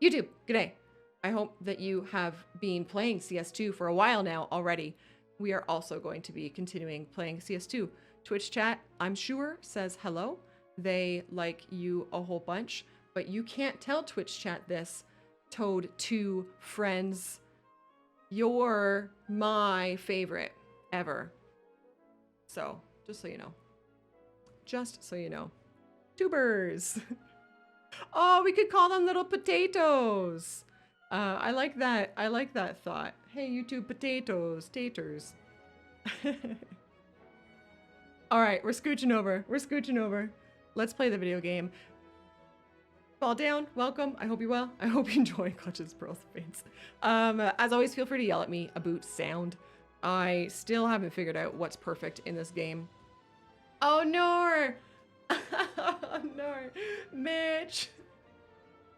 YouTube, good day. I hope that you have been playing CS2 for a while now already. We are also going to be continuing playing CS2. Twitch chat, I'm sure, says hello. They like you a whole bunch, but you can't tell Twitch chat this. Toad2 friends, you're my favorite ever. So, just so you know. Just so you know. Tubers. Oh, we could call them little potatoes. I like that. I like that thought. Hey, YouTube potatoes, taters. All right, we're scooching over. We're scooching over. Let's play the video game. Fall down. Welcome. I hope you're well. I hope you enjoy Clutches, Pearls, Faints. As always, feel free to yell at me about sound. I still haven't figured out what's perfect in this game. Oh no! Oh no, Mitch.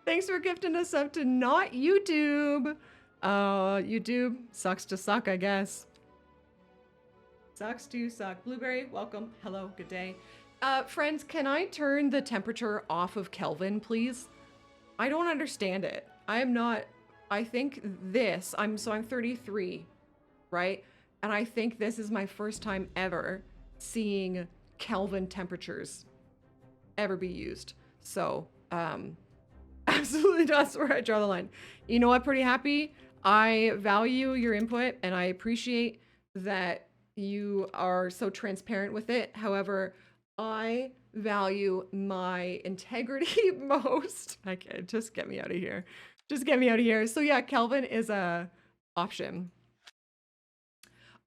Thanks for gifting us up to not YouTube. YouTube sucks to suck, I guess. Sucks to suck. Blueberry, welcome. Hello, good day. Friends, can I turn the temperature off of Kelvin, please? I don't understand it. I am not, I think this, I'm 33, right? And I think this is my first time ever seeing Kelvin temperatures ever be used. So, absolutely that's where I draw the line. You know what, pretty happy. I value your input and I appreciate that you are so transparent with it. However, I value my integrity most. I can't, just get me out of here. Just get me out of here. So yeah, Kelvin is a option.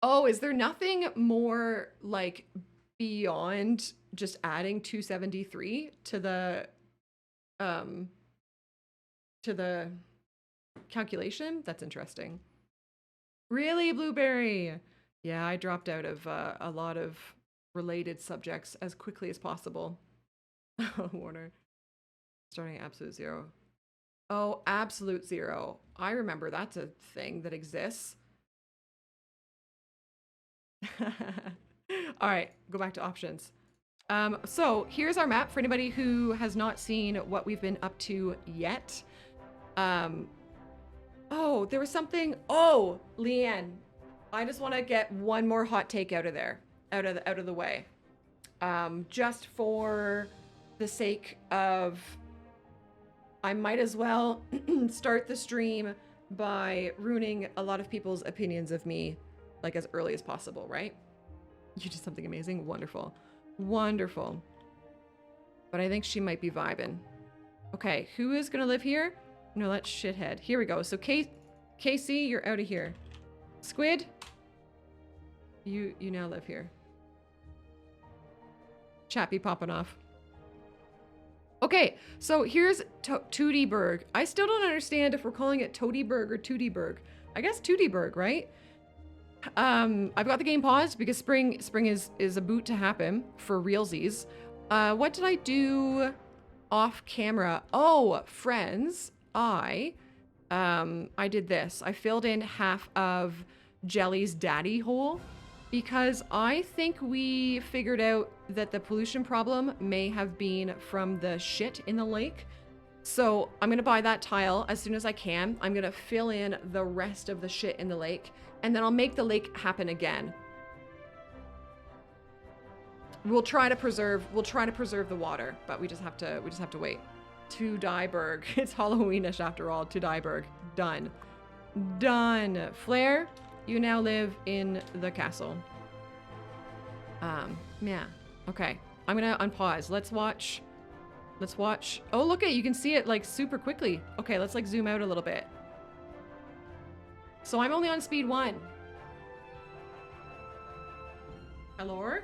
Oh, is there nothing more like beyond just adding 273 to the calculation? That's interesting. Really, Blueberry? Yeah, I dropped out of a lot of related subjects as quickly as possible. Warner. Starting at absolute zero. Oh, absolute zero. I remember that's a thing that exists. All right, go back to options. So here's our map for anybody who has not seen what we've been up to yet. Oh, there was something. Oh, Leanne, I just want to get one more hot take out of there, out of the way, just for the sake of. I might as well start the stream by ruining a lot of people's opinions of me, like as early as possible, right? You did something amazing, wonderful, wonderful. But I think she might be vibing. Okay, who is gonna live here? No, that's shithead. Here we go. So Casey, you're out of here. Squid, you now live here. Chappy popping off. Okay, so here's Toadieberg. I still don't understand if we're calling it Toadieberg or Toodieberg. I guess Toodieberg, right? I've got the game paused because spring is about to happen for realsies. What did I do off camera? Oh, friends, I did this. I filled in half of Jelly's daddy hole because I think we figured out that the pollution problem may have been from the shit in the lake. So I'm gonna buy that tile as soon as I can. I'm gonna fill in the rest of the shit in the lake, and then I'll make the lake happen again. We'll try to preserve the water, but we just have to wait. Toadieberg. It's Halloweenish after all. Toadieberg. Done. Done. Flare, you now live in the castle. Yeah. Okay. I'm gonna unpause. Let's watch. Oh, look at, you can see it like super quickly. Okay, let's like zoom out a little bit. So I'm only on speed 1. Hello?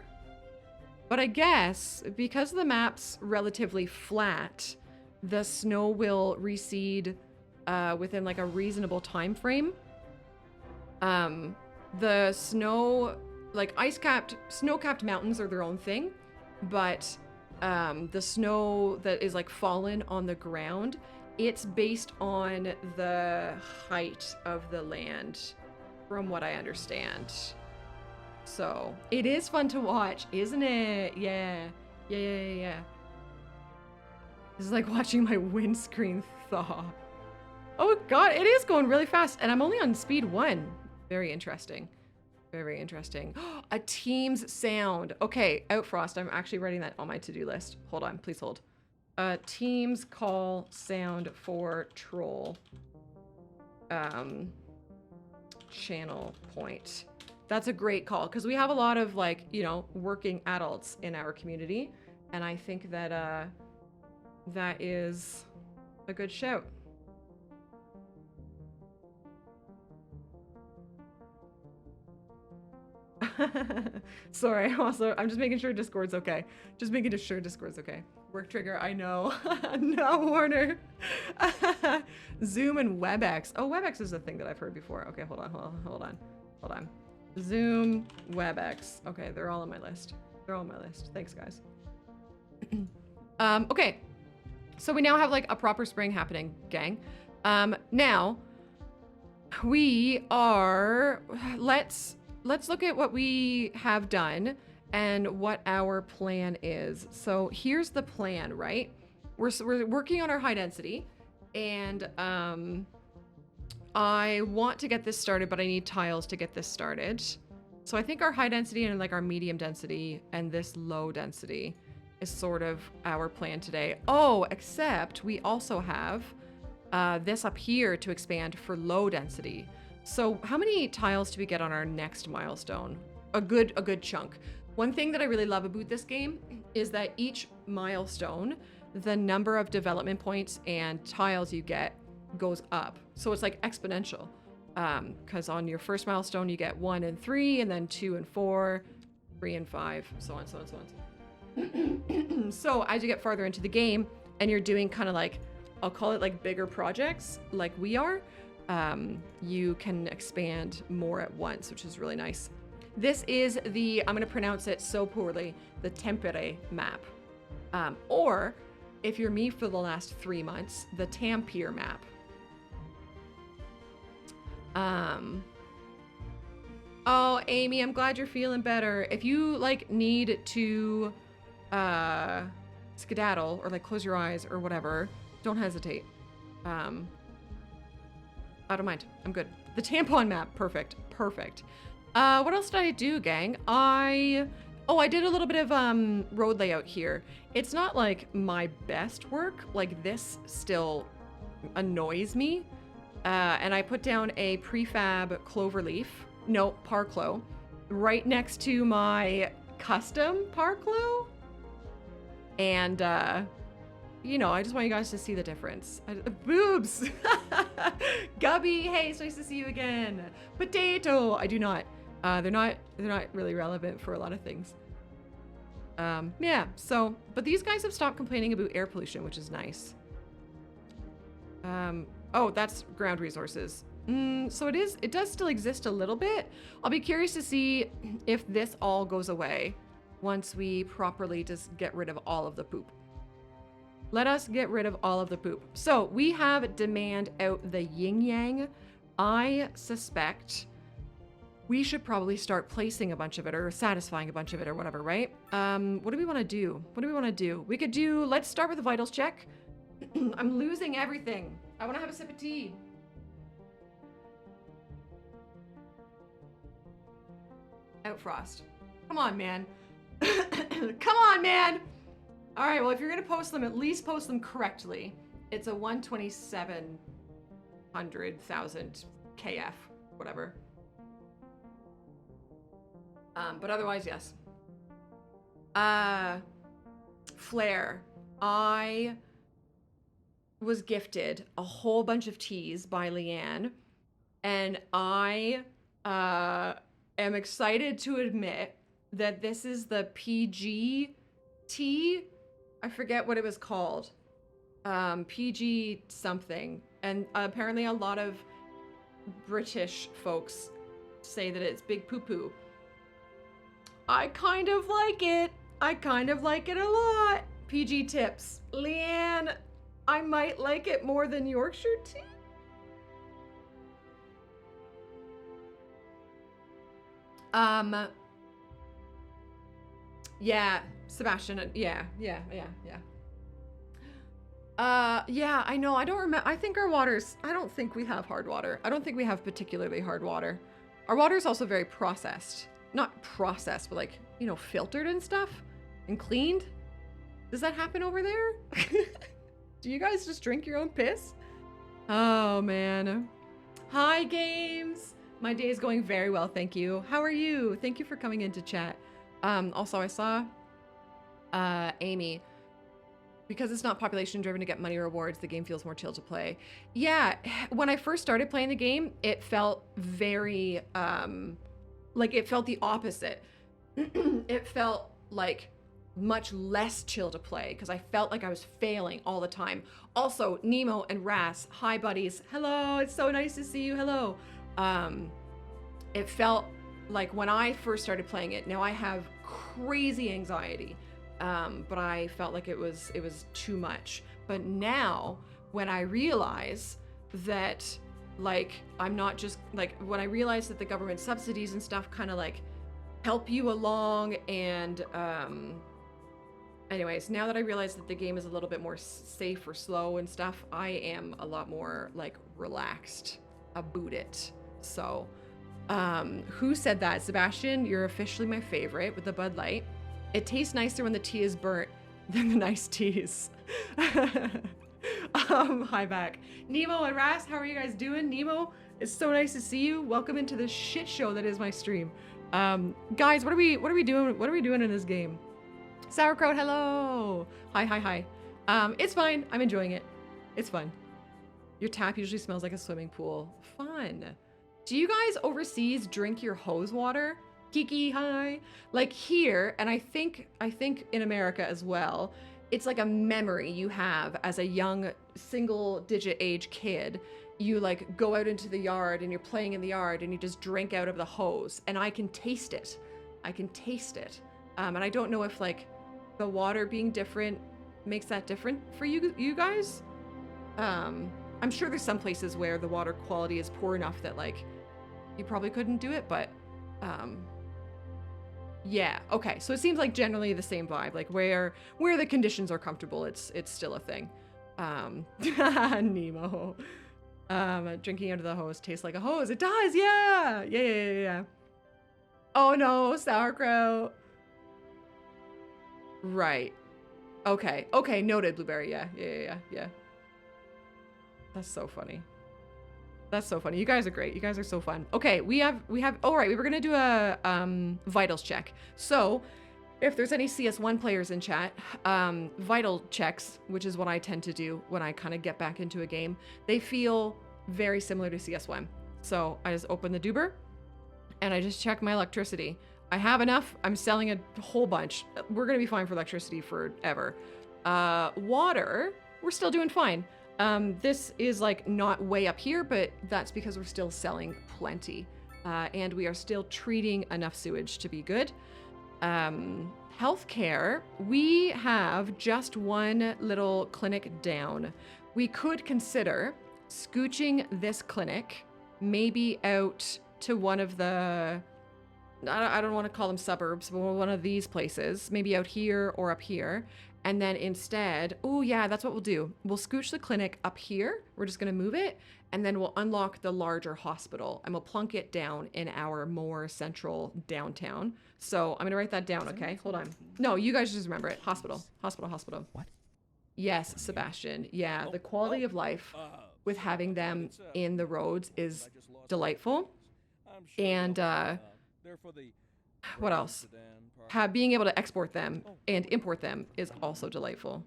But I guess because the map's relatively flat, the snow will recede within like a reasonable time frame. The snow, like snow-capped mountains are their own thing, but the snow that is like fallen on the ground, it's based on the height of the land, from what I understand. So it is fun to watch, isn't it? Yeah. This is like watching my windscreen thaw. Oh God, it is going really fast. And I'm only on speed 1. Very interesting. Very, very interesting. A team's sound. Okay, Outfrost. I'm actually writing that on my to-do list. Hold on, please hold. Teams call sound for troll. Channel point. That's a great call because we have a lot of like, you know, working adults in our community. And I think that that is a good shout. Sorry, also, I'm just making sure Discord's okay. Just making sure Discord's okay. Work trigger, I know. No, Warner. Zoom and WebEx. Oh, WebEx is a thing that I've heard before. Okay, hold on. Zoom, WebEx. Okay, they're all on my list. They're all on my list. Thanks, guys. Okay. So we now have like a proper spring happening, gang. Now we are, let's look at what we have done and what our plan is. So here's the plan, right? We're working on our high density, and I want to get this started, but I need tiles to get this started. So I think our high density and like our medium density and this low density is sort of our plan today. Oh, except we also have this up here to expand for low density. So how many tiles do we get on our next milestone? A good chunk. One thing that I really love about this game is that each milestone, the number of development points and tiles you get goes up. So it's like exponential. Because on your first milestone, you get 1 and 3, and then 2 and 4, 3 and 5, so on, so on, so on. So as you get farther into the game and you're doing kind of like, I'll call it like bigger projects like we are, you can expand more at once, which is really nice. This is the, I'm going to pronounce it so poorly, the Tempere map. Or, if you're me for the last 3 months, the Tampere map. Oh, Amy, I'm glad you're feeling better. If you like need to skedaddle or like close your eyes or whatever, don't hesitate. I don't mind. I'm good. The tampon map. Perfect. Perfect. What else did I do, gang? I did a little bit of road layout here. It's not like my best work. Like this still annoys me. And I put down a prefab cloverleaf. No, parclo. Right next to my custom parclo. And you know, I just want you guys to see the difference. Boobs! Gubby, hey, it's nice to see you again. Potato! I do not. They're not really relevant for a lot of things. Yeah, so, but these guys have stopped complaining about air pollution, which is nice. Oh, that's ground resources. So it does still exist a little bit. I'll be curious to see if this all goes away once we properly just get rid of all of the poop. Let us get rid of all of the poop. So we have demand out the yin yang. I suspect we should probably start placing a bunch of it or satisfying a bunch of it or whatever, right? What do we want to do? What do we want to do? We could do, let's start with the vitals check. I'm losing everything. I want to have a sip of tea. Outfrost. Come on, man. Come on, man. All right, well, if you're going to post them, at least post them correctly. It's a 127,000 KF, whatever. But otherwise, yes. Flare. I was gifted a whole bunch of teas by Leanne, and I am excited to admit that this is the PG tea. I forget what it was called. PG something. And apparently a lot of British folks say that it's big poo-poo. I kind of like it. I kind of like it a lot. PG tips. Leanne, I might like it more than Yorkshire tea. Yeah, Sebastian, yeah. Yeah, I know. I don't remember. I think our waters, I don't think we have hard water. I don't think we have particularly hard water. Our water is also very processed. Not processed, but like, you know, filtered and stuff and cleaned. Does that happen over there? Do you guys just drink your own piss? Oh, man. Hi, games. My day is going very well, thank you. How are you? Thank you for coming into chat. Also, I saw Amy. Because it's not population driven to get money rewards, the game feels more chill to play. Yeah, when I first started playing the game, it felt very, like it felt the opposite. It felt like much less chill to play because I felt like I was failing all the time. Also, Nemo and Ras, hi buddies. Hello, it's so nice to see you, hello. It felt like when I first started playing it, now I have crazy anxiety. But I felt like it was too much. But now, when I realize that, like, I'm not just, like, when I realize that the government subsidies and stuff kind of, like, help you along, and, anyways, now that I realize that the game is a little bit more safe or slow and stuff, I am a lot more, like, relaxed about it. So, who said that? Sebastian, you're officially my favorite with the Bud Light. It tastes nicer when the tea is burnt than the nice teas. Hi back. Nemo and Ras, how are you guys doing? Nemo, it's so nice to see you. Welcome into the shit show that is my stream. Guys, what are we doing? What are we doing in this game? Sauerkraut, hello. Hi. It's fine. I'm enjoying it. It's fun. Your tap usually smells like a swimming pool. Fun. Do you guys overseas drink your hose water? Kiki, hi. Like here, and I think in America as well, it's like a memory you have as a young single-digit age kid. You like go out into the yard and you're playing in the yard and you just drink out of the hose, and I can taste it. And I don't know if like the water being different makes that different for you guys. I'm sure there's some places where the water quality is poor enough that like you probably couldn't do it, but yeah, okay. So it seems like generally the same vibe, like where the conditions are comfortable, it's still a thing. Nemo. Drinking out of the hose tastes like a hose. It does, yeah. Oh no, sauerkraut. Right. Okay, noted, Blueberry. Yeah. That's so funny. You guys are great. You guys are so fun. Okay, we have, all right, we were gonna do a vitals check. So if there's any CS1 players in chat, vital checks, which is what I tend to do when I kind of get back into a game, they feel very similar to CS1. So I just open the Duber and I just check my electricity. I have enough. I'm selling a whole bunch. We're gonna be fine for electricity forever. Water, we're still doing fine. This is like not way up here, but that's because we're still selling plenty. And we are still treating enough sewage to be good. Healthcare, we have just one little clinic down. We could consider scooching this clinic maybe out to one of the, I don't want to call them suburbs, but one of these places, maybe out here or up here. And then instead, oh yeah, that's what we'll do. We'll scooch the clinic up here. We're just gonna move it, and then we'll unlock the larger hospital and we'll plunk it down in our more central downtown. So I'm gonna write that down, okay? Hold on. No, you guys just remember it. Hospital. What? Yes, Sebastian. Yeah, the quality of life with having them in the roads is delightful. And what else? Being able to export them and import them is also delightful.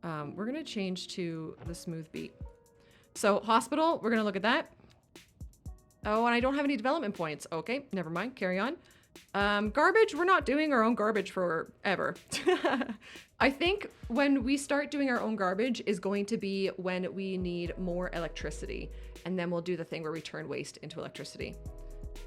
We're gonna change to the smooth beat. So hospital, we're gonna look at that. Oh, and I don't have any development points. Okay, never mind, carry on. Garbage, we're not doing our own garbage forever. I think when we start doing our own garbage is going to be when we need more electricity, and then we'll do the thing where we turn waste into electricity.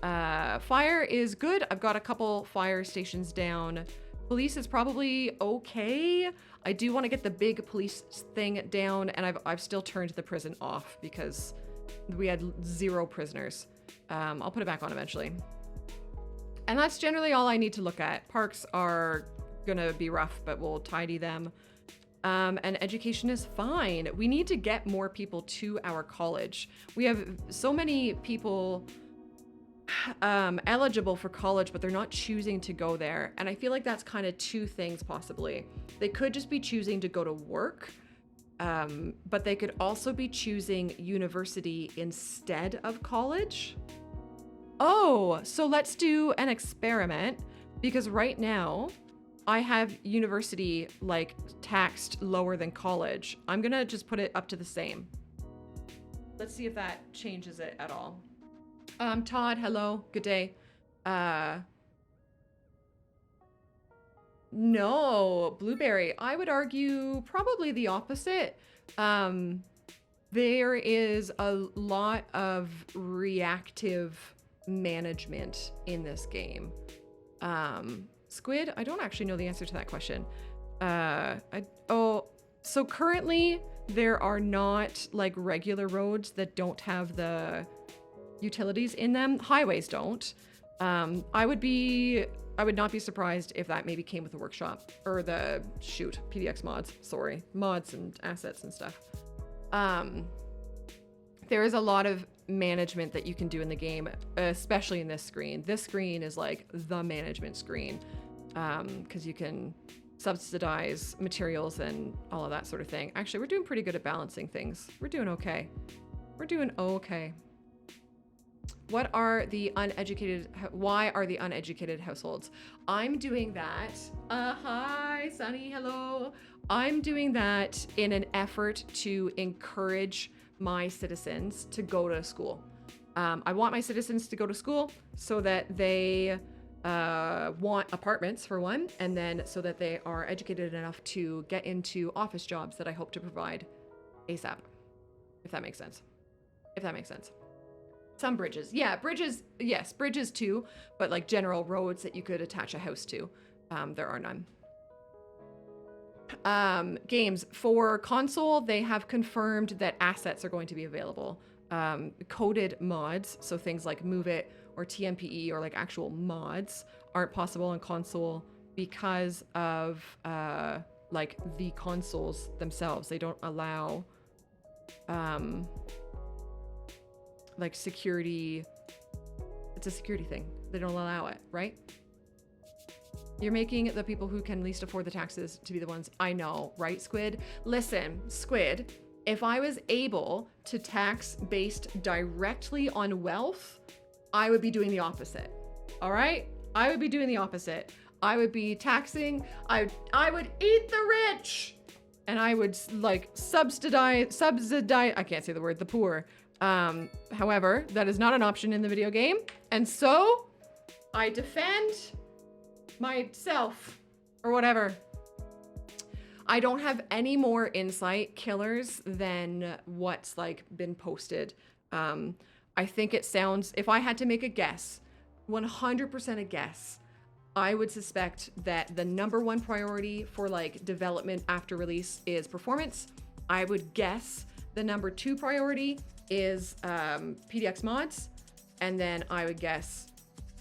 Fire is good. I've got a couple fire stations down. Police is probably okay. I do want to get the big police thing down, and I've still turned the prison off because we had 0 prisoners. I'll put it back on eventually. And that's generally all I need to look at. Parks are gonna be rough, but we'll tidy them. And education is fine. We need to get more people to our college. We have so many people eligible for college, but they're not choosing to go there. And I feel like that's kind of two things possibly. They could just be choosing to go to work, but they could also be choosing university instead of college. Oh, so let's do an experiment, because right now I have university like taxed lower than college. I'm gonna just put it up to the same. Let's see if that changes it at all. Todd, hello, good day. No, Blueberry, I would argue probably the opposite. There is a lot of reactive management in this game. Squid, I don't actually know the answer to that question. So currently there are not like regular roads that don't have the utilities in them. Highways don't. I would not be surprised if that maybe came with the workshop or the PDX mods, sorry, mods and assets and stuff. There is a lot of management that you can do in the game, especially in this screen. This screen is like the management screen, because you can subsidize materials and all of that sort of thing. Actually, we're doing pretty good at balancing things. We're doing okay. We're doing okay. Why are the uneducated households? I'm doing that. Hi, Sunny, hello. I'm doing that in an effort to encourage my citizens to go to school. I want my citizens to go to school so that they want apartments for one, and then so that they are educated enough to get into office jobs that I hope to provide ASAP. If that makes sense. Some bridges. Yeah, bridges. Yes, bridges too, but like general roads that you could attach a house to. There are none. Games for console, they have confirmed that assets are going to be available. Coded mods, so things like Move It or TMPE or like actual mods aren't possible on console because of like the consoles themselves. They don't allow like security. It's a security thing. They don't allow it, right? You're making the people who can least afford the taxes to be the ones. I know, right, Squid? Listen, Squid, if I was able to tax based directly on wealth, I would be doing the opposite. All right? I would be doing the opposite. I would be taxing, I would eat the rich, and I would like subsidize, I can't say the word, the poor. However, that is not an option in the video game. And so I defend myself or whatever. I don't have any more insight killers than what's like been posted. I think it sounds, if I had to make a guess, 100% a guess, I would suspect that the #1 priority for like development after release is performance. I would guess the #2 priority is PDX mods, and then I would guess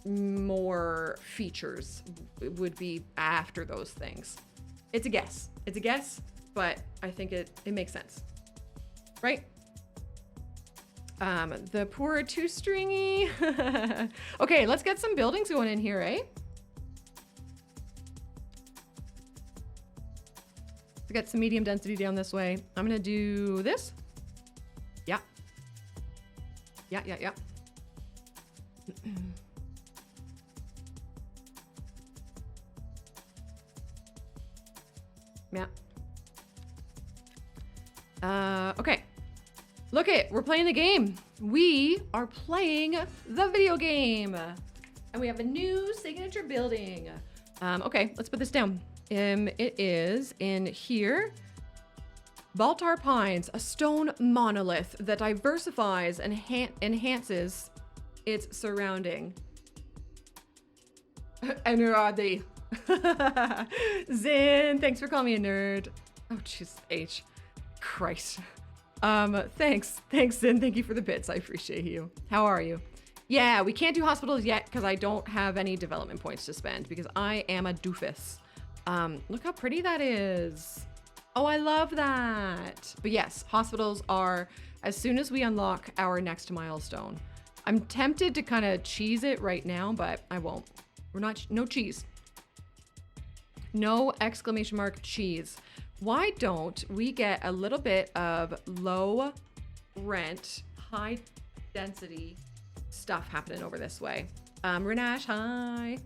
more features would be after those things. It's a guess. It's a guess, but I think it makes sense, right? The poor are too stringy. Okay, let's get some buildings going in here, eh? To get some medium density down this way. I'm gonna do this. Yeah. Yeah. Yeah. Okay. Look it, we're playing the game. We are playing the video game. And we have a new signature building. Okay, let's put this down. It is in here. Baltar Pines, a stone monolith that diversifies and enhances its surrounding. Nerd. Zin, thanks for calling me a nerd. Oh, jeez, H. Christ. Thanks, Zin. Thank you for the bits. I appreciate you. How are you? Yeah, we can't do hospitals yet because I don't have any development points to spend because I am a doofus. Look how pretty that is. Oh, I love that. But yes, hospitals are as soon as we unlock our next milestone. I'm tempted to kind of cheese it right now, but I won't. We're not, no cheese. No exclamation mark cheese. Why don't we get a little bit of low rent, high density stuff happening over this way? Renash, hi.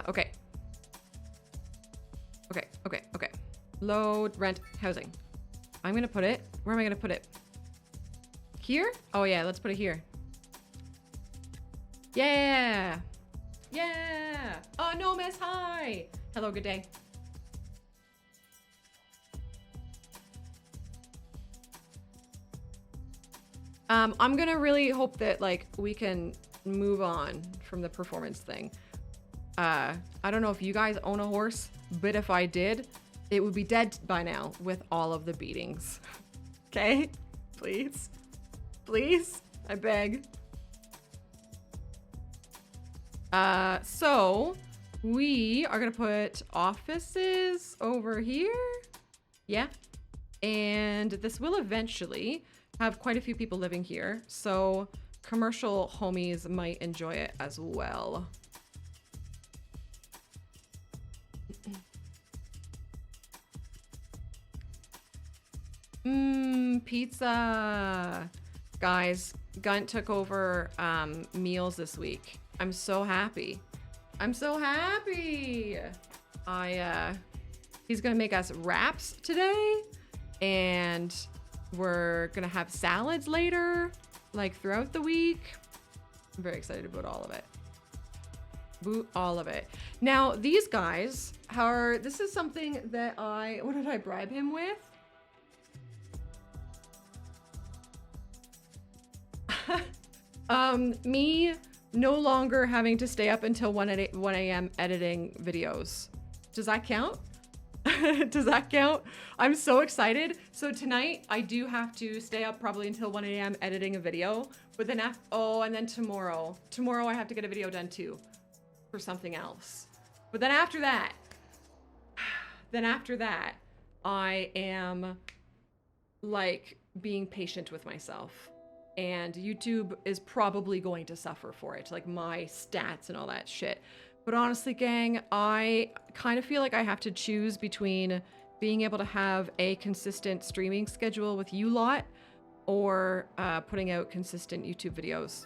Okay. Okay. Low rent housing. I'm gonna put it, where am I gonna put it? Here? Oh yeah, let's put it here. Yeah. Yeah. Oh, no, miss, hi. Hello, good day. I'm gonna really hope that like we can move on from the performance thing. I don't know if you guys own a horse, but if I did, it would be dead by now with all of the beatings. Okay? Please. Please? I beg. So we are gonna put offices over here. Yeah. And this will eventually have quite a few people living here. So commercial homies might enjoy it as well. Pizza. Guys, Gunt took over meals this week. I'm so happy. I'm so happy. He's gonna make us wraps today, and we're gonna have salads later, like throughout the week. I'm very excited about all of it. All of it. Now, these guys this is something that what did I bribe him with? Me no longer having to stay up until 1 a.m. editing videos. Does that count? Does that count? I'm so excited. So tonight I do have to stay up probably until 1 a.m. editing a video, but then and then tomorrow I have to get a video done too for something else. But then after that, I am like being patient with myself. And YouTube is probably going to suffer for it, like my stats and all that shit. But honestly, gang, I kind of feel like I have to choose between being able to have a consistent streaming schedule with you lot or putting out consistent YouTube videos.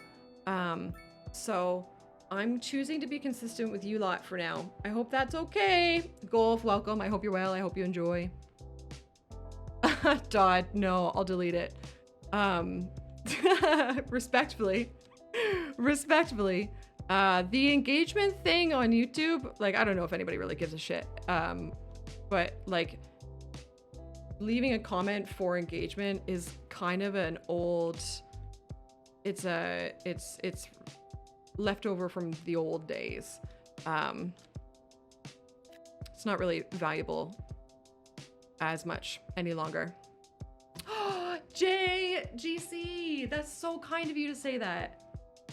So I'm choosing to be consistent with you lot for now. I hope that's okay. Golf, welcome. I hope you're well. I hope you enjoy. Dodd, no, I'll delete it. Respectfully, the engagement thing on YouTube, like, I don't know if anybody really gives a shit. But like leaving a comment for engagement is kind of an old, it's left over from the old days. It's not really valuable as much any longer. JGC, that's so kind of you to say that.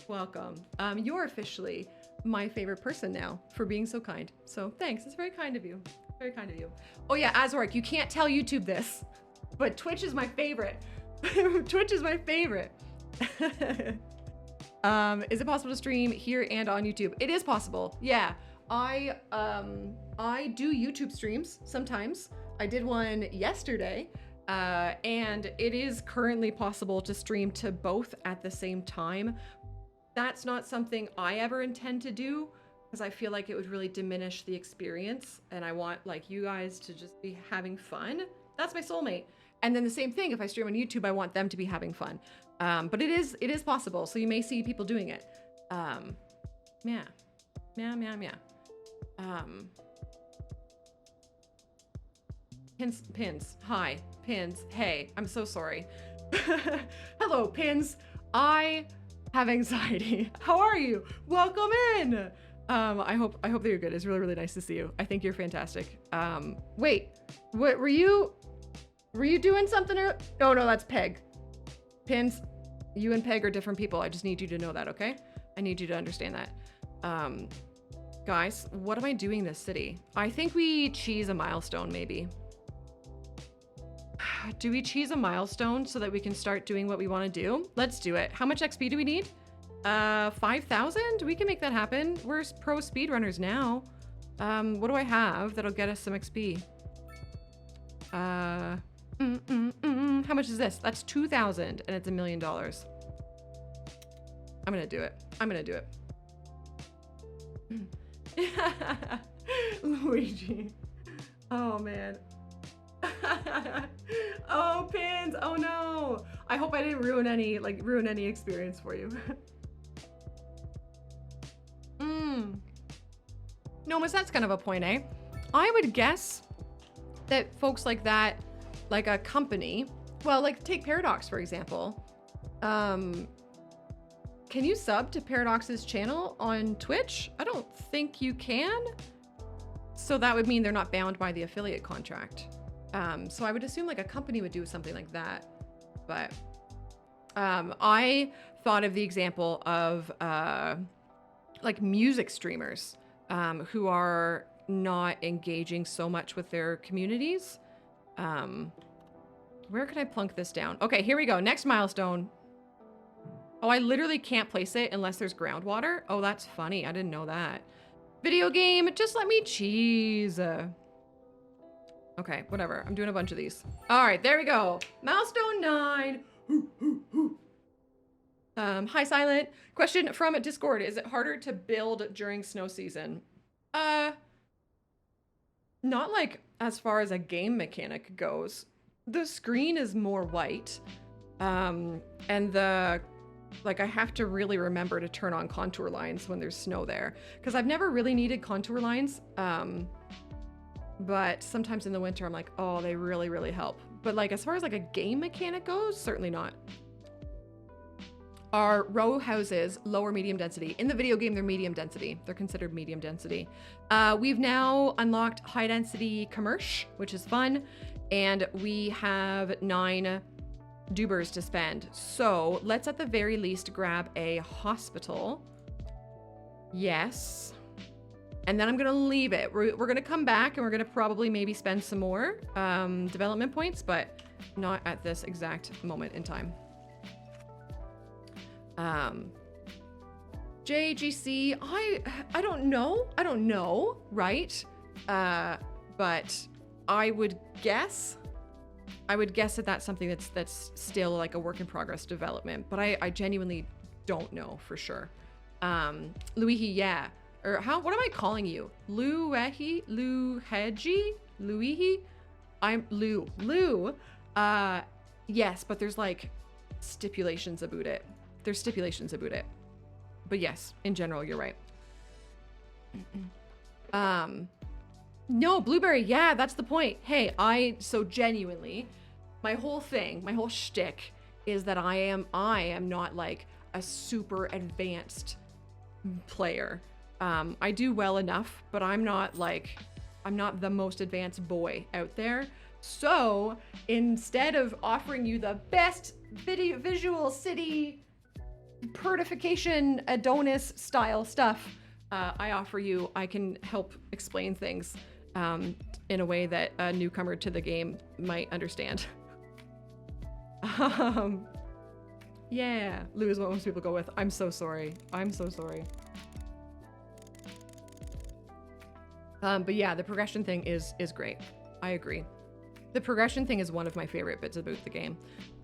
Welcome. You're officially my favorite person now for being so kind. So thanks, it's very kind of you. Very kind of you. Oh yeah, Azork, you can't tell YouTube this, but Twitch is my favorite. Twitch is my favorite. Is it possible to stream here and on YouTube? It is possible, yeah. I do YouTube streams sometimes. I did one yesterday. And it is currently possible to stream to both at the same time. That's not something I ever intend to do because I feel like it would really diminish the experience, and I want like you guys to just be having fun. That's my soulmate. And then the same thing, if I stream on YouTube, I want them to be having fun. But it is possible. So you may see people doing it. Yeah. Pins, hi. Pins, hey, I'm so sorry. Hello, Pins. I have anxiety. How are you? Welcome in. I hope that you're good. It's really, really nice to see you. I think you're fantastic. Wait, what were you doing something or? Oh no, that's Peg. Pins, you and Peg are different people. I just need you to know that, okay? I need you to understand that. Guys, what am I doing this city? I think we cheese a milestone, maybe. Do we cheese a milestone so that we can start doing what we want to do? Let's do it. How much XP do we need? 5,000? We can make that happen. We're pro speedrunners now. What do I have that'll get us some XP? How much is this? That's 2,000 and it's $1 million. I'm gonna do it. I'm gonna do it. Luigi. Oh man. Oh, pins. Oh no. I hope I didn't ruin any experience for you. No, but that's kind of a point, eh? I would guess that folks like that, like a company, well, like take Paradox, for example. Can you sub to Paradox's channel on Twitch? I don't think you can. So that would mean they're not bound by the affiliate contract. So I would assume like a company would do something like that. But I thought of the example of like music streamers who are not engaging so much with their communities. Where can I plunk this down? Okay, here we go. Next milestone. Oh, I literally can't place it unless there's groundwater. Oh, that's funny. I didn't know that. Video game, just let me cheese. Okay, whatever. I'm doing a bunch of these. All right, there we go. Milestone 9. Hi, Silent. Question from Discord. Is it harder to build during snow season? Not like as far as a game mechanic goes. The screen is more white. And like I have to really remember to turn on contour lines when there's snow there. Because I've never really needed contour lines. But sometimes in the winter I'm like, oh, they really, really help. But like as far as like a game mechanic goes, certainly not. Are row houses lower medium density? In the video game, they're medium density. They're considered medium density. We've now unlocked high density commerce, which is fun. And we have 9 dubers to spend. So let's at the very least grab a hospital. Yes. And then I'm gonna leave it. We're gonna come back and we're gonna probably maybe spend some more development points, but not at this exact moment in time. JGC, I don't know, right? But I would guess that that's something that's still like a work in progress development, but I genuinely don't know for sure. Luigi, yeah. Or what am I calling you? Luigi? Luigi? I'm Lou. Yes, but there's like stipulations about it. There's stipulations about it. But yes, in general, you're right. No, Blueberry, yeah, that's the point. Hey, so genuinely, my whole shtick is that I am not like a super advanced player. I do well enough, but I'm not the most advanced boy out there. So instead of offering you the best visual city pertification Adonis style stuff, I can help explain things in a way that a newcomer to the game might understand. Yeah, Lou is what most people go with. I'm so sorry. But yeah, the progression thing is great. I agree. The progression thing is one of my favorite bits about the game.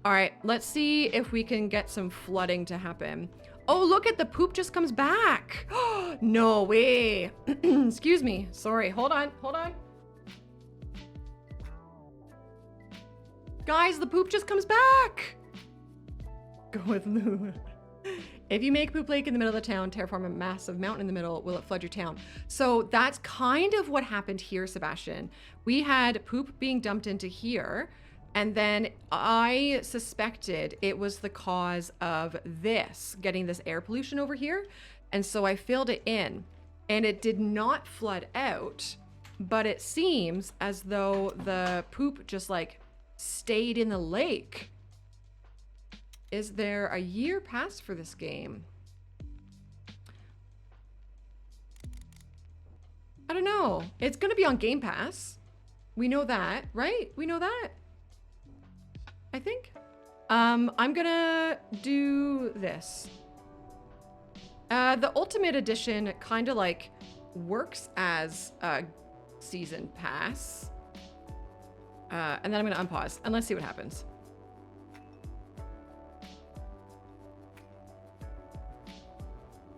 All right, let's see if we can get some flooding to happen. Oh, look at the poop just comes back. No way. Excuse me. Sorry. Hold on. Guys, the poop just comes back. Go with Lou. If you make Poop Lake in the middle of the town, terraform a massive mountain in the middle, will it flood your town? So that's kind of what happened here, Sebastian. We had poop being dumped into here, and then I suspected it was the cause of this, getting this air pollution over here. And so I filled it in, and it did not flood out, but it seems as though the poop just like stayed in the lake. Is there a year passed for this game? I don't know. It's gonna be on Game Pass. We know that, right? We know that. I think. I'm gonna do this. The Ultimate Edition kind of like works as a season pass. And then I'm gonna unpause and let's see what happens.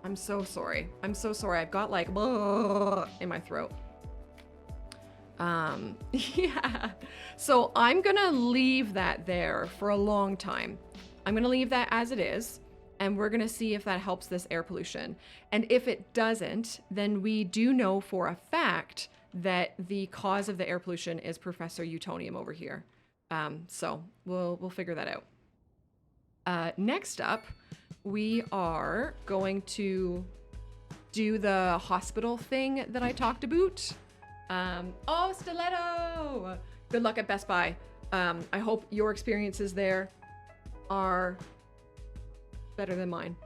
I'm so sorry. I'm so sorry. I've got like in my throat. Yeah. So I'm gonna leave that there for a long time. I'm gonna leave that as it is, and we're gonna see if that helps this air pollution. And if it doesn't, then we do know for a fact that the cause of the air pollution is Professor Utonium over here. So we'll figure that out. Next up, we are going to do the hospital thing that I talked about. Oh, Stiletto! Good luck at Best Buy. I hope your experiences there are better than mine.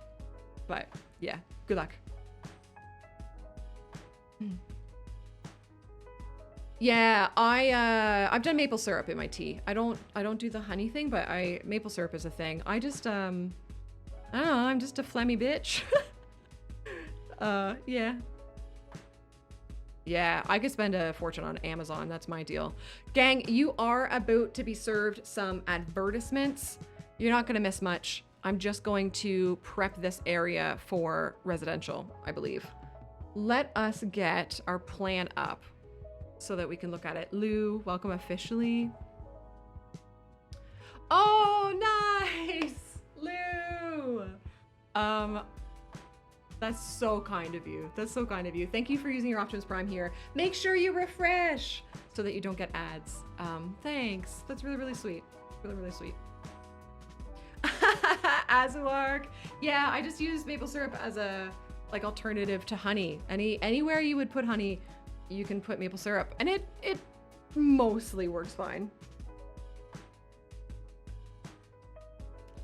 But yeah, good luck. Yeah, I've done maple syrup in my tea. I don't do the honey thing, but maple syrup is a thing. I just I don't know, I'm just a phlegmy bitch. Yeah. Yeah, I could spend a fortune on Amazon. That's my deal. Gang, you are about to be served some advertisements. You're not going to miss much. I'm just going to prep this area for residential, I believe. Let us get our plan up so that we can look at it. Lou, welcome officially. Oh, nice! Lou! That's so kind of you. That's so kind of you. Thank you for using your Optimus Prime here. Make sure you refresh so that you don't get ads. Thanks. That's really, really sweet. Really, really sweet. Azuark. Yeah, I just use maple syrup as a like alternative to honey. Anywhere you would put honey, you can put maple syrup, and it mostly works fine.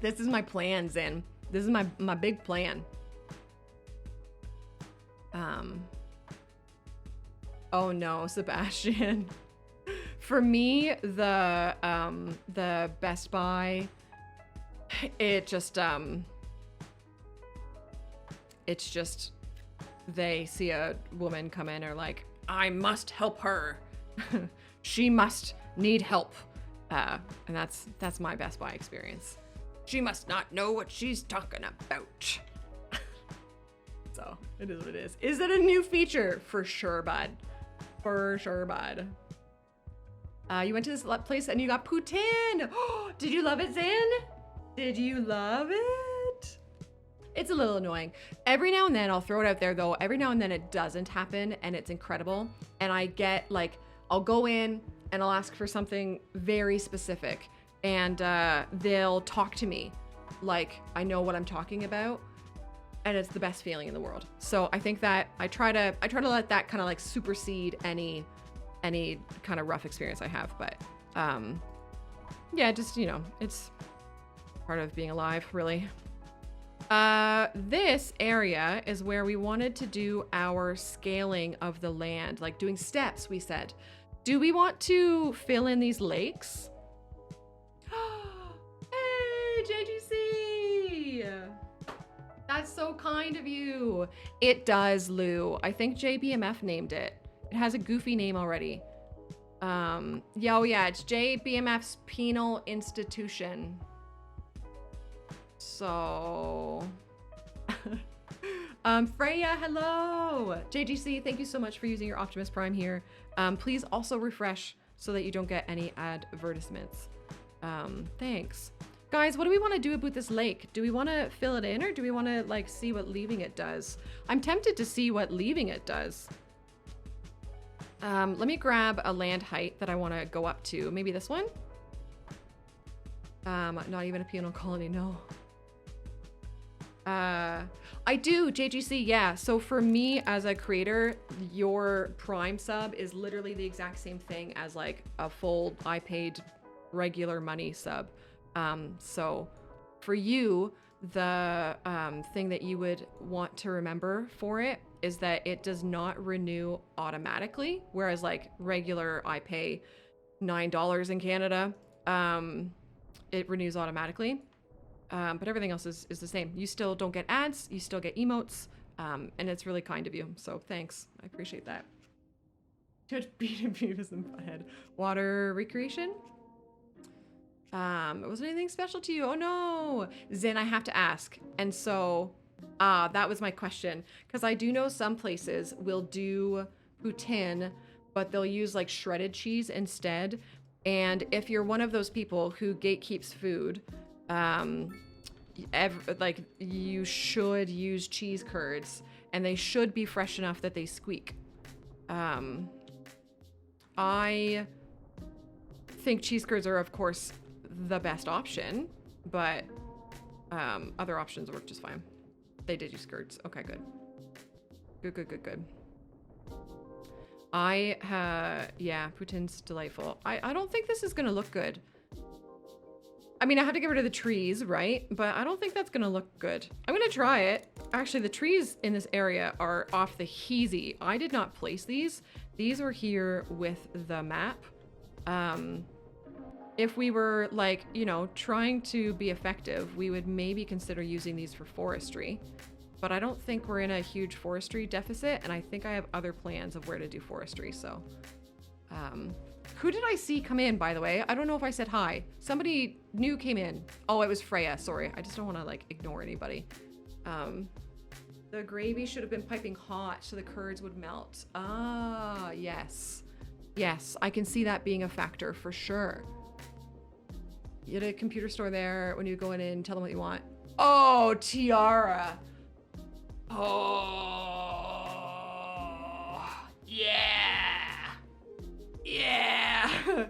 This is my plan, Zen. This is my big plan. Oh no, Sebastian. For me, the Best Buy, it's just they see a woman come in or like, I must help her. She must need help. And that's my Best Buy experience. She must not know what she's talking about. So it is what it is. Is it a new feature? For sure, bud. For sure, bud. You went to this place and you got poutine. Did you love it, Zan? Did you love it? It's a little annoying. Every now and then, I'll throw it out there though, every now and then it doesn't happen and it's incredible. And I get like, I'll go in and I'll ask for something very specific and they'll talk to me like I know what I'm talking about. And it's the best feeling in the world. So I think that I try to let that kind of like supersede any kind of rough experience I have. But yeah, just, you know, it's part of being alive, really. This area is where we wanted to do our scaling of the land, like doing steps, we said. Do we want to fill in these lakes? Hey, JGC! That's so kind of you. It does, Lou. I think JBMF named it. It has a goofy name already. Yeah, it's JBMF's Penal Institution. So... Freya, hello! JGC, thank you so much for using your Optimus Prime here. Please also refresh so that you don't get any advertisements. Thanks. Guys, what do we want to do about this lake? Do we want to fill it in or do we want to like see what leaving it does? I'm tempted to see what leaving it does. Let me grab a land height that I want to go up to. Maybe this one? Not even a penal colony, no. I do, JGC, yeah. So for me as a creator, your Prime sub is literally the exact same thing as like a full I paid regular money sub. So for you, the thing that you would want to remember for it is that it does not renew automatically, whereas like regular I pay $9 in Canada, it renews automatically. But everything else is the same. You still don't get ads, you still get emotes, and it's really kind of you. So thanks, I appreciate that. Beavis and Butthead. Water recreation? It wasn't anything special to you. Oh no! Zen, I have to ask. And so, that was my question. Because I do know some places will do poutine, but they'll use like shredded cheese instead. And if you're one of those people who gatekeeps food, like you should use cheese curds, and they should be fresh enough that they squeak. I think cheese curds are, of course, the best option, but other options work just fine. They did use curds. Okay, good. Good. Yeah, poutine's delightful. I don't think this is gonna look good. I mean, I have to get rid of the trees, right? But I don't think that's gonna look good. I'm gonna try it. Actually, the trees in this area are off the heezy. I did not place these. These were here with the map. If we were like, you know, trying to be effective, we would maybe consider using these for forestry. But I don't think we're in a huge forestry deficit, and I think I have other plans of where to do forestry, so. Who did I see come in, by the way? I don't know if I said hi. Somebody new came in. Oh, it was Freya, sorry. I just don't want to, like, ignore anybody. The gravy should have been piping hot so the curds would melt. Ah, yes. Yes, I can see that being a factor for sure. You had a computer store there. When you go in, tell them what you want. Oh, Tiara. Oh, yeah. Yeah.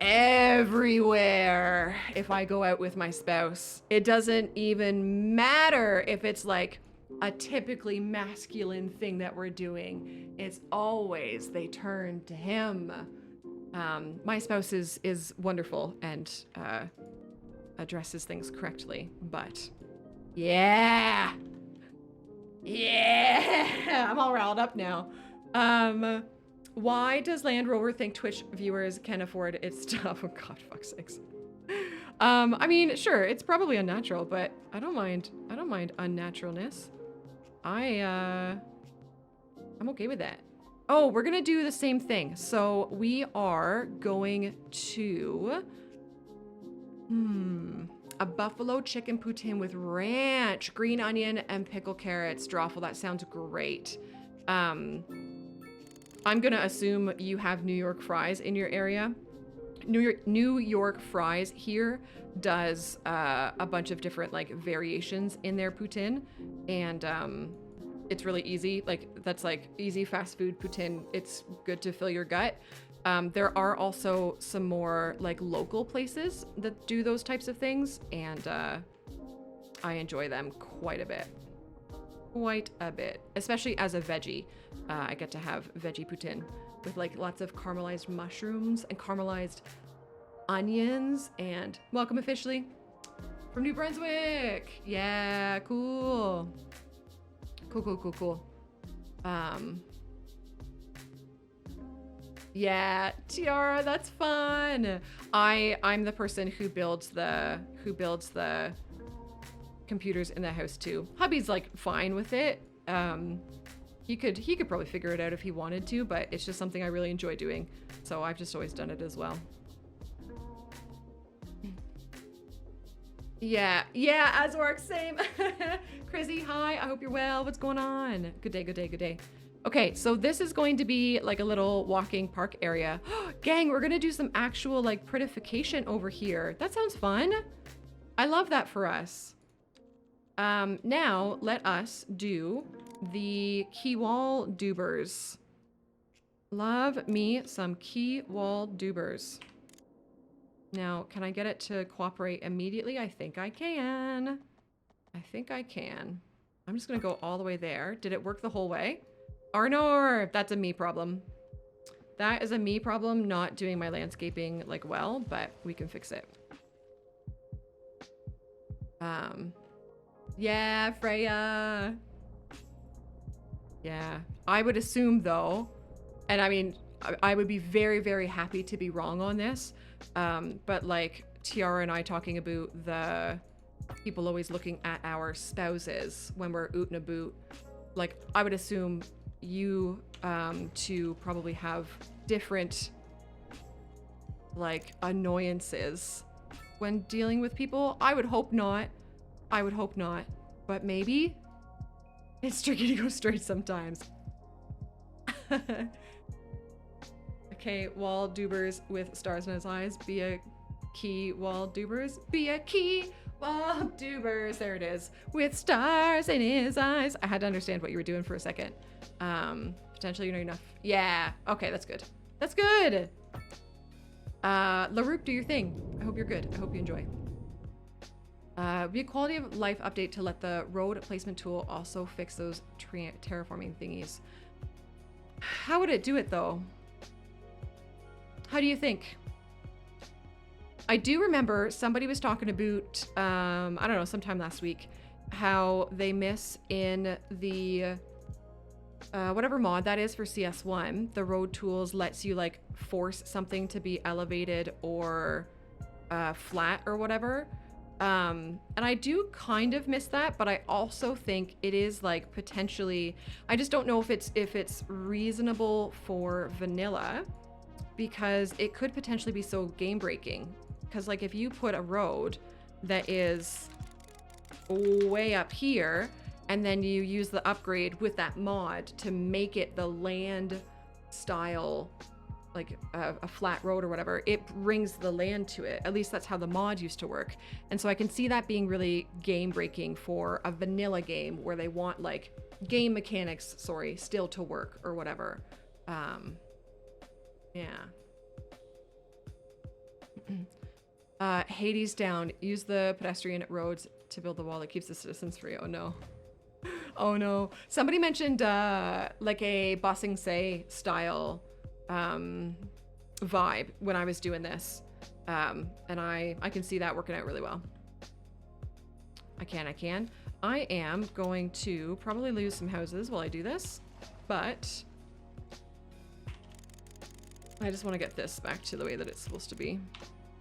Everywhere. If I go out with my spouse, it doesn't even matter if it's like a typically masculine thing that we're doing. It's always they turn to him. My spouse is wonderful and addresses things correctly, but yeah. I'm all riled up now. Why does Land Rover think Twitch viewers can afford its stuff? Oh God, fuck's sakes. I mean, sure, it's probably unnatural, but I don't mind unnaturalness. I'm okay with that. Oh, we're gonna do the same thing. So we are going to, a buffalo chicken poutine with ranch, green onion, and pickled carrots. Drawful, that sounds great. I'm gonna assume you have New York fries in your area. New York Fries here does a bunch of different like variations in their poutine, and it's really easy. Like that's like easy fast food poutine. It's good to fill your gut. There are also some more like local places that do those types of things, and I enjoy them quite a bit. Especially as a veggie. I get to have veggie poutine with like lots of caramelized mushrooms and caramelized onions. And welcome officially from New Brunswick. Yeah, cool. Cool. Yeah, Tiara, that's fun. I'm the person who builds the computers in the house too. Hubby's like fine with it. He could probably figure it out if he wanted to, but it's just something I really enjoy doing. So I've just always done it as well. Yeah, Azork, same. Crazy, hi, I hope you're well. What's going on? Good day. Okay, so this is going to be like a little walking park area. Gang, we're gonna do some actual like prettification over here. That sounds fun. I love that for us. Now let us do the key wall doobers. Love me some key wall doobers. Now, can I get it to cooperate immediately? I think I can. I'm just gonna go all the way there. Did it work the whole way? Arnor, that's a me problem. That is a me problem, not doing my landscaping like well, but we can fix it. Yeah, Freya. Yeah, I would assume though, and I mean, I would be very, very happy to be wrong on this, but like Tiara and I talking about the people always looking at our spouses when we're oot and a boot, like I would assume you two probably have different like annoyances when dealing with people. I would hope not. I would hope not, but maybe it's tricky to go straight sometimes. Okay, wall dubers with stars in his eyes, be a key wall dubers, be a key wall dubers. There it is, with stars in his eyes. I had to understand what you were doing for a second. Potentially you know enough. Yeah, okay, that's good. That's good. LaRoop, do your thing. I hope you're good. I hope you enjoy. Be a quality of life update to let the road placement tool also fix those terraforming thingies. How would it do it though? How do you think? I do remember somebody was talking about, I don't know, sometime last week, how they miss in the, whatever mod that is for CS1, the road tools lets you like force something to be elevated or flat or whatever. And I do kind of miss that, but I also think it is like potentially, I just don't know if it's reasonable for vanilla, because it could potentially be so game breaking. Because like if you put a road that is way up here and then you use the upgrade with that mod to make it the land style, like a flat road or whatever, it brings the land to it. At least that's how the mod used to work. And so I can see that being really game breaking for a vanilla game where they want like game mechanics, sorry, still to work or whatever. Yeah. Hades down. Use the pedestrian roads to build the wall that keeps the citizens free. Oh no. Oh no. Somebody mentioned like a Bossing Say style vibe when I was doing this. And I can see that working out really well. I can. I am going to probably lose some houses while I do this, but I just want to get this back to the way that it's supposed to be.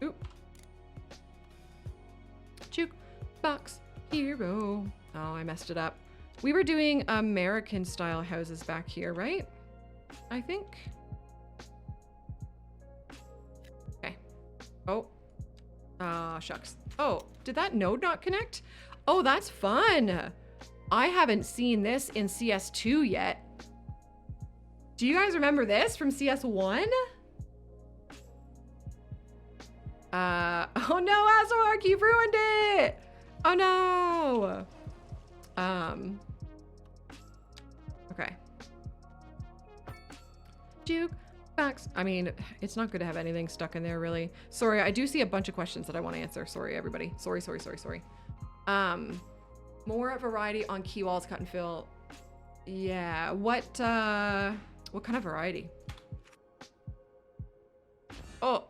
Oop. Jukebox hero. Oh, I messed it up. We were doing American style houses back here, right? I think. Okay. Oh. Shucks. Oh, did that node not connect? Oh, that's fun. I haven't seen this in CS2 yet. Do you guys remember this from CS1? Oh no, Azork, you've ruined it! Oh no! Okay. Jukebox. I mean, it's not good to have anything stuck in there, really. Sorry, I do see a bunch of questions that I want to answer. Sorry, everybody. Sorry. More variety on key walls, cut and fill. Yeah, what kind of variety? Oh,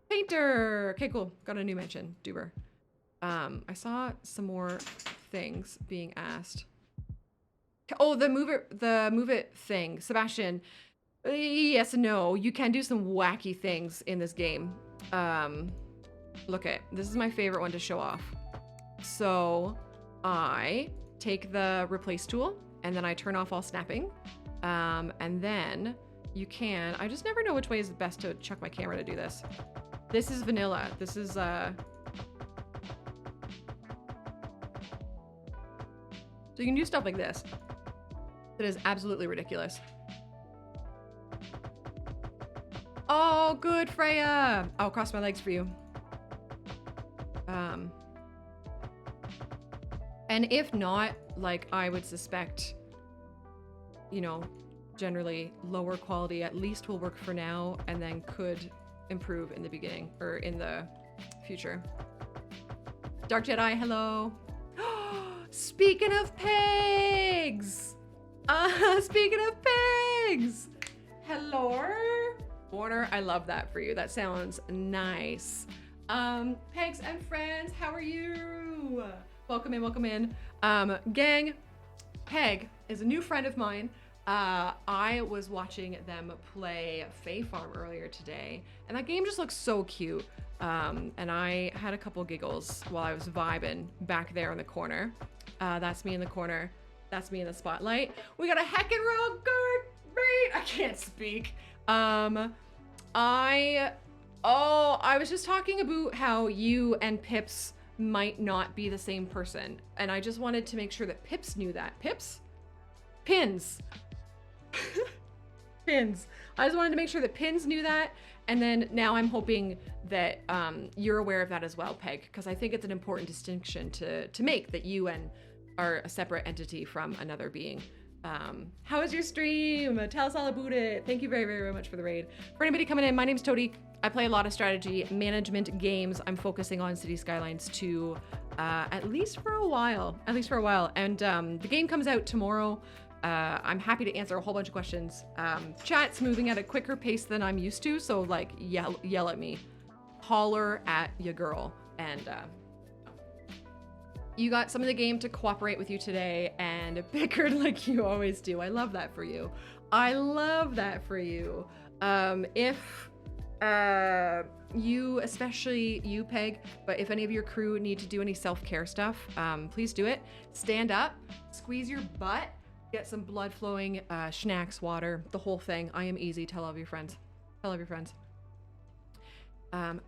painter. Okay, cool. Got a new mention, Duber. I saw some more things being asked. Oh, the move it thing, Sebastian. Yes and no. You can do some wacky things in this game. Look at this is my favorite one to show off. So I take the replace tool and then I turn off all snapping. And then you can, I just never know which way is best to chuck my camera to do this. This is vanilla. This is, so you can do stuff like this. That is absolutely ridiculous. Oh, good, Freya. I'll cross my legs for you. And if not, like, I would suspect, you know, generally lower quality at least will work for now and then could improve in the beginning or in the future. Dark Jedi, hello. Speaking of pigs! Speaking of pigs! Hello? Warner, I love that for you. That sounds nice. Pegs and friends, how are you? Welcome in, welcome in. Gang, Peg is a new friend of mine. I was watching them play Fae Farm earlier today, and that game just looks so cute. And I had a couple giggles while I was vibing back there in the corner. That's me in the corner. That's me in the spotlight. We got a heckin' real good beat. I can't speak. I was just talking about how you and Pips might not be the same person, and I just wanted to make sure that Pips knew that. Pips? Pins. Pins. I just wanted to make sure that Pins knew that, and then now I'm hoping that you're aware of that as well, Peg, because I think it's an important distinction to make, that you are a separate entity from another being. How was your stream? Tell us all about it. Thank you very, very, very much for the raid. For anybody coming in, my name's Toadie. I play a lot of strategy management games. I'm focusing on City Skylines 2 at least for a while. And the game comes out tomorrow. I'm happy to answer a whole bunch of questions. Chat's moving at a quicker pace than I'm used to, so like yell at me. Holler at your girl. And you got some of the game to cooperate with you today and bickered like you always do. I love that for you. I love that for you. If you, especially you, Peg, but if any of your crew need to do any self-care stuff, please do it. Stand up, squeeze your butt, get some blood flowing, schnacks, water, the whole thing. I am easy. Tell all of your friends. Tell all of your friends.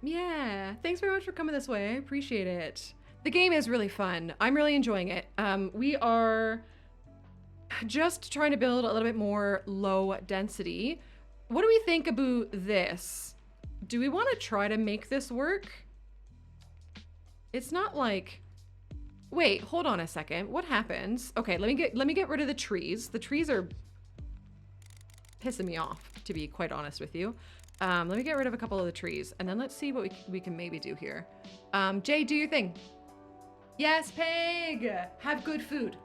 Yeah, thanks very much for coming this way. I appreciate it. The game is really fun. I'm really enjoying it. We are just trying to build a little bit more low density. What do we think about this? Do we want to try to make this work? It's not like... Wait, hold on a second. What happens? Okay, let me get rid of the trees. The trees are pissing me off, to be quite honest with you. Let me get rid of a couple of the trees, and then let's see what we can maybe do here. Jay, do your thing. Yes, Peg! Have good food.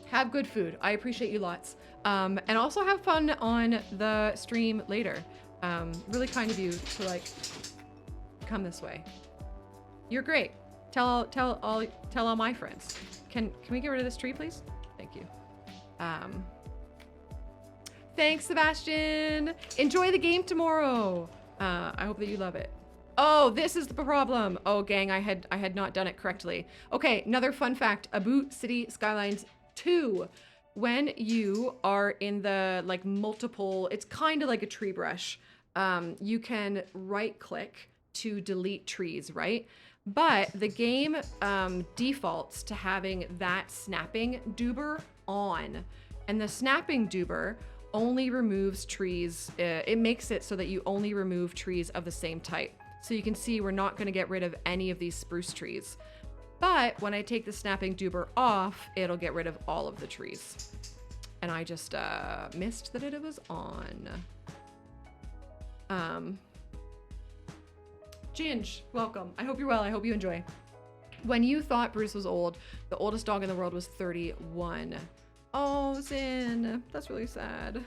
Have good food. I appreciate you lots. And also have fun on the stream later. Really kind of you to like come this way. You're great. Tell all my friends. Can we get rid of this tree, please? Thank you. Thanks, Sebastian. Enjoy the game tomorrow. I hope that you love it. Oh, this is the problem. Oh, gang, I had not done it correctly. Okay, another fun fact about City Skylines 2. When you are in the like multiple, it's kind of like a tree brush. You can right click to delete trees, right? But the game defaults to having that snapping doober on, and the snapping doober only removes trees. It makes it so that you only remove trees of the same type. So you can see we're not going to get rid of any of these spruce trees. But when I take the snapping doober off, it'll get rid of all of the trees. And I just missed that it was on. Ginge, welcome. I hope you're well. I hope you enjoy. When you thought Bruce was old, the oldest dog in the world was 31. Oh, Zin, that's really sad.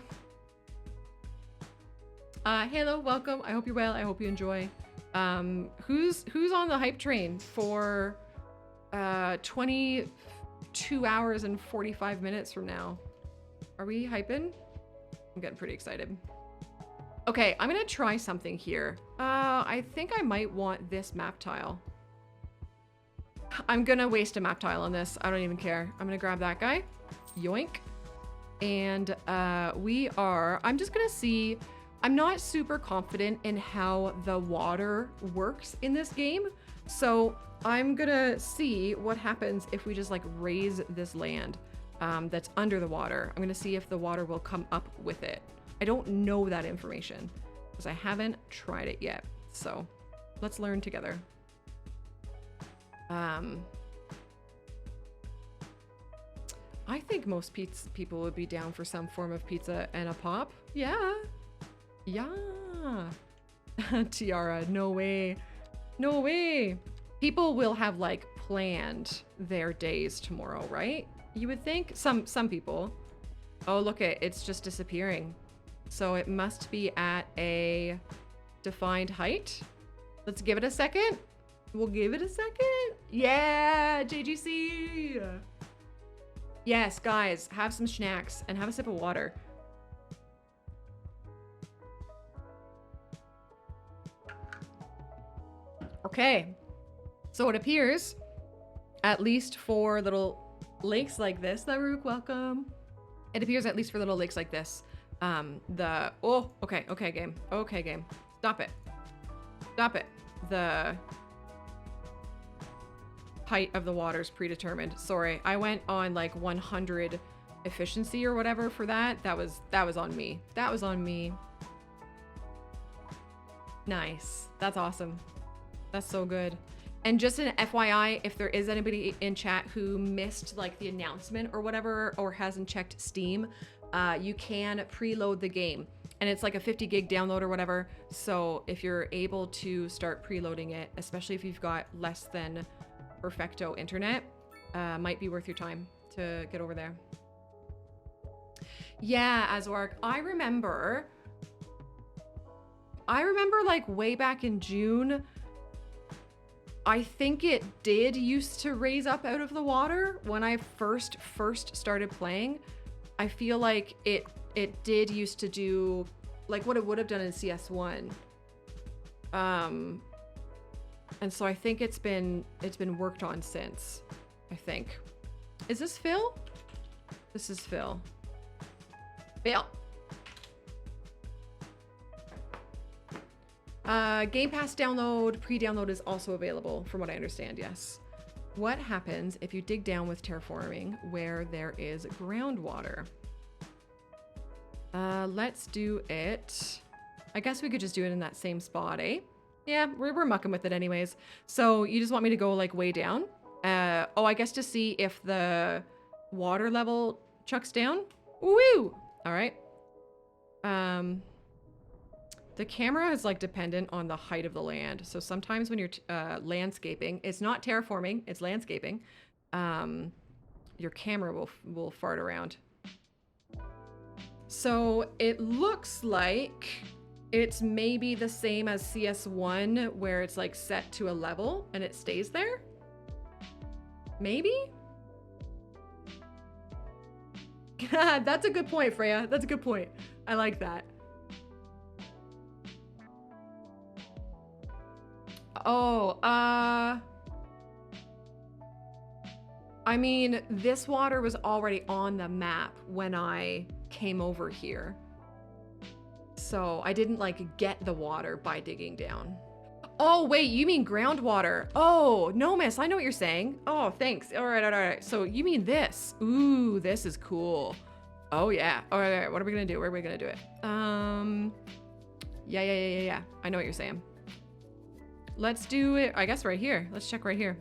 Halo, welcome. I hope you're well. I hope you enjoy. Who's on the hype train for 22 hours and 45 minutes from now? Are we hyping? I'm getting pretty excited. Okay, I'm gonna try something here. I think I might want this map tile. I'm gonna waste a map tile on this. I don't even care. I'm gonna grab that guy. Yoink. And I'm just gonna see. I'm not super confident in how the water works in this game. So I'm gonna see what happens if we just like raise this land that's under the water. I'm gonna see if the water will come up with it. I don't know that information because I haven't tried it yet. So let's learn together. I think most people would be down for some form of pizza and a pop. Yeah. Yeah. Tiara, no way. No way. People will have like planned their days tomorrow, right? You would think some people. Oh, look it's just disappearing. So it must be at a defined height. Let's give it a second. We'll give it a second. Yeah, JGC. Yes, guys, have some snacks and have a sip of water. Okay, so it appears, at least for little lakes like this, Naruk, welcome. It appears at least for little lakes like this, okay, game. Okay, game. Stop it. Stop it. The height of the water is predetermined. Sorry, I went on like 100 efficiency or whatever for that. That was on me. That was on me. Nice. That's awesome. That's so good. And just an FYI, if there is anybody in chat who missed like the announcement or whatever, or hasn't checked Steam, you can preload the game. And it's like a 50 gig download or whatever. So if you're able to start preloading it, especially if you've got less than perfecto internet, might be worth your time to get over there. Yeah, Azwark, I remember like way back in June, I think it did used to raise up out of the water when I first started playing. I feel like it did used to do like what it would have done in CS1. And so I think it's been worked on since, I think. Is this Phil? This is Phil. Phil. Game Pass download, pre-download is also available from what I understand, yes. What happens if you dig down with terraforming where there is groundwater? Let's do it. I guess we could just do it in that same spot, eh? Yeah, we're mucking with it anyways. So you just want me to go like way down? Oh, I guess to see if the water level chucks down? Woo! All right. The camera is like dependent on the height of the land. So sometimes when you're landscaping, it's not terraforming, it's landscaping. Your camera will fart around. So it looks like it's maybe the same as CS1 where it's like set to a level and it stays there. Maybe? That's a good point, Freya. That's a good point. I like that. Oh, I mean, this water was already on the map when I came over here. So I didn't like get the water by digging down. Oh, wait, you mean groundwater. Oh, no, miss, I know what you're saying. Oh, thanks. All right. So you mean this. Ooh, this is cool. Oh, yeah. All right. What are we going to do? Where are we going to do it? Yeah. I know what you're saying. Let's do it, I guess right here. Let's check right here.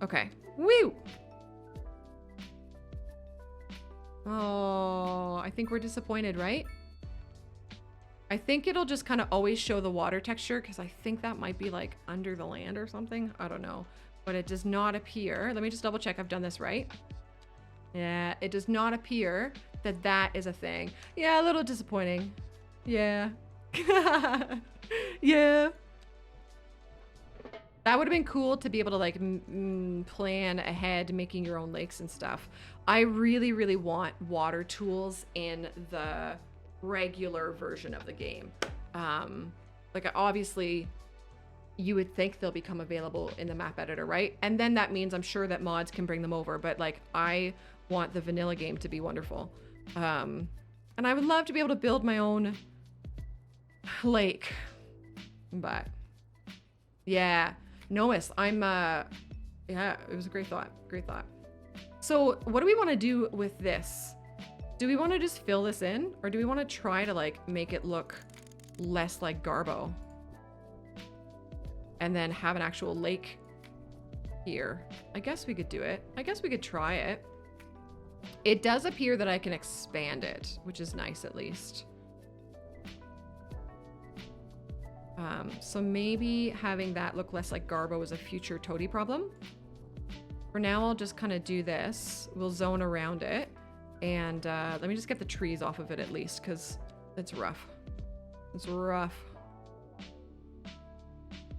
Okay. Woo! Oh, I think we're disappointed, right? I think it'll just kind of always show the water texture because I think that might be like under the land or something. I don't know. But it does not appear. Let me just double check I've done this right. Yeah, it does not appear that that is a thing. Yeah, a little disappointing. Yeah. Yeah. That would have been cool to be able to like plan ahead making your own lakes and stuff. I really want water tools in the regular version of the game. Like obviously you would think they'll become available in the map editor, right? And then that means I'm sure that mods can bring them over, but like I want the vanilla game to be wonderful. And I would love to be able to build my own lake. But yeah, Nomis, yeah, it was a great thought. So what do we want to do with this? Do we want to just fill this in, or do we want to try to like make it look less like Garbo and then have an actual lake here? I guess we could do it. I guess we could try it. It does appear that I can expand it, which is nice at least. So maybe having that look less like Garbo is a future toadie problem. For now, I'll just kind of do this. We'll zone around it. And let me just get the trees off of it at least, because it's rough. It's rough.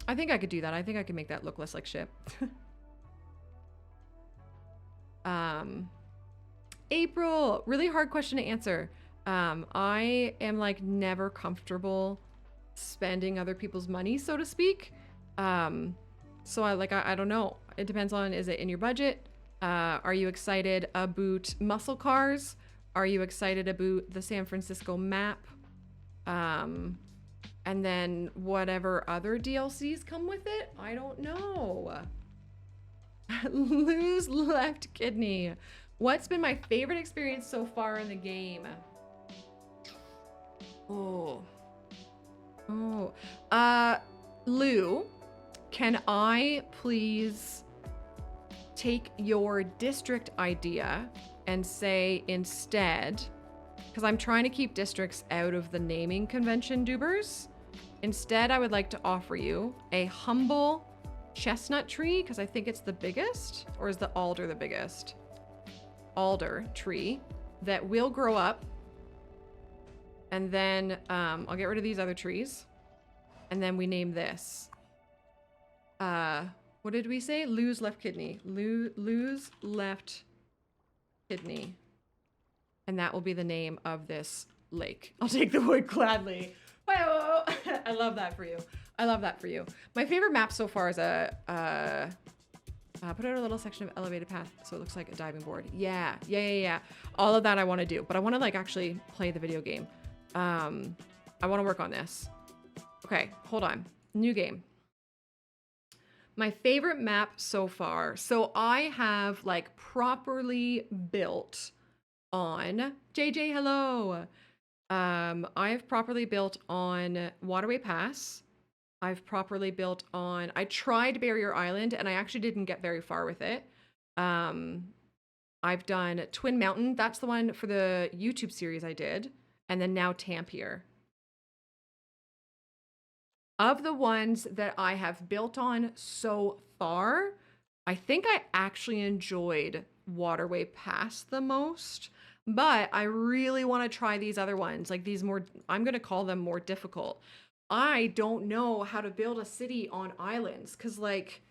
I think I could do that. I think I could make that look less like shit. April, really hard question to answer. I am like never comfortable spending other people's money, so to speak. So I don't know. It depends on, is it in your budget? Are you excited about muscle cars? Are you excited about the San Francisco map? And then whatever other DLCs come with it? I don't know. Lose left kidney. What's been my favorite experience so far in the game? Lou, can I please take your district idea and say instead, because I'm trying to keep districts out of the naming convention dubers. Instead, I would like to offer you a humble chestnut tree, because I think it's the biggest, or is the alder the biggest? Alder tree that will grow up. And then I'll get rid of these other trees. And then we name this. What did we say? Lose left kidney. Lose left kidney. And that will be the name of this lake. I'll take the wood gladly. Whoa! I love that for you. I love that for you. My favorite map so far is put out a little section of elevated path so it looks like a diving board. Yeah. All of that I want to do, but I want to like actually play the video game. I want to work on this. Okay, hold on. New game. My favorite map so far. So I have like properly built on JJ, hello. I have properly built on Waterway Pass. I've properly built on, I tried Barrier Island and I actually didn't get very far with it. I've done Twin Mountain. That's the one for the YouTube series I did. And then now Tampier. Of the ones that I have built on so far, I think I actually enjoyed Waterway Pass the most, but I really want to try these other ones, like these more, I'm going to call them more difficult. I don't know how to build a city on islands because like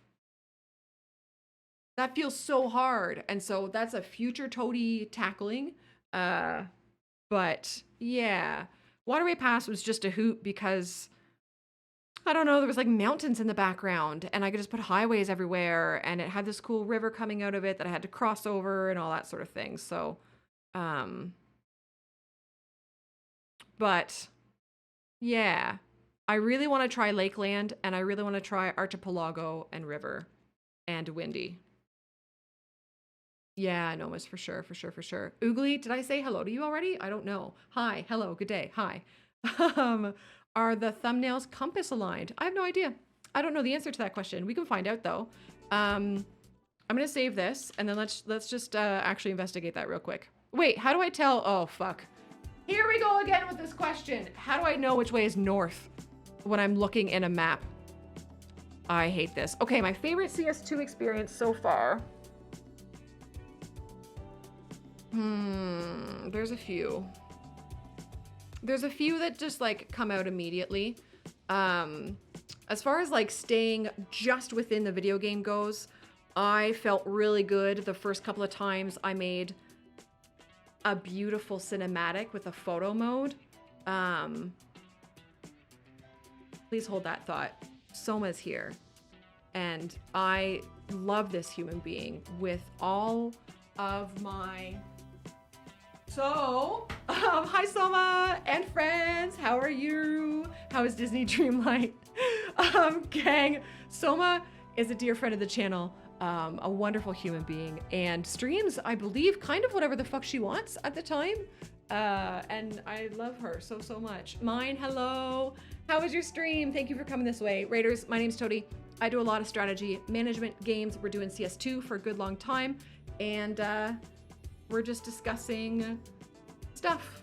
that feels so hard. And so that's a future toady tackling. But yeah, Waterway Pass was just a hoot because I don't know, there was like mountains in the background and I could just put highways everywhere and it had this cool river coming out of it that I had to cross over and all that sort of thing. So, but yeah, I really want to try Lakeland and I really want to try Archipelago and River and Windy. Yeah, Noma's for sure. Oogly, did I say hello to you already? I don't know. Hi, hello, good day, hi. Are the thumbnails compass aligned? I have no idea. I don't know the answer to that question. We can find out though. I'm gonna save this and then let's just actually investigate that real quick. Wait, how do I tell? Oh, fuck. Here we go again with this question. How do I know which way is north when I'm looking in a map? I hate this. Okay, my favorite CS2 experience so far. There's a few. There's a few that just like come out immediately. As far as like staying just within the video game goes, I felt really good the first couple of times I made a beautiful cinematic with a photo mode. Please hold that thought. Soma's here. And I love this human being with all of my... So, hi Soma and friends, how are you? How is Disney Dreamlight? Gang, Soma is a dear friend of the channel, a wonderful human being, and streams, I believe, kind of whatever the fuck she wants at the time. And I love her so much. Mine, hello. How was your stream? Thank you for coming this way. Raiders, my name's Toadie. I do a lot of strategy management games. We're doing CS2 for a good long time, and we're just discussing stuff.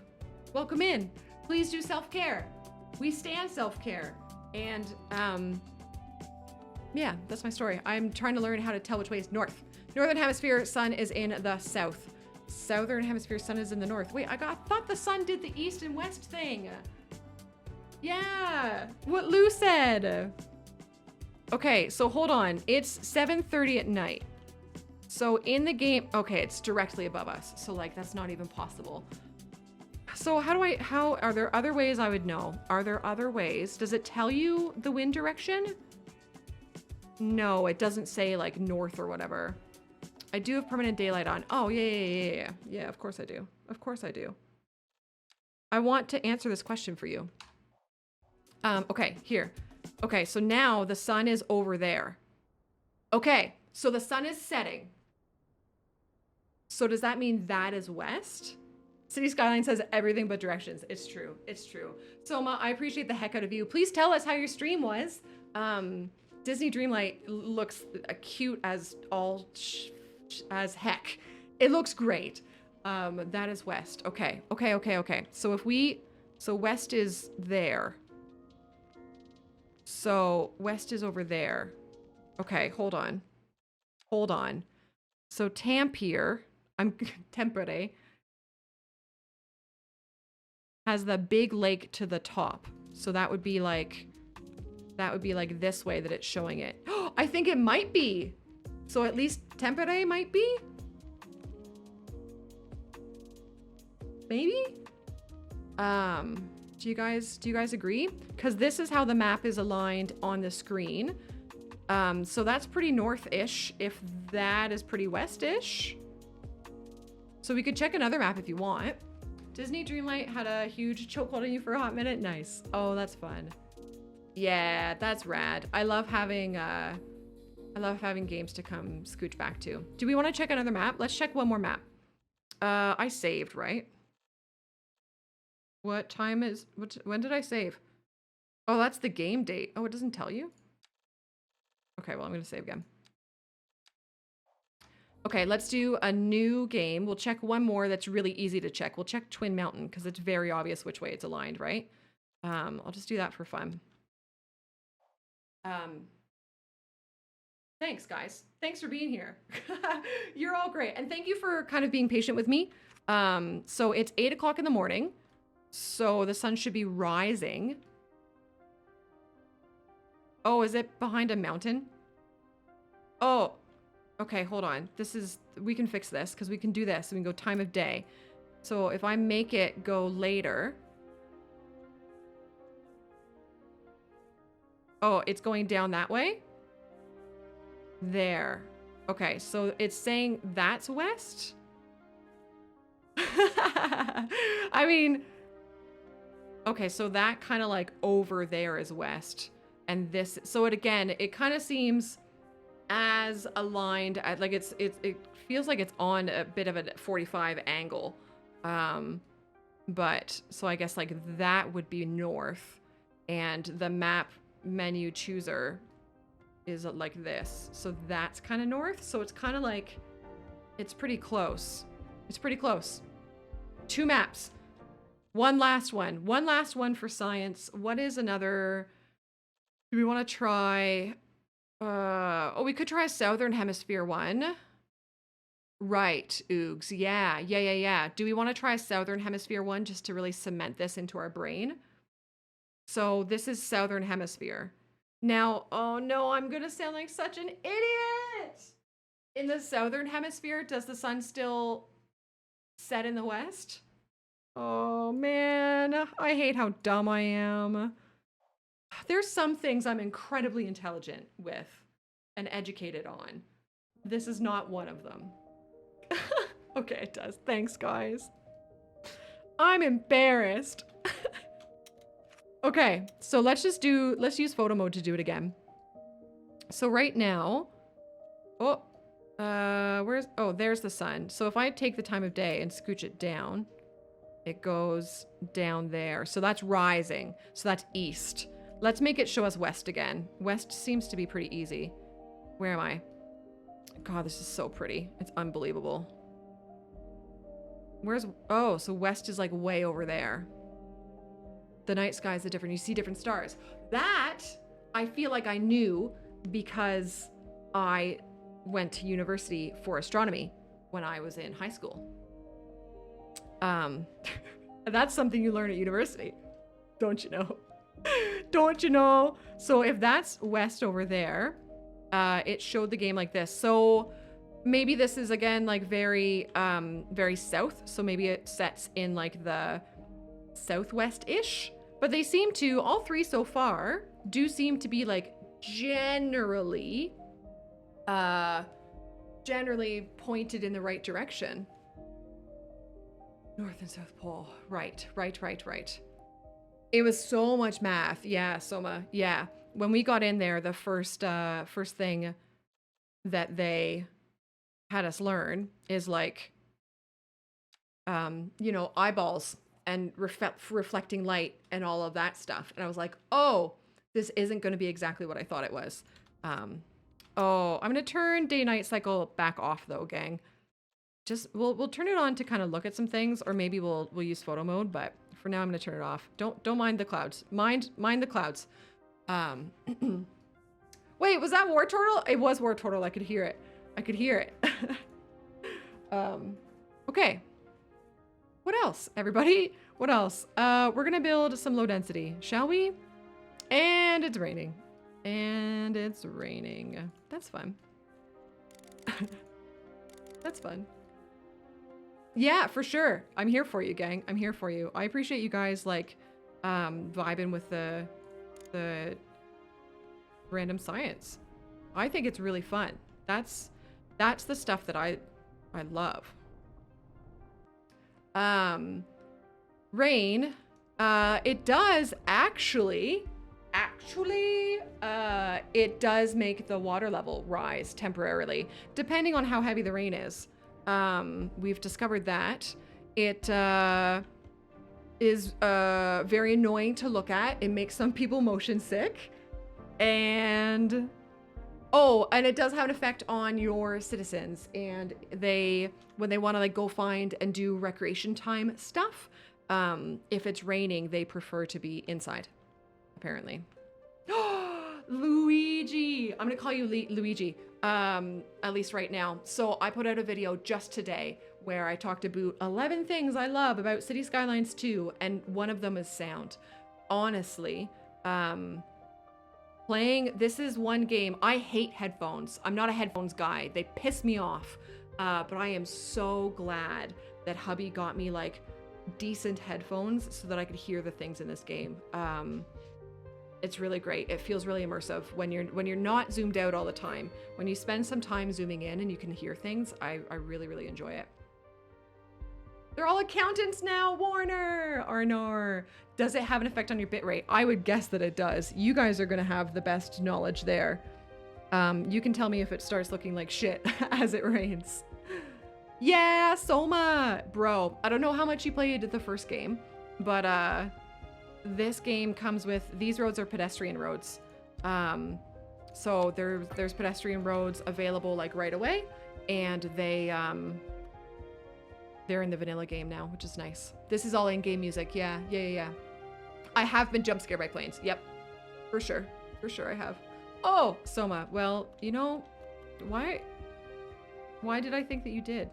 Welcome in. Please do self-care. We stand self-care. And yeah, that's my story. I'm trying to learn how to tell which way is north. Northern hemisphere sun is in the south. Southern hemisphere sun is in the north. Wait, I thought the sun did the east and west thing. Yeah, what Lou said. Okay, so hold on. It's 7:30 at night. So in the game, okay, it's directly above us. So like, that's not even possible. So how are there other ways I would know? Are there other ways? Does it tell you the wind direction? No, it doesn't say like north or whatever. I do have permanent daylight on. Oh, yeah. Yeah, of course I do. Of course I do. I want to answer this question for you. Okay, here. Okay, so now the sun is over there. Okay, so the sun is setting. So does that mean that is west? City Skyline says everything but directions. It's true. It's true. Soma, I appreciate the heck out of you. Please tell us how your stream was. Disney Dreamlight looks cute as all as heck. It looks great. That is west. Okay. So so west is there. So west is over there. Okay, hold on. So Tampere, Tempere, has the big lake to the top. So that would be like this way that it's showing it. I think it might be. So at least Tempere might be? Maybe? Do you guys agree? Because this is how the map is aligned on the screen. So that's pretty north-ish, if that is pretty west-ish. So we could check another map if you want. Disney Dreamlight had a huge chokehold on you for a hot minute. Nice. Oh, that's fun. Yeah, that's rad. I love having games to come scooch back to. Do we want to check another map? Let's check one more map. I saved, right? What time is, when did I save? Oh, that's the game date. Oh, it doesn't tell you? Okay, well, I'm going to save again. Okay, let's do a new game. We'll check one more that's really easy to check. We'll check Twin Mountain because it's very obvious which way it's aligned, right? I'll just do that for fun. Thanks, guys. Thanks for being here. You're all great. And thank you for kind of being patient with me. So it's 8 o'clock in the morning. So the sun should be rising. Oh, is it behind a mountain? Oh, okay, hold on. We can fix this because we can do this. We can go time of day. So if I make it go later. Oh, it's going down that way? There. Okay, so it's saying that's west? I mean, okay, so that kind of like over there is west. And this, so it again, it kind of seems as aligned at like it feels like it's on a bit of a 45 angle. But so I guess like that would be north, and the map menu chooser is like this. So that's kind of north. So it's kind of like, it's pretty close. It's pretty close. 2 maps. One last one for science. What is another? Do we want to try? Oh, we could try a Southern Hemisphere one. Right, Oogs. Yeah. Do we want to try a Southern Hemisphere one just to really cement this into our brain? So this is Southern Hemisphere. Now, oh no, I'm going to sound like such an idiot. In the Southern Hemisphere, does the sun still set in the west? Oh man, I hate how dumb I am. There's some things I'm incredibly intelligent with and educated on. This is not one of them. Okay, it does. Thanks, guys. I'm embarrassed. Okay, so let's use photo mode to do it again. So right now, there's the sun. So if I take the time of day and scooch it down, it goes down there. So that's rising. So that's east. Let's make it show us west again. West seems to be pretty easy. Where am I? God, this is so pretty. It's unbelievable. So west is like way over there. The night sky is different. You see different stars. That I feel like I knew because I went to university for astronomy when I was in high school. That's something you learn at university. Don't you know? Don't you know? So if that's west over there, it showed the game like this. So maybe this is again like very very south, so maybe it sets in like the southwest-ish, but they seem to, all three so far do seem to be like generally pointed in the right direction. North and South Pole. Right. It was so much math. Yeah, Soma. Yeah. When we got in there, the first thing that they had us learn is like, you know, eyeballs and reflecting light and all of that stuff. And I was like, oh, this isn't going to be exactly what I thought it was. Oh, I'm going to turn day-night cycle back off though, gang. Just we'll turn it on to kind of look at some things, or maybe we'll use photo mode, but for now I'm going to turn it off. Don't mind the clouds. Mind the clouds. Wait, was that War Turtle? It was War Turtle. I could hear it. Okay. What else, everybody? What else? We're gonna build some low density, shall we? And it's raining. That's fun. That's fun. Yeah, for sure. I'm here for you, gang. I'm here for you. I appreciate you guys like vibing with the random science. I think it's really fun. That's the stuff that I love. Rain, it does actually, it does make the water level rise temporarily, depending on how heavy the rain is. We've discovered that. It is very annoying to look at. It makes some people motion sick. And oh, and it does have an effect on your citizens, and when they want to like go find and do recreation time stuff, if it's raining, they prefer to be inside, apparently. Luigi, I'm gonna call you Luigi, at least right now. So I put out a video just today where I talked about 11 things I love about City Skylines 2, and one of them is sound. Honestly, this is one game. I hate headphones. I'm not a headphones guy. They piss me off. But I am so glad that hubby got me like decent headphones so that I could hear the things in this game. It's really great. It feels really immersive when you're not zoomed out all the time. When you spend some time zooming in and you can hear things, I really, really enjoy it. They're all accountants now, Warner! Arnor. Does it have an effect on your bitrate? I would guess that it does. You guys are gonna have the best knowledge there. You can tell me if it starts looking like shit as it rains. Yeah, Soma! Bro, I don't know how much you played the first game, but this game comes with, these roads are pedestrian roads. So there's pedestrian roads available like right away, and they're in the vanilla game now, which is nice. This is all in-game music. Yeah. I have been jump scared by planes. Yep, for sure I have. Oh, Soma. Well, you know, why did I think that you did?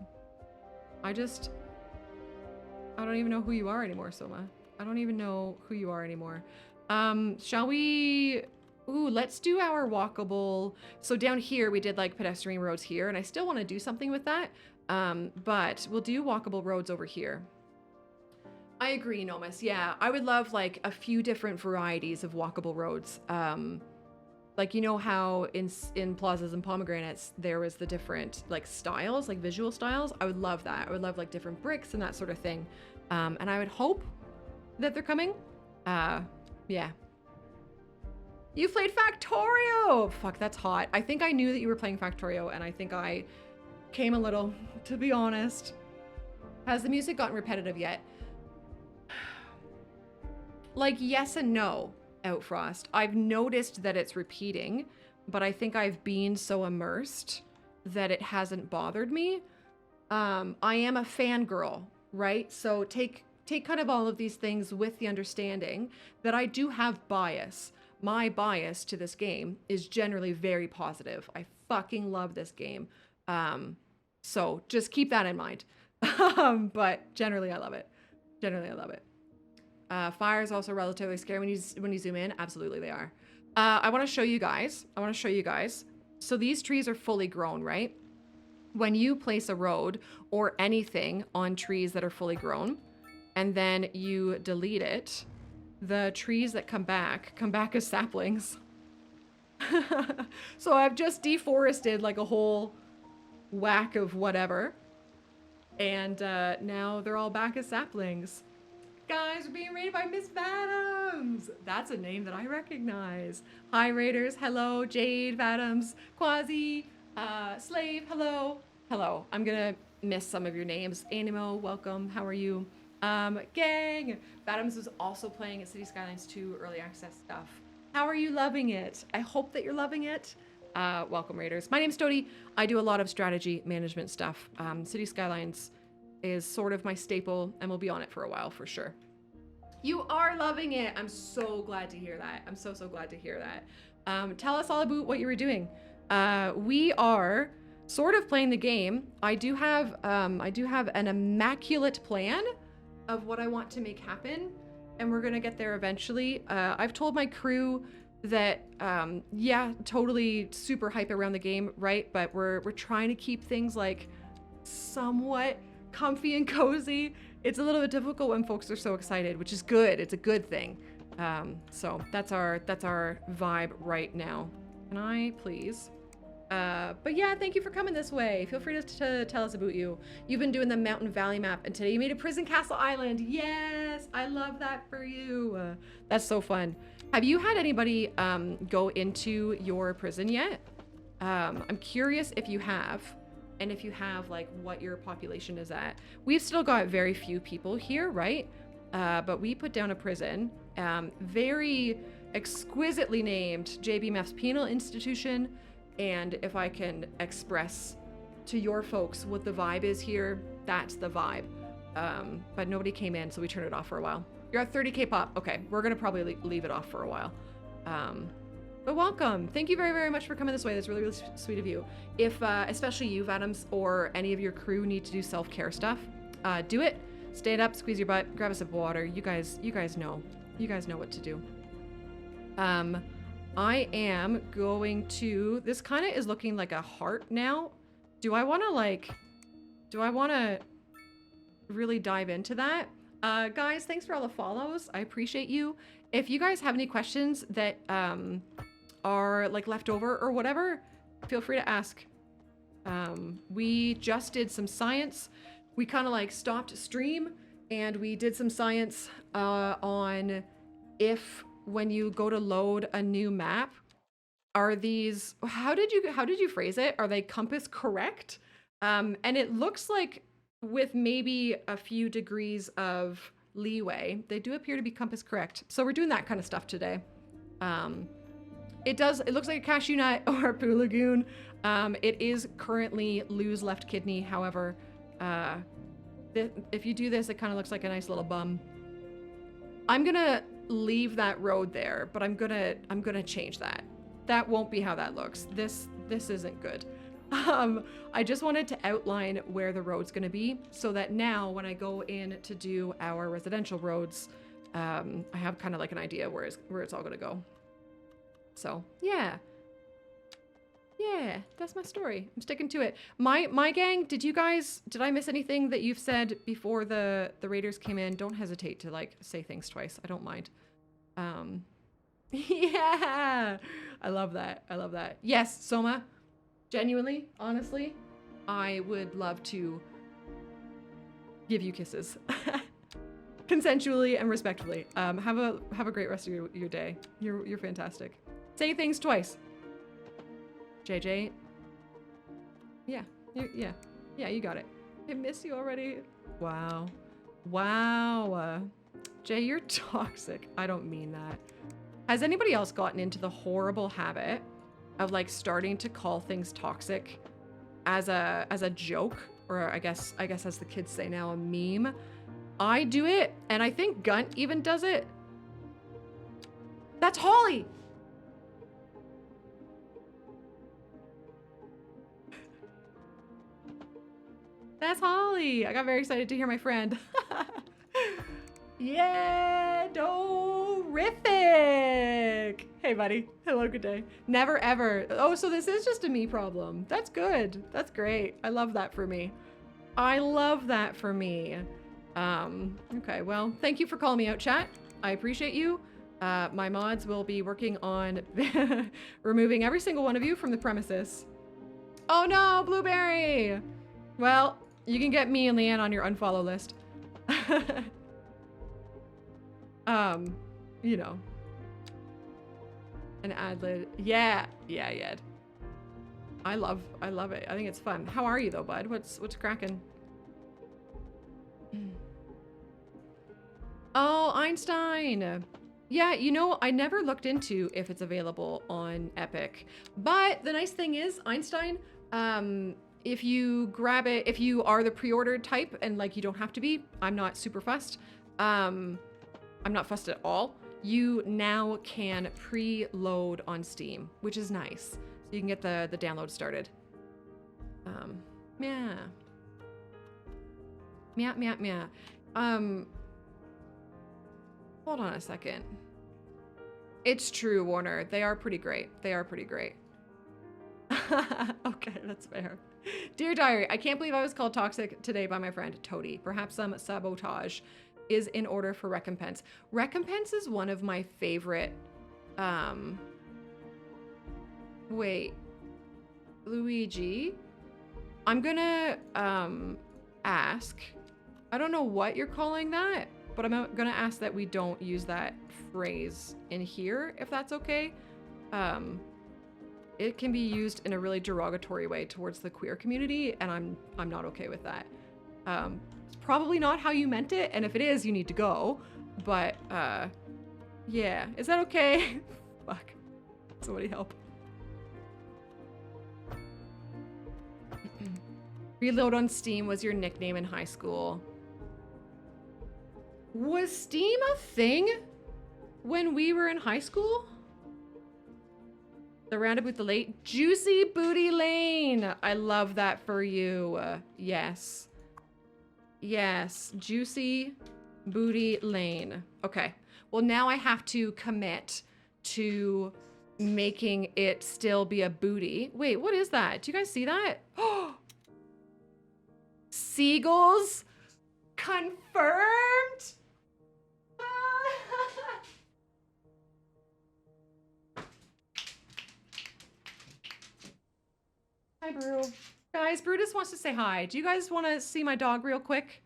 I don't even know who you are anymore, Soma. I don't even know who you are anymore. Shall we? Ooh, let's do our walkable. So down here, we did like pedestrian roads here, and I still want to do something with that. But we'll do walkable roads over here. I agree, Nomus. Yeah, I would love like a few different varieties of walkable roads. Like, you know how in plazas and pomegranates, there was the different like styles, like visual styles. I would love that. I would love like different bricks and that sort of thing. And I would hope that they're coming. Yeah. You played Factorio! Fuck, that's hot. I think I knew that you were playing Factorio, and I think I came a little, to be honest. Has the music gotten repetitive yet? Like, yes and no, Outfrost. I've noticed that it's repeating, but I think I've been so immersed that it hasn't bothered me. I am a fangirl, right? So take kind of all of these things with the understanding that I do have bias. My bias to this game is generally very positive. I fucking love this game. So just keep that in mind. But generally I love it. Fire is also relatively scary when you zoom in. Absolutely they are. I want to show you guys. So these trees are fully grown, right? when you place a road or anything on trees that are fully grown, and then you delete it, the trees that come back as saplings. So I've just deforested like a whole whack of whatever. And now they're all back as saplings. Guys, we're being raided by Miss Vadams. That's a name that I recognize. Hi, raiders. Hello, Jade, Vadams, Quasi, Slave. Hello. Hello. I'm going to miss some of your names. Animo, welcome. How are you? Gang. Vadams is also playing at City Skylines 2 early access stuff. How are you loving it? I hope that you're loving it. Welcome, raiders. My name's Toadie. I do a lot of strategy management stuff. City Skylines is sort of my staple, and we'll be on it for a while for sure. You are loving it. I'm so glad to hear that. I'm so glad to hear that. Tell us all about what you were doing. We are sort of playing the game. I do have an immaculate plan of what I want to make happen, and we're gonna get there eventually. I've told my crew that yeah, totally super hype around the game, right? But we're trying to keep things like somewhat comfy and cozy. It's a little bit difficult when folks are so excited, which is good. It's a good thing. So that's our vibe right now. Can I please? But yeah, thank you for coming this way. Feel free to tell us about you. You've been doing the Mountain Valley map, and today you made a prison castle island. Yes, I love that for you. That's so fun. Have you had anybody go into your prison yet? I'm curious if you have, and if you have, like, what your population is at. We've still got very few people here, right? But we put down a prison, very exquisitely named JBMF's Penal Institution. And if I can express to your folks what the vibe is here, that's the vibe. But nobody came in, so we turned it off for a while. You're at 30K pop. Okay, we're gonna probably leave it off for a while. But welcome. Thank you very, very much for coming this way. That's really, really sweet of you. If, especially you, Vadams, or any of your crew need to do self-care stuff, do it. Stand up, squeeze your butt, grab a sip of water. You guys know. You guys know what to do. I am going to, this kind of is looking like a heart now. Do I want to really dive into that? Guys, thanks for all the follows. I appreciate you. If you guys have any questions that are like left over or whatever, feel free to ask. We just did some science. We kind of like stopped stream and we did some science on if when you go to load a new map, are these, how did you phrase it? Are they compass correct? And it looks like with maybe a few degrees of leeway, they do appear to be compass correct. So we're doing that kind of stuff today. It looks like a cashew nut or a poo lagoon. It is currently Lou's left kidney. However, if you do this, it kind of looks like a nice little bum. I'm gonna leave that road there, but I'm gonna change that. That won't be how that looks. This isn't good. I just wanted to outline where the road's gonna be so that now when I go in to do our residential roads, I have kind of like an idea where it's all gonna go. So yeah, that's my story. I'm sticking to it. My gang, did I miss anything that you've said before the raiders came in? Don't hesitate to like say things twice. I don't mind. Yeah, I love that. I love that. Yes, Soma, genuinely, honestly, I would love to give you kisses. Consensually and respectfully. Have a great rest of your day. You're fantastic. Say things twice. JJ. Yeah, you got it. I miss you already. Wow. Jay, you're toxic. I don't mean that. Has anybody else gotten into the horrible habit of like starting to call things toxic as a joke, or I guess as the kids say now, a meme? I do it, and I think Gunt even does it. That's Holly. That's Holly. I got very excited to hear my friend. Yeah, terrific. Hey, buddy. Hello, good day. Never ever. Oh, so this is just a me problem. That's good. That's great. I love that for me. I love that for me. Okay, well, thank you for calling me out, chat. I appreciate you. My mods will be working on removing every single one of you from the premises. Oh no, Blueberry! Well, you can get me and Leanne on your unfollow list. You know. An ad-lib. Yeah, I love it. I think it's fun. How are you though, bud? What's cracking? Oh, Einstein. Yeah, you know, I never looked into if it's available on Epic. But the nice thing is, Einstein, if you grab it, if you are the pre-ordered type, and like you don't have to be, I'm not super fussed. I'm not fussed at all. You now can pre-load on Steam, which is nice. So you can get the download started. Yeah. Meow. Hold on a second. It's true, Warner. They are pretty great. They are pretty great. Okay, that's fair. Dear Diary, I can't believe I was called toxic today by my friend Toadie. Perhaps some sabotage is in order for recompense. Recompense is one of my favorite. Wait. Luigi? I'm gonna ask. I don't know what you're calling that, but I'm gonna ask that we don't use that phrase in here, if that's okay. It can be used in a really derogatory way towards the queer community, and I'm not okay with that. It's probably not how you meant it, and if it is, you need to go. But yeah, is that okay? Fuck. Somebody help. Reload on Steam was your nickname in high school. Was Steam a thing when we were in high school? The roundabout the late Juicy Booty Lane. I love that for you. Yes. Yes. Juicy Booty Lane. Okay. Well, now I have to commit to making it still be a booty. Wait, what is that? Do you guys see that? Oh, seagulls confirmed. Hi, Brew. Guys, Brutus wants to say hi. Do you guys want to see my dog real quick?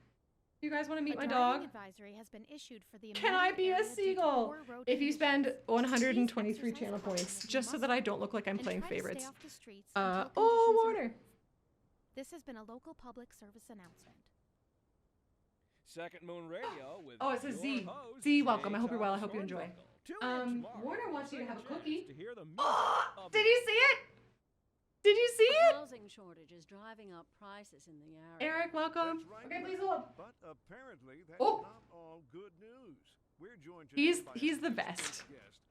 Do you guys want to meet my dog? Advisory has been issued for the Can I be a seagull? If you spend 123 channel points, just so that I don't look like I'm playing favorites. Oh, Warner. This has been a local public service announcement. Second Moon Radio with oh, it says Z. Z, welcome. I hope you're well. I hope you enjoy. Warner wants you to have a cookie. Oh, did you see it? Did you see it? Housing shortage is driving up prices in the area. Eric, welcome. Right. Okay, please hold. But apparently that's Oh. not all good news. We're joined He's the best.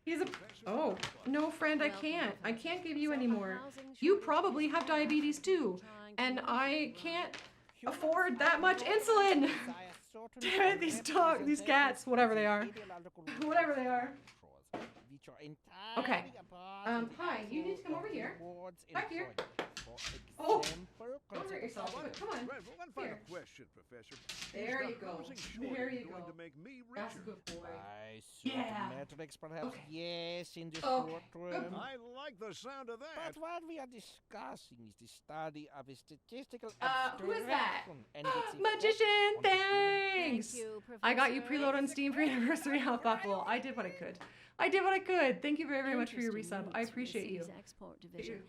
He's a oh no friend, I can't give you any more. You probably have diabetes too, and I can't afford that much insulin. Damn it, these cats, whatever they are. Okay. Hi, you need to come over here. Back here. Oh, don't hurt yourself. Come on. One final question, Professor. There you go. There you go. Going to make me That's a richer. good boy. Yeah. Metrics, perhaps. Okay. Yes, in the Okay. short term. I like the sound of that. But what we are discussing is the study of a statistical Who is that? abstraction and its effect Magician, on the thanks. Thank you, I got you Professor. preload on Steam for your anniversary. How thoughtful. I did what I could. Thank you very, very much for your resub. I appreciate you. Export division.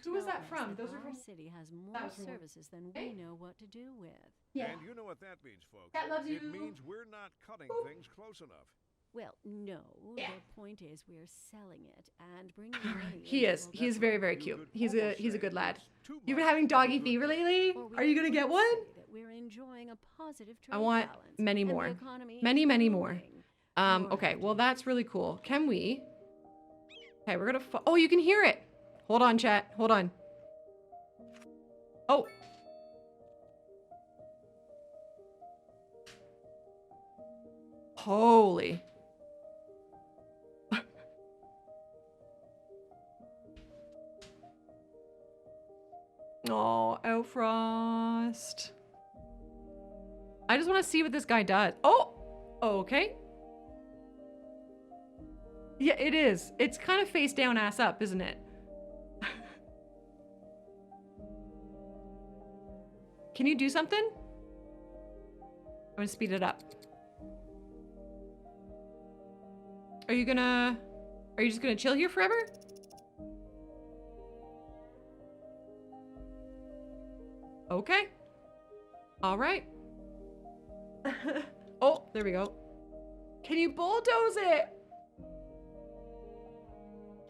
Who is that from? Those are Our from. city has That more was from- services than Hey. we know what to do with. Yeah. And you know what that means, folks. Cat loves It you. means we're not cutting Boop. things close enough. Well, no. Yeah. The point is we're selling it and bringing money. He into is. local He is very, very You cute. could He's almost a say good lad. it's too You've been much having of a doggy good fever thing. lately? Or we Are you gonna could get one? say that we're enjoying a positive I trade want balance, many and the more. economy is Many, many more. booming. Okay, well that's really cool. Can we? Okay, we're gonna oh, you can hear it. Hold on, chat. Hold on. Oh. Holy. Oh, Outfrost. I just want to see what this guy does. Oh, okay. Yeah, it is. It's kind of face down, ass up, isn't it? Can you do something? I'm gonna speed it up. Are you just gonna chill here forever? Okay. All right. Oh, there we go. Can you bulldoze it?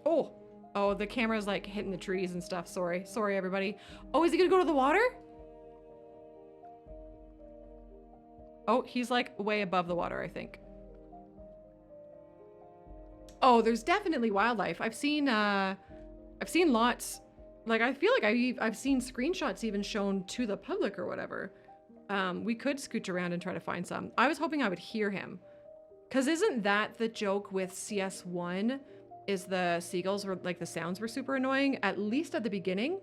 Oh. Oh, the camera's like hitting the trees and stuff. Sorry. Sorry, everybody. Oh, is he gonna go to the water? Oh, he's like way above the water, I think. Oh, there's definitely wildlife. I've seen lots. Like, I feel like I've seen screenshots even shown to the public or whatever. We could scooch around and try to find some. I was hoping I would hear him. Cause isn't that the joke with CS1? Is the seagulls were like the sounds were super annoying, at least at the beginning?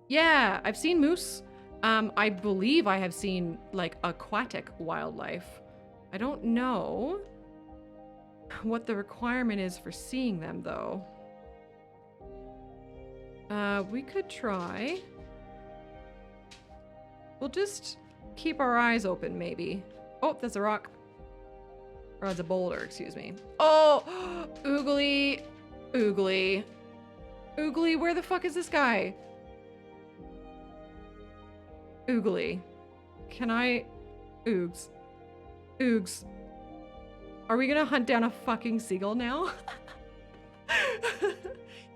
Yeah, I've seen moose. I believe I have seen like aquatic wildlife. I don't know what the requirement is for seeing them though. We could try. We'll just keep our eyes open maybe. Oh, that's a rock. Or that's a boulder, excuse me. Oh, Oogly. Oogly. Oogly, where the fuck is this guy? Oogly. Can I... Oogs. Oogs. Are we gonna hunt down a fucking seagull now?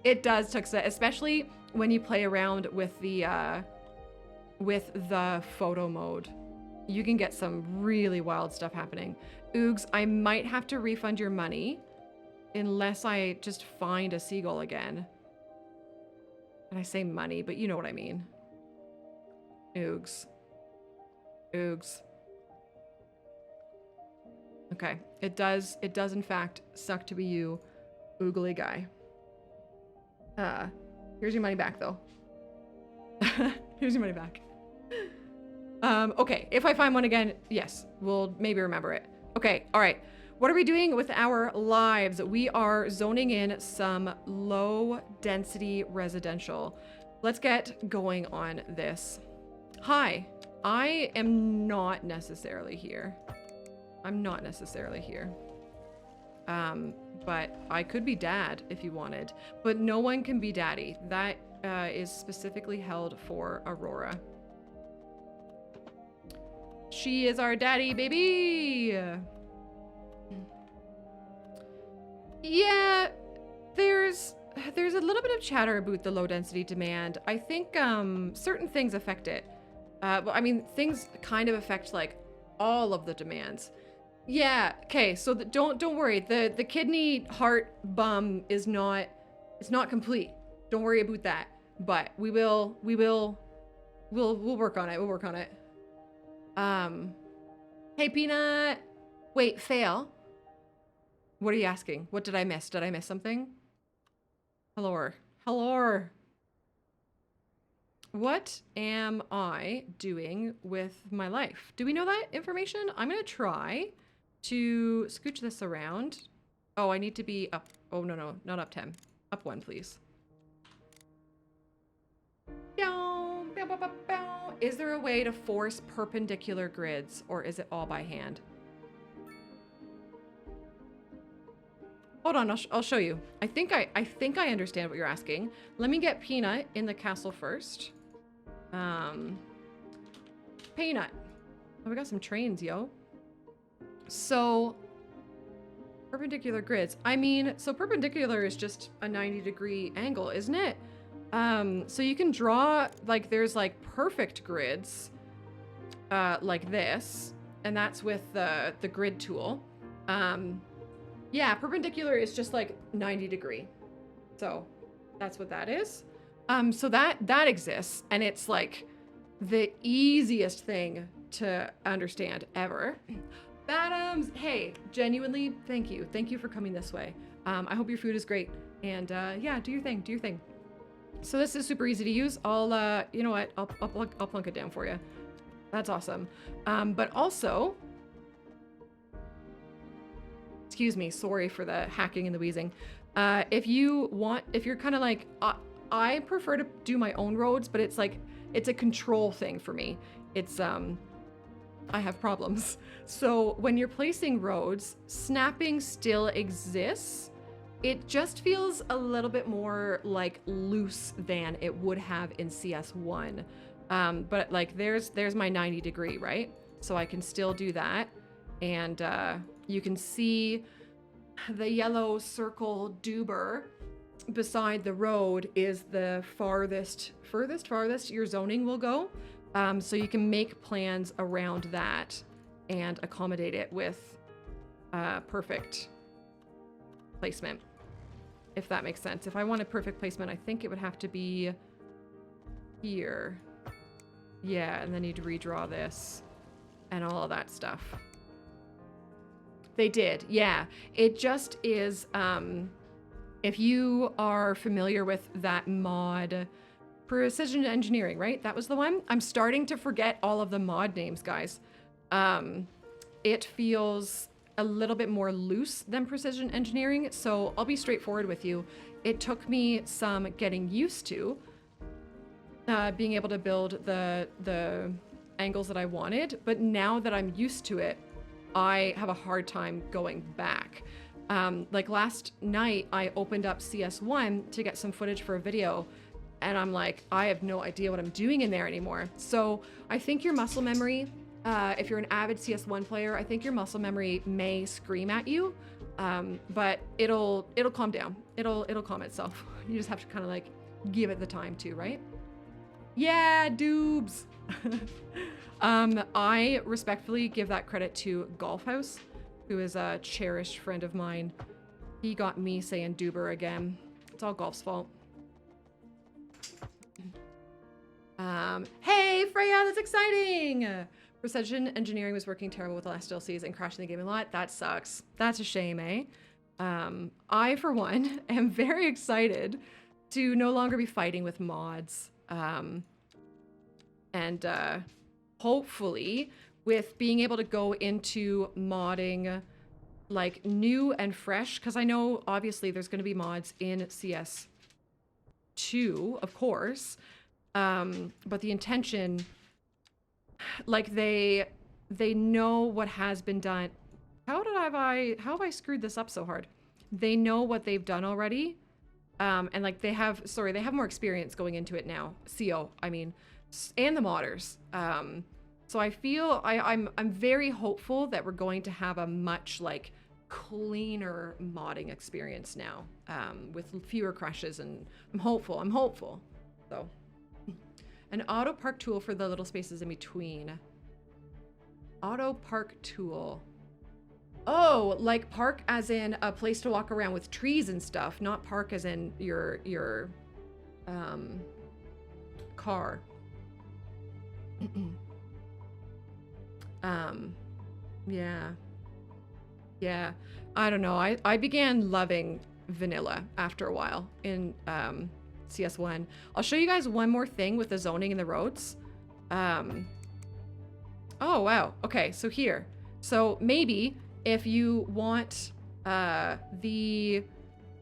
It does, Tuxa, especially when you play around with the photo mode. You can get some really wild stuff happening. Oogs, I might have to refund your money unless I just find a seagull again. And I say money, but you know what I mean. Oogs. Oogs. Okay, it does in fact suck to be you, oogly guy. Here's your money back though. Here's your money back. Okay, if I find one again, yes, we'll maybe remember it. Okay, all right. What are we doing with our lives? We are zoning in some low density residential. Let's get going on this. Hi, I am not necessarily here. I'm not necessarily here. But I could be dad if you wanted, but no one can be daddy. That is specifically held for Aurora. She is our daddy, baby. Yeah, there's a little bit of chatter about the low density demand. I think certain things affect it. Well, I mean, things kind of affect like all of the demands. Yeah. Okay. So don't worry. The kidney heart bum is not. It's not complete. Don't worry about that. But we'll work on it. We'll work on it. Hey Peanut. Wait, fail. What are you asking? What did I miss? Did I miss something? Hello. Hello. What am I doing with my life? Do we know that information? I'm gonna try to scooch this around. Oh, I need to be up. Oh, no, not up 10. Up 1, please. Is there a way to force perpendicular grids, or is it all by hand? Hold on, I'll show you. I think I understand what you're asking. Let me get Peanut in the castle first. Peanut. Oh, we got some trains, yo. So, perpendicular grids. I mean, so perpendicular is just a 90-degree angle, isn't it? So you can draw, like, there's like perfect grids, like this, and that's with the grid tool. Yeah, perpendicular is just like 90-degree. So that's what that is. So that exists, and it's like the easiest thing to understand ever. Badams, hey, genuinely, thank you. Thank you for coming this way. I hope your food is great. And yeah, do your thing, do your thing. So this is super easy to use. I'll, you know what? I'll plunk it down for you. That's awesome. But also, excuse me, sorry for the hacking and the wheezing. If you're kind of like, I prefer to do my own roads, but it's like, it's a control thing for me. It's, I have problems. So when you're placing roads, snapping still exists. It just feels a little bit more like loose than it would have in CS1. But like there's my 90 degree, right? So I can still do that. And you can see the yellow circle doober beside the road is the furthest your zoning will go. So you can make plans around that and accommodate it with perfect placement, if that makes sense. If I wanted perfect placement, I think it would have to be here. Yeah, and then you'd redraw this and all of that stuff. They did, yeah. It just is, if you are familiar with that mod, Precision Engineering, right? That was the one? I'm starting to forget all of the mod names, guys. It feels a little bit more loose than Precision Engineering, so I'll be straightforward with you. It took me some getting used to being able to build the angles that I wanted, but now that I'm used to it, I have a hard time going back. Like last night, I opened up CS1 to get some footage for a video, and I'm like, I have no idea what I'm doing in there anymore. So I think your muscle memory, if you're an avid CS1 player, I think your muscle memory may scream at you, but it'll calm down. It'll calm itself. You just have to kind of like give it the time to, right? Yeah, doobs. I respectfully give that credit to Golf House, who is a cherished friend of mine. He got me saying doober again. It's all Golf's fault. Hey, Freya, that's exciting! Precision Engineering was working terrible with the last DLCs and crashing the game a lot. That sucks. That's a shame, eh? I, for one, am very excited to no longer be fighting with mods. Hopefully, with being able to go into modding like new and fresh, because I know obviously there's going to be mods in CS2, of course. But the intention, like they know what has been done. How have I screwed this up so hard? They know what they've done already. And like they have more experience going into it now. CO, I mean, and the modders. So I feel I'm very hopeful that we're going to have a much like cleaner modding experience now, with fewer crashes, and I'm hopeful. So an auto park tool for the little spaces in between. Auto park tool. Oh, like park as in a place to walk around with trees and stuff, not park as in your car. Yeah. I don't know. I began loving vanilla after a while in CS1. I'll show you guys one more thing with the zoning and the roads. Oh, wow. Okay, so here. So maybe if you want the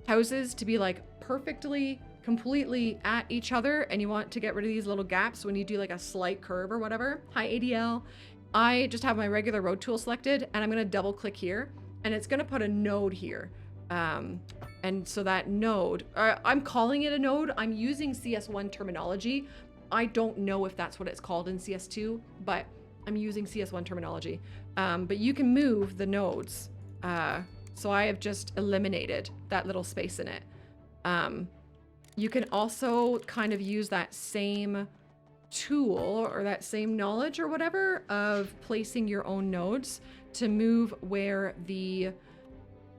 houses to be like perfectly, completely at each other, and you want to get rid of these little gaps when you do like a slight curve or whatever. Hi, ADL. I just have my regular road tool selected, and I'm going to double click here, and it's going to put a node here. And so that node, I'm calling it a node. I'm using CS1 terminology. I don't know if that's what it's called in CS2, but I'm using CS1 terminology. But you can move the nodes. So I have just eliminated that little space in it. You can also kind of use that same tool or that same knowledge or whatever of placing your own nodes to move where the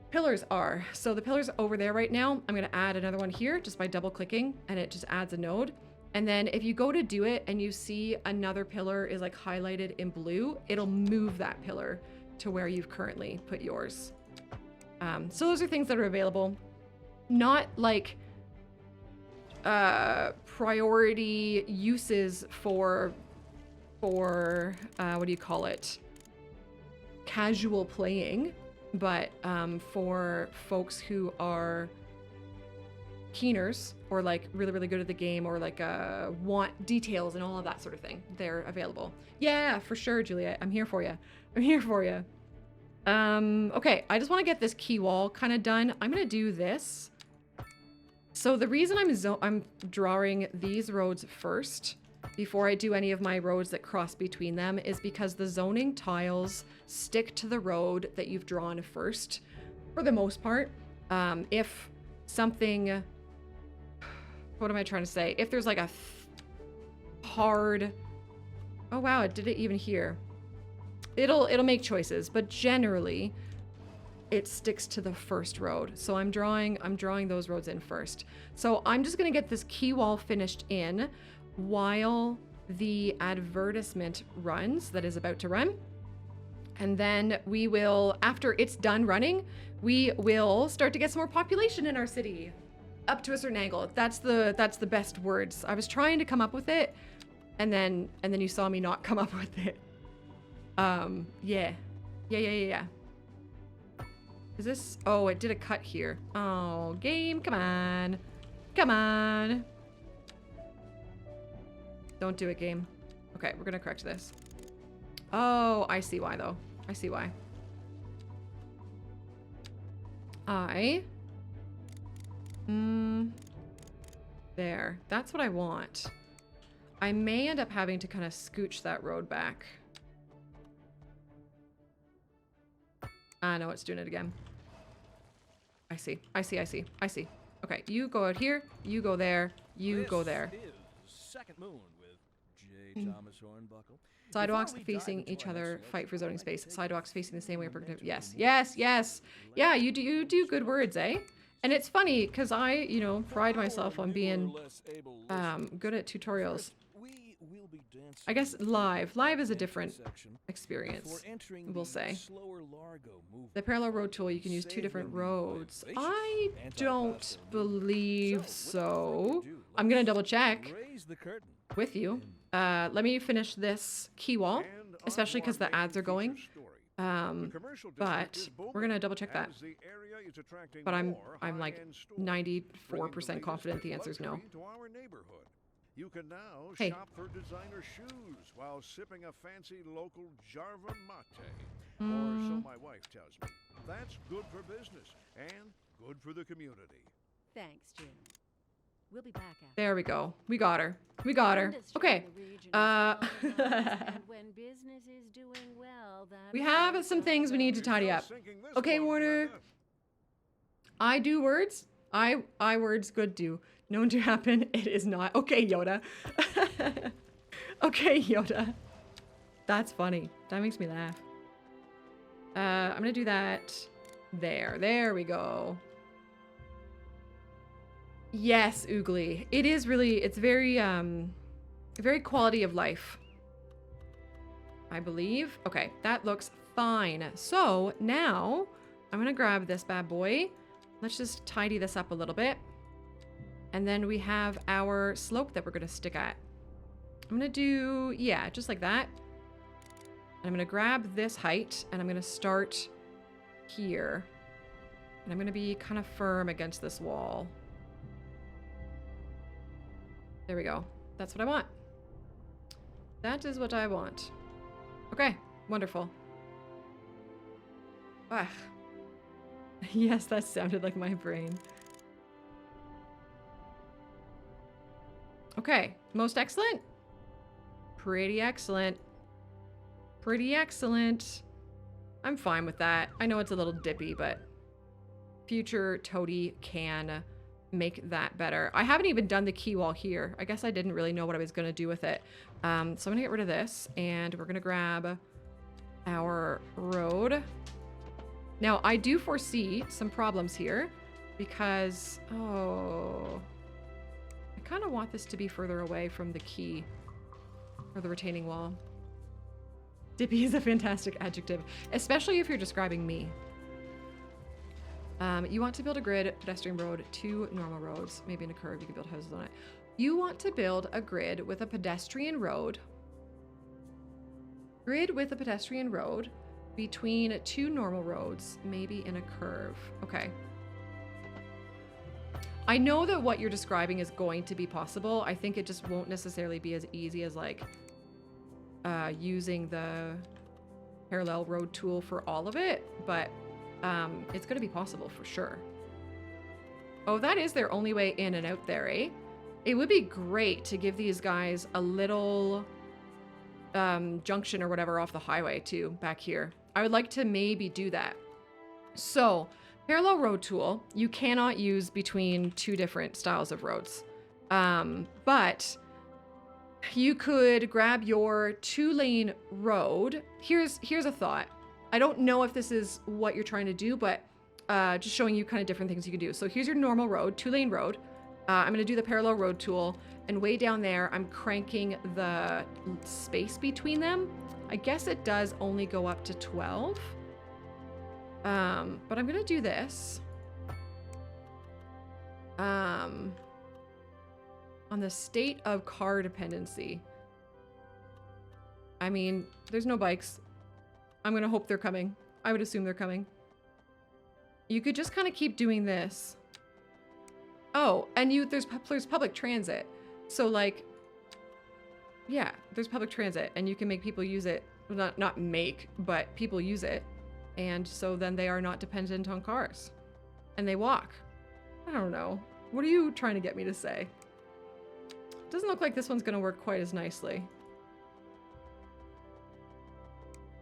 pillars are. So the pillars over there right now, I'm going to add another one here just by double clicking, and it just adds a node. And then if you go to do it and you see another pillar is like highlighted in blue, it'll move that pillar to where you've currently put yours. So those are things that are available. Not like priority uses for what do you call it? Casual playing, but for folks who are keeners or like really, really good at the game or like want details and all of that sort of thing, they're available. Yeah, for sure, Juliet. I'm here for you. I'm here for you. Okay, I just want to get this key wall kind of done. I'm gonna do this. So the reason I'm drawing these roads first before I do any of my roads that cross between them is because the zoning tiles stick to the road that you've drawn first for the most part. If something, what am I trying to say? If there's like a hard, oh wow, it did it even here. It'll make choices, but generally it sticks to the first road. So I'm drawing those roads in first. So I'm just gonna get this key wall finished in while the advertisement runs, that is about to run. And then we will, after it's done running, we will start to get some more population in our city up to a certain angle. That's the best words. I was trying to come up with it, and then you saw me not come up with it. Yeah. Is this, oh, it did a cut here. Oh, game, come on. Come on. Don't do it, game. Okay, we're gonna correct this. Oh, I see why though. I see why. There. That's what I want. I may end up having to kind of scooch that road back. Ah, no, it's doing it again. I see. Okay, you go out here, you go there, you go there. Second Moon with J. Thomas Hornbuckle. Sidewalks facing each other, fight for zoning space. Sidewalks facing the same way. Yes. Yeah, you do good words, eh? And it's funny because I, you know, pride myself on being good at tutorials. I guess live is a different experience, we'll say. The parallel road tool, you can use 2 different roads. I don't believe so. I'm gonna double check with you. Let me finish this key wall, especially because the ads are going. But we're gonna double check that. But I'm like 94% confident the answer is no. You can now Hey. shop for designer shoes while sipping a fancy local Jarva mate. Or so my wife tells me. That's good for business and good for the community. Thanks, Jim. We'll be back after. There we go. We got her. Industry Okay. in the region is falling off, and when business is doing well, that We have means some things we need to tidy up. Sinking this Okay, one, Warner. Brenda. I do words. I words good do. Known to happen, it is not. Okay, Yoda. Okay, Yoda. That's funny. That makes me laugh. I'm gonna do that there. There we go. Yes, Oogly. It is really, it's very quality of life, I believe. Okay, that looks fine. So now I'm gonna grab this bad boy. Let's just tidy this up a little bit. And then we have our slope that we're gonna stick at. I'm gonna do, yeah, just like that. And I'm gonna grab this height and I'm gonna start here. And I'm gonna be kind of firm against this wall. There we go. That's what I want. That is what I want. Okay, wonderful. Ah. Yes, that sounded like my brain. Okay, most excellent. Pretty excellent. Pretty excellent. I'm fine with that. I know it's a little dippy, but future Toadie can make that better. I haven't even done the key wall here. I guess I didn't really know what I was going to do with it. So I'm going to get rid of this, and we're going to grab our road. Now, I do foresee some problems here because, oh, I kind of want this to be further away from the key or the retaining wall. Dippy is a fantastic adjective, especially if you're describing me. You want to build a grid, pedestrian road, 2 normal roads, maybe in a curve, you can build houses on it. You want to build a grid with a pedestrian road. Grid with a pedestrian road between 2 normal roads, maybe in a curve. Okay. I know that what you're describing is going to be possible. I think it just won't necessarily be as easy as like using the parallel road tool for all of it, but it's going to be possible for sure. Oh, that is their only way in and out there, eh? It would be great to give these guys a little junction or whatever off the highway too, back here. I would like to maybe do that. So, parallel road tool, you cannot use between 2 different styles of roads. But you could grab your 2-lane road. Here's a thought. I don't know if this is what you're trying to do, but just showing you kind of different things you can do. So here's your normal road, 2-lane road. I'm going to do the parallel road tool, and way down there, I'm cranking the space between them. I guess it does only go up to 12. But I'm going to do this. On the state of car dependency. I mean, there's no bikes. I'm going to hope they're coming. I would assume they're coming. You could just kind of keep doing this. Oh, and there's public transit. So like, yeah, there's public transit and you can make people use it. Not make, but people use it. And so then they are not dependent on cars. And they walk. I don't know. What are you trying to get me to say? Doesn't look like this one's going to work quite as nicely.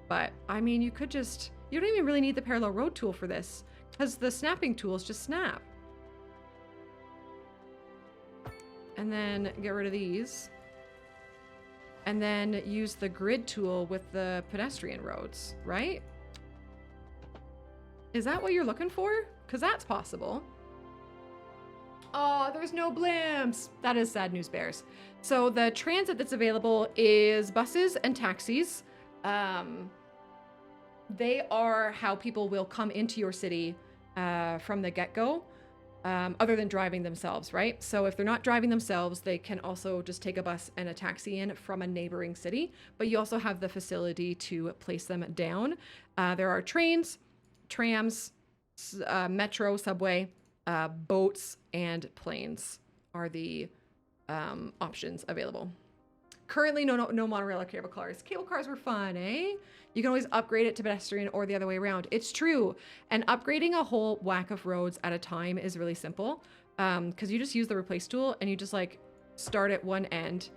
But, I mean, you could just... You don't even really need the parallel road tool for this, because the snapping tools just snap. And then get rid of these. And then use the grid tool with the pedestrian roads, right? Is that what you're looking for? Because that's possible. Oh, there's no blimps. That is sad news bears. So the transit that's available is buses and taxis. They are how people will come into your city from the get-go, other than driving themselves, right? So if they're not driving themselves, they can also just take a bus and a taxi in from a neighboring city, but you also have the facility to place them down. There are trains, trams, metro, subway, boats, and planes are the options available. Currently, no monorail or cable cars. Cable cars were fun, eh? You can always upgrade it to pedestrian or the other way around. It's true. And upgrading a whole whack of roads at a time is really simple, because you just use the replace tool and you just like start at one end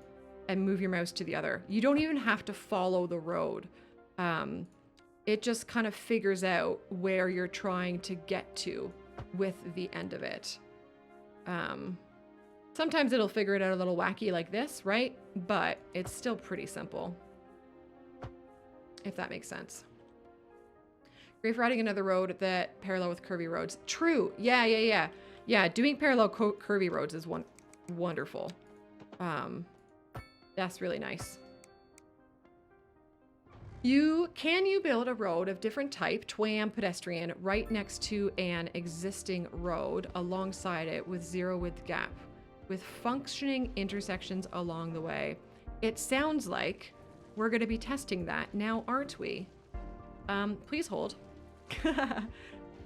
and move your mouse to the other. You don't even have to follow the road. It just kind of figures out where you're trying to get to with the end of it. Sometimes it'll figure it out a little wacky like this, right? But it's still pretty simple, if that makes sense. Great for adding another road that parallel with curvy roads. True. Yeah. Doing parallel curvy roads is wonderful. That's really nice. You build a road of different type, TWAM pedestrian, right next to an existing road alongside it with zero width gap, with functioning intersections along the way. It sounds like we're going to be testing that now, aren't we? Please hold.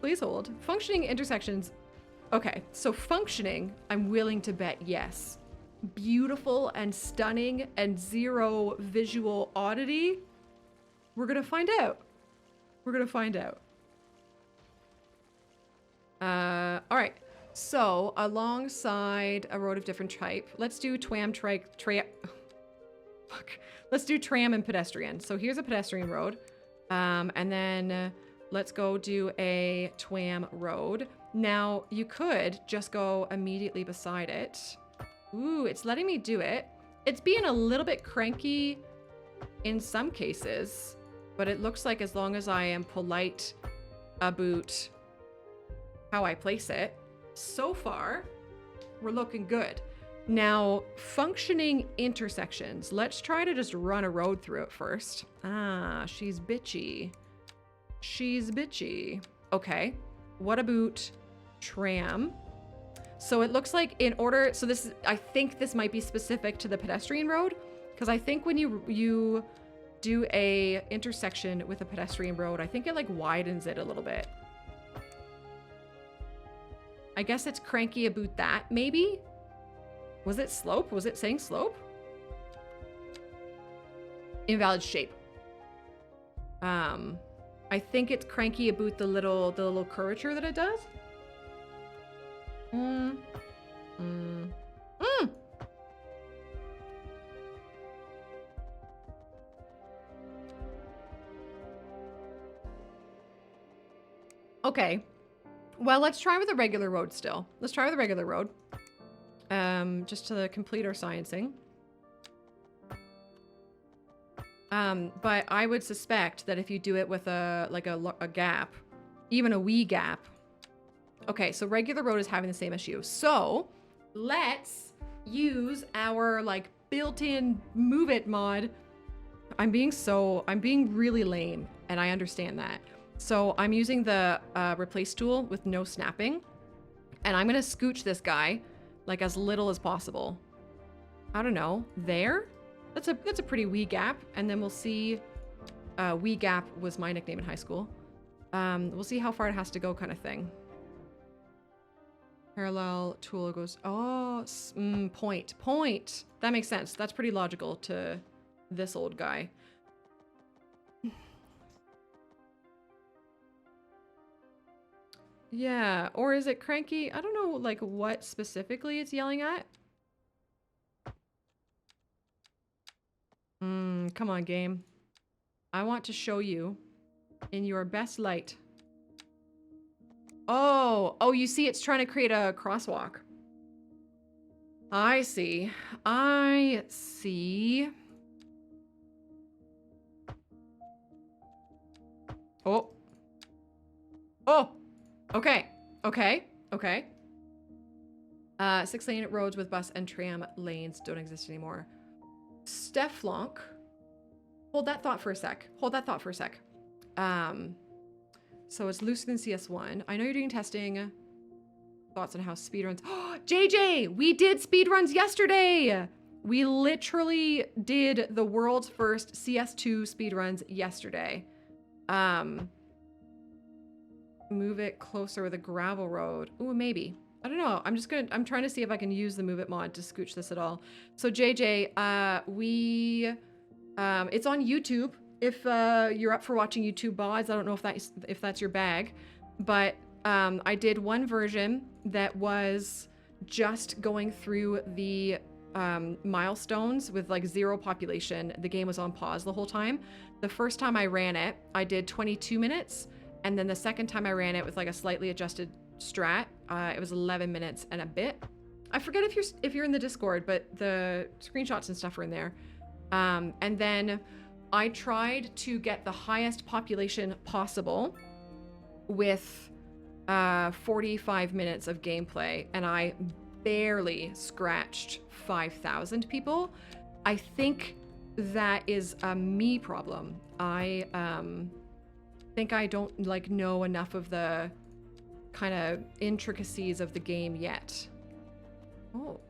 Please hold. Functioning intersections. Okay, so functioning, I'm willing to bet yes. Beautiful and stunning and zero visual oddity. We're going to find out. We're going to find out. All right. So alongside a road of different type, let's do let's do tram and pedestrian. So here's a pedestrian road. And then let's go do a TWAM road. Now you could just go immediately beside it. Ooh, it's letting me do it. It's being a little bit cranky in some cases, but it looks like as long as I am polite about how I place it, so far, we're looking good. Now, functioning intersections. Let's try to just run a road through it first. Ah, she's bitchy. She's bitchy. Okay. what about tram? So it looks like in order, so this is, I think this might be specific to the pedestrian road, because I think when you do a intersection with a pedestrian road, I think it like widens it a little bit. I guess it's cranky about that, maybe? Was it slope? Was it saying slope? Invalid shape. I think it's cranky about the little curvature that it does. Okay. Well, let's try with a regular road still. Let's try with a regular road. Just to complete our sciencing. But I would suspect that if you do it with a gap, even a wee gap. Okay, so regular road is having the same issue. So let's use our like built-in move it mod. I'm being really lame, and I understand that. So I'm using the replace tool with no snapping, and I'm gonna scooch this guy like as little as possible. I don't know, there? That's a pretty wee gap, and then we'll see. Wee gap was my nickname in high school. We'll see how far it has to go, kind of thing. Parallel tool goes. Oh, point. That makes sense. That's pretty logical to this old guy. Yeah, or is it cranky? I don't know, like what specifically it's yelling at. Come on, game. I want to show you in your best light. Oh, you see it's trying to create a crosswalk. I see. Oh. Okay. 6-lane roads with bus and tram lanes don't exist anymore. Steflanc. Hold that thought for a sec. So it's looser than CS1. I know you're doing testing. Thoughts on how speedruns. JJ, we did speedruns yesterday. We literally did the world's first CS2 speedruns yesterday. Move it closer with a gravel road. Ooh, maybe. I don't know. I'm trying to see if I can use the move it mod to scooch this at all. So JJ, it's on YouTube. If you're up for watching YouTube mods, I don't know if that's your bag, but I did one version that was just going through the milestones with like 0 population. The game was on pause the whole time. The first time I ran it, I did 22 minutes. And then the second time I ran it with like a slightly adjusted strat, it was 11 minutes and a bit. I forget if you're in the Discord, but the screenshots and stuff are in there. And then I tried to get the highest population possible with 45 minutes of gameplay, and I barely scratched 5,000 people. I think that is a me problem. I think I don't like know enough of the kind of intricacies of the game yet. Oh.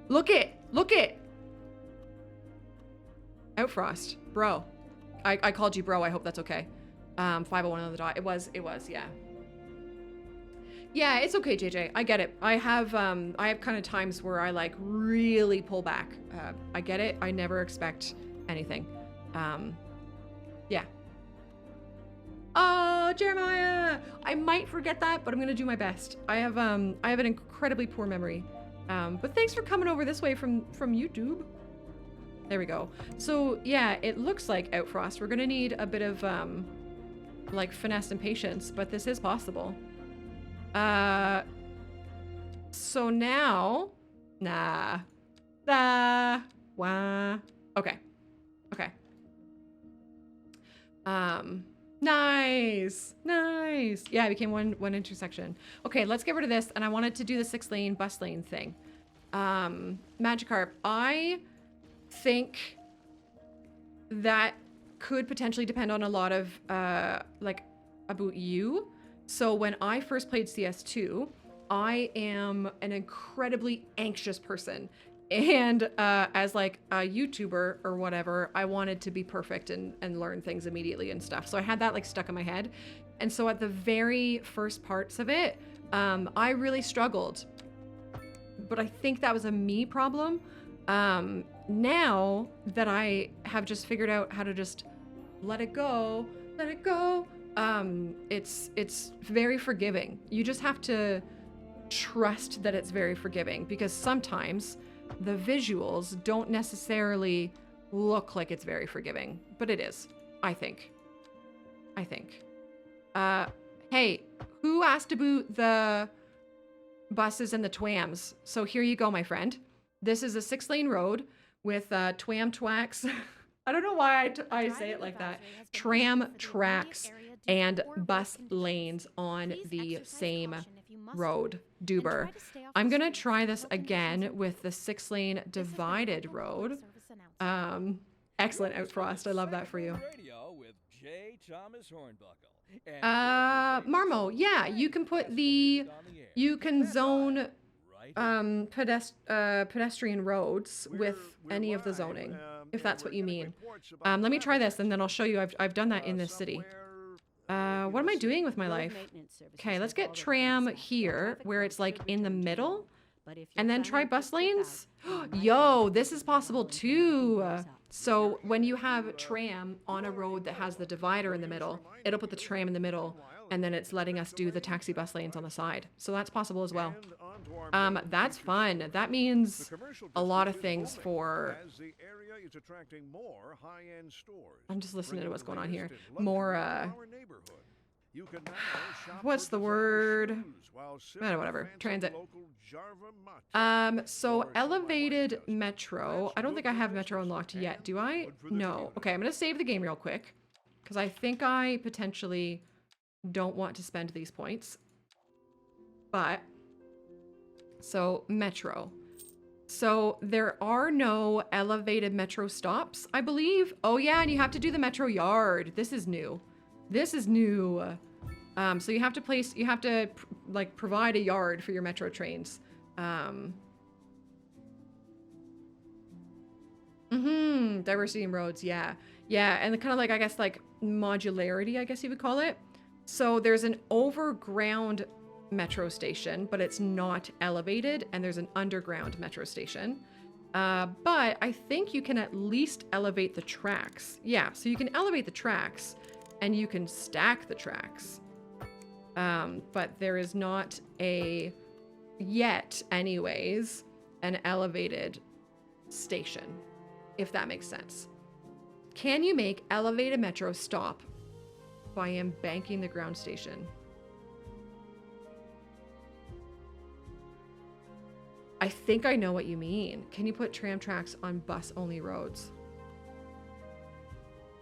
Look it! Outfrost, bro. I called you bro, I hope that's okay. 501 on the dot. It was, yeah. Yeah, it's okay, JJ. I get it. I have kind of times where I like really pull back. I get it. I never expect anything. Yeah. Oh, Jeremiah! I might forget that, but I'm gonna do my best. I have an incredibly poor memory. But thanks for coming over this way from YouTube. There we go. So yeah, it looks like Outfrost. We're gonna need a bit of like finesse and patience, but this is possible. So now, okay. Nice. Yeah, it became one intersection. Okay, let's get rid of this, and I wanted to do the 6-lane bus lane thing. Magikarp, I think that could potentially depend on a lot of like about you. So when I first played CS2, I am an incredibly anxious person. And as like a YouTuber or whatever, I wanted to be perfect and learn things immediately and stuff. So I had that like stuck in my head. And so at the very first parts of it, I really struggled. But I think that was a me problem. Now that I have just figured out how to just let it go, it's very forgiving. You just have to trust that it's very forgiving, because sometimes the visuals don't necessarily look like it's very forgiving, but it is, I think. Hey, who asked about the buses and the twams? So here you go, my friend. This is a 6-lane road with twam twacks. I don't know why I say it like that. Tram tracks and bus lanes on the same road. Duber. I'm gonna try this again with the 6-lane divided road. Excellent, Outfrost. I love that for you. Marmo, yeah, you can put you can zone pedestrian roads with any of the zoning, if that's what you mean. Let me try this and then I'll show you. I've done that in this city. What am I doing with my life? Okay, let's get tram here where it's like in the middle, and then try bus lanes. Yo, this is possible too. So when you have tram on a road that has the divider in the middle, it'll put the tram in the middle, and then it's letting us do the taxi bus lanes on the side. So that's possible as well. That's fun. That means a lot of things for... I'm just listening to what's going on here. More, what's the word? Whatever. Transit. So elevated metro. I don't think I have metro unlocked yet, do I? No. Okay, I'm gonna save the game real quick, because I think I potentially don't want to spend these points. But, so metro. So there are no elevated metro stops, I believe. Oh yeah, and you have to do the metro yard. This is new. This is new. So you have to like provide a yard for your metro trains. Diversity in roads, yeah. Yeah, and kind of like, I guess, like modularity, I guess you would call it. So there's an overground metro station, but it's not elevated, and there's an underground metro station. But I think you can at least elevate the tracks. Yeah, so you can elevate the tracks, and you can stack the tracks. But there is not yet anyways, an elevated station, if that makes sense. Can you make elevated metro stop by embanking the ground station? I think I know what you mean. Can you put tram tracks on bus-only roads?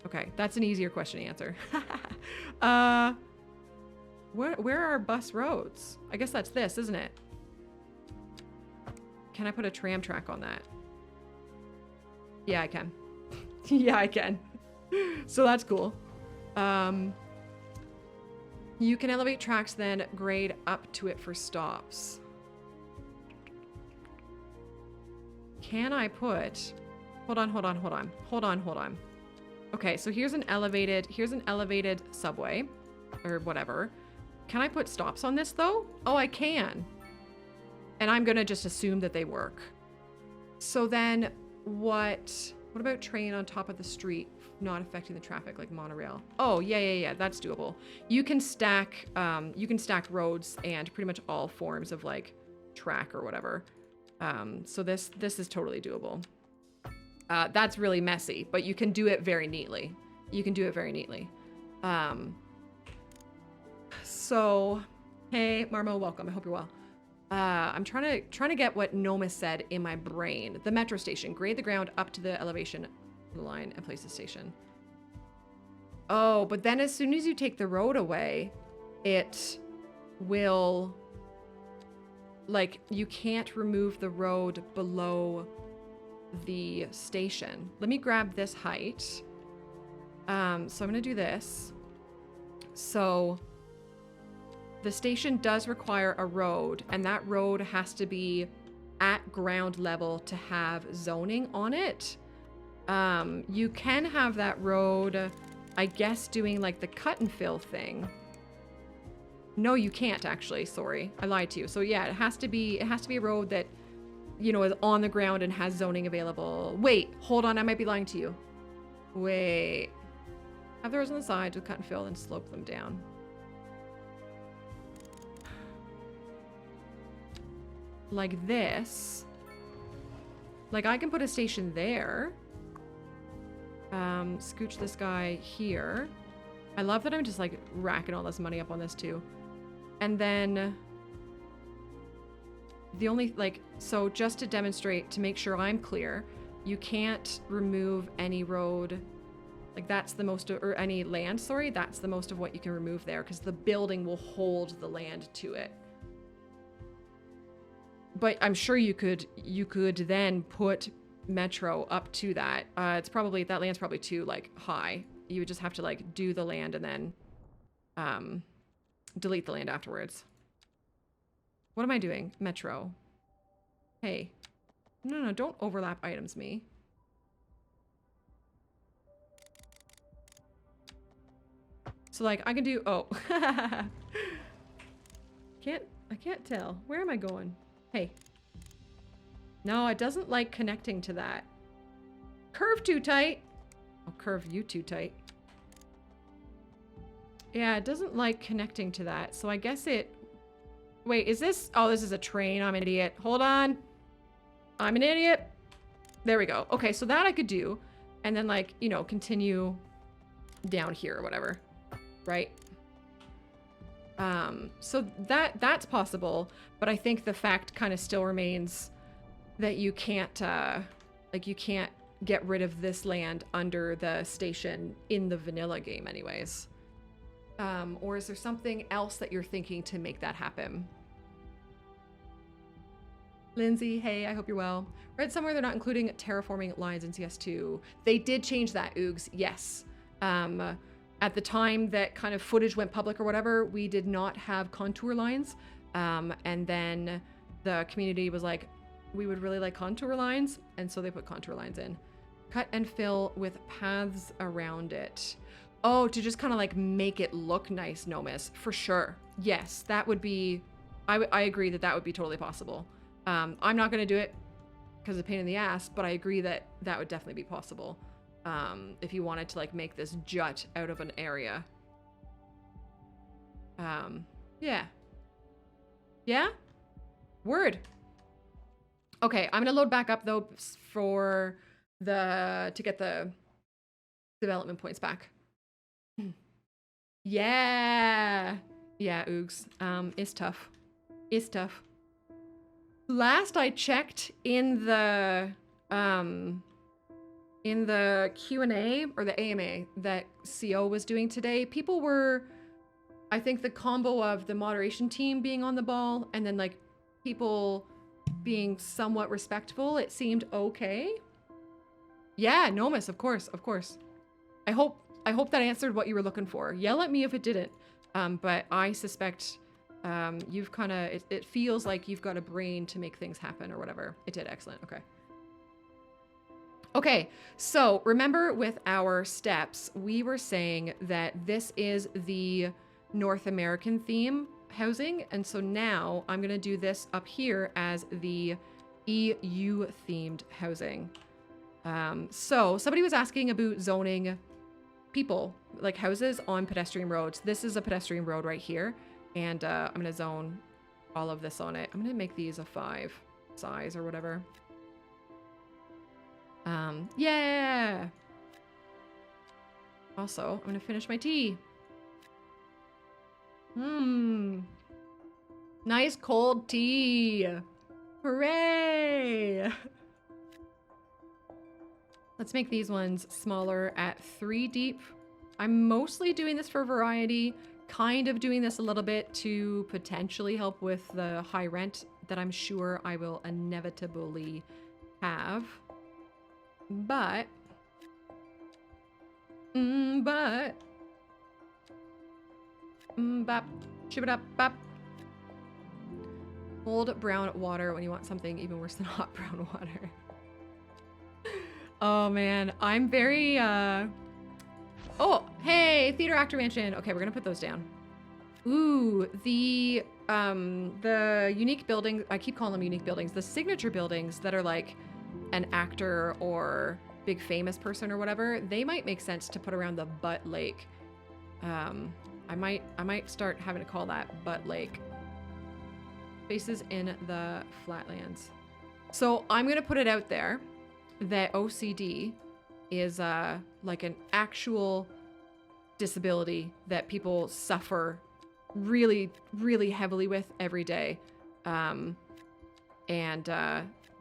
Okay, that's an easier question to answer. Where are bus roads? I guess that's this, isn't it? Can I put a tram track on that? Yeah, I can. Yeah, I can. So that's cool. You can elevate tracks, then grade up to it for stops. Can I put... Hold on. Okay, so here's an elevated subway, or whatever. Can I put stops on this, though? Oh, I can. And I'm gonna just assume that they work. So then, what about train on top of the street, not affecting the traffic, like monorail? Oh, yeah, that's doable. You can stack roads and pretty much all forms of, like, track or whatever. So this is totally doable. That's really messy, but you can do it very neatly. So, hey, Marmo, welcome. I hope you're well. I'm trying to get what Nomis said in my brain. The metro station. Grade the ground up to the elevation of the line and place the station. Oh, but then as soon as you take the road away, it will... Like, you can't remove the road below the station. Let me grab this height. So I'm gonna do this. So the station does require a road, and that road has to be at ground level to have zoning on it. You can have that road, I guess, doing like the cut and fill thing. No, you can't actually. Sorry, I lied to you. So yeah, it has to be a road that, you know, is on the ground and has zoning available. Wait, hold on, I might be lying to you. Wait. Have the roads on the sides with cut and fill and slope them down. Like this. Like I can put a station there. Scooch this guy here. I love that I'm just like racking all this money up on this too. And then the only like, so just to demonstrate, to make sure I'm clear, you can't remove any road. Like that's the most, or any land, sorry, that's the most of what you can remove there because the building will hold the land to it. But I'm sure you could then put metro up to that. It's probably, that land's probably too like high. You would just have to like do the land and then delete the land afterwards. What am I doing? Metro. Hey. No, don't overlap items me. So like I can do, oh. I can't tell. Where am I going? Hey. No, it doesn't like connecting to that. Curve too tight. I'll curve you too tight. Yeah, it doesn't like connecting to that. So I guess it... Wait, is this... Oh, this is a train. I'm an idiot. Hold on. I'm an idiot. There we go. Okay, so that I could do. And then like, you know, continue down here or whatever. Right? So that's possible. But I think the fact kind of still remains that you can't, like you can't get rid of this land under the station in the vanilla game anyways. Or is there something else that you're thinking to make that happen? Lindsay, hey, I hope you're well. Read somewhere they're not including terraforming lines in CS2. They did change that, Oogs, yes. At the time that kind of footage went public or whatever, we did not have contour lines. And then the community was like, we would really like contour lines. And so they put contour lines in. Cut and fill with paths around it. Oh, to just kind of like make it look nice, Nomis, for sure. Yes, that would be, I agree that that would be totally possible. I'm not going to do it because it's a pain in the ass, but I agree that that would definitely be possible. If you wanted to like make this jut out of an area. Yeah. Yeah? Word. Okay, I'm gonna load back up though for to get the development points back. Yeah. Yeah, Oogs. It's tough. It's tough. Last I checked in the Q&A or the AMA that CO was doing today, people were, I think the combo of the moderation team being on the ball and then like people being somewhat respectful, it seemed okay. Yeah, Nomis, of course, of course. I hope that answered what you were looking for. Yell at me if it didn't. But I suspect you've kind of, it feels like you've got a brain to make things happen or whatever. It did, excellent, okay. Okay, so remember with our steps, we were saying that this is the North American theme housing. And so now I'm gonna do this up here as the EU themed housing. So somebody was asking about zoning people, like houses on pedestrian roads. This is a pedestrian road right here. And I'm gonna zone all of this on it. I'm gonna make these a 5 size or whatever. Yeah. Also, I'm gonna finish my tea. Nice cold tea. Hooray. Let's make these ones smaller at 3 deep. I'm mostly doing this for variety, kind of doing this a little bit to potentially help with the high rent that I'm sure I will inevitably have. But Bap. Shib-a-dap, bap. Cold brown water when you want something even worse than hot brown water. Oh man, I'm very oh, hey, theater actor mansion. Okay, we're gonna put those down. Ooh, the unique buildings, I keep calling them unique buildings, the signature buildings that are like an actor or big famous person or whatever, they might make sense to put around the Butt Lake. I might start having to call that Butt Lake. Spaces in the flatlands. So I'm gonna put it out there that OCD is like an actual disability that people suffer really, really heavily with every day. And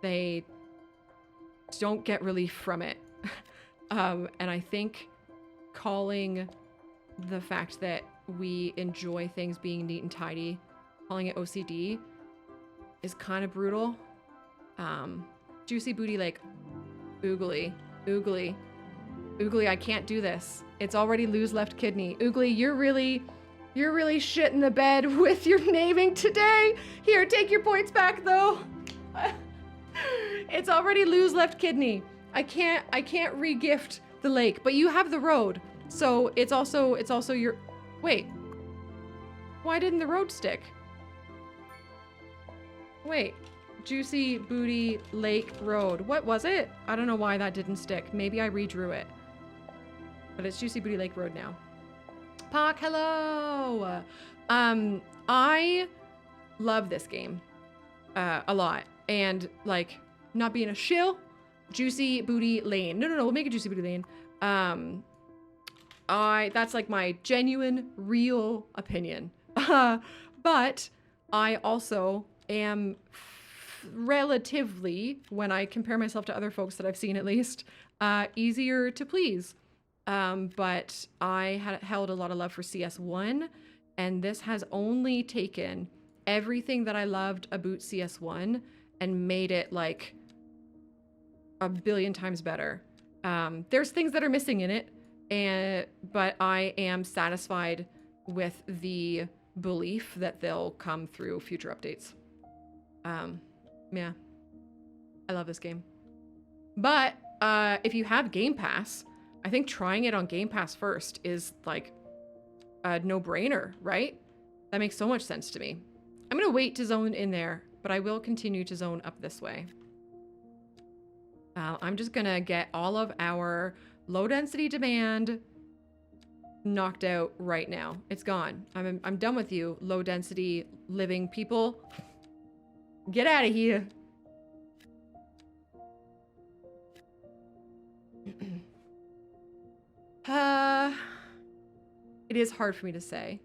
they don't get relief from it. And I think calling the fact that we enjoy things being neat and tidy, calling it OCD is kind of brutal. Juicy Booty Lake. Oogly. Oogly. Oogly, I can't do this. It's already lose left kidney. Oogly, you're really shitting the bed with your naming today. Here, take your points back though. It's already lose left kidney. I can't re-gift the lake, but you have the road. So it's also your, wait. Why didn't the road stick? Wait, Juicy Booty Lake Road. What was it? I don't know why that didn't stick. Maybe I redrew it. But it's Juicy Booty Lake Road now. Park, hello! I love this game a lot. And like, not being a shill, Juicy Booty Lane. No, we'll make it Juicy Booty Lane. That's like my genuine, real opinion. But I also am relatively, when I compare myself to other folks that I've seen at least, easier to please. But I had held a lot of love for CS1, and this has only taken everything that I loved about CS1 and made it like a billion times better. There's things that are missing in it, but I am satisfied with the belief that they'll come through future updates. Yeah, I love this game. But if you have Game Pass, I think trying it on Game Pass first is like a no-brainer, right? That makes so much sense to me. I'm gonna wait to zone in there, but I will continue to zone up this way. I'm just gonna get all of our low density demand knocked out right now. It's gone. I'm done with you, low density living people. Get out of here. It is hard for me to say.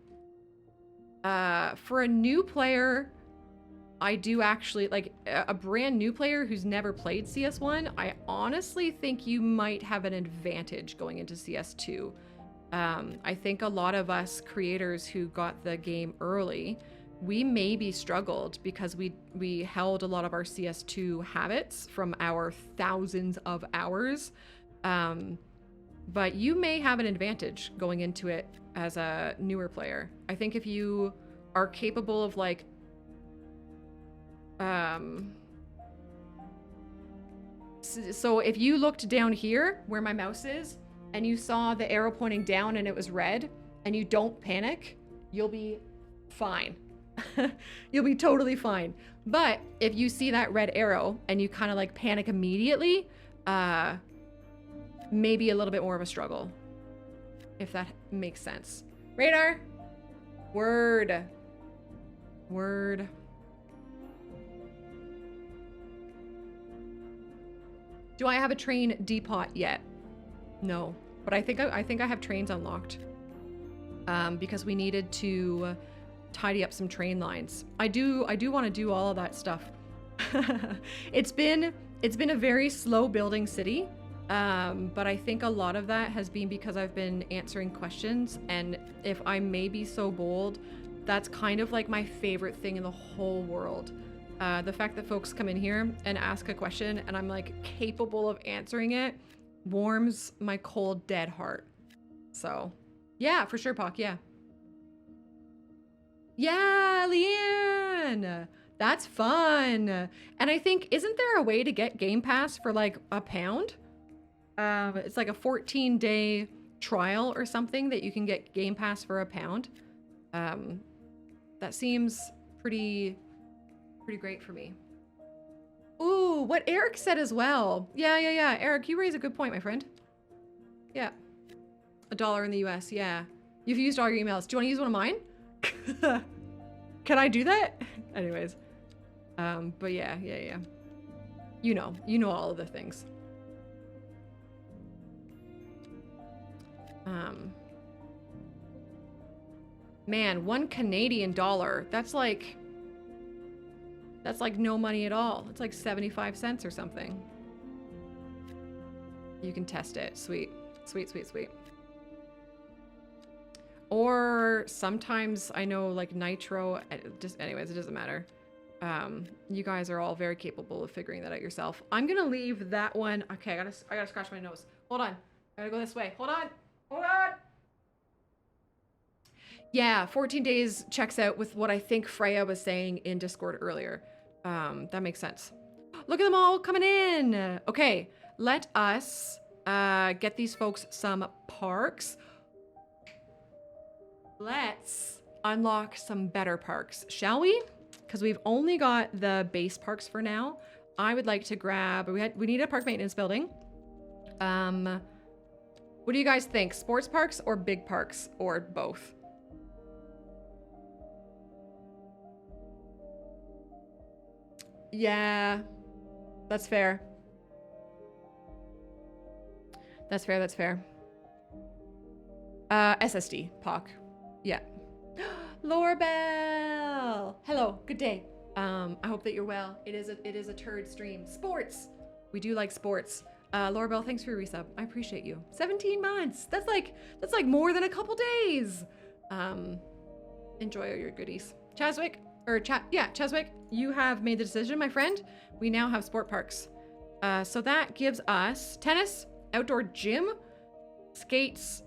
For a new player, I do actually, like a brand new player who's never played CS1, I honestly think you might have an advantage going into CS2. I think a lot of us creators who got the game early, we maybe struggled because we held a lot of our CS2 habits from our thousands of hours. But you may have an advantage going into it as a newer player. I think if you are capable of like so if you looked down here where my mouse is and you saw the arrow pointing down and it was red and you don't panic, you'll be fine. You'll be totally fine. But if you see that red arrow and you kind of like panic immediately, maybe a little bit more of a struggle, if that makes sense. Radar. Word. Do I have a train depot yet? No, but I think I have trains unlocked because we needed to tidy up some train lines. I do want to do all of that stuff. It's been a very slow building city, but I think a lot of that has been because I've been answering questions, and if I may be so bold, that's kind of like my favorite thing in the whole world. The fact that folks come in here and ask a question and I'm like capable of answering it warms my cold, dead heart. So yeah, for sure, Pock, yeah. Yeah, Leanne. That's fun. And I think, isn't there a way to get Game Pass for like £1? It's like a 14-day trial or something that you can get Game Pass for £1. That seems pretty great for me. Ooh, what Eric said as well. Yeah. Eric, you raise a good point, my friend. Yeah. $1 in the US, yeah. You've used all your emails. Do you want to use one of mine? Can I do that? Anyways. But yeah. You know all of the things. Man, $1 Canadian. That's like no money at all. It's like 75 cents or something. You can test it. Sweet. Or sometimes I know like Nitro, anyways, it doesn't matter. You guys are all very capable of figuring that out yourself. I'm gonna leave that one. Okay, I gotta scratch my nose. Hold on. I gotta go this way. Hold on. Yeah, 14 days checks out with what I think Freya was saying in Discord earlier. That makes sense. Look at them all coming in. Okay, let us get these folks some parks. Let's unlock some better parks, shall we? Because we've only got the base parks for now. I would like to grab, we need a park maintenance building. What do you guys think? Sports parks or big parks or both? Yeah, that's fair. That's fair. SSD, POC. Yeah. Lorabelle! Hello, good day. I hope that you're well. It is a turd stream. Sports! We do like sports. Lorabelle, thanks for your resub. I appreciate you. 17 months! That's like more than a couple days! Enjoy all your goodies. Chaswick, you have made the decision, my friend. We now have sport parks. So that gives us tennis, outdoor gym, skates,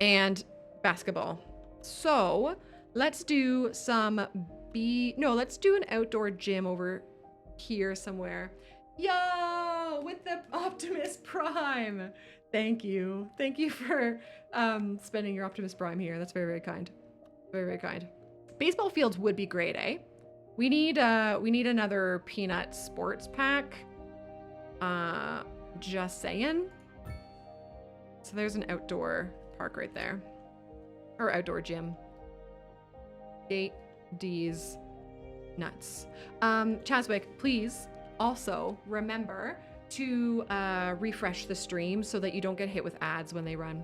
and basketball. So let's do let's do an outdoor gym over here somewhere. Yo, with the Optimus Prime. Thank you for spending your Optimus Prime here. That's very, very kind. Very kind. Baseball fields would be great, eh? We need another Peanut sports pack. Just saying. So there's an outdoor park right there. Or outdoor gym. D's nuts. Chaswick, please also remember to refresh the stream so that you don't get hit with ads when they run.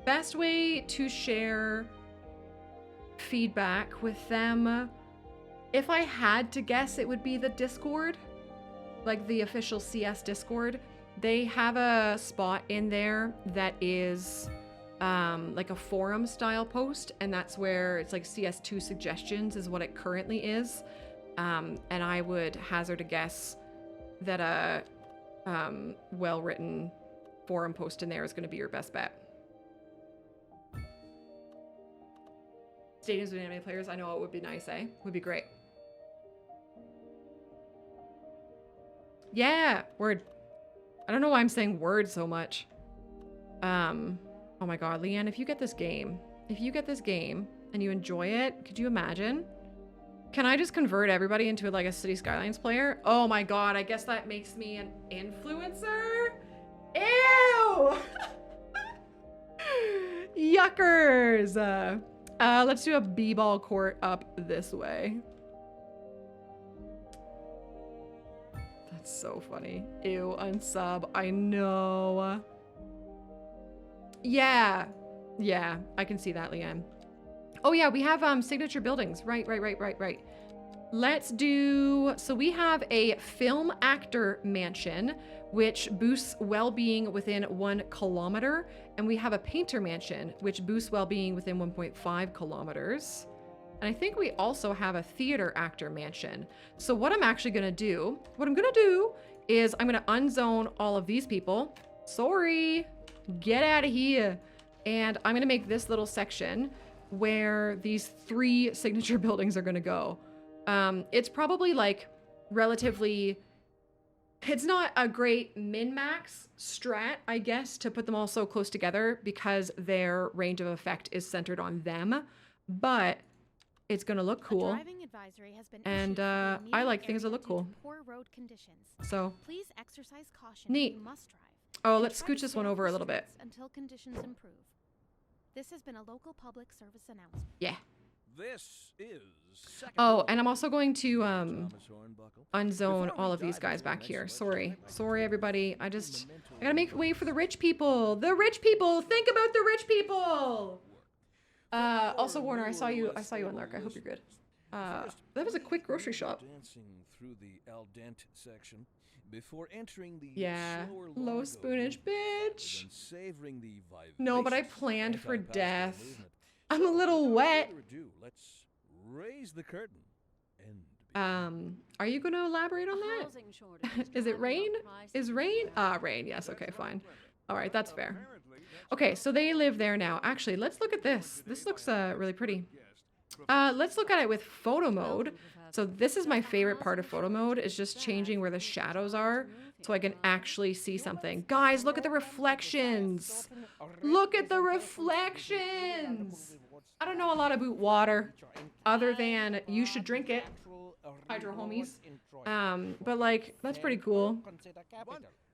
Best way to share feedback with them, if I had to guess, it would be the Discord, like the official CS Discord. They have a spot in there that is like a forum style post, and that's where it's like CS2 suggestions is what it currently is. And I would hazard a guess that a well-written forum post in there is going to be your best bet. Stadiums with anime players, I know it would be nice, eh? Would be great. Yeah, word. I don't know why I'm saying word so much. Oh my god, Leanne, if you get this game and you enjoy it, could you imagine? Can I just convert everybody into like a City Skylines player? Oh my god, I guess that makes me an influencer? Ew! Yuckers! Let's do a b-ball court up this way. That's so funny. Ew, unsub. I know. Yeah, I can see that, Leanne. Oh yeah, we have signature buildings. Right. Let's do, so we have a film actor mansion, which boosts well-being within 1 kilometer. And we have a painter mansion, which boosts well-being within 1.5 kilometers. And I think we also have a theater actor mansion. So what I'm actually gonna do, is I'm going to unzone all of these people. Sorry. Get out of here. And I'm going to make this little section where these 3 signature buildings are going to go. It's probably like relatively... It's not a great min-max strat, I guess, to put them all so close together because their range of effect is centered on them. But it's going to look cool. Driving advisory has been And issued for the I like immediate things that area look due cool. to Poor road conditions. So, Please exercise caution Neat. if you must drive. oh, and let's try to scooch this stay one off over the a little bit. streets until conditions improve. This has been a local public service announcement. Yeah. This is second Oh, Row. and I'm also going to Thomas Hornbuckle. unzone Before all we of these dive guys into our back next here. election, Sorry. I'd like to Sorry, take everybody. a I just... memento I gotta make of way for the rich people. The rich people! Think about the rich people! Also, Warner, I saw you on Lark. I hope you're good. That was a quick grocery shop. Dancing through the al dente section before entering the Yeah. slower Low lago spoonage, movement, bitch. then savoring the No, but I vivacious planned for anti-pastel death. movement. I'm a little Without wet. further ado, let's raise the curtain and Are you gonna elaborate on that? Housing shortage Is it driving rain? up prices Is of rain? gas. Rain. Yes. Okay, fine. All right, that's fair. Apparently, that's Okay, not so they live there now. Actually, let's look at this. This looks really pretty. guest. Let's look at it with photo mode. So this is my favorite part of photo mode, is just changing where the shadows are so I can actually see something. Guys, look at the reflections. Look at the reflections. I don't know a lot about water other than you should drink it, Hydro homies. But like, that's pretty cool.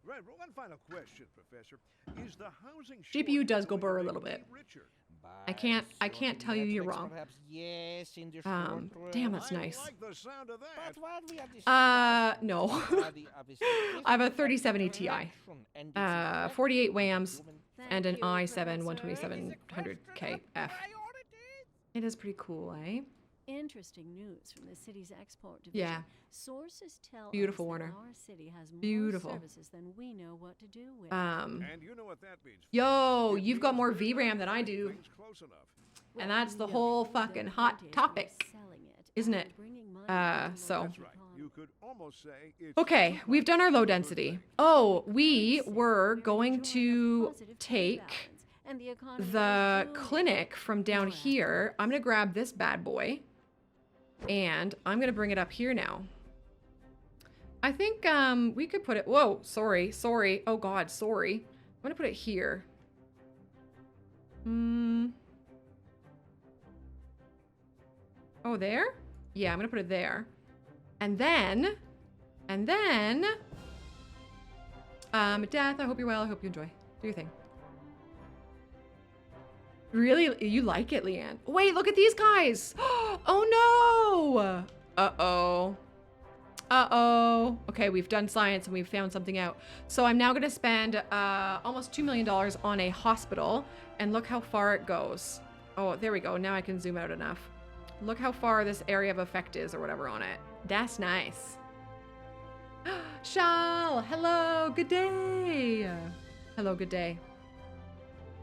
One final question, Professor. Is the housing GPU does go shortage burr a going to little make bit. me richer? I can't tell you you're wrong. Damn, that's I nice. like the sound of that. No. I have a 3070 Ti, 48 WAMs, and an i7 12700KF. It is pretty cool, eh? Interesting news from the city's export division. Yeah. Sources tell Beautiful, us Warner. that our city has more Beautiful. services than we know what to do with. And you know what that means. Yo, It you've got means more we're VRAM not than I getting do. things close enough. Well, And that's the no, whole the fucking advantage hot is topic, selling it isn't and it? bringing money into the So- local That's right. economy. You could almost say it's Okay, too we've much done our of low a good density. thing. Oh, we were going Enjoying a to positive trade take balance, and the economy is the booming. clinic from down More here. I'm gonna grab this bad boy, and I'm gonna bring it up here now. I think we could put it. Whoa, sorry. Oh God, sorry. I'm gonna put it here. Oh, there? Yeah, I'm gonna put it there. And then, Death, I hope you're well. I hope you enjoy. Do your thing. Really? You like it, Leanne? Wait, look at these guys. Oh no. Uh-oh. Uh-oh. Okay, we've done science and we've found something out. So I'm now gonna spend almost $2 million on a hospital, and look how far it goes. Oh, there we go. Now I can zoom out enough. Look how far this area of effect is or whatever on it. That's nice. Shal, hello, good day. Hello, good day.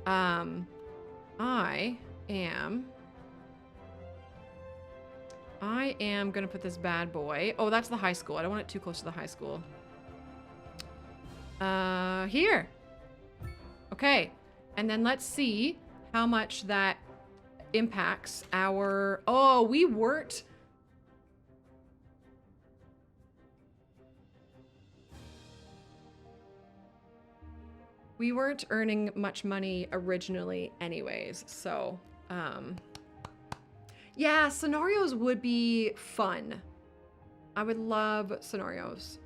I am gonna put this bad boy. Oh, that's the high school. I don't want it too close to the high school. Here. Okay. And then let's see how much that impacts our... Oh, we weren't... We weren't earning much money originally anyways, so, yeah, scenarios would be fun. I would love scenarios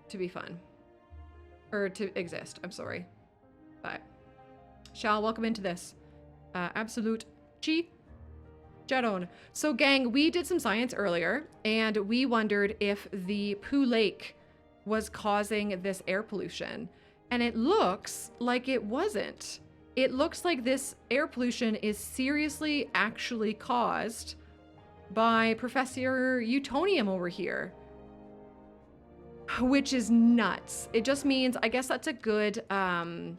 to be fun. Or to exist, I'm sorry. But, Shal, welcome into this. Absolute chi. Jadon. So, gang, we did some science earlier, and we wondered if the Pooh Lake was causing this air pollution. And it looks like it wasn't. It looks like this air pollution is seriously actually caused by Professor Utonium over here. Which is nuts. It just means, I guess that's a good, what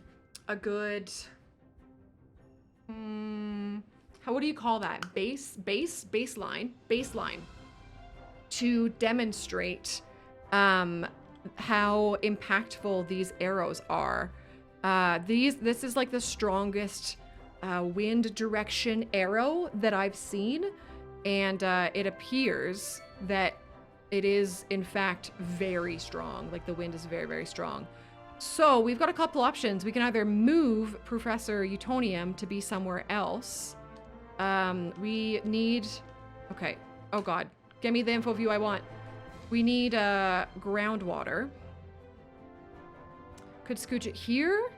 do you call that? Baseline to demonstrate, how impactful these arrows are. This is like the strongest wind direction arrow that I've seen, and it appears that it is in fact very strong. Like the wind is very, very strong. So we've got a couple options. We can either move Professor Utonium to be somewhere else. We need, okay. Oh God, give me the info view I want. We need groundwater. Could scooch it here,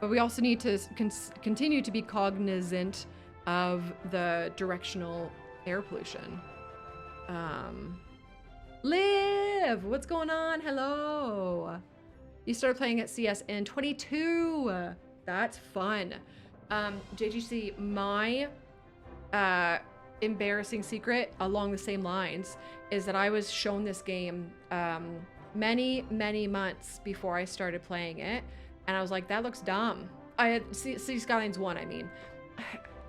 but we also need to continue to be cognizant of the directional air pollution. Liv, what's going on? Hello. You started playing at CS in 22. That's fun. JGC, my embarrassing secret along the same lines is that I was shown this game many months before I started playing it, and I was like, that looks dumb. I had Skylines 1, I mean.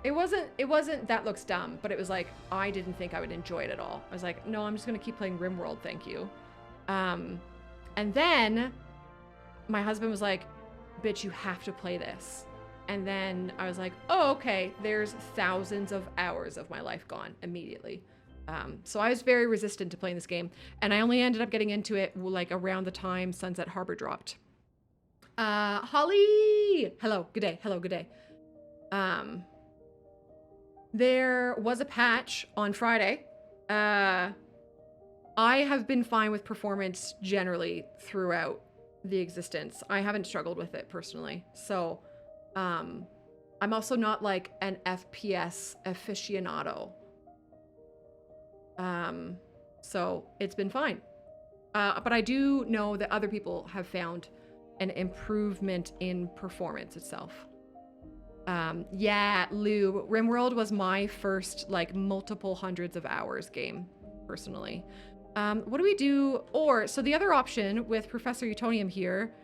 It wasn't that looks dumb, but it was like, I didn't think I would enjoy it at all. I was like, no, I'm just gonna keep playing RimWorld, thank you. And then my husband was like, bitch, you have to play this. And then I was like, oh, okay, there's thousands of hours of my life gone immediately. So I was very resistant to playing this game, and I only ended up getting into it like around the time Sunset Harbor dropped. Holly! Hello, good day, hello, good day. There was a patch on Friday. I have been fine with performance generally throughout the existence. I haven't struggled with it personally. So, I'm also not like an FPS aficionado. So it's been fine. But I do know that other people have found an improvement in performance itself. Yeah, Lou, RimWorld was my first like multiple hundreds of hours game, personally. What do we do? So the other option with Professor Utonium here,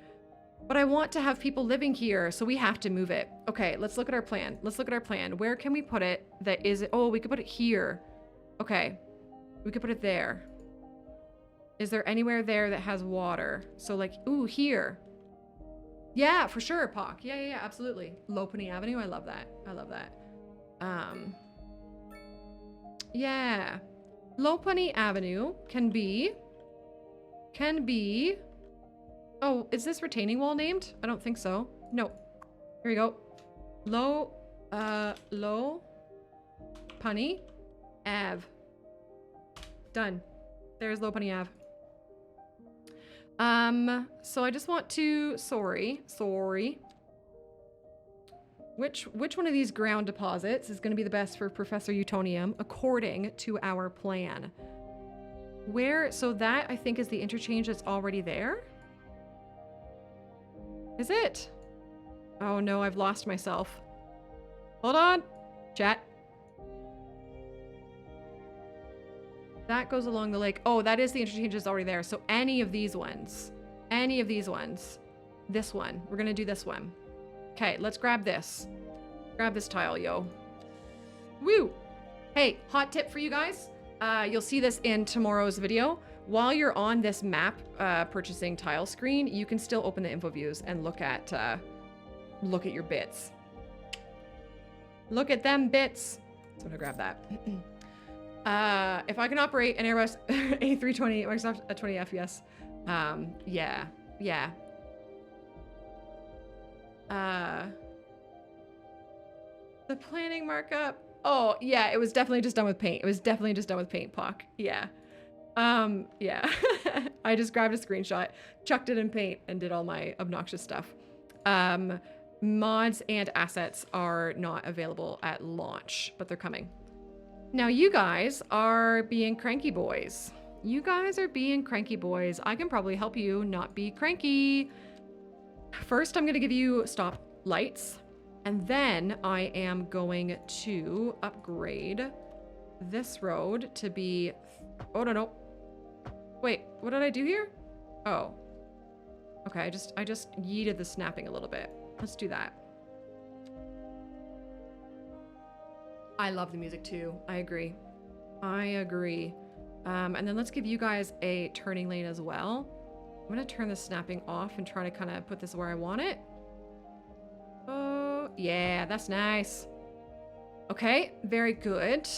but I want to have people living here, so we have to move it. Okay, let's look at our plan. Where can we put it that is, oh, we could put it here. Okay, we could put it there. Is there anywhere there that has water? So like, ooh, here. Yeah, for sure, Pock. Yeah, absolutely. Lopunny Avenue, I love that. Yeah. Lopunny Avenue can be, oh, is this retaining wall named? I don't think so. No. Here we go. Lopunny Ave. Done. There's Lopunny Ave. So I just want to, sorry. Which one of these ground deposits is going to be the best for Professor Utonium according to our plan? So that I think is the interchange that's already there? Is it? Oh no, I've lost myself. Hold on, chat. That goes along the lake. Oh, that is the interchange that's already there. So any of these ones. This one. We're gonna do this one. Okay, let's grab this. Grab this tile, yo. Woo! Hey, hot tip for you guys. You'll see this in tomorrow's video. While you're on this map purchasing tile screen, you can still open the info views and look at your bits. Look at them bits. So I'm gonna grab that. If I can operate an Airbus A320 Microsoft at 20 FPS, yeah. The planning markup. Oh, yeah, it was definitely just done with paint. Pock. Yeah. Yeah. I just grabbed a screenshot, chucked it in paint, and did all my obnoxious stuff. Mods and assets are not available at launch, but they're coming. Now you guys are being cranky boys. I can probably help you not be cranky. First, I'm gonna give you stop lights, and then I am going to upgrade this road to be, oh no. Wait, what did I do here? Oh. Okay, I just yeeted the snapping a little bit. Let's do that. I love the music too. I agree. And then let's give you guys a turning lane as well. I'm gonna turn the snapping off and try to kind of put this where I want it. Oh, yeah, that's nice. Okay, very good.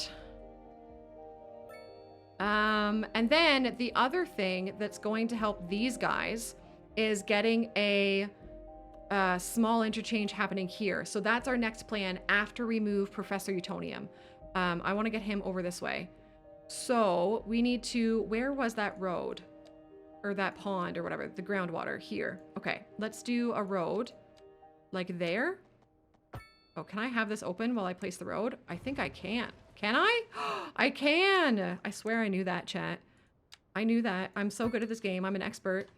And then the other thing that's going to help these guys is getting a small interchange happening here. So that's our next plan after we move Professor Utonium. I want to get him over this way. So we need to, where was that road? Or that pond or whatever, the groundwater here. Okay, let's do a road like there. Oh, can I have this open while I place the road? I think I can. Can I? I can! I swear I knew that, chat. I knew that. I'm so good at this game. I'm an expert.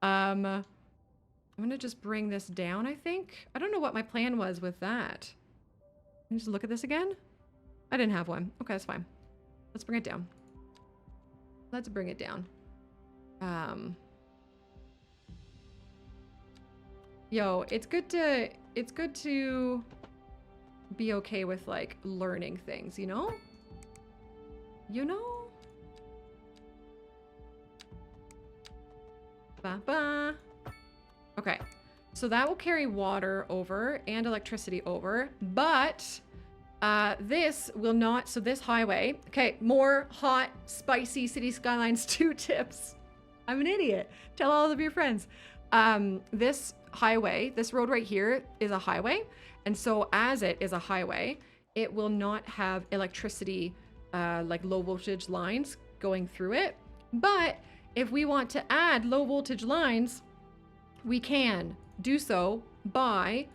I'm gonna just bring this down, I think. I don't know what my plan was with that. Can you just look at this again? I didn't have one. Okay, that's fine. Let's bring it down. Let's bring it down. Yo, it's good to be okay with like learning things, you know? You know? Ba-ba. Okay, so that will carry water over and electricity over, but this will not, so this highway, okay, more hot, spicy City Skylines 2 tips. I'm an idiot. Tell all of your friends. This highway, this road right here is a highway. And so as it is a highway, it will not have electricity, like low voltage lines going through it. But if we want to add low voltage lines, we can do so by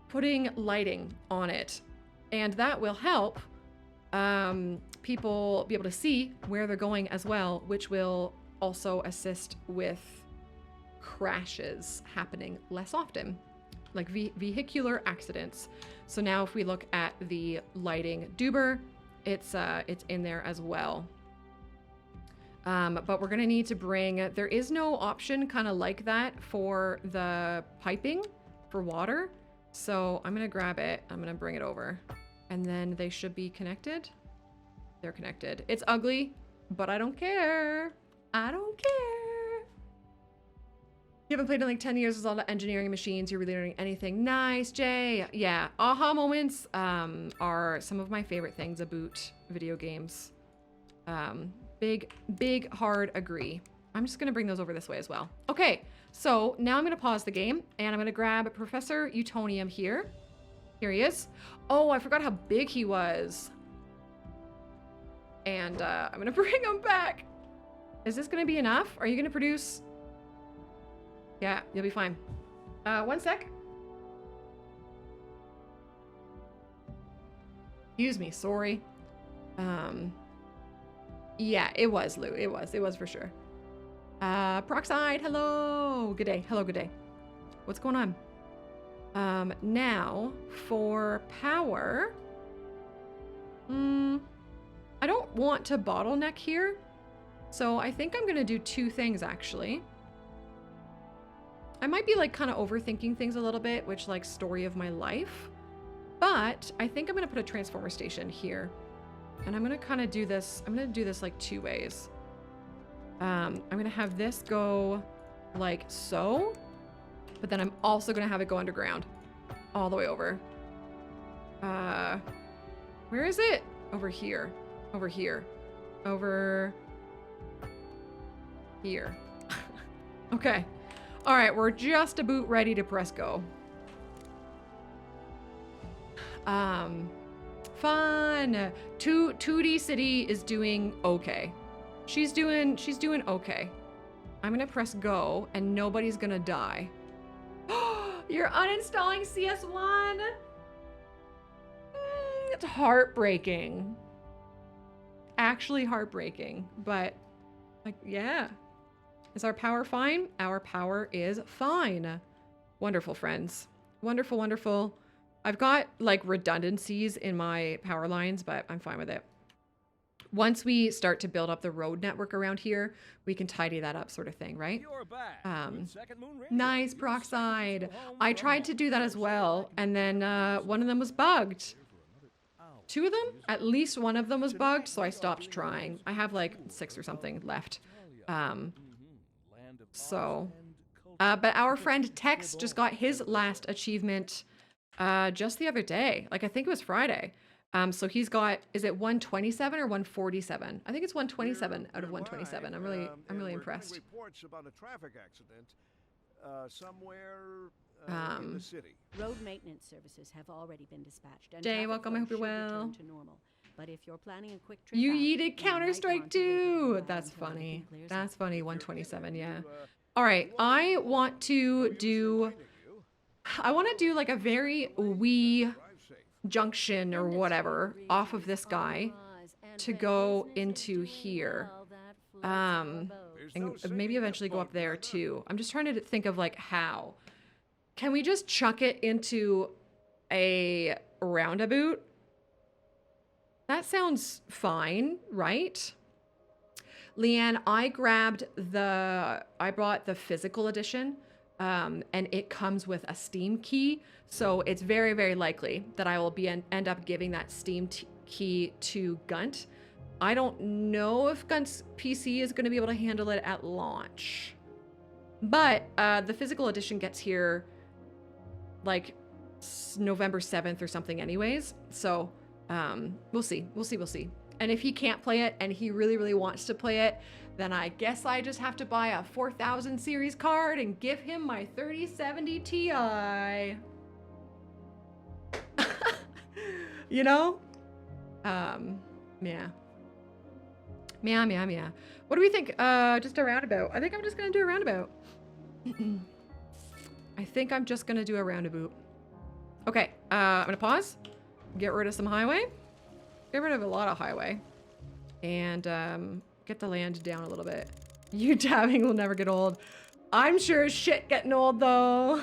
putting lighting on it. And that will help people be able to see where they're going as well, which will also assist with crashes happening less often, like vehicular accidents. So now if we look at the lighting duber, it's in there as well. But we're gonna need to bring, there is no option kind of like that for the piping for water. So I'm gonna grab it, I'm gonna bring it over, and then they should be connected. They're connected. It's ugly, but I don't care. I don't care. You haven't played in like 10 years with all the engineering machines. You're really learning anything. Nice, Jay. Yeah, aha moments are some of my favorite things about video games. Big, hard agree. I'm just gonna bring those over this way as well. Okay, so now I'm gonna pause the game and I'm gonna grab Professor Utonium here. Here he is. Oh, I forgot how big he was. And I'm gonna bring him back. Is this gonna be enough? Are you gonna produce? Yeah, you'll be fine. 1 sec. Excuse me, sorry. Yeah, it was, Lou. It was for sure. Proxide, hello. Good day. Hello, good day. What's going on? Now for power. I don't want to bottleneck here. So I think I'm gonna do 2 things actually. I might be like kind of overthinking things a little bit, which like story of my life. But I think I'm gonna put a transformer station here. And I'm gonna kind of do this, I'm gonna do this like 2 ways. I'm gonna have this go like so, but then I'm also gonna have it go underground all the way over. Where is it? Over here, over here, over here. Okay. All right, we're just about ready to press go. Fun. Toadiezzz City is doing okay. She's doing okay. I'm gonna press go and nobody's gonna die. You're uninstalling CS1? It's heartbreaking. Actually heartbreaking, but like, yeah. Is our power fine? Our power is fine. Wonderful, friends. Wonderful, wonderful. I've got like redundancies in my power lines, but I'm fine with it. Once we start to build up the road network around here, we can tidy that up sort of thing, right? Nice, Proxide. I tried to do that as well, and then one of them was bugged. 2 of them? At least one of them was bugged, so I stopped trying. I have like 6 or something left. Land of So, art and but our friend Tex just got his last achievement just the other day. Like I think it was Friday. So he's got, is it 127 or 147? I think it's 127 out of 127. I'm really impressed. Reports about a traffic accident somewhere in the city. Road maintenance services have already been dispatched. And Jay, traffic welcome. I flow hope you're should return well. to normal. But if you're planning a quick trip You out, yeeted you might Counter-Strike want to wait a little too. while That's until funny. everything clears That's up. funny. 127, yeah. All right, I want to do like a very wee junction or whatever off of this guy to go into here. And maybe eventually go up there too. I'm just trying to think of like how. Can we just chuck it into a roundabout? That sounds fine, right? Leanne, I bought the physical edition, and it comes with a Steam key. So it's very, very likely that I will end up giving that Steam key to Gunt. I don't know if Gunt's PC is going to be able to handle it at launch. But the physical edition gets here like November 7th or something anyways. So we'll see. And if he can't play it and he really, really wants to play it, then I guess I just have to buy a 4000 series card and give him my 3070 Ti. You know? Yeah. Meow. What do we think? Just a roundabout. I think I'm just gonna do a roundabout. I think I'm just gonna do a roundabout. Okay, I'm gonna pause. Get rid of some highway. Get rid of a lot of highway. And get the land down a little bit. You dabbing will never get old. I'm sure as shit getting old though.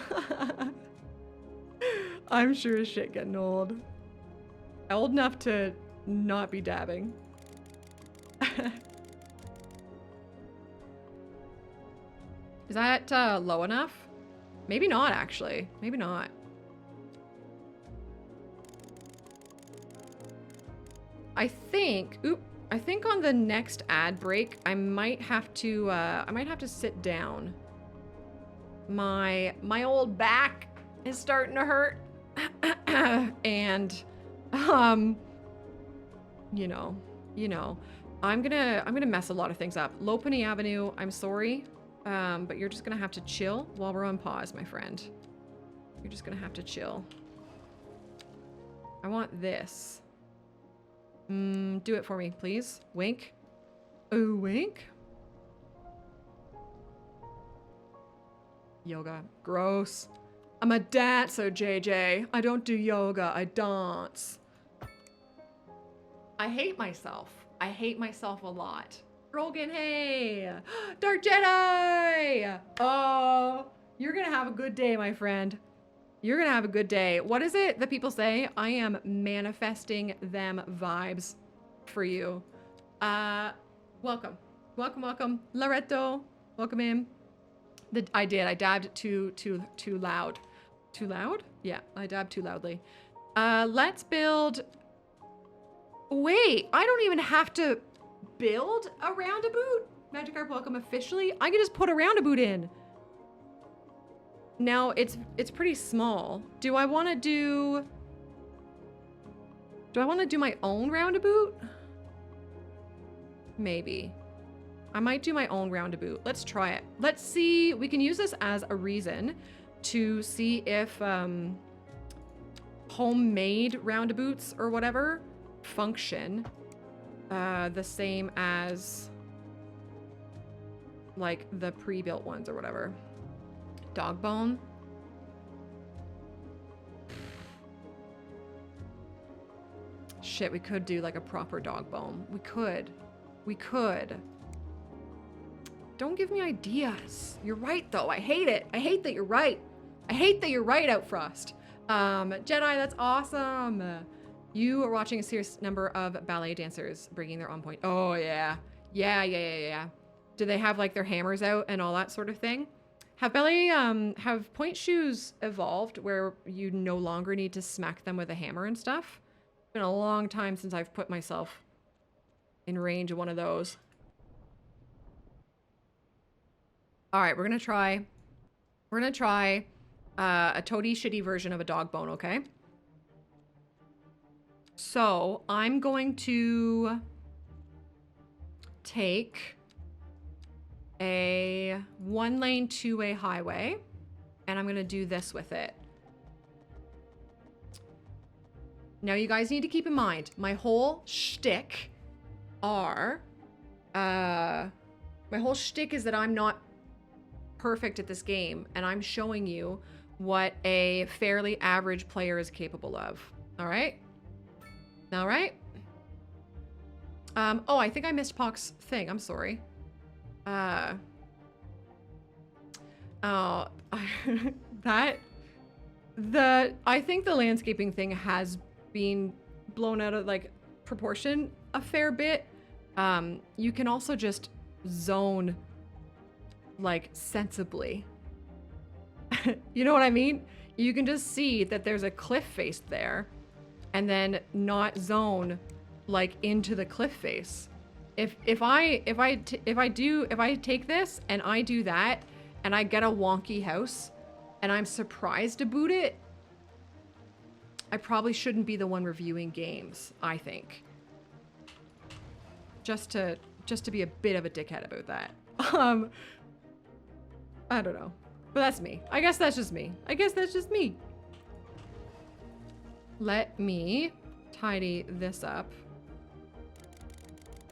I'm sure as shit getting old. Old enough to not be dabbing. Is that low enough? Maybe not, actually. Maybe not. I think on the next ad break, I might have to sit down. My old back is starting to hurt. And you know, I'm gonna mess a lot of things up. Lopenny Avenue, I'm sorry, but you're just gonna have to chill while we're on pause, my friend. You're just gonna have to chill. I want this. Do it for me, please. Wink. Oh, wink. Yoga. Gross. I'm a dancer, JJ. I don't do yoga, I dance. I hate myself. I hate myself a lot. Rogan, hey! Dark Jedi! Oh, you're gonna have a good day, my friend. You're gonna have a good day. What is it that people say? I am manifesting them vibes for you. Welcome. Loretto, welcome in. I dabbed too loud. Too loud? Yeah, I dabbed too loudly. Let's build... Wait, I don't even have to build a roundabout? Magikarp, welcome officially. I can just put a roundabout in. Now, it's pretty small. Do I want to do my own roundabout? Maybe. I might do my own roundabout. Let's try it. Let's see. We can use this as a reason to see if homemade roundabouts or whatever function the same as like the pre-built ones or whatever. Dog bone. Shit, we could do like a proper dog bone. We could. Don't give me ideas. You're right though. I hate it. I hate that you're right. I hate that you're right, Outfrost. Jedi, that's awesome. You are watching a serious number of ballet dancers bringing their on point. Oh yeah. Yeah. Do they have like their hammers out and all that sort of thing? Have point shoes evolved where you no longer need to smack them with a hammer and stuff? It's been a long time since I've put myself in range of one of those. All right, we're gonna try a toady shitty version of a dog bone, okay? So I'm going to take a 1-lane, 2-way highway, and I'm gonna do this with it. Now you guys need to keep in mind, my whole shtick is that I'm not perfect at this game, and I'm showing you what a fairly average player is capable of. All right? All right? Oh, I think I missed Pock's thing. I'm sorry. I think the landscaping thing has been blown out of like proportion a fair bit. You can also just zone like sensibly. You know what I mean? You can just see that there's a cliff face there and then not zone like into the cliff face. If I take this and I do that and I get a wonky house and I'm surprised to boot it, I probably shouldn't be the one reviewing games, I think. Just to be a bit of a dickhead about that. I don't know. But that's me. I guess that's just me. Let me tidy this up.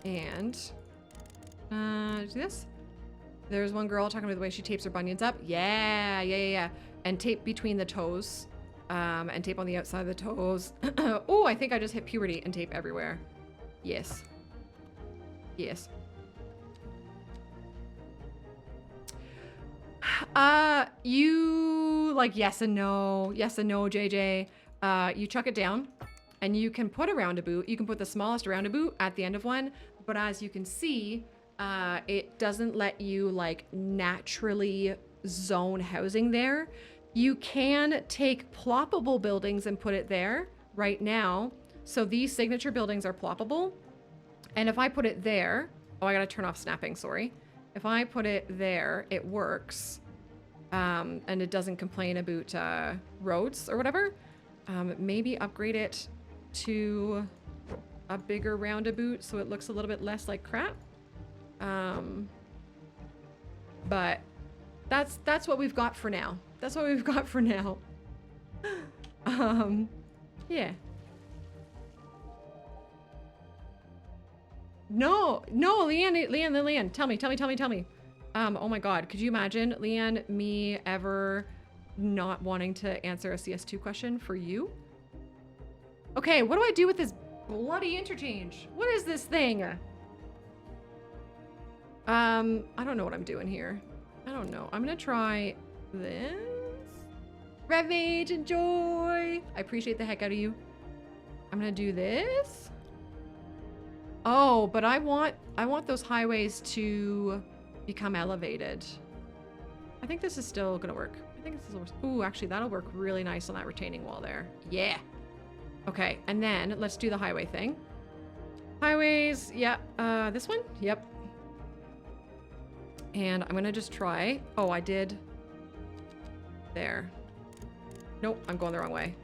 And do this. There's one girl talking about the way she tapes her bunions up. Yeah. And tape between the toes. And tape on the outside of the toes. Oh, I think I just hit puberty and tape everywhere. Yes. You like yes and no, JJ. You chuck it down and you can put a roundabout. You can put the smallest roundabout at the end of one, but as you can see, it doesn't let you like naturally zone housing there. You can take ploppable buildings and put it there right now. So these signature buildings are ploppable. And if I put it there, oh, I gotta turn off snapping, sorry. If I put it there, it works. And it doesn't complain about roads or whatever. Maybe upgrade it to a bigger roundabout so it looks a little bit less like crap. But that's what we've got for now. Yeah. No, Leanne, tell me. Oh my God, could you imagine, Leanne, me ever not wanting to answer a CS2 question for you? Okay, what do I do with this bloody interchange? What is this thing? I don't know what I'm doing here. I don't know. I'm gonna try this. Ravage and joy. I appreciate the heck out of you. I'm gonna do this. Oh, but I want those highways to become elevated. I think this is still gonna work. Ooh, actually that'll work really nice on that retaining wall there. Yeah. Okay, and then let's do the highway thing. Highways, yep. This one? Yep. And I'm gonna just try. Oh, I did. There. Nope, I'm going the wrong way.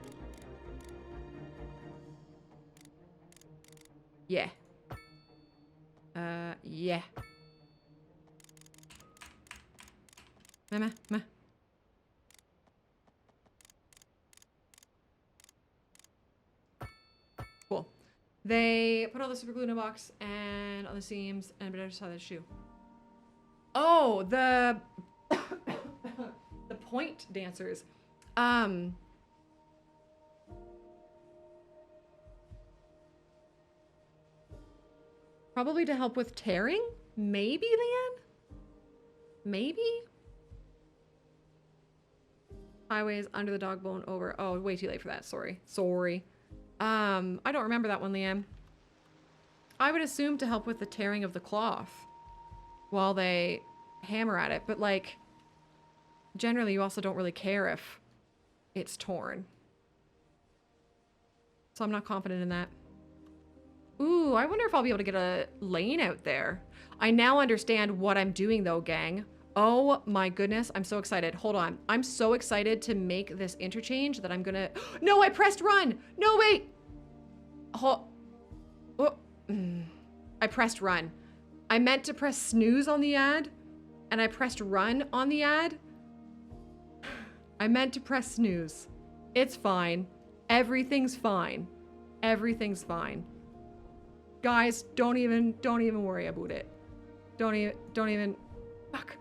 Yeah. Yeah. Meh. Cool. They put all the super glue in a box and on the seams and a bit of the shoe. Oh, the the point dancers. Probably to help with tearing? Maybe, Leanne? Maybe? Highways under the dog bone over. Oh, way too late for that. Sorry. I don't remember that one, Leanne. I would assume to help with the tearing of the cloth while they hammer at it, but like generally you also don't really care if it's torn. So I'm not confident in that. Ooh, I wonder if I'll be able to get a lane out there. I now understand what I'm doing though, gang. Oh my goodness, I'm so excited. Hold on. I'm so excited to make this interchange that I'm gonna... No, I pressed run! No, wait! Oh. I pressed run. I meant to press snooze on the ad, and I pressed run on the ad. I meant to press snooze. It's fine. Everything's fine. Everything's fine. Guys, don't even worry about it. Don't even, fuck.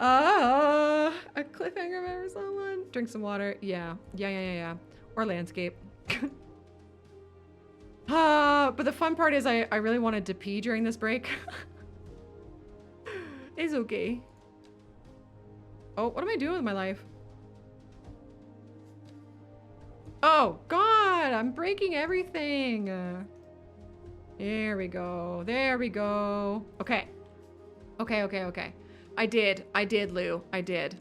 A cliffhanger if ever someone. Drink some water. Yeah. Or landscape. But the fun part is I really wanted to pee during this break. It's okay. Oh, what am I doing with my life? Oh, God, I'm breaking everything. There we go. There we go. Okay. Okay. I did, Lou. I did.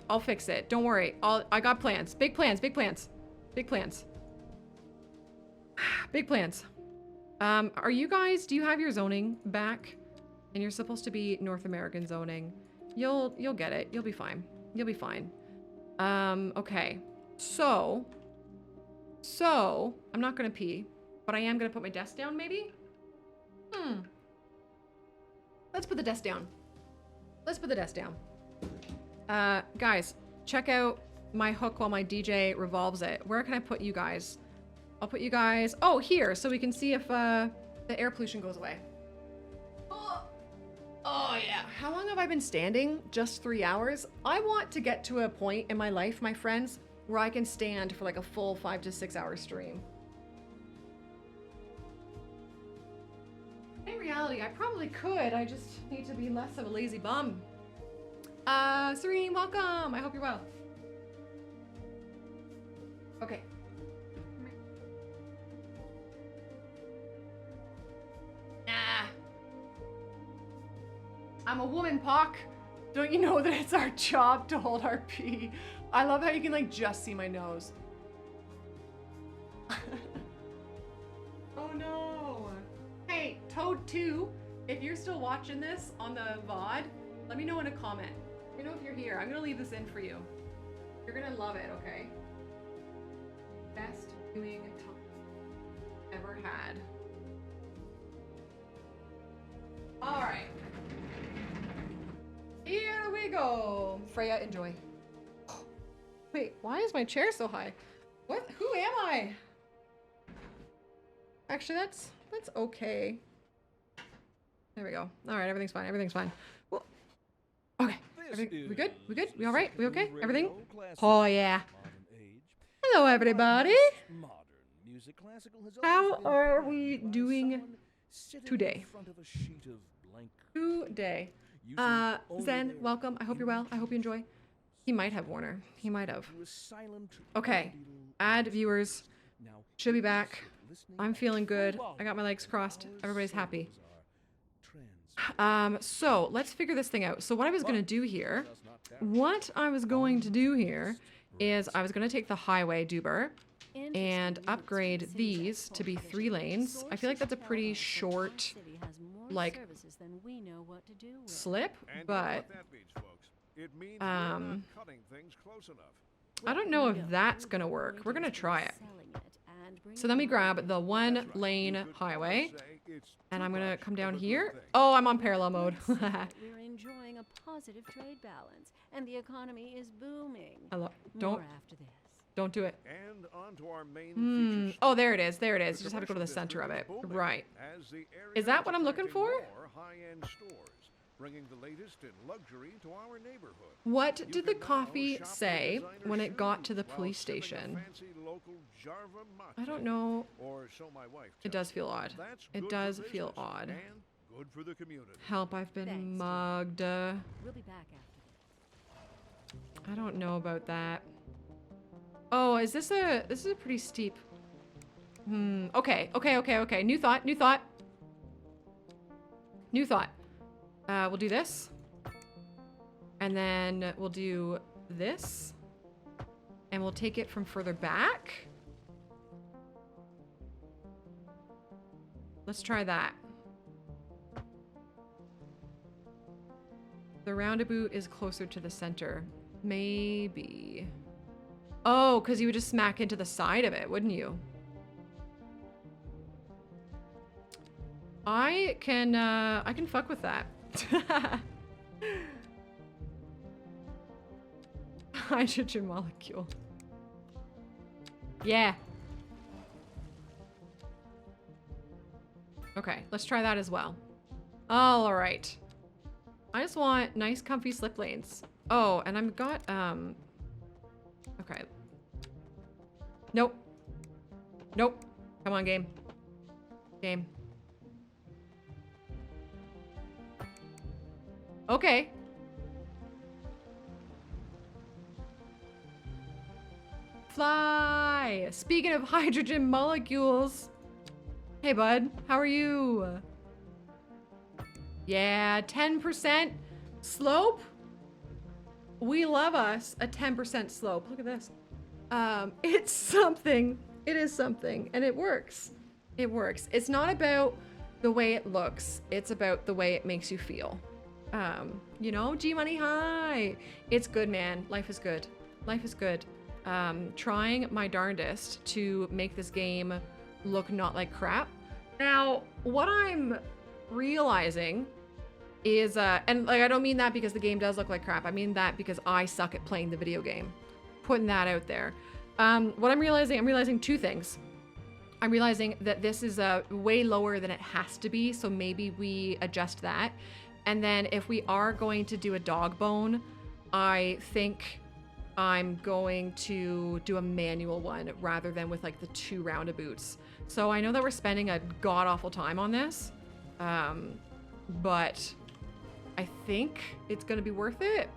I'll fix it. Don't worry. I got plans. Big plans. Big plans. Are you guys, do you have your zoning back? And you're supposed to be North American zoning. You'll get it. You'll be fine. Okay. So, I'm not gonna pee, but I am gonna put my desk down, maybe? Let's put the desk down. Guys, check out my hook while my DJ revolves it. Where can I put you guys? I'll put you guys, oh, here, so we can see if the air pollution goes away. Oh yeah. How long have I been standing? Just 3 hours? I want to get to a point in my life, my friends, where I can stand for like a full 5 to 6 hour stream. In reality, I probably could. I just need to be less of a lazy bum. Serene, welcome. I hope you're well. Okay. Nah. I'm a woman, Pock. Don't you know that it's our job to hold our pee? I love how you can like just see my nose. Oh no. Hey, Toad2, if you're still watching this on the VOD, let me know in a comment. Let me know if you're here. I'm gonna leave this in for you. You're gonna love it, okay? Best viewing time ever had. All right. Here we go. Freya, enjoy. Wait, why is my chair so high? What? Who am I? Actually, that's okay. There we go. All right, everything's fine. Well, okay. We good? We all right? We okay? Everything? Oh yeah. Hello, everybody. How are we doing today? Today. Zen, welcome. I hope you're well. I hope you enjoy. He might have Warner. He might have. Okay. Add viewers. Should be back. I'm feeling good. I got my legs crossed. Everybody's happy. So let's figure this thing out. So what I was going to do here is I was going to take the highway Duber and upgrade these to be 3 lanes. I feel like that's a pretty short, like, slip, but I don't know if that's gonna work. We're gonna try it. So then we grab the 1 lane highway and I'm gonna come down here. Oh, I'm on parallel mode. We're enjoying a positive trade balance and the economy is booming. Don't do it. And on to our main Oh, there it is. You just have to go to the center of it. Right. Is that what I'm looking for? High-end stores, bringing the latest in luxury to our neighborhood. What did the coffee say when it got to the police station? I don't know. It does feel odd. It does feel odd. Good for the community. Help, I've been mugged. We'll be back after this. I don't know about that. Oh, this is a pretty steep. Okay. New thought. We'll do this. And then we'll do this. And we'll take it from further back. Let's try that. The roundabout is closer to the center. Maybe. Oh, because you would just smack into the side of it, wouldn't you? I can fuck with that. Hydrogen molecule. Yeah. Okay, let's try that as well. All right. I just want nice, comfy slip lanes. Oh, and I've got, okay. Nope. Nope. Come on, game. Game. Okay. Fly! Speaking of hydrogen molecules. Hey, bud. How are you? Yeah, 10% slope. We love us a 10% slope. Look at this. It's something. It is something. And it works. It works. It's not about the way it looks. It's about the way it makes you feel. You know, G-Money high. It's good, man. Life is good. Life is good. Trying my darndest to make this game look not like crap. Now, what I'm realizing is, and like, I don't mean that because the game does look like crap. I mean that because I suck at playing the video game. Putting that out there. What I'm realizing two things. I'm realizing that this is way lower than it has to be, so maybe we adjust that. And then if we are going to do a dog bone, I think I'm going to do a manual one rather than with like the 2 roundabouts. So I know that we're spending a god-awful time on this, but I think it's gonna be worth it.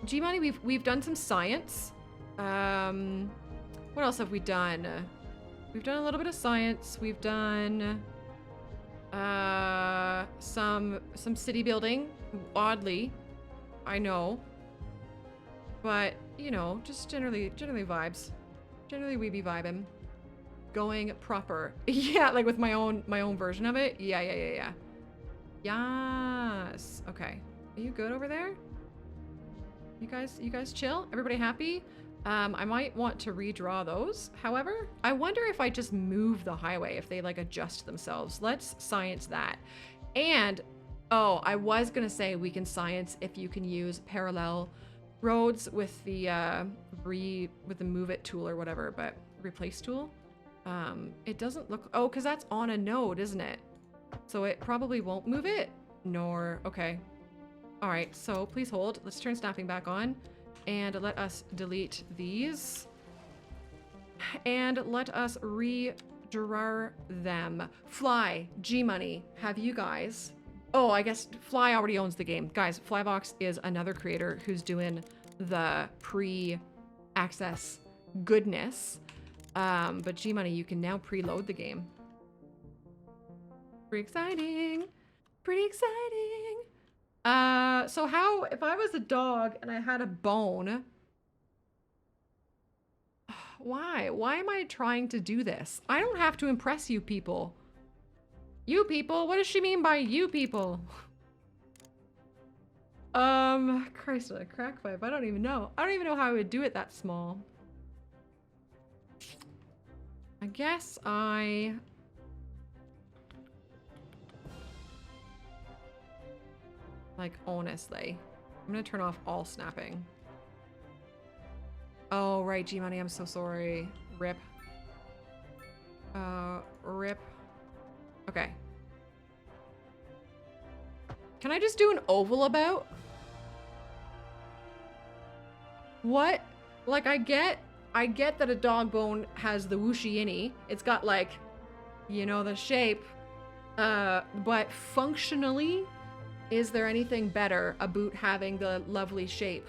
G-Money, we've done some science. What else have we done? We've done a little bit of science. We've done some city building, oddly, I know, but you know, just generally vibes. Generally we be vibing, going proper. Yeah, like with my own version of it. Yeah. Yes. Okay. Are you good over there? You guys chill? Everybody happy? I might want to redraw those. However, I wonder if I just move the highway, if they like adjust themselves. Let's science that. And, oh, I was gonna say we can science if you can use parallel roads with the move it tool or whatever, but replace tool. It doesn't look, oh, cause that's on a node, isn't it? So it probably won't move it, nor, okay. All right, so please hold. Let's turn snapping back on. And let us delete these. And let us redraw them. Fly, G-Money, have you guys... Oh, I guess Fly already owns the game. Guys, Flybox is another creator who's doing the pre-access goodness. But G-Money, you can now preload the game. Pretty exciting. Pretty exciting. So how, if I was a dog and I had a bone, why am I trying to do this? I don't have to impress you people. You people, what does she mean by you people? Christ, a crack pipe, I don't even know how I would do it that small. I guess like, honestly, I'm gonna turn off all snapping. Oh, right, G-Money, I'm so sorry. Rip. Rip. Okay. Can I just do an oval about? What? Like, I get that a dog bone has the whooshy-inny. It's got, like, you know, the shape. But functionally, is there anything better about having the lovely shape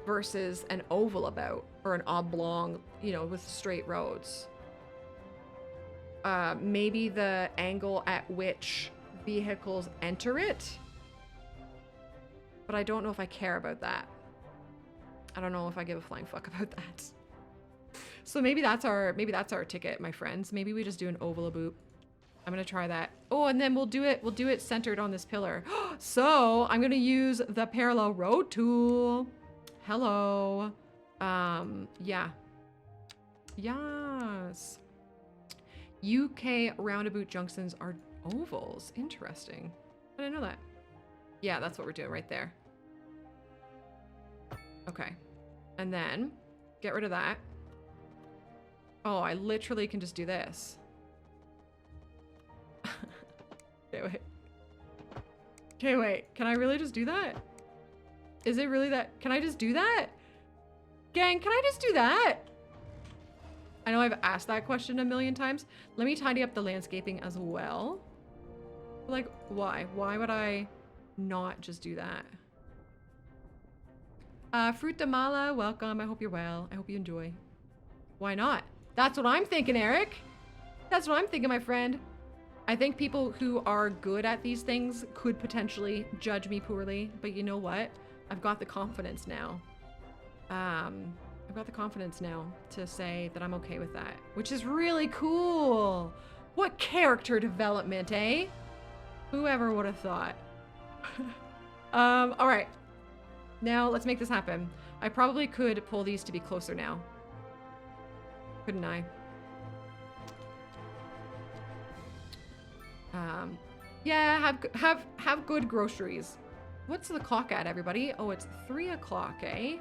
versus an oval about or an oblong, you know, with straight roads? Maybe the angle at which vehicles enter it, but I don't know if I care about that. I don't know if I give a flying fuck about that. So maybe that's our ticket, my friends. Maybe we just do an oval a boop. I'm gonna try that. Oh, and then we'll do it centered on this pillar. So I'm gonna use the parallel road tool. Hello. Yeah. Yes. UK roundabout junctions are ovals. Interesting. I didn't know that. Yeah, that's what we're doing right there. Okay. And then get rid of that. Oh, I literally can just do this. Okay, wait. Okay, wait. Can I really just do that? Is it really that? Can I just do that? Gang, can I just do that? I know I've asked that question a million times. Let me tidy up the landscaping as well. Like, why? Why would I not just do that? Fruit de Mala, welcome. I hope you're well. I hope you enjoy. Why not? That's what I'm thinking, Eric. That's what I'm thinking, my friend. I think people who are good at these things could potentially judge me poorly, but you know what? I've got the confidence now. I've got the confidence now to say that I'm okay with that, which is really cool. What character development, eh? Whoever would have thought. All right. Now let's make this happen. I probably could pull these to be closer now. Couldn't I? Yeah, have good groceries. What's the clock at, everybody? Oh, it's 3 o'clock, eh?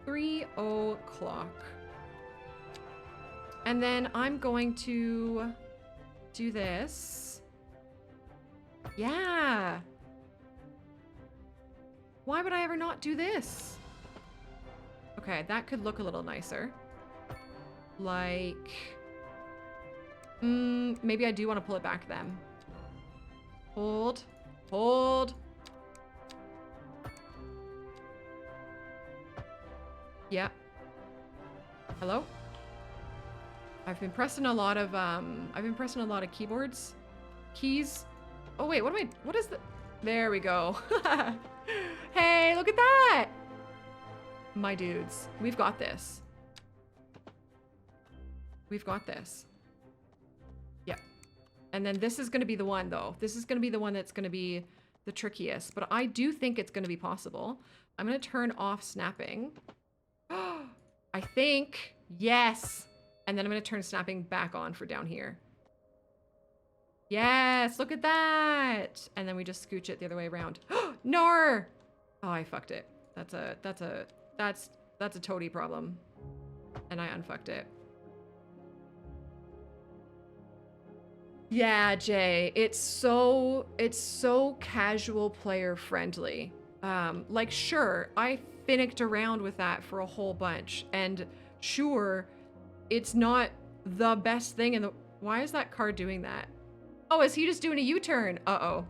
3 o'clock. And then I'm going to do this. Yeah. Why would I ever not do this? Okay, that could look a little nicer. Like, maybe I do want to pull it back then. Hold. Hold. Yeah. Hello? I've been pressing a lot of keyboards. Keys. Oh wait, what is the, there we go. Hey, look at that! My dudes, we've got this. We've got this. Yep. And then this is gonna be the one though. This is gonna be the one that's gonna be the trickiest, but I do think it's gonna be possible. I'm gonna turn off snapping. I think, yes. And then I'm gonna turn snapping back on for down here. Yes, look at that. And then we just scooch it the other way around. No! Oh, I fucked it. That's a toady problem. And I unfucked it. Yeah, Jay, it's so casual player friendly. Like, sure, I finicked around with that for a whole bunch, and sure, it's not the best thing in the, why is that car doing that? Oh, is he just doing a U-turn? Uh-oh.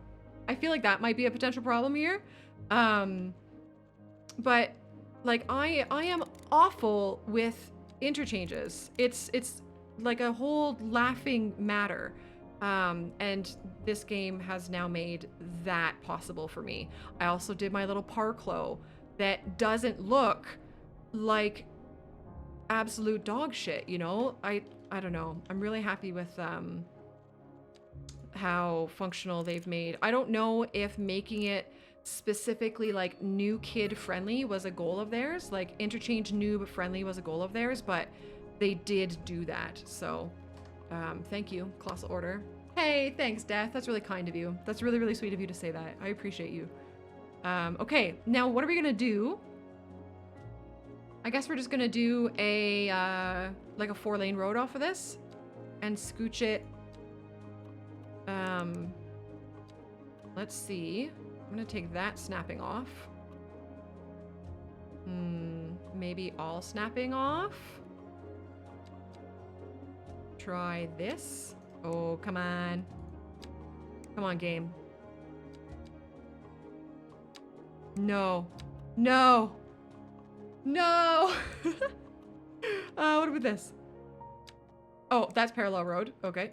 I feel like that might be a potential problem here. But like I am awful with interchanges. It's like a whole laughing matter. And this game has now made that possible for me. I also did my little parklow that doesn't look like absolute dog shit, you know? I don't know. I'm really happy with how functional they've made. I don't know if making it specifically like new kid friendly was a goal of theirs, like interchange noob friendly was a goal of theirs, but they did do that. So thank you, Colossal Order. Hey, thanks, Death. That's really kind of you. That's really, really sweet of you to say that. I appreciate you. Okay, now what are we gonna do? I guess we're just gonna do a like a 4-lane road off of this and scooch it. Let's see. I'm gonna take that snapping off. Maybe all snapping off. Try this. Oh, come on. Come on, game. No. No. No. What about this? Oh, that's parallel road. Okay.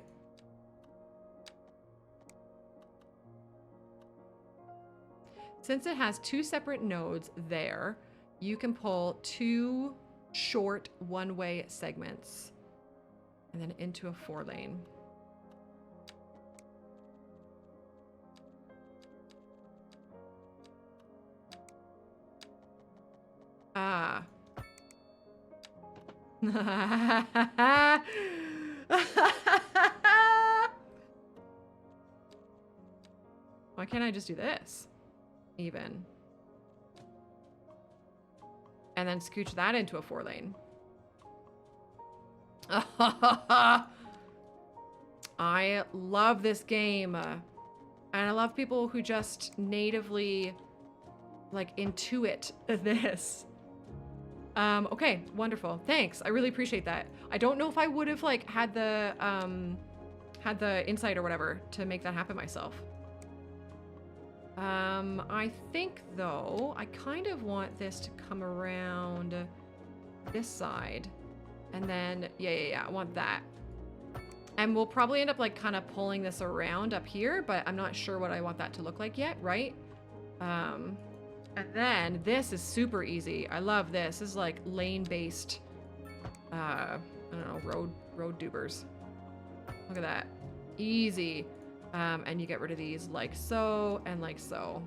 Since it has 2 separate nodes there, you can pull 2 short one-way segments and then into a 4-lane. Ah. Why can't I just do this? Even. And then scooch that into a 4-lane. I love this game. And I love people who just natively, like, intuit this. Okay, wonderful. Thanks. I really appreciate that. I don't know if I would have, like, had the insight or whatever to make that happen myself. I think, though, I kind of want this to come around this side. And then, yeah, I want that. And we'll probably end up, like, kind of pulling this around up here, but I'm not sure what I want that to look like yet, right? And then this is super easy. I love this. This is, like, lane-based, I don't know, road dubers. Look at that. Easy. And you get rid of these like so and like so.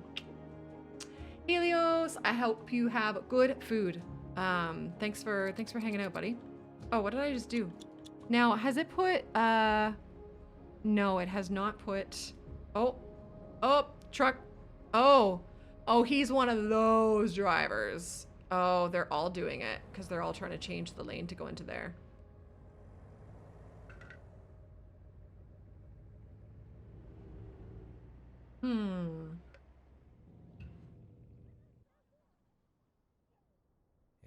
Helios, I hope you have good food. Thanks for hanging out, buddy. Oh, what did I just do? Now, has it put, no, it has not put, oh, truck. Oh, he's one of those drivers. Oh, they're all doing it because they're all trying to change the lane to go into there.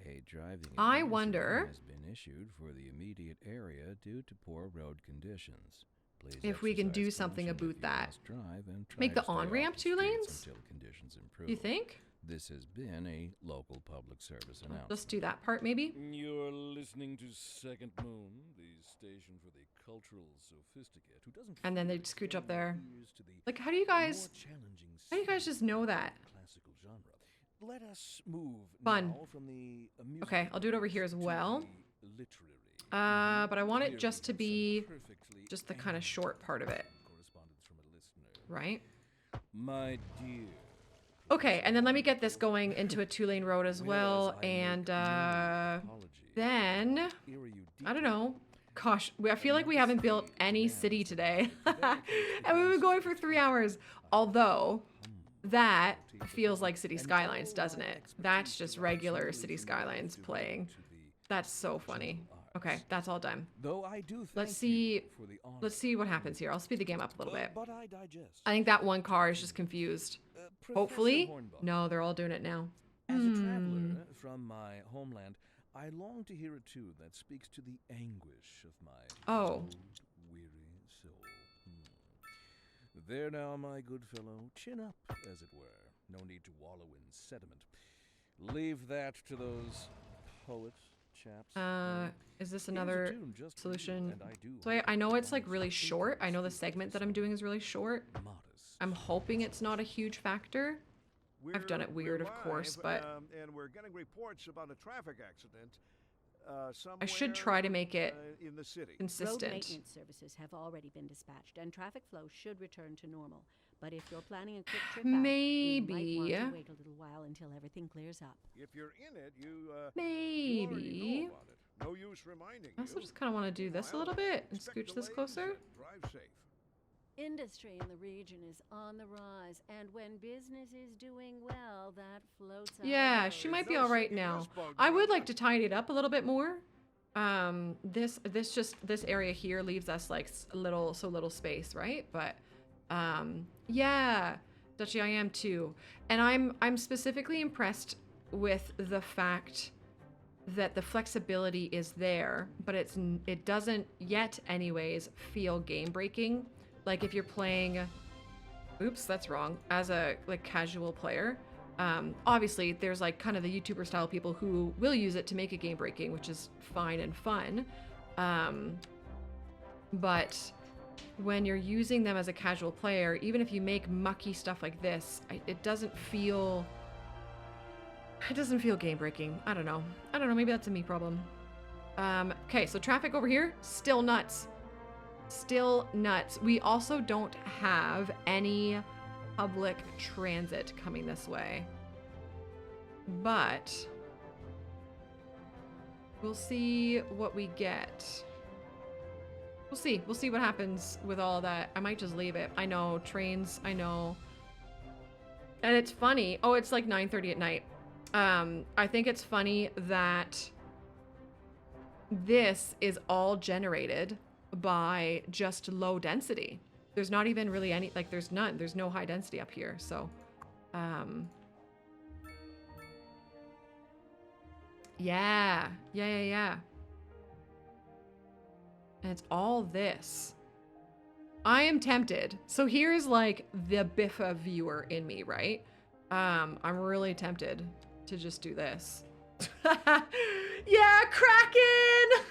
A driving I advisory wonder has been issued for the immediate area due to poor road conditions. Please if we can do exercise something caution about if you that. must drive and try Make to the stay on-ramp off the 2 streets lanes? until conditions improve. You think? This has been a local public service announcement. Let's do that part, maybe. You're listening to Second Moon, the station for the cultural sophisticate who doesn't. And then they feel scooch up extending there. ears to the Like, how do you guys more challenging just know that? classical genre. Let us move Fun. now from the amusement Okay, I'll do it over here as to well. the literary. But I want it just to Hearing be some perfectly just the kind of short part of it, correspondence from a listener. right? My dear. Okay, and then let me get this going into a 2-lane road as well, whereas I and make no apology, then, I don't know. Gosh, I feel like we haven't built any city today. And we've been going for 3 hours. Although, that feels like City Skylines, doesn't it? That's just regular City Skylines playing. That's so funny. Okay, that's all done. Though I do Let's thank you see. for the honor. Let's see what happens here. I'll speed the game up a little bit. But I digest. I think that one car is just confused. Professor Hopefully. Hornbaum, No, they're all doing it now. As a traveler from my homeland, I long to hear a tune that speaks to the anguish of my Oh. old, weary soul. There now, my good fellow, chin up, as it were. No need to wallow in sediment. Leave that to those poets, chaps. Is this Here's a another tune just for solution? you, and I do So I hope know it it's like warms really your short. I know the interest. segment that I'm doing is really short. Modest. I'm hoping it's not a huge factor. I've done it weird, of course, but and we're getting reports about a traffic accident. I should try to make it in the city. Road consistent. maintenance services have already been dispatched, and traffic flow should return to normal. But if you're planning a quick trip out, Maybe. you might want to wait a little while until everything clears up. If you're in it, you already Maybe. know about it. No use reminding I also you. just kind of want to do this a little bit and scooch this closer. Drive safe. Industry in the region is on the rise, and when business is doing well, that floats out. Yeah, she might be all right now. I would like to tidy it up a little bit more. This area here leaves us like little space, right? But yeah, Dutchie, I am too, and I'm specifically impressed with the fact that the flexibility is there, but it doesn't yet, anyways, feel game breaking. Like if you're playing, oops, that's wrong, as a like casual player. Obviously, there's like kind of the YouTuber style people who will use it to make it game breaking, which is fine and fun. But when you're using them as a casual player, even if you make mucky stuff like this, it doesn't feel It doesn't feel game breaking. I don't know. Maybe that's a me problem. Okay, so traffic over here, still nuts. Still nuts. We also don't have any public transit coming this way. But we'll see what we get. We'll see. We'll see what happens with all that. I might just leave it. I know, trains, I know. And it's funny. Oh, it's like 9:30 at night. I think it's funny that this is all generated by just low density. There's not even really any, like there's none. There's no high density up here. So, yeah. And it's all this. I am tempted. So here's like the Biffa viewer in me, right? I'm really tempted to just do this. Yeah, Kraken!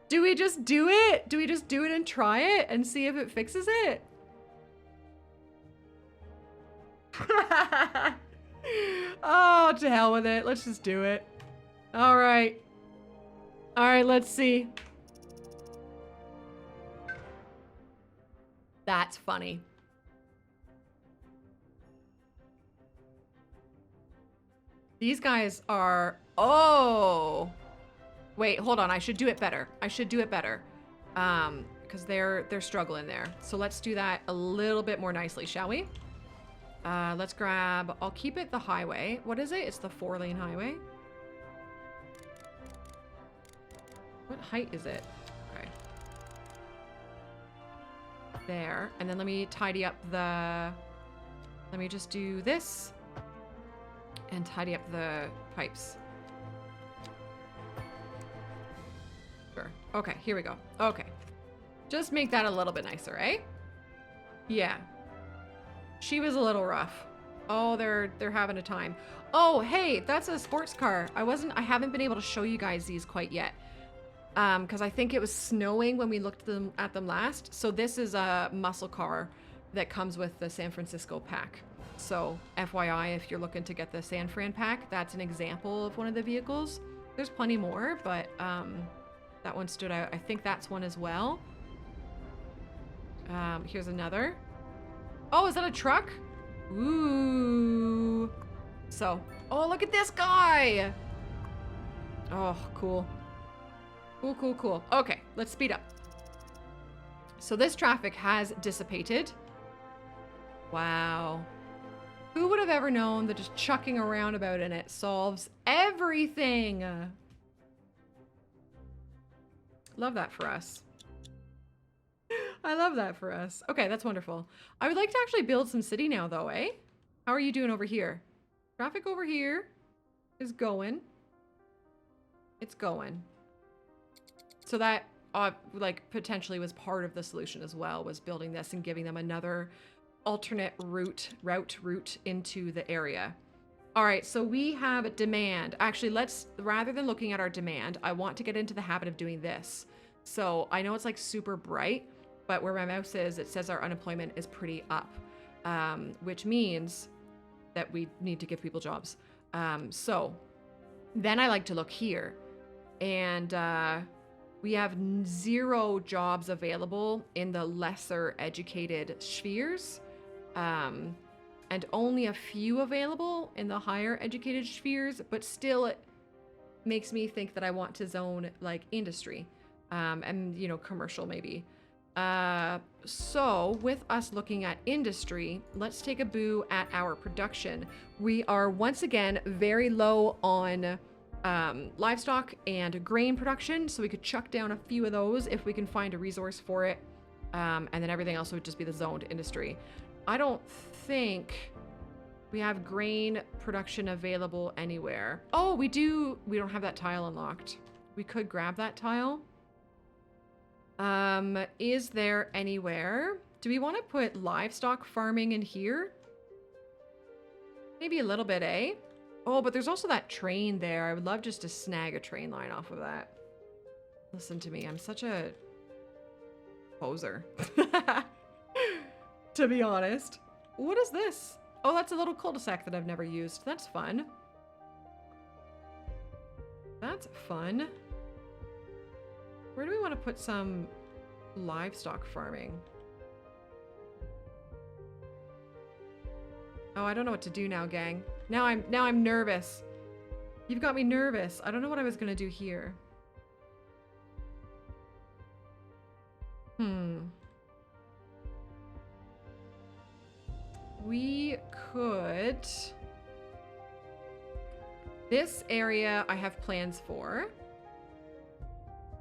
Do we just do it? Do we just do it and try it and see if it fixes it? Oh, to hell with it. Let's just do it. All right. All right, let's see. That's funny. These guys are... Oh! Wait, hold on. I should do it better. Because they're struggling there. So let's do that a little bit more nicely, shall we? Let's grab... I'll keep it the highway. What is it? It's the 4-lane highway. What height is it? Okay. There. And then let me tidy up the... Let me just do this. And tidy up the pipes. Sure. Okay, here we go. Okay. Just make that a little bit nicer, eh? Yeah. She was a little rough. Oh, they're having a time. Oh, hey, that's a sports car. I haven't been able to show you guys these quite yet. Because I think it was snowing when we looked at them last. So this is a muscle car that comes with the San Francisco pack. So FYI, if you're looking to get the San Fran pack, that's an example of one of the vehicles. There's plenty more, but that one stood out. I think that's one as well. Here's another. Oh, is that a truck? Ooh. So, oh, look at this guy. Oh, cool. Cool. Okay, let's speed up. So this traffic has dissipated. Wow. Who would have ever known that just chucking a roundabout in it solves everything? Love that for us. I love that for us. Okay, that's wonderful. I would like to actually build some city now though, eh? How are you doing over here? Traffic over here is going. It's going. So that like potentially was part of the solution as well, was building this and giving them another alternate route into the area. All right, so we have demand. Actually, let's, rather than looking at our demand, I want to get into the habit of doing this. So I know it's like super bright, but where my mouse is, it says our unemployment is pretty up, which means that we need to give people jobs. So then I like to look here, and we have 0 jobs available in the lesser educated spheres, and only a few available in the higher educated spheres, but still it makes me think that I want to zone like industry, and you know, commercial maybe. So with us looking at industry, let's take a boo at our production. We are once again very low on livestock and grain production, so we could chuck down a few of those if we can find a resource for it, and then everything else would just be the zoned industry. I don't think we have grain production available anywhere. Oh, we do. We don't have that tile unlocked. We could grab that tile. Is there anywhere? Do we want to put livestock farming in here? Maybe a little bit, eh? Oh, but there's also that train there. I would love just to snag a train line off of that. Listen to me. I'm such a poser. To be honest. What is this? Oh, that's a little cul-de-sac that I've never used. That's fun. That's fun. Where do we want to put some livestock farming? Oh, I don't know what to do now, gang. Now I'm nervous. You've got me nervous. I don't know what I was gonna do here. We could... This area I have plans for.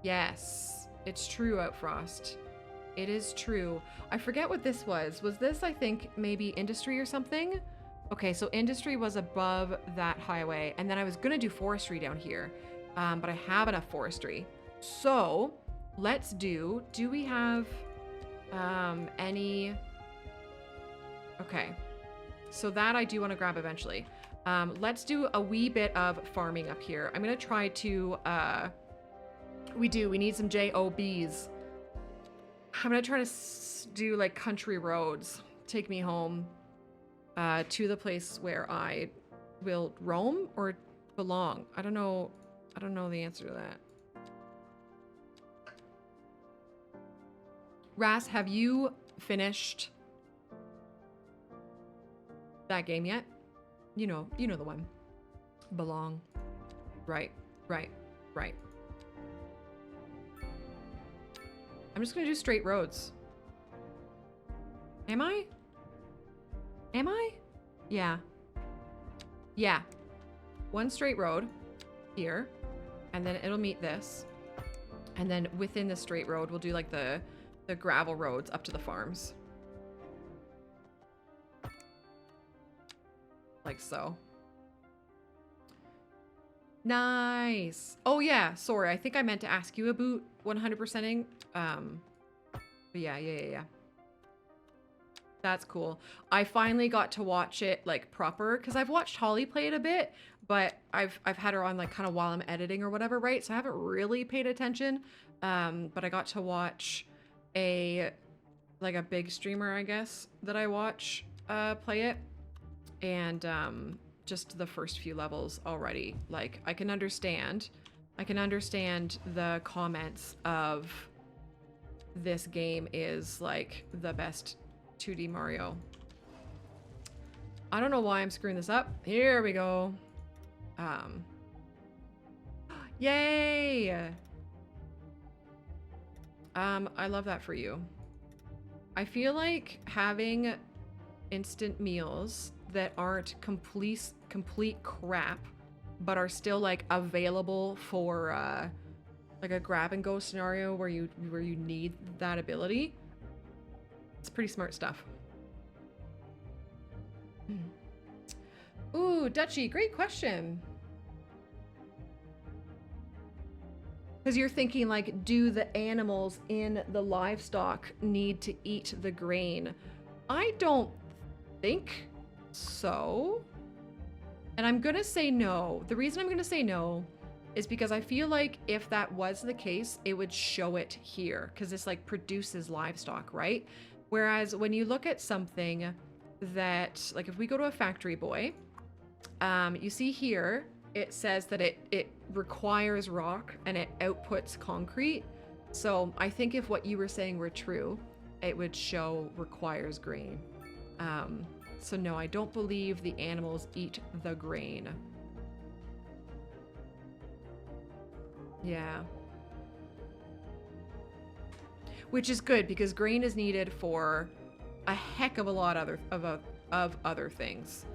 Yes, it's true, Outfrost. It is true. I forget what this was. Was this, I think, maybe industry or something? Okay, so industry was above that highway, and then I was gonna do forestry down here, but I have enough forestry. So let's do we have any... Okay, so that I do want to grab eventually. Let's do a wee bit of farming up here. I'm gonna try to, we need some JOBs. I'm gonna try to do like country roads. Take me home to the place where I will roam or belong. I don't know the answer to that. Ras, have you finished that game yet? You know the one. Belong. Right. I'm just gonna do straight roads. Am I? Yeah. Yeah. One straight road here, and then it'll meet this. And then within the straight road, we'll do like the gravel roads up to the farms. Like so. Nice. Oh yeah, sorry. I think I meant to ask you about 100%ing. But yeah. That's cool. I finally got to watch it like proper because I've watched Holly play it a bit, but I've had her on like kind of while I'm editing or whatever, right? So I haven't really paid attention. But I got to watch a big streamer, I guess, that I watch play it. And just the first few levels already, like I can understand the comments of this game is like the best 2D Mario. I don't know why I'm screwing this up. Here we go. Yay! I love that for you. I feel like having instant meals that aren't complete crap, but are still like available for like a grab and go scenario where you need that ability. It's pretty smart stuff. Ooh, Dutchy, great question. Because you're thinking like, do the animals in the livestock need to eat the grain? I don't think so. And I'm gonna say no. The reason I'm gonna say no is because I feel like if that was the case, it would show it here because this like produces livestock, right? Whereas when you look at something that, like if we go to a factory boy, you see here, it says that it requires rock and it outputs concrete. So I think if what you were saying were true, it would show requires grain. So no, I don't believe the animals eat the grain. Yeah. Which is good because grain is needed for a heck of a lot of other things.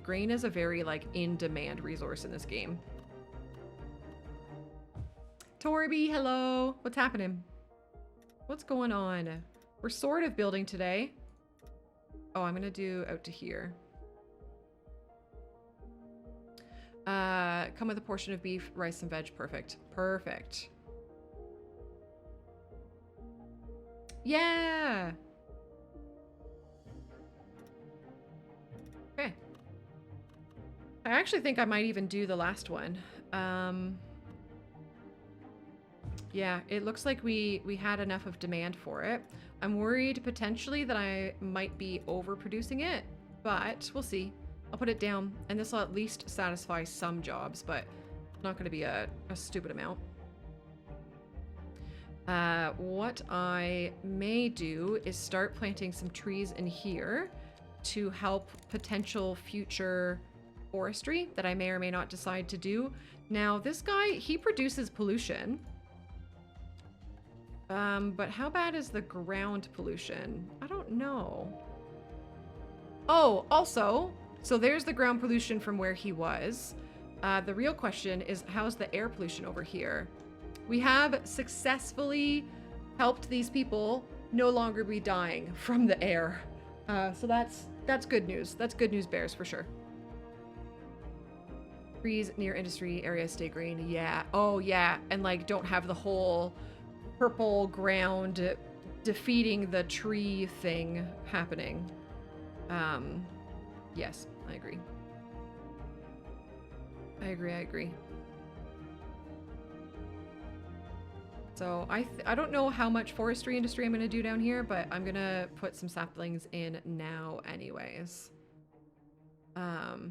Grain is a very like in-demand resource in this game. Torby, hello. What's happening? What's going on? We're sort of building today. Oh, I'm gonna do out to here. Come with a portion of beef, rice, and veg. Perfect. Perfect. Yeah. Okay. I actually think I might even do the last one. Yeah, it looks like we had enough of demand for it. I'm worried potentially that I might be overproducing it, but we'll see. I'll put it down, and this will at least satisfy some jobs, but not going to be a stupid amount. What I may do is start planting some trees in here to help potential future forestry that I may or may not decide to do. Now, this guy, he produces pollution. But how bad is the ground pollution? I don't know. Oh, also, so there's the ground pollution from where he was. The real question is, how's the air pollution over here? We have successfully helped these people no longer be dying from the air. So that's good news. That's good news bears for sure. Trees near industry areas stay green. Yeah. Oh yeah. And like don't have the whole purple ground defeating the tree thing happening. Yes, I agree. I agree. So I don't know how much forestry industry I'm going to do down here, but I'm going to put some saplings in now anyways. I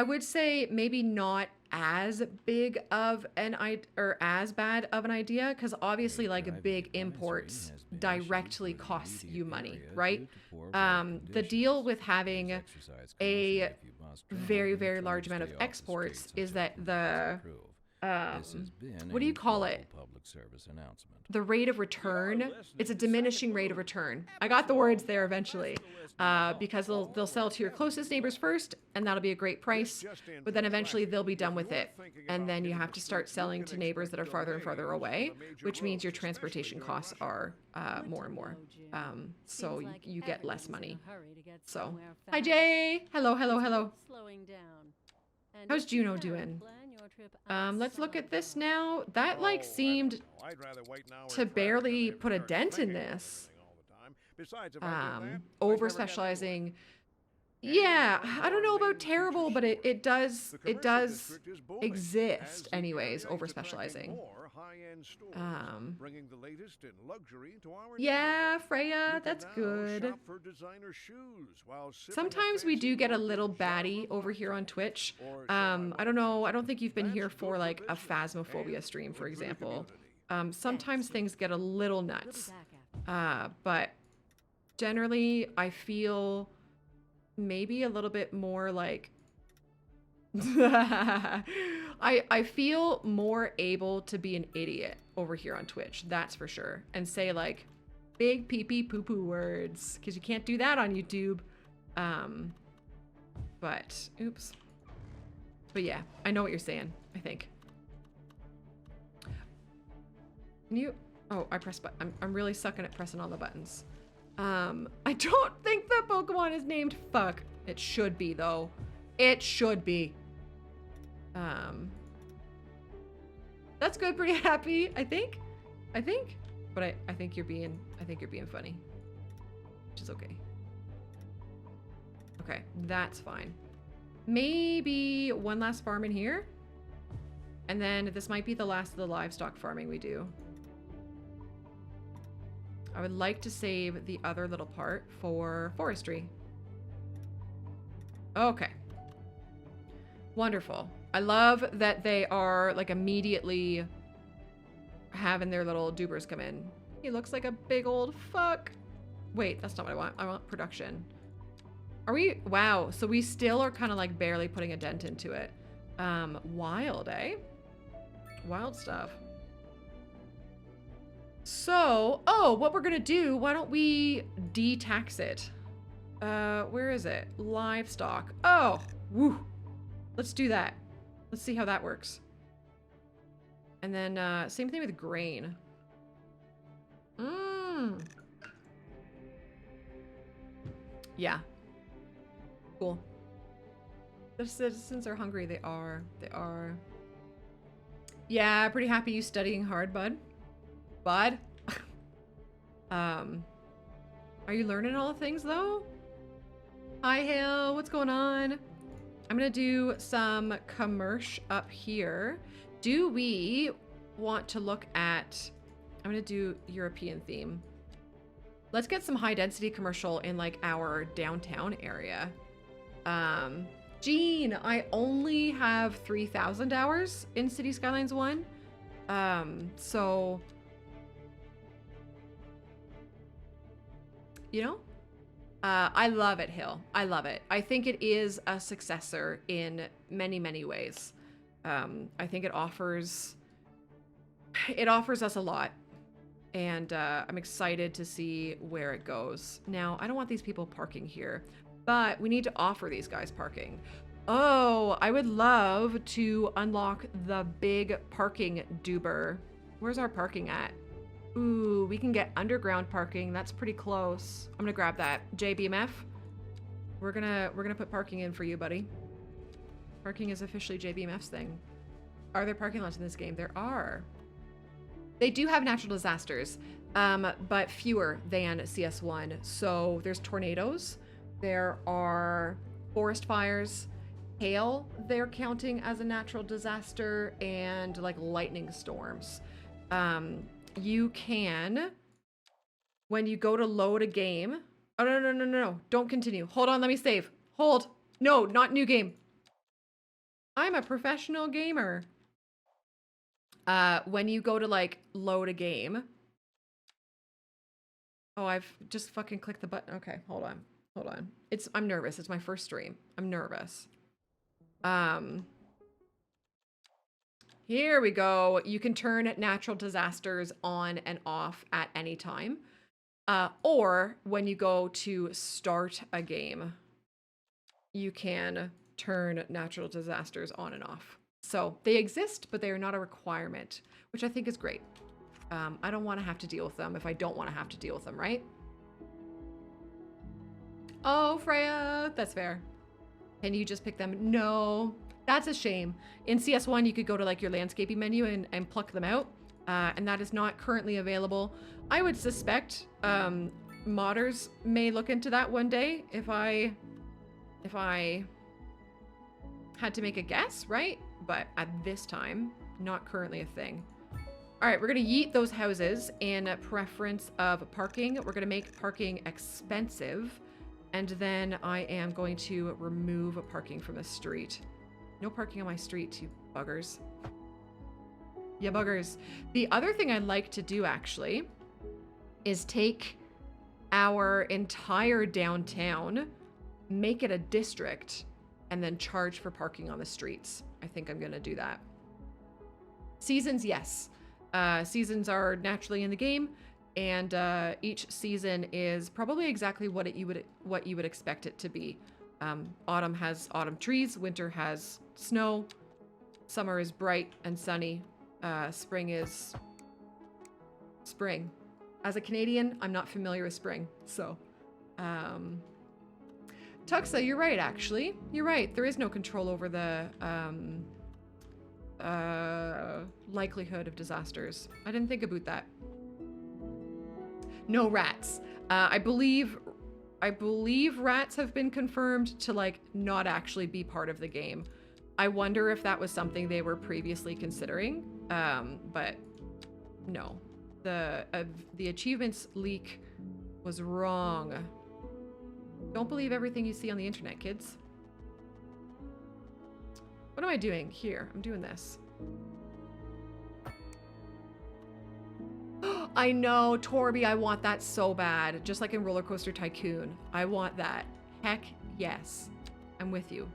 would say maybe not as big of an or as bad of an idea, because obviously like big imports directly costs you money, right? The deal with having a very, very large amount of exports is that the what do you call it? The rate of return. It's a diminishing rate of return. I got the words there eventually, because they'll sell to your closest neighbors first, and that'll be a great price. But then eventually they'll be done with it, and then you have to start selling to neighbors that are farther and farther away, which means your transportation costs are more and more. So you get less money. So hi Jay. Hello. How's Juno doing? Let's look at this now. That like seemed to barely put a dent in this. Over specializing. Yeah, I don't know about terrible, but it does exist anyways, over specializing. Yeah, Freya, that's good. Sometimes we do get a little batty over here on Twitch. I don't know, I don't think you've been here for like a Phasmophobia stream, for example. Sometimes things get a little nuts. But generally, I feel maybe a little bit more like I feel more able to be an idiot over here on Twitch, that's for sure, and say like big pee-pee poo-poo words, because you can't do that on YouTube. But oops. But yeah, I know what you're saying, I think. Can you? Oh, I pressed button. I'm really sucking at pressing all the buttons. I don't think the Pokemon is named Fuck. It should be though. It should be. That's good, pretty happy, I think. But I think you're being funny. Which is okay. Okay, that's fine. Maybe one last farm in here. And then this might be the last of the livestock farming we do. I would like to save the other little part for forestry. Okay. Wonderful. I love that they are like immediately having their little dubers come in. He looks like a big old fuck. Wait, that's not what I want. I want production. Are we? Wow. So we still are kind of like barely putting a dent into it. Wild, eh? Wild stuff. So, oh, what we're gonna do, why don't we de-tax it? Where is it? Livestock. Oh, woo. Let's do that. Let's see how that works. And then, same thing with grain. Yeah. Cool. The citizens are hungry. They are. Yeah, pretty happy you studying hard, bud. Are you learning all the things though? Hi, Hale. What's going on? I'm gonna do some commerce up here. Do we want to look at... I'm gonna do European theme. Let's get some high density commercial in like our downtown area. Gene, I only have 3,000 hours in City Skylines 1. So, you know, I love it, Hill. I love it. I think it is a successor in many, many ways. I think it offers us a lot. And I'm excited to see where it goes. Now, I don't want these people parking here, but we need to offer these guys parking. Oh, I would love to unlock the big parking doober. Where's our parking at? Ooh, we can get underground parking. That's pretty close. I'm gonna grab that. JBMF. We're gonna put parking in for you, buddy. Parking is officially JBMF's thing. Are there parking lots in this game? There are. They do have natural disasters, but fewer than CS1. So there's tornadoes, there are forest fires, hail they're counting as a natural disaster, and like lightning storms. You can, when you go to load a game, oh no, don't continue. Hold on, let me save. Hold. No, not new game. I'm a professional gamer. When you go to like load a game. Oh, I've just fucking clicked the button. Okay, hold on. I'm nervous. It's my first stream. I'm nervous. Here we go. You can turn natural disasters on and off at any time. Or when you go to start a game, you can turn natural disasters on and off. So they exist, but they are not a requirement, which I think is great. I don't want to have to deal with them if I don't want to have to deal with them, right? Oh, Freya, that's fair. Can you just pick them? No, that's a shame. In CS1, you could go to like your landscaping menu and pluck them out, and that is not currently available. I would suspect modders may look into that one day if I had to make a guess, right? But at this time, not currently a thing. All right, we're gonna yeet those houses in preference of parking. We're gonna make parking expensive. And then I am going to remove parking from the street. No parking on my street, you buggers. Yeah, buggers. The other thing I'd like to do actually is take our entire downtown, make it a district, and then charge for parking on the streets. I think I'm gonna do that. Seasons, yes. Seasons are naturally in the game, and each season is probably exactly what you would expect it to be. Autumn has autumn trees, winter has snow, summer is bright and sunny, spring is spring. As a Canadian, I'm not familiar with spring, so Tuxa, you're right, actually. You're right. There is no control over the likelihood of disasters. I didn't think about that. No rats. I believe rats have been confirmed to like not actually be part of the game. I wonder if that was something they were previously considering, but no. The achievements leak was wrong. Don't believe everything you see on the internet, kids. What am I doing? Here, I'm doing this. I know, Torby, I want that so bad. Just like in Roller Coaster Tycoon. I want that. Heck yes. I'm with you.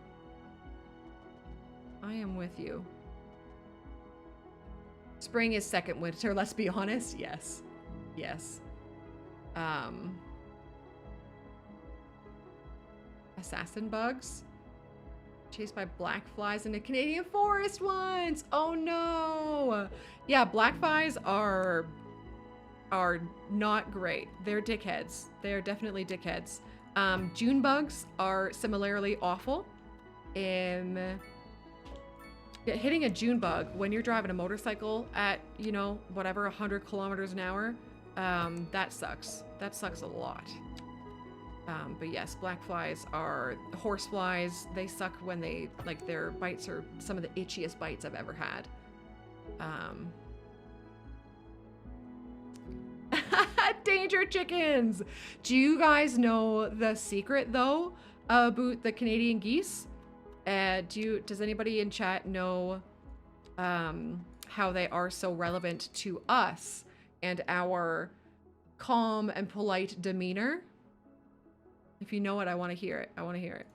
I am with you. Spring is second winter, let's be honest. Yes. Yes. Assassin bugs. Chased by black flies in the Canadian forest once. Oh no. Yeah, black flies are not great. They're dickheads. They're definitely dickheads. June bugs are similarly awful. Hitting a June bug when you're driving a motorcycle at, you know, whatever, 100 kilometers an hour, that sucks. That sucks a lot. But yes, black flies are horse flies. They suck when they, like, their bites are some of the itchiest bites I've ever had. Danger chickens! Do you guys know the secret though about the Canadian geese? Does anybody in chat know how they are so relevant to us and our calm and polite demeanor? If you know it, I want to hear it. I want to hear it.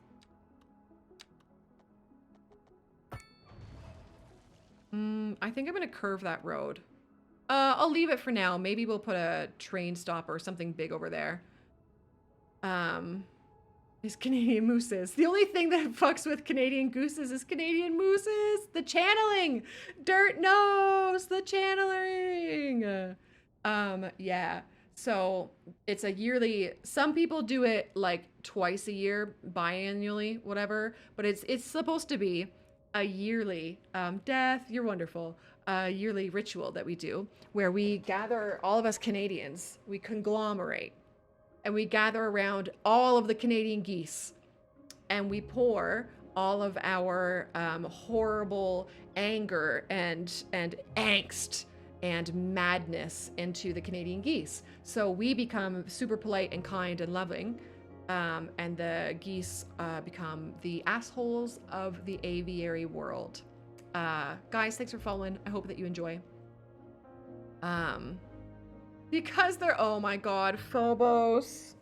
I think I'm going to curve that road. I'll leave it for now. Maybe we'll put a train stop or something big over there. Is Canadian mooses. The only thing that fucks with Canadian gooses is Canadian mooses. The channeling. Dirt nose. The channeling. Yeah. So it's a yearly, some people do it like twice a year, biannually, whatever, but it's supposed to be a yearly, Death, you're wonderful, yearly ritual that we do where we gather, all of us Canadians, we conglomerate and we gather around all of the Canadian geese and we pour all of our horrible anger and angst and madness into the Canadian geese. So we become super polite and kind and loving, and the geese become the assholes of the aviary world. Guys, thanks for following. I hope that you enjoy. Because they're, oh my god, Phobos.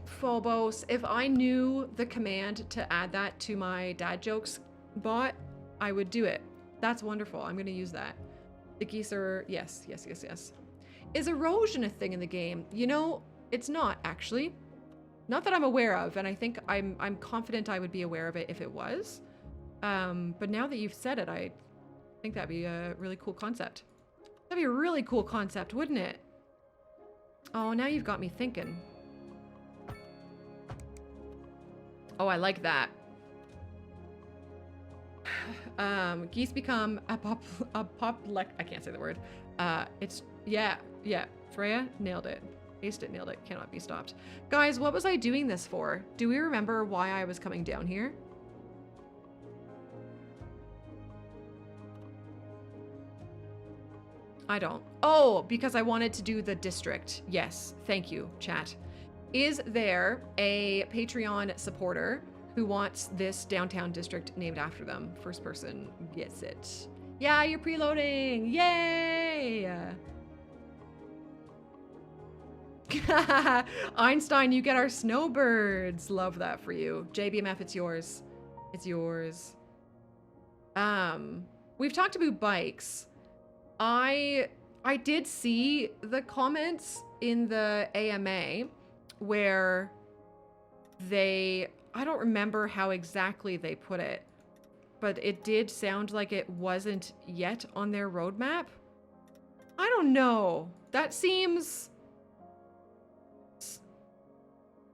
Phobos. If I knew the command to add that to my dad jokes bot, I would do it. That's wonderful. I'm gonna use that. The geese are, yes. Is erosion a thing in the game? You know, it's not actually. Not that I'm aware of, and I think I'm confident I would be aware of it if it was. But now that you've said it, I think that'd be a really cool concept. That'd be a really cool concept, wouldn't it? Oh, now you've got me thinking. Oh, I like that. Geese become I can't say the word. It's, yeah. Freya, nailed it. Aced it, nailed it. Cannot be stopped. Guys, what was I doing this for? Do we remember why I was coming down here? I don't. Oh, because I wanted to do the district. Yes, thank you, chat. Is there a Patreon supporter who wants this downtown district named after them? First person gets it. Yeah, you're preloading. Yay! Einstein, you get our snowbirds. Love that for you. JBMF, it's yours. It's yours. We've talked about bikes. I did see the comments in the AMA where I don't remember how exactly they put it, but it did sound like it wasn't yet on their roadmap. I don't know. That seems...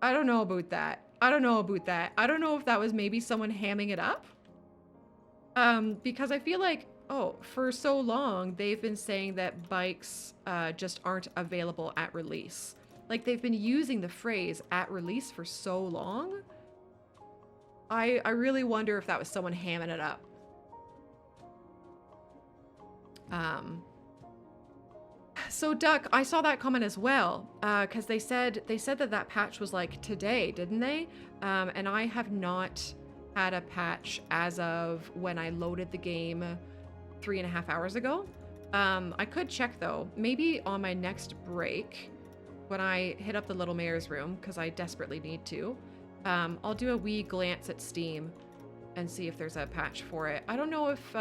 I don't know about that. I don't know if that was maybe someone hamming it up. Because I feel like, for so long, they've been saying that bikes just aren't available at release. Like, they've been using the phrase at release for so long. I really wonder if that was someone hamming it up. So Duck, I saw that comment as well, because they said that patch was like today, didn't they? And I have not had a patch as of when I loaded the game 3.5 hours ago. I could check though, maybe on my next break when I hit up the little mayor's room, because I desperately need to. I'll do a wee glance at Steam and see if there's a patch for it. I don't know if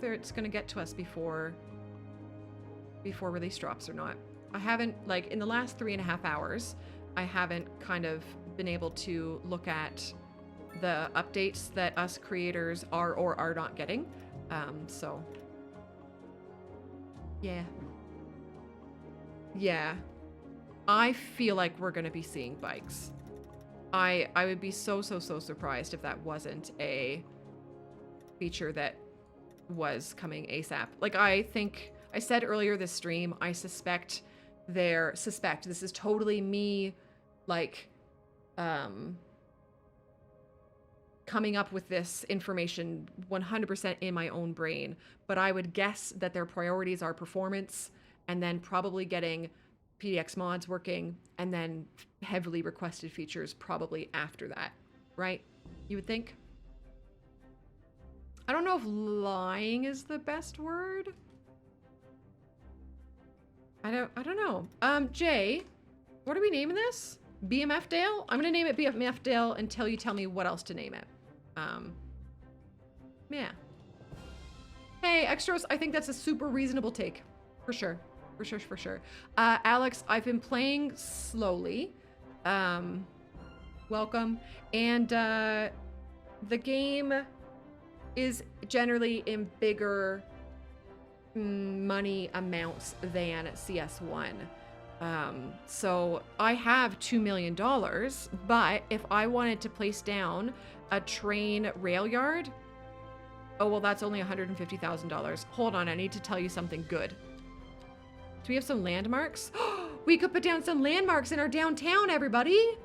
it's gonna get to us before release drops or not. I haven't, like, in the last 3.5 hours, I haven't kind of been able to look at the updates that us creators are or are not getting. So yeah, I feel like we're gonna be seeing bikes. I would be so surprised if that wasn't a feature that was coming ASAP. Like, I think I said earlier this stream, I suspect this is totally me, like, coming up with this information 100% in my own brain, but I would guess that their priorities are performance and then probably getting PDX mods working, and then heavily requested features probably after that, right? You would think? I don't know if lying is the best word. I don't know. Jay, what are we naming this? BMF Dale? I'm gonna name it BMF Dale until you tell me what else to name it. Yeah. Hey, Extros, I think that's a super reasonable take. For sure. For sure, for sure. Alex, I've been playing slowly. Welcome. And the game is generally in bigger money amounts than CS1. So I have $2 million, but if I wanted to place down a train rail yard, oh, well, that's only $150,000. Hold on, I need to tell you something good. Do we have some landmarks? We could put down some landmarks in our downtown, everybody.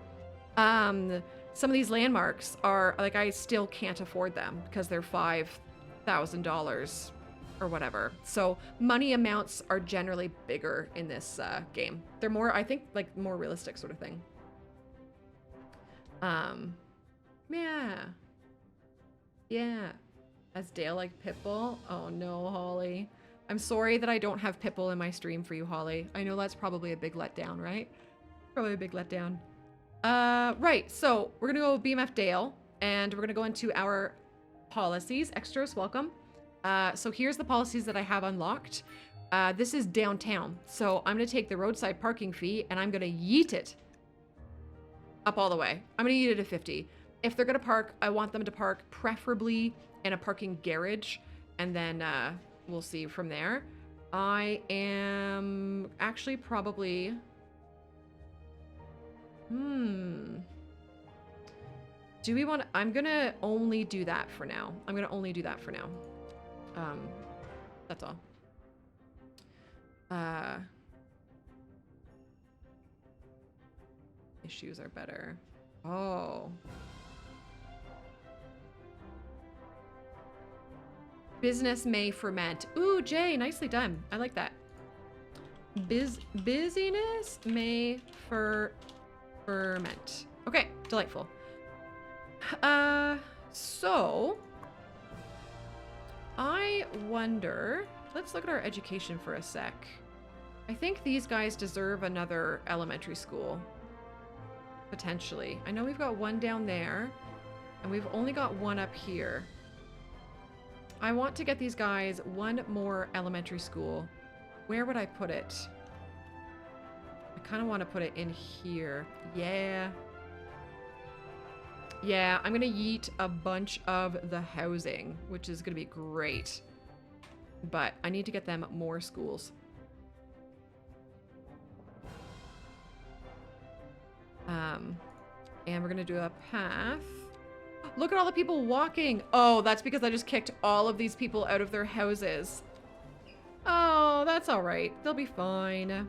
Some of these landmarks are, like, I still can't afford them because they're $5,000 or whatever. So money amounts are generally bigger in this game. They're more, I think, like, more realistic sort of thing. Yeah. Yeah. As Dale like Pitbull? Oh no, Holly. I'm sorry that I don't have Pitbull in my stream for you, Holly. I know that's probably a big letdown, right? Probably a big letdown. Right, so we're gonna go BMF Dale, and we're gonna go into our policies. Extras, welcome. So here's the policies that I have unlocked. This is downtown, so I'm gonna take the roadside parking fee and I'm gonna yeet it up all the way. I'm gonna yeet it to 50. If they're gonna park, I want them to park preferably in a parking garage, and then we'll see from there. I am actually probably... Do we want to... I'm gonna only do that for now. I'm gonna only do that for now. That's all. Issues are better. Oh. Business may ferment. Ooh, Jay, nicely done. I like that. Busyness may ferment. Okay, delightful. So I wonder, let's look at our education for a sec. I think these guys deserve another elementary school. Potentially. I know we've got one down there, and we've only got one up here. I want to get these guys one more elementary school. Where would I put it? I kind of want to put it in here. Yeah. Yeah, I'm going to yeet a bunch of the housing, which is going to be great. But I need to get them more schools. And we're going to do a path. Look at all the people walking. Oh, that's because I just kicked all of these people out of their houses. Oh, that's all right. They'll be fine.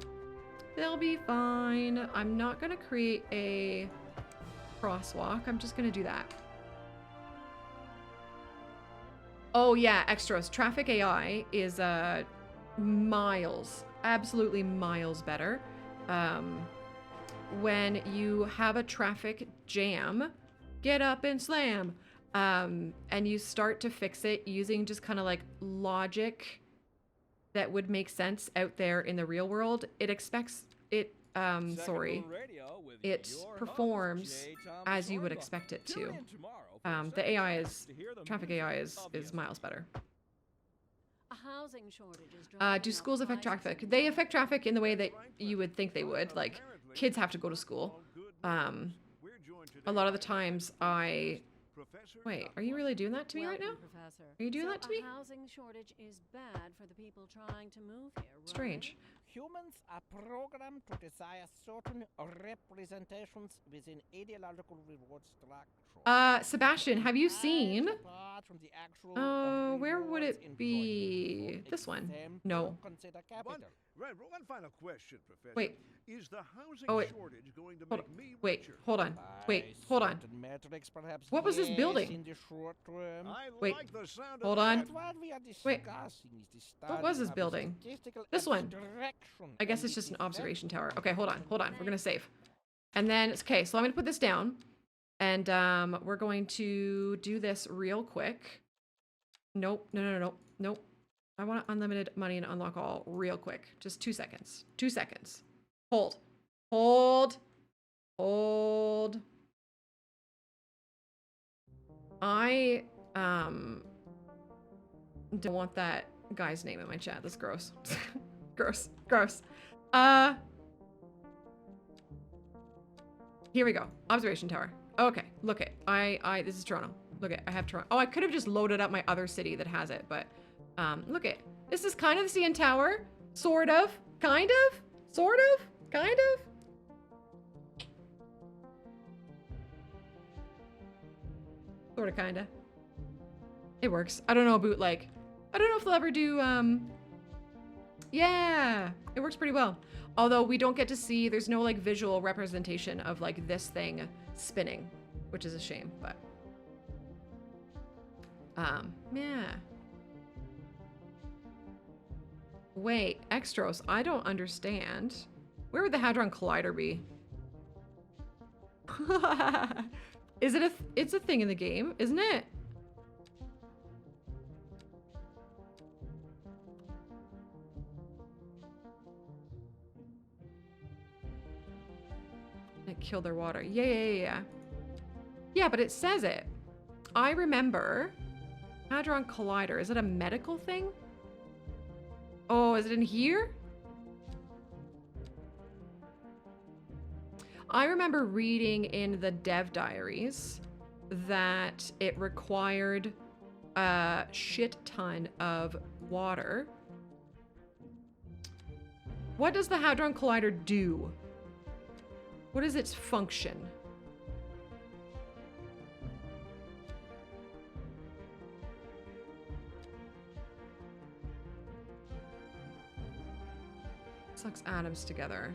They'll be fine. I'm not going to create a crosswalk. I'm just going to do that. Oh, yeah, extras. Traffic AI is miles, absolutely miles better. When you have a traffic jam, get up and slam, and you start to fix it using just kind of like logic that would make sense out there in the real world, it expects it, it performs as you would expect it to. The AI is, traffic AI is miles better. A housing shortage is Do schools affect traffic? They affect traffic in the way that you would think they would. Like, kids have to go to school. A lot of the times wait, are you really doing that to me right now? Professor. Are you doing that to me? A housing shortage is bad for the people trying to move here, right? Strange. Humans are programmed to desire certain representations within ideological reward structure. Sebastian, have you seen? Apart from the actual Where would rewards it be? enjoyed, This one? example, No. consider capital. One final question, Professor. Wait. Is the housing Oh, wait. shortage going to Hold make me Wait, richer? hold on. Wait, hold on. metrics, perhaps. What was this yes, building? In the short term. I Wait, like the sound hold of on. that. But what we are Wait, discussing is the what study was this of a building? statistical This one. abstraction I guess and it's just an the observation effect tower. Okay, hold on. We're gonna save. And then, okay, so I'm gonna put this down. And we're going to do this real quick. Nope, nope. I want unlimited money and unlock all real quick. Just 2 seconds. 2 seconds. Hold. I don't want that guy's name in my chat. That's gross. gross. Here we go. Observation tower. Okay, look it. This is Toronto. Look it. I have Toronto. Oh, I could have just loaded up my other city that has it, but look it. This is kind of the CN Tower. Sort of. Kind of. Sort of. Kind of. Sort of, kinda. It works. I don't know about like, I don't know if they'll ever do, yeah, it works pretty well. Although we don't get to see, there's no like visual representation of like this thing spinning, which is a shame, but, yeah. Wait, Extros, I don't understand. Where would the Hadron Collider be? Is it it's a thing in the game, isn't it? It killed their water. Yeah. Yeah, but it says it. I remember Hadron Collider. Is it a medical thing? Oh, is it in here? I remember reading in the dev diaries that it required a shit ton of water. What does the Hadron Collider do? What is its function? Sucks atoms together.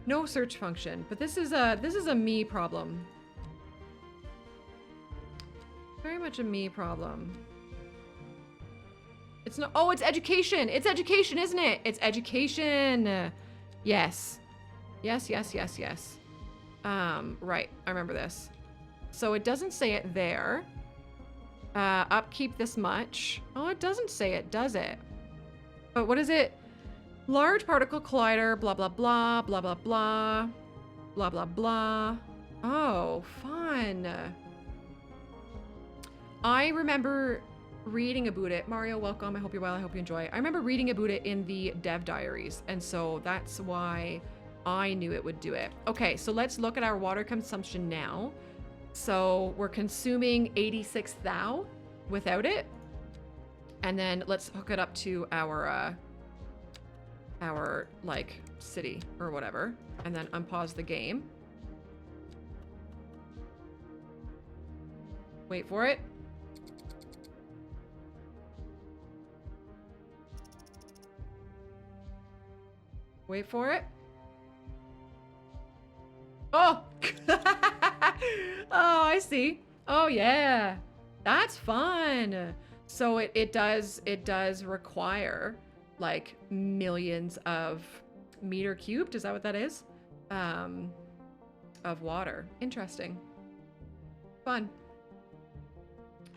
No search function, but this is a me problem. Very much a me problem. It's not. Oh, it's education. It's education, isn't it? It's education. Yes. Yes. Right. I remember this. So it doesn't say it there. Upkeep this much. Oh, it doesn't say it, does it? But what is it? Large particle collider, blah, blah, blah, blah, blah, blah, blah, blah, blah. Oh, fun. I remember reading about it. Mario, welcome. I hope you're well. I hope you enjoy. I remember reading about it in the dev diaries. And so that's why I knew it would do it. Okay, so let's look at our water consumption now. So we're consuming 86 thou without it. And then let's hook it up to our like city or whatever, and then unpause the game. Wait for it. Wait for it. Oh! Oh, I see. Oh yeah. That's fun. So it does require like millions of meter cubed, is that what that is? Of water. Interesting. Fun.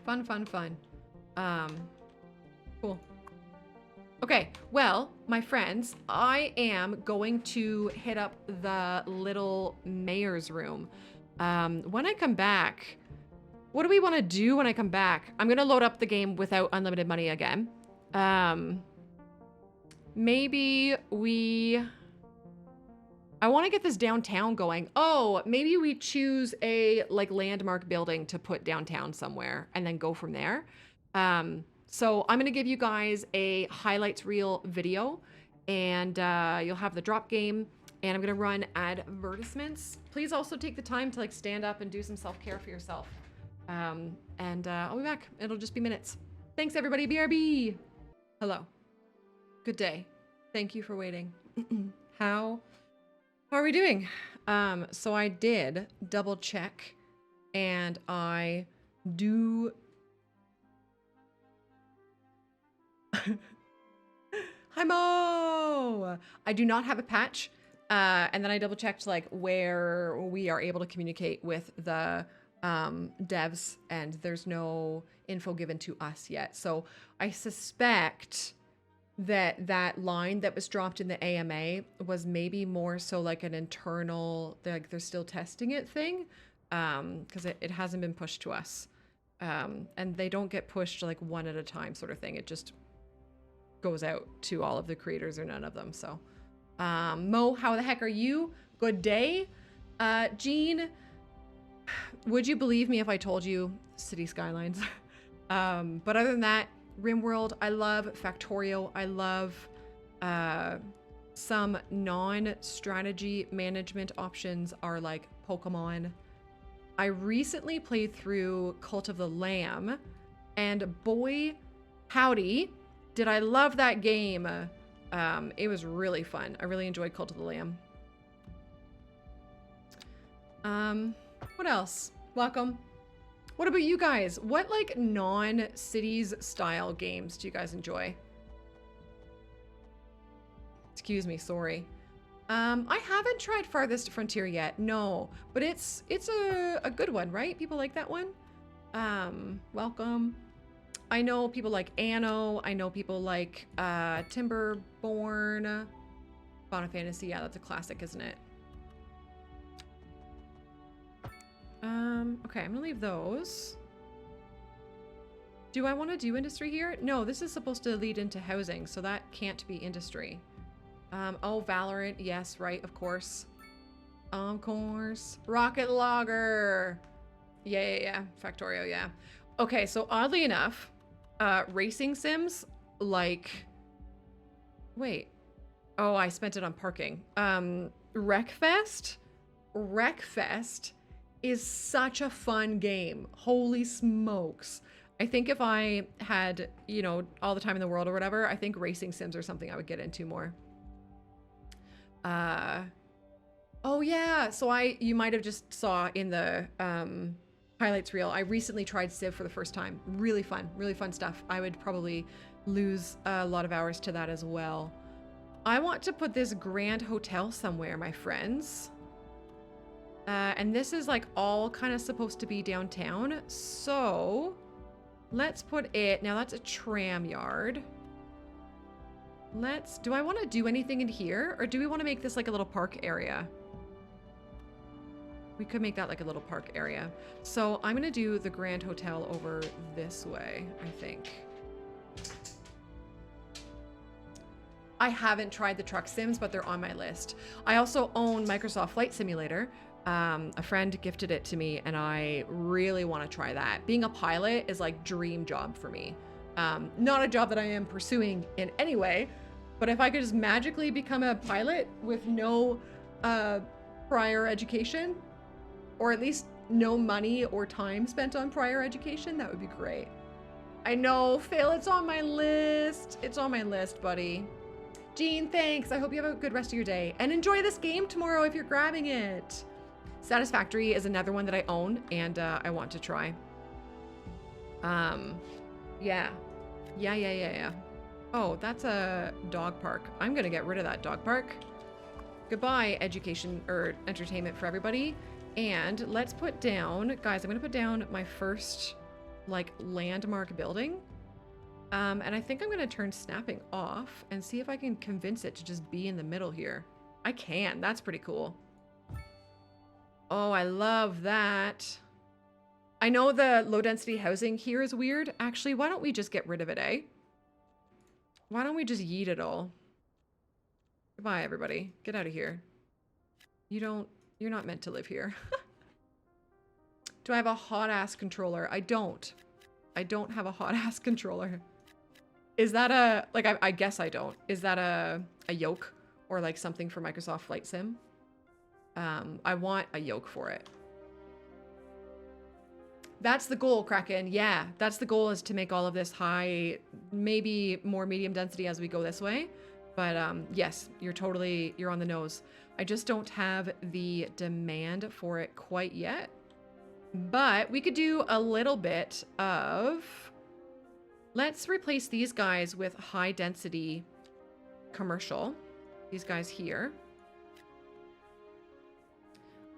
Fun. Cool. Okay, well, my friends, I am going to hit up the little mayor's room. When I come back, what do we want to do when I come back? I'm gonna load up the game without unlimited money again. Maybe I want to get this downtown going. Oh, maybe we choose a like landmark building to put downtown somewhere and then go from there. So I'm going to give you guys a highlights reel video, and you'll have the drop game, and I'm going to run advertisements. Please also take the time to like stand up and do some self-care for yourself. And I'll be back. It'll just be minutes. Thanks everybody. BRB. Hello. Good day. Thank you for waiting. How are we doing? So I did double check, and I do. Hi Mo! I do not have a patch. And then I double checked like where we are able to communicate with the devs, and there's no info given to us yet. So I suspect that that line that was dropped in the AMA was maybe more so like an internal, like they're still testing it thing, because it hasn't been pushed to us. And they don't get pushed like one at a time sort of thing. It just goes out to all of the creators or none of them. So Mo, how the heck are you? Good day. Jean, would you believe me if I told you City Skylines? But other than that, RimWorld, I love. Factorio, I love. Some non-strategy management options are like Pokemon. I recently played through Cult of the Lamb, and boy, howdy, did I love that game. It was really fun. I really enjoyed Cult of the Lamb. What else? Welcome. What about you guys? What like non-cities style games do you guys enjoy? Excuse me, sorry. I haven't tried Farthest Frontier yet, no, but it's a good one, right? People like that one. Welcome. I know people like Anno. I know people like Timberborn. Final Fantasy, yeah, that's a classic, isn't it? Okay, I'm gonna leave those. Do I want to do industry here? No, this is supposed to lead into housing, so that can't be industry. Oh, Valorant, yes, right, of course. Of course. Rocket Logger. Yeah. Factorio, yeah. Okay, so oddly enough, racing sims, like... Wait. Oh, I spent it on parking. Wreckfest? Wreckfest is such a fun game. Holy smokes. I think if I had, you know, all the time in the world or whatever, I think racing sims are something I would get into more. Oh yeah, so you might have just saw in the highlights reel, I recently tried Civ for the first time. Really fun stuff. I would probably lose a lot of hours to that as well. I want to put this grand hotel somewhere, my friends. And this is like all kind of supposed to be downtown. So let's put it, now that's a tram yard. Do I want to do anything in here? Or do we want to make this like a little park area? We could make that like a little park area. So I'm going to do the Grand Hotel over this way, I think. I haven't tried the truck sims, but they're on my list. I also own Microsoft Flight Simulator. A friend gifted it to me, and I really want to try that. Being a pilot is like dream job for me. Not a job that I am pursuing in any way, but if I could just magically become a pilot with no prior education, or at least no money or time spent on prior education, that would be great. I know, Phil, it's on my list. It's on my list, buddy. Jean, thanks. I hope you have a good rest of your day. And enjoy this game tomorrow if you're grabbing it. Satisfactory is another one that I own and I want to try. Yeah. Oh, that's a dog park. I'm gonna get rid of that dog park. Goodbye, education or entertainment for everybody. And let's put down, guys, I'm gonna put down my first like landmark building. And I think I'm gonna turn snapping off and see if I can convince it to just be in the middle here. I can, that's pretty cool. Oh, I love that. I know the low density housing here is weird. Actually, why don't we just get rid of it, eh? Why don't we just yeet it all? Goodbye, everybody. Get out of here. You're not meant to live here. Do I have a hot ass controller? I don't. I don't have a hot ass controller. Is that a, like, I guess I don't. Is that a yoke or like something for Microsoft Flight Sim? I want a yoke for it. That's the goal, Kraken. Yeah, that's the goal, is to make all of this high, maybe more medium density as we go this way. But yes, you're on the nose. I just don't have the demand for it quite yet. But we could do a little bit of, let's replace these guys with high density commercial. These guys here.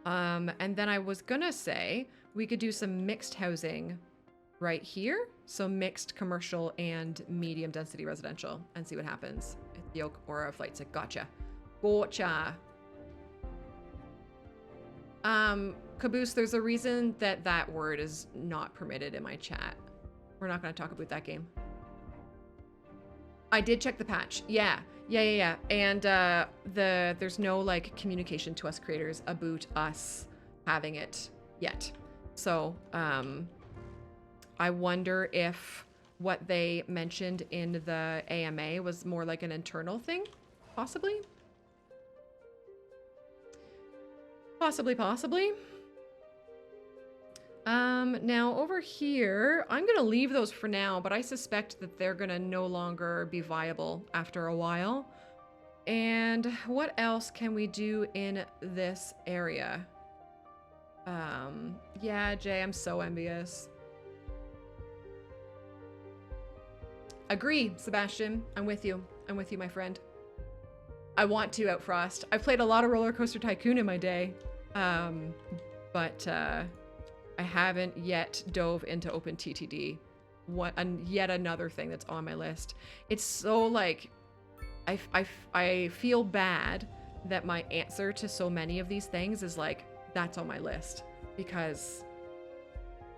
And then I was gonna say we could do some mixed housing right here. So mixed commercial and medium density residential and see what happens. Yoke or a flight sick. Gotcha. Gotcha. Caboose, there's a reason that that word is not permitted in my chat. We're not going to talk about that game. I did check the patch. Yeah. And there's no like communication to us creators about us having it yet. So I wonder if what they mentioned in the AMA was more like an internal thing, possibly. Possibly. Now over here, I'm gonna leave those for now, but I suspect that they're gonna no longer be viable after a while. And what else can we do in this area? Yeah, Jay, I'm so envious. Agree, Sebastian. I'm with you. I'm with you, my friend. I want to Outfrost. I've played a lot of Roller Coaster Tycoon in my day, but I haven't yet dove into OpenTTD. Yet another thing that's on my list. It's so like, I feel bad that my answer to so many of these things is like, that's on my list because,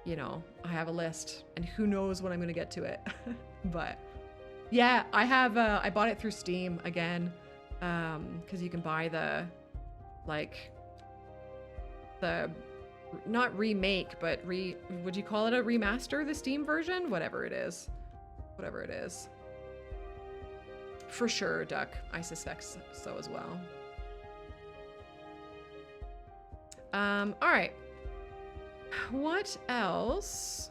you know, I have a list and who knows when I'm going to get to it. But yeah, I have, I bought it through Steam again. Cause you can buy the, like the, not remake, but would you call it a remaster, the Steam version? Whatever it is. For sure, Duck. I suspect so as well. All right. What else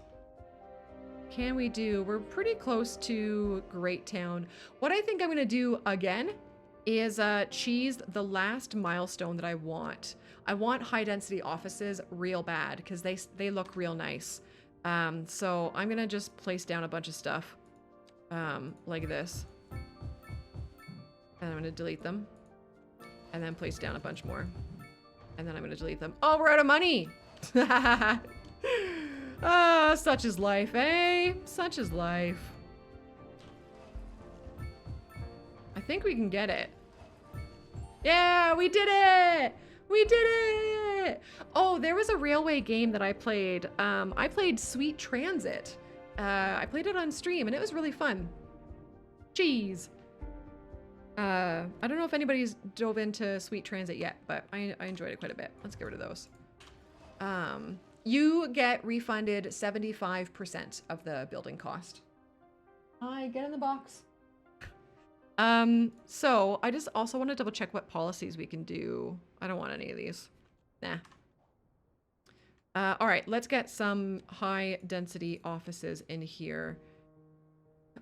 can we do? We're pretty close to Great Town. What I think I'm gonna do again is cheese the last milestone that I want. I want high density offices real bad because they look real nice. So I'm gonna just place down a bunch of stuff like this. And I'm gonna delete them. And then place down a bunch more. And then I'm gonna delete them. Oh, we're out of money! Ah, such is life, eh? Such is life. I think we can get it. Yeah, we did it! We did it! Oh, there was a railway game that I played. I played Sweet Transit. I played it on stream and it was really fun. Jeez. I don't know if anybody's dove into Sweet Transit yet, but I enjoyed it quite a bit. Let's get rid of those. You get refunded 75% of the building cost. Hi, get in the box. So I just also want to double check what policies we can do. I don't want any of these. Nah. All right, let's get some high density offices in here.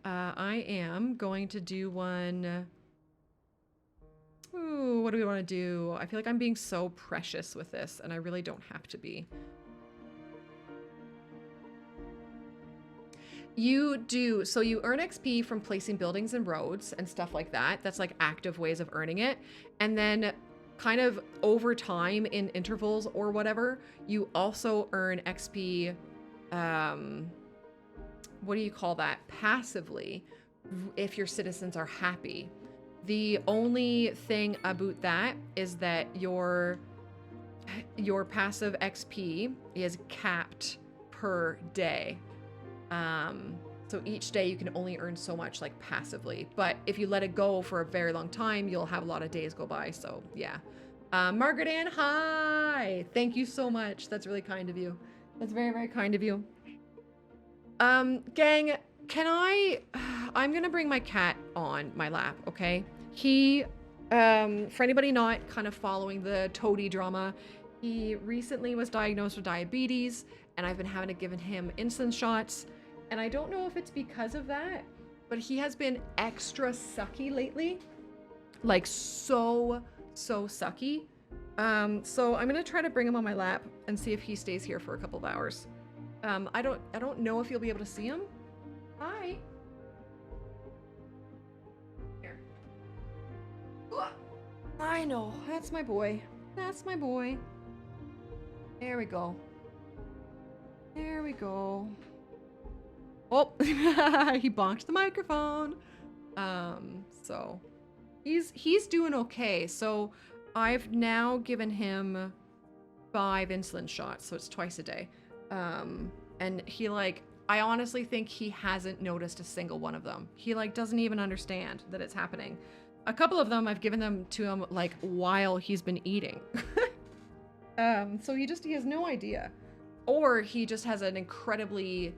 I am going to do one. Ooh, what do we want to do? I feel like I'm being so precious with this and I really don't have to be. You do. So you earn XP from placing buildings and roads and stuff like that. That's like active ways of earning it. And then kind of over time in intervals or whatever, you also earn XP, what do you call that? Passively, if your citizens are happy. The only thing about that is that your passive XP is capped per day. So each day you can only earn so much like passively, but if you let it go for a very long time, you'll have a lot of days go by. So yeah. Margaret Ann, hi. Thank you so much. That's really kind of you. That's very, very kind of you. Gang, I'm gonna bring my cat on my lap, okay? He, for anybody not kind of following the toady drama, he recently was diagnosed with diabetes and I've been having to give him insulin shots. And I don't know if it's because of that, but he has been extra sucky lately. Like so sucky. So I'm gonna try to bring him on my lap and see if he stays here for a couple of hours. I don't know if you'll be able to see him. Hi. Here. I know, that's my boy. That's my boy. There we go. There we go. Oh, he bonked the microphone. So he's doing okay. So I've now given him 5 insulin shots, so it's twice a day. And he like, I honestly think he hasn't noticed a single one of them. He like doesn't even understand that it's happening. A couple of them, I've given them to him like while he's been eating. So he has no idea. Or he just has an incredibly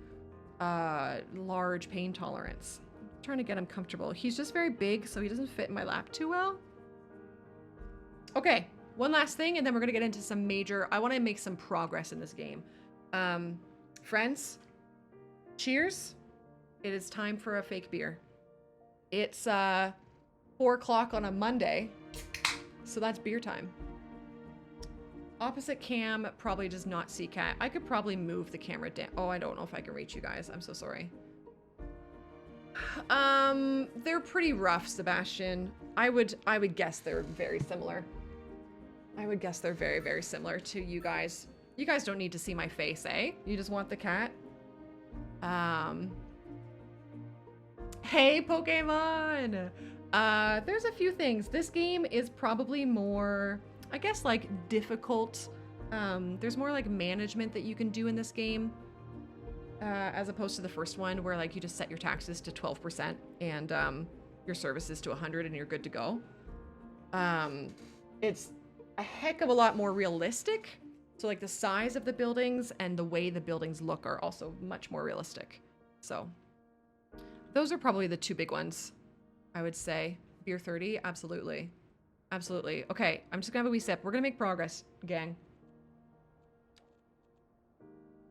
large pain tolerance. I'm trying to get him comfortable. He's just very big, so he doesn't fit in my lap too well. Okay, one last thing, and then we're gonna get into some major, I wanna make some progress in this game. Friends, cheers. It is time for a fake beer. It's 4 o'clock on a Monday, so that's beer time. Opposite cam probably does not see cat. I could probably move the camera down. Oh, I don't know if I can reach you guys. I'm so sorry. They're pretty rough, Sebastian. I would guess they're very similar. I would guess they're very, very similar to you guys. You guys don't need to see my face, eh? You just want the cat? Hey, Pokemon! There's a few things. This game is probably more, I guess, like, difficult. There's more, like, management that you can do in this game. As opposed to the first one, where, like, you just set your taxes to 12% and your services to 100 and you're good to go. It's a heck of a lot more realistic. So, like, the size of the buildings and the way the buildings look are also much more realistic. So, those are probably the 2 big ones, I would say. Beer 30, absolutely. Absolutely. Okay, I'm just gonna have a wee sip. We're gonna make progress, gang.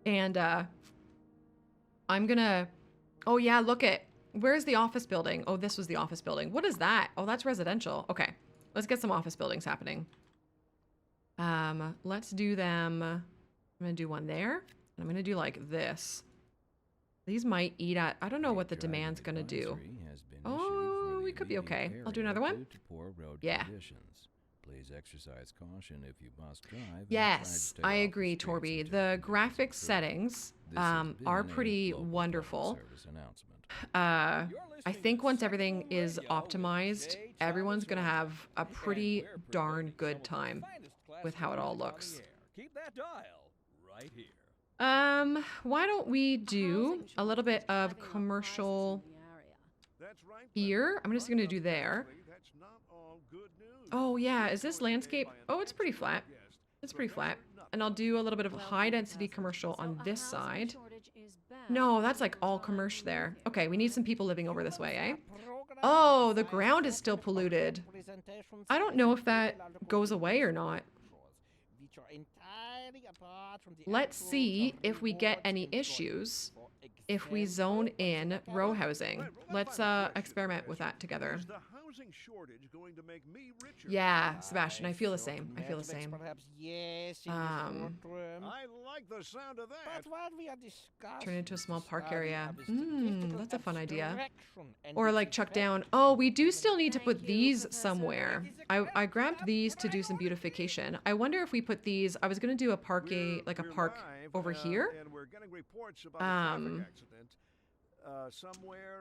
And, I'm gonna... Oh, yeah, look it. Where's the office building? Oh, this was the office building. What is that? Oh, that's residential. Okay, let's get some office buildings happening. Let's do them. I'm gonna do one there. And I'm gonna do like this. These might eat at, I don't know what the demand's gonna do. Oh, we could be okay. I'll do another one. Yeah. Please exercise caution if you must drive. Yes, I agree, Torby. The graphics settings are pretty wonderful. I think once everything is optimized, everyone's gonna have a pretty darn good time with how it all looks. Keep that dial right here. Why don't we do a little bit of commercial here? I'm just gonna do there. Oh yeah, is this landscape? Oh, it's pretty flat. It's pretty flat. And I'll do a little bit of high density commercial on this side. No, that's like all commercial there. Okay, we need some people living over this way, eh? Oh, the ground is still polluted. I don't know if that goes away or not. Let's see if we get any issues if we zone in row housing. Let's experiment with that together. Yeah, Sebastian, I feel the same. I feel the same. I like the sound of that. Turn it into a small park area. That's a fun idea. Or like chuck down. Oh, we do still need to put these somewhere. I grabbed these to do some beautification. I wonder if we put these. I was gonna do a park over here. And we're getting reports about a traffic accident.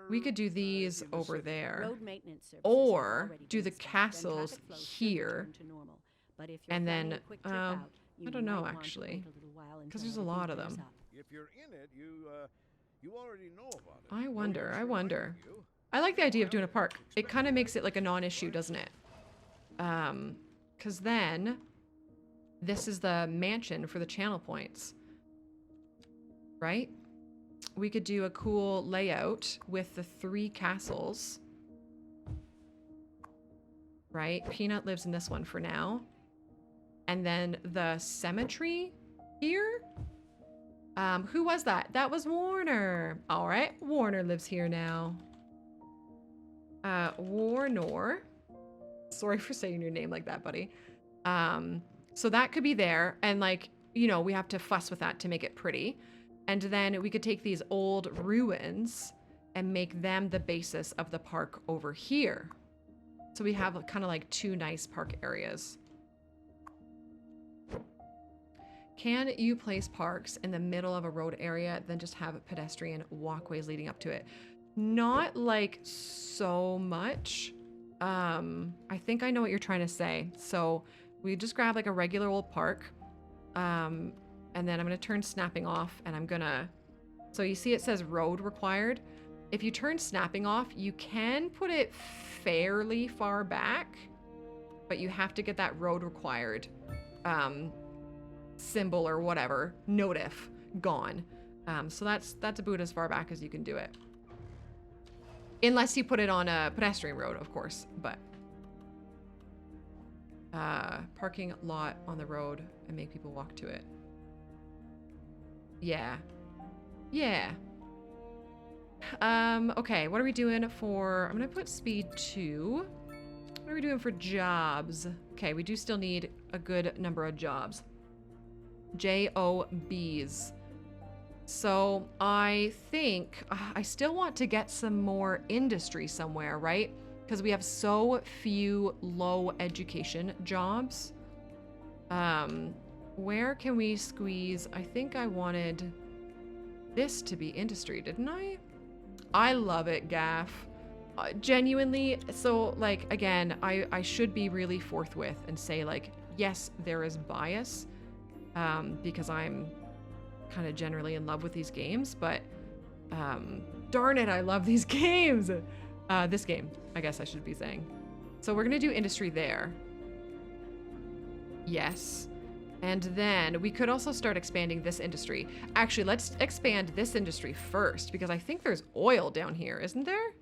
We could do these over there. Road maintenance services Or have already do been the stopped, castles traffic flow should here. return to normal. But if you're And planning then, a quick trip out, you I don't know, might want to actually, wait a little while because until there's a lot of everything them. clears up. If you're in it, you already know about it. I wonder, No I one's wonder. reminding you. I like the idea of doing a park. It kind of makes it like a non-issue, doesn't it? Because then this is the mansion for the channel points, right? We could do a cool layout with the 3 castles, right? Peanut lives in this one for now. And then the cemetery here. Who was that? That was Warner. All right, Warner lives here now. Warnor. Sorry for saying your name like that, buddy. So that could be there. And like, you know, we have to fuss with that to make it pretty. And then we could take these old ruins and make them the basis of the park over here. So we have kind of like 2 nice park areas. Can you place parks in the middle of a road area, then just have pedestrian walkways leading up to it? Not like so much. I think I know what you're trying to say. So we just grab like a regular old park. And then I'm going to turn snapping off and I'm going to, so you see it says road required. If you turn snapping off, you can put it fairly far back, but you have to get that road required, symbol or whatever, notif gone. So that's about as far back as you can do it. Unless you put it on a pedestrian road, of course, but parking lot on the road and make people walk to it. Yeah. Yeah. Okay, what are we doing for, I'm gonna put speed 2. What are we doing for jobs? Okay, we do still need a good number of jobs. JOBs. So I think I still want to get some more industry somewhere, right? Because we have so few low education jobs. Where can we squeeze? I think I wanted this to be industry, didn't I? I love it, Gaff. Genuinely, so like, again, I should be really forthwith and say like, yes, there is bias, because I'm kind of generally in love with these games, but darn it, I love these games. This game, I guess I should be saying. So we're gonna do industry there. Yes. And then we could also start expanding this industry. Actually, let's expand this industry first because I think there's oil down here, isn't there?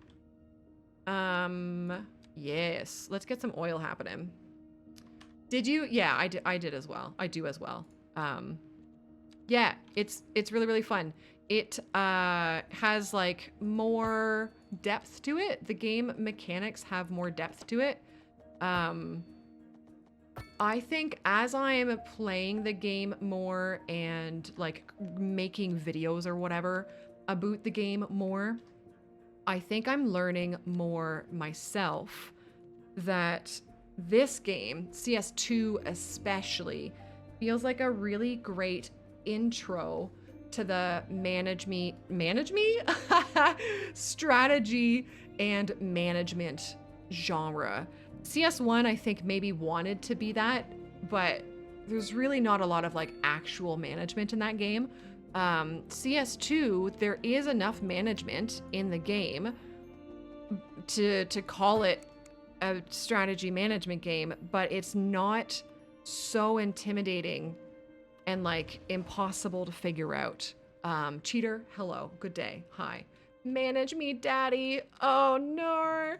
Yes. Let's get some oil happening. Did you? Yeah, I did as well. I do as well. Yeah, it's really, really fun. It has like more depth to it. The game mechanics have more depth to it. I think as I am playing the game more and like making videos or whatever about the game more, I think I'm learning more myself that this game, CS2 especially, feels like a really great intro to the strategy and management genre. CS1, I think, maybe wanted to be that, but there's really not a lot of like actual management in that game. CS2, there is enough management in the game to call it a strategy management game, but it's not so intimidating and like impossible to figure out. Cheater, hello, good day, hi. Manage me, daddy. Oh no.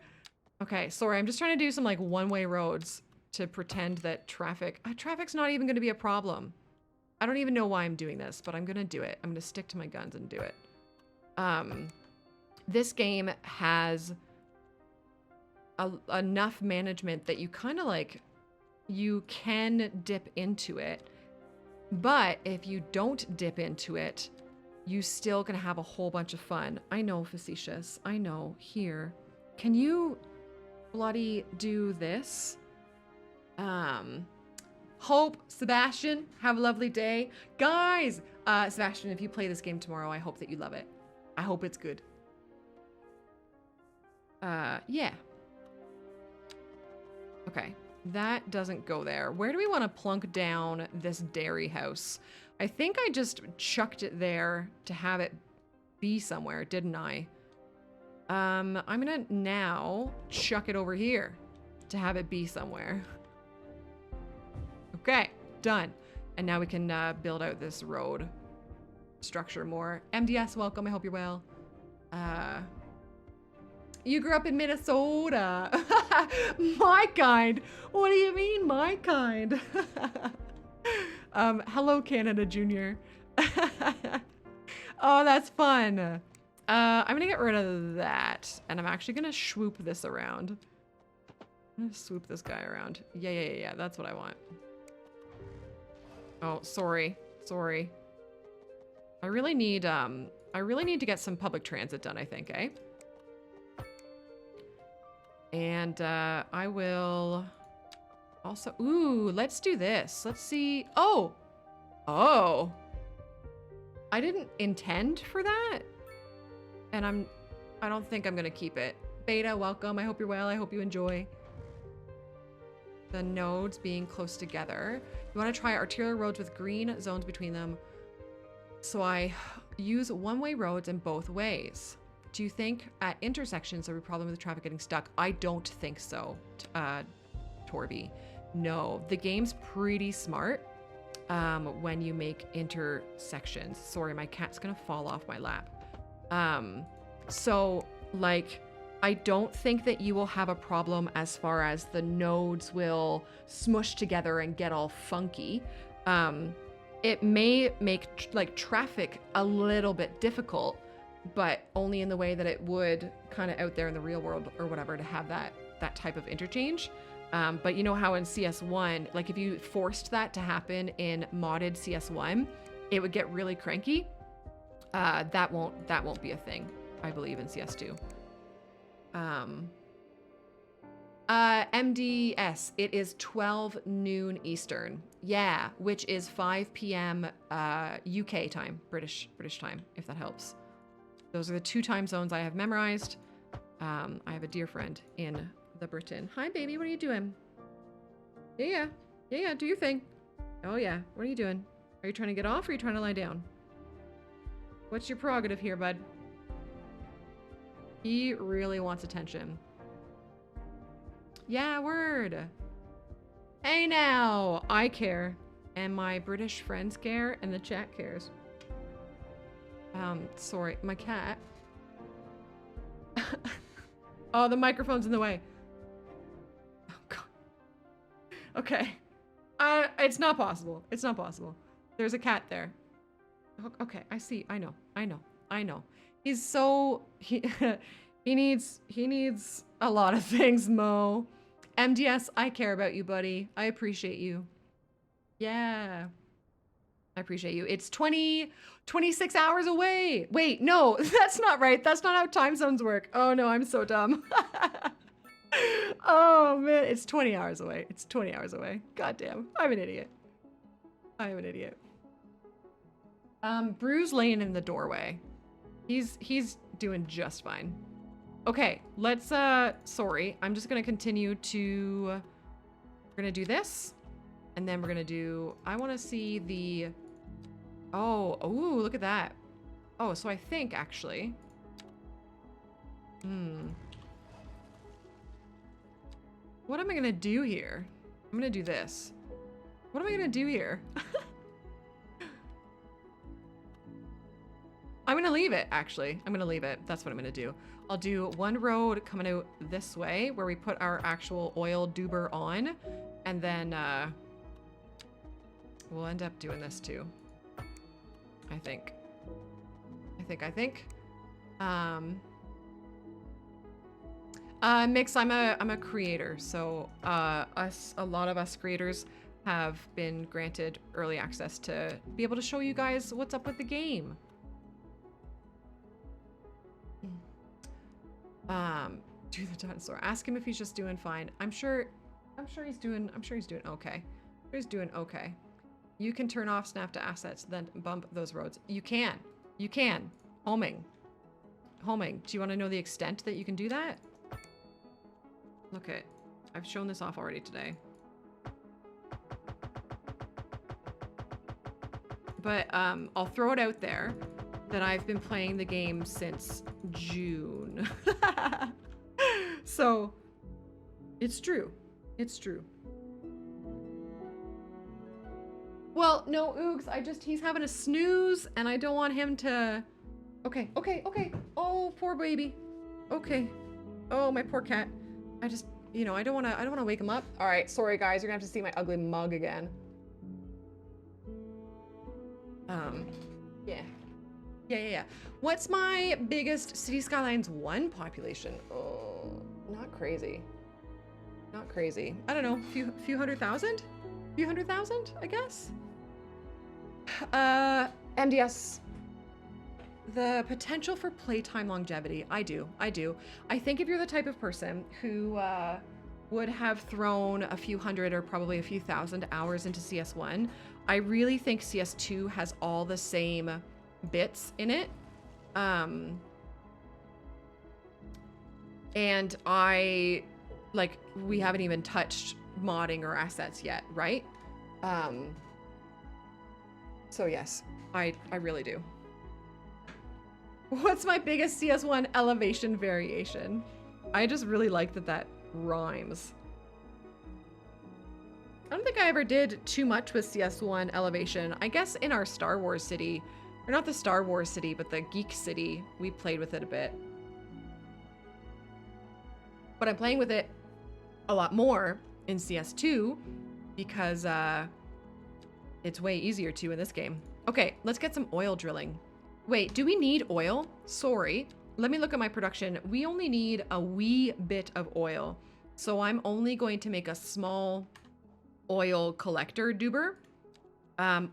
Okay, sorry, I'm just trying to do some like one-way roads to pretend that traffic's not even gonna be a problem. I don't even know why I'm doing this, but I'm gonna do it. I'm gonna stick to my guns and do it. This game has enough management that you kind of like, you can dip into it, but if you don't dip into it, you still gonna have a whole bunch of fun. I know, facetious, I know. Here, can you bloody do this? Hope, Sebastian, have a lovely day. Guys, Sebastian, if you play this game tomorrow, I hope that you love it. I hope it's good. Yeah. Okay, that doesn't go there. Where do we want to plunk down this dairy house? I think I just chucked it there to have it be somewhere, didn't I? I'm gonna now chuck it over here to have it be somewhere. Okay, done. And now we can build out this road structure more. MDS, welcome, I hope you're well. You grew up in Minnesota. My kind. What do you mean, my kind? Hello, Canada Junior. Oh, that's fun. I'm gonna get rid of that, and I'm actually gonna swoop this around. I'm gonna swoop this guy around. Yeah. That's what I want. Oh, sorry. I really need to get some public transit done, I think, eh? And I will also, ooh, let's do this. Let's see. Oh, I didn't intend for that. And I don't think I'm gonna keep it. Beta, welcome. I hope you're well. I hope you enjoy. The nodes being close together. You want to try arterial roads with green zones between them. So I use one-way roads in both ways. Do you think at intersections there'll be a problem with traffic getting stuck? I don't think so, Torby. No, the game's pretty smart when you make intersections. Sorry, my cat's gonna fall off my lap. So, like, I don't think that you will have a problem as far as the nodes will smush together and get all funky. It may make like traffic a little bit difficult, but only in the way that it would kind of out there in the real world or whatever to have that type of interchange. But you know how in CS1, like if you forced that to happen in modded CS1, it would get really cranky. That won't be a thing, I believe, in CS2. MDS, it is 12 noon Eastern. Yeah, which is 5 p.m. UK time, British time, if that helps. Those are the 2 time zones I have memorized. I have a dear friend in the Britain. Hi, baby, what are you doing? Yeah, do your thing. Oh yeah, what are you doing? Are you trying to get off or are you trying to lie down? What's your prerogative here, bud? He really wants attention. Yeah, word. Hey now, I care. And my British friends care and the chat cares. Sorry, my cat. Oh, the microphone's in the way. Oh god. Okay. It's not possible. It's not possible. There's a cat there. Okay, I see. I know. He's so he needs a lot of things, Mo. MDS, I care about you, buddy. I appreciate you. Yeah. I appreciate you. It's 26 hours away. Wait, no, that's not right. That's not how time zones work. Oh no, I'm so dumb. Oh man, it's 20 hours away. It's 20 hours away. God damn. I'm an idiot. Brew's laying in the doorway. He's doing just fine. Okay, let's sorry. I'm just gonna continue to we're gonna do this. And then we're gonna do I wanna see the oh, look at that. Oh, so I think actually. What am I gonna do here? I'm gonna do this. What am I gonna do here? I'm gonna leave it, actually. I'm gonna leave it. That's what I'm gonna do. I'll do one road coming out this way where we put our actual oil duber on. And then we'll end up doing this too. I think. Mix, I'm a creator, so a lot of us creators have been granted early access to be able to show you guys what's up with the game. Do the dinosaur. Ask him if he's just doing fine. I'm sure he's doing okay. He's doing okay. You can turn off snap to assets, then bump those roads. You can. Homing. Do you want to know the extent that you can do that? Look it. I've shown this off already today. But I'll throw it out there that I've been playing the game since June. So it's true. Well, no, Oogs, he's having a snooze and I don't want him to... Okay. Oh, poor baby. Okay. Oh, my poor cat. I don't want to wake him up. All right, sorry guys, you're gonna have to see my ugly mug again. Yeah. What's my biggest City Skylines 1 population? Oh, not crazy. Not crazy. I don't know, few hundred thousand? Few hundred thousand, I guess? MDS. The potential for playtime longevity. I do. I think if you're the type of person who would have thrown a few hundred or probably a few thousand hours into CS1, I really think CS2 has all the same bits in it. And we haven't even touched modding or assets yet, right? So yes, I really do. What's my biggest CS1 elevation variation? I just really like that rhymes. I don't think I ever did too much with CS1 elevation. I guess in our Star Wars city, or not the Star Wars city, but the Geek City, we played with it a bit. But I'm playing with it a lot more in CS2 because it's way easier to in this game. Okay, let's get some oil drilling. Wait, do we need oil? Sorry. Let me look at my production. We only need a wee bit of oil. So I'm only going to make a small oil collector duber.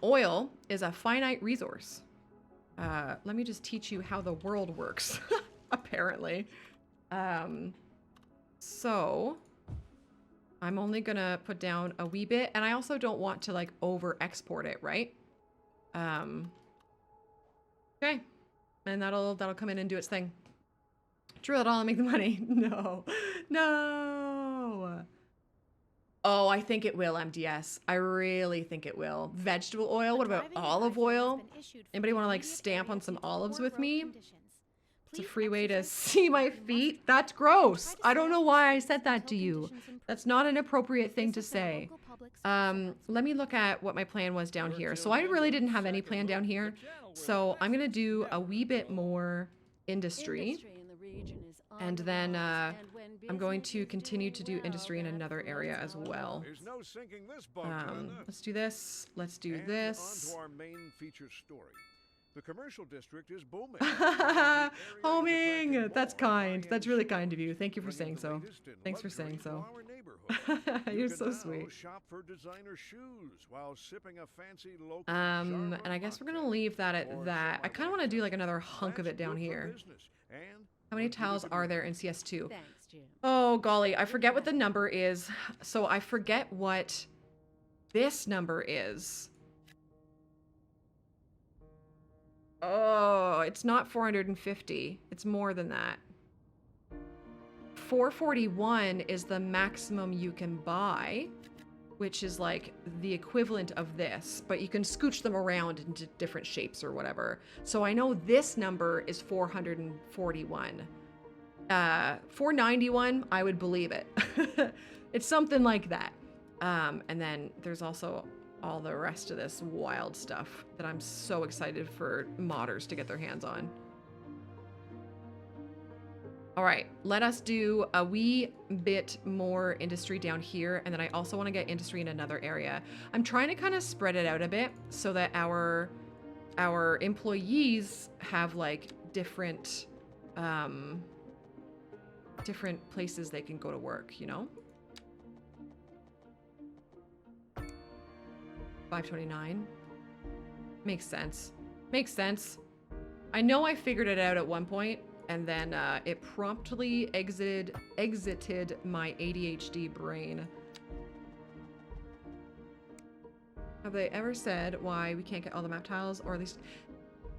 Oil is a finite resource. Let me just teach you how the world works, apparently. So I'm only gonna put down a wee bit, and I also don't want to like over export it, right? Okay, and that'll come in and do its thing. Drill it all and make the money. No. Oh, I think it will, MDS. I really think it will. Vegetable oil, what about olive oil? Anybody want to like stamp on some olives with me? It's a free way to see my feet. That's gross. I don't know why I said that to you. That's not an appropriate thing to say. Let me look at what my plan was down here. So I really didn't have any plan down here. So I'm gonna do a wee bit more industry. And then I'm going to continue to do industry in another area as well. Let's do this. Let's do this. On to our main feature story. The commercial district is booming. Homing! That's kind. That's really kind of you. Thank you for saying so. Thanks for saying so. You're so sweet. Shop for designer shoes while sipping a fancy local and I guess we're gonna leave that at that. I kind of want to do like another hunk of it down here. How many tiles are there in CS2? Thanks, Jim. Oh, golly. I forget what the number is. So I forget what this number is. Oh, it's not 450. It's more than that. 441 is the maximum you can buy, which is like the equivalent of this, but you can scooch them around into different shapes or whatever. So I know this number is 441. 491, I would believe it. It's something like that. And then there's also all the rest of this wild stuff that I'm so excited for modders to get their hands on. All right, let us do a wee bit more industry down here, and then I also want to get industry in another area. I'm trying to kind of spread it out a bit so that our employees have like different different places they can go to work, you know? 529. Makes sense. Makes sense. I know I figured it out at one point, and then it promptly exited my ADHD brain. Have they ever said why we can't get all the map tiles, or at least...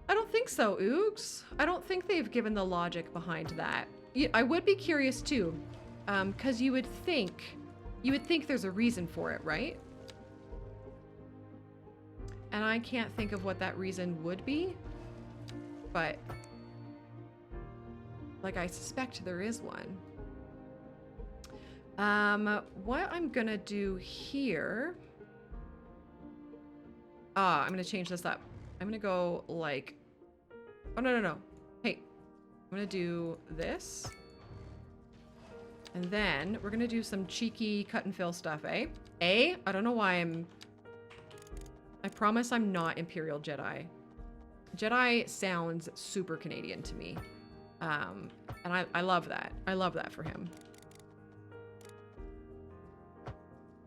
I don't think so, Oogs. I don't think they've given the logic behind that. I would be curious too, because you would think there's a reason for it, right? And I can't think of what that reason would be, but like I suspect there is one. What I'm gonna do here, I'm gonna change this up. I'm gonna go like, oh no. Hey, I'm gonna do this. And then we're gonna do some cheeky cut and fill stuff, eh? I don't know why I promise I'm not Imperial Jedi. Jedi sounds super Canadian to me. And I love that. I love that for him.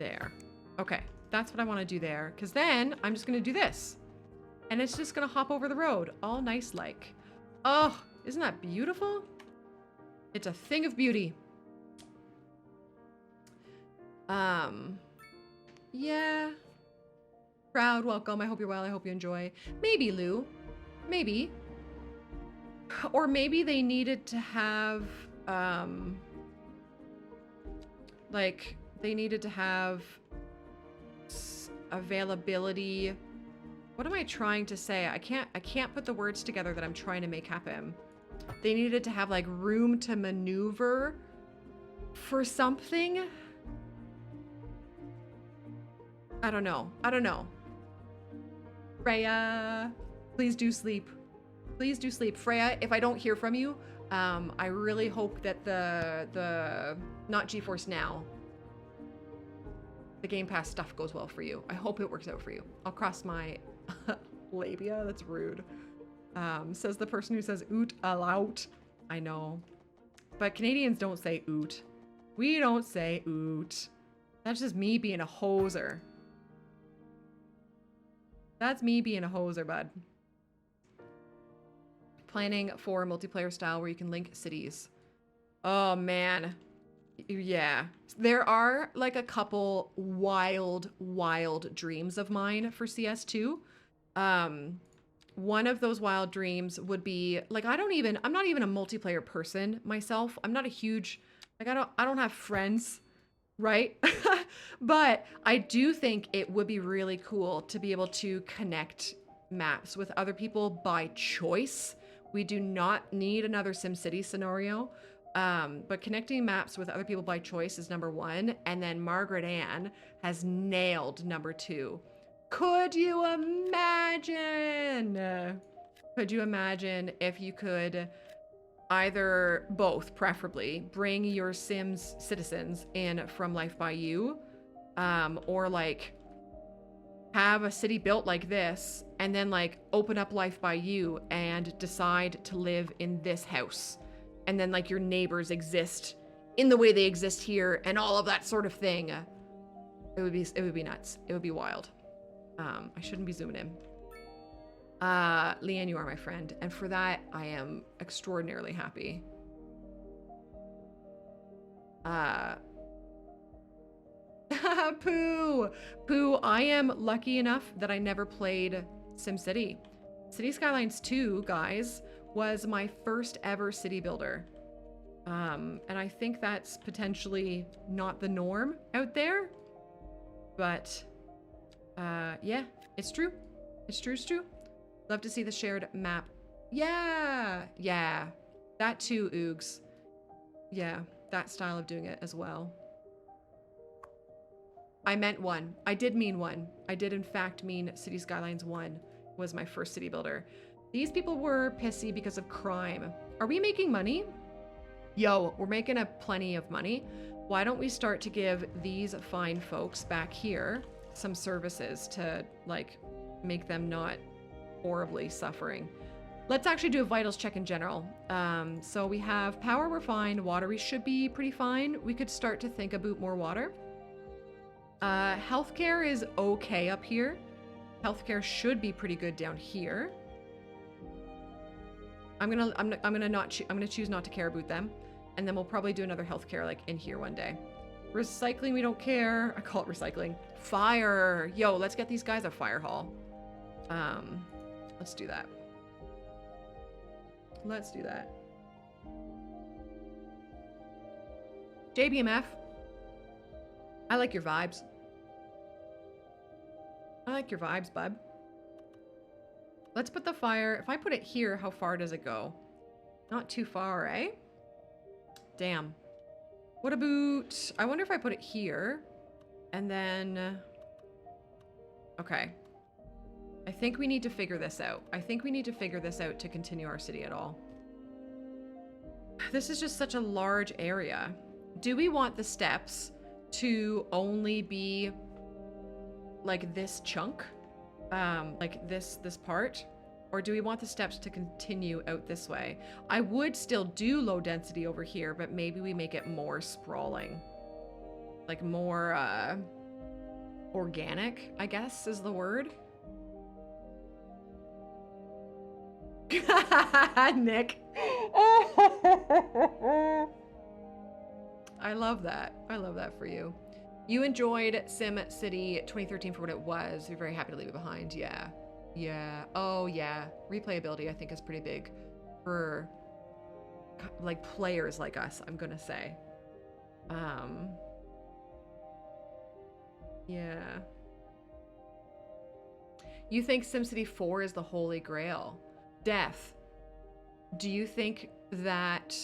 There. Okay, that's what I want to do there. Because then I'm just going to do this. And it's just going to hop over the road. All nice like. Oh, isn't that beautiful? It's a thing of beauty. Yeah. Crowd, welcome. I hope you're well. I hope you enjoy. Maybe, Lou. Maybe. Or maybe they needed to have, like, they needed to have availability. What am I trying to say? I can't put the words together that I'm trying to make happen. They needed to have, like, room to maneuver for something. I don't know. I don't know. Freya, please do sleep. Please do sleep. Freya, if I don't hear from you, I really hope that the not GeForce Now, the Game Pass stuff goes well for you. I hope it works out for you. I'll cross my labia. That's rude. Says the person who says oot alout. I know. But Canadians don't say oot. We don't say oot. That's just me being a hoser. That's me being a hoser, bud. Planning for multiplayer style where you can link cities. Oh, man. Yeah. There are, like, a couple wild, wild dreams of mine for CS2. One of those wild dreams would be, like, I'm not even a multiplayer person myself. I'm not a huge, like, I don't have friends, right? But I do think it would be really cool to be able to connect maps with other people by choice. We do not need another SimCity scenario, but connecting maps with other people by choice is number one, and then Margaret Ann has nailed number two. Could you imagine? Could you imagine if you could either, both preferably, bring your Sims citizens in from Life by You, or like have a city built like this and then like open up Life by You and decide to live in this house, and then like your neighbors exist in the way they exist here and all of that sort of thing. It would be nuts. It would be wild. I shouldn't be zooming in. Leanne, you are my friend, and for that I am extraordinarily happy. Pooh, I am lucky enough that I never played SimCity. City Skylines 2, guys, was my first ever city builder. And I think that's potentially not the norm out there, but yeah, it's true. It's true. Love to see the shared map. Yeah, that too, Oogs. Yeah, that style of doing it as well. I meant one. I did mean one. I did in fact mean City Skylines 1 was my first city builder. These people were pissy because of crime. Are we making money? Yo, we're making a plenty of money. Why don't we start to give these fine folks back here some services to like make them not horribly suffering. Let's actually do a vitals check in general. So we have power, we're fine. Water, we should be pretty fine. We could start to think about more water. Healthcare is okay up here. Healthcare should be pretty good down here. I'm gonna choose not to care about them, and then we'll probably do another healthcare like in here one day. Recycling, we don't care. I call it recycling. Fire, yo, let's get these guys a fire hall. Let's do that. Let's do that. JBMF. I like your vibes. I like your vibes, bub. Let's put the fire. If I put it here, how far does it go? Not too far, eh? Damn. What about... I wonder if I put it here. And then... Okay. I think we need to figure this out. I think we need to figure this out to continue our city at all. This is just such a large area. Do we want the steps to only be like this chunk? Like this part? Or do we want the steps to continue out this way? I would still do low density over here, but maybe we make it more sprawling. Like more, organic, I guess is the word. Nick. I love that. I love that for you. You enjoyed Sim City 2013 for what it was. You're very happy to leave it behind. Yeah. Yeah. Oh, yeah. Replayability, I think, is pretty big for like players like us, I'm gonna say. Yeah. You think SimCity 4 is the holy grail? Death. Do you think that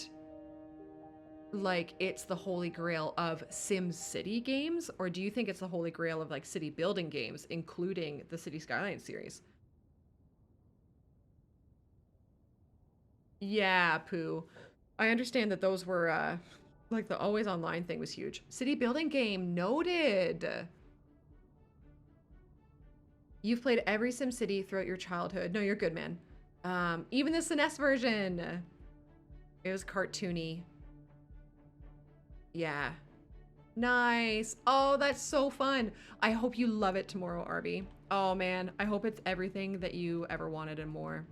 like it's the holy grail of SimCity games, or do you think it's the holy grail of like city building games, including the City Skylines series? Yeah, Pooh. I understand that those were like the always online thing was huge. City building game noted. You've played every SimCity throughout your childhood. No, you're good, man. Even the SNES version. It was cartoony. Yeah. Nice. Oh, that's so fun. I hope you love it tomorrow, Arby. Oh man, I hope it's everything that you ever wanted and more.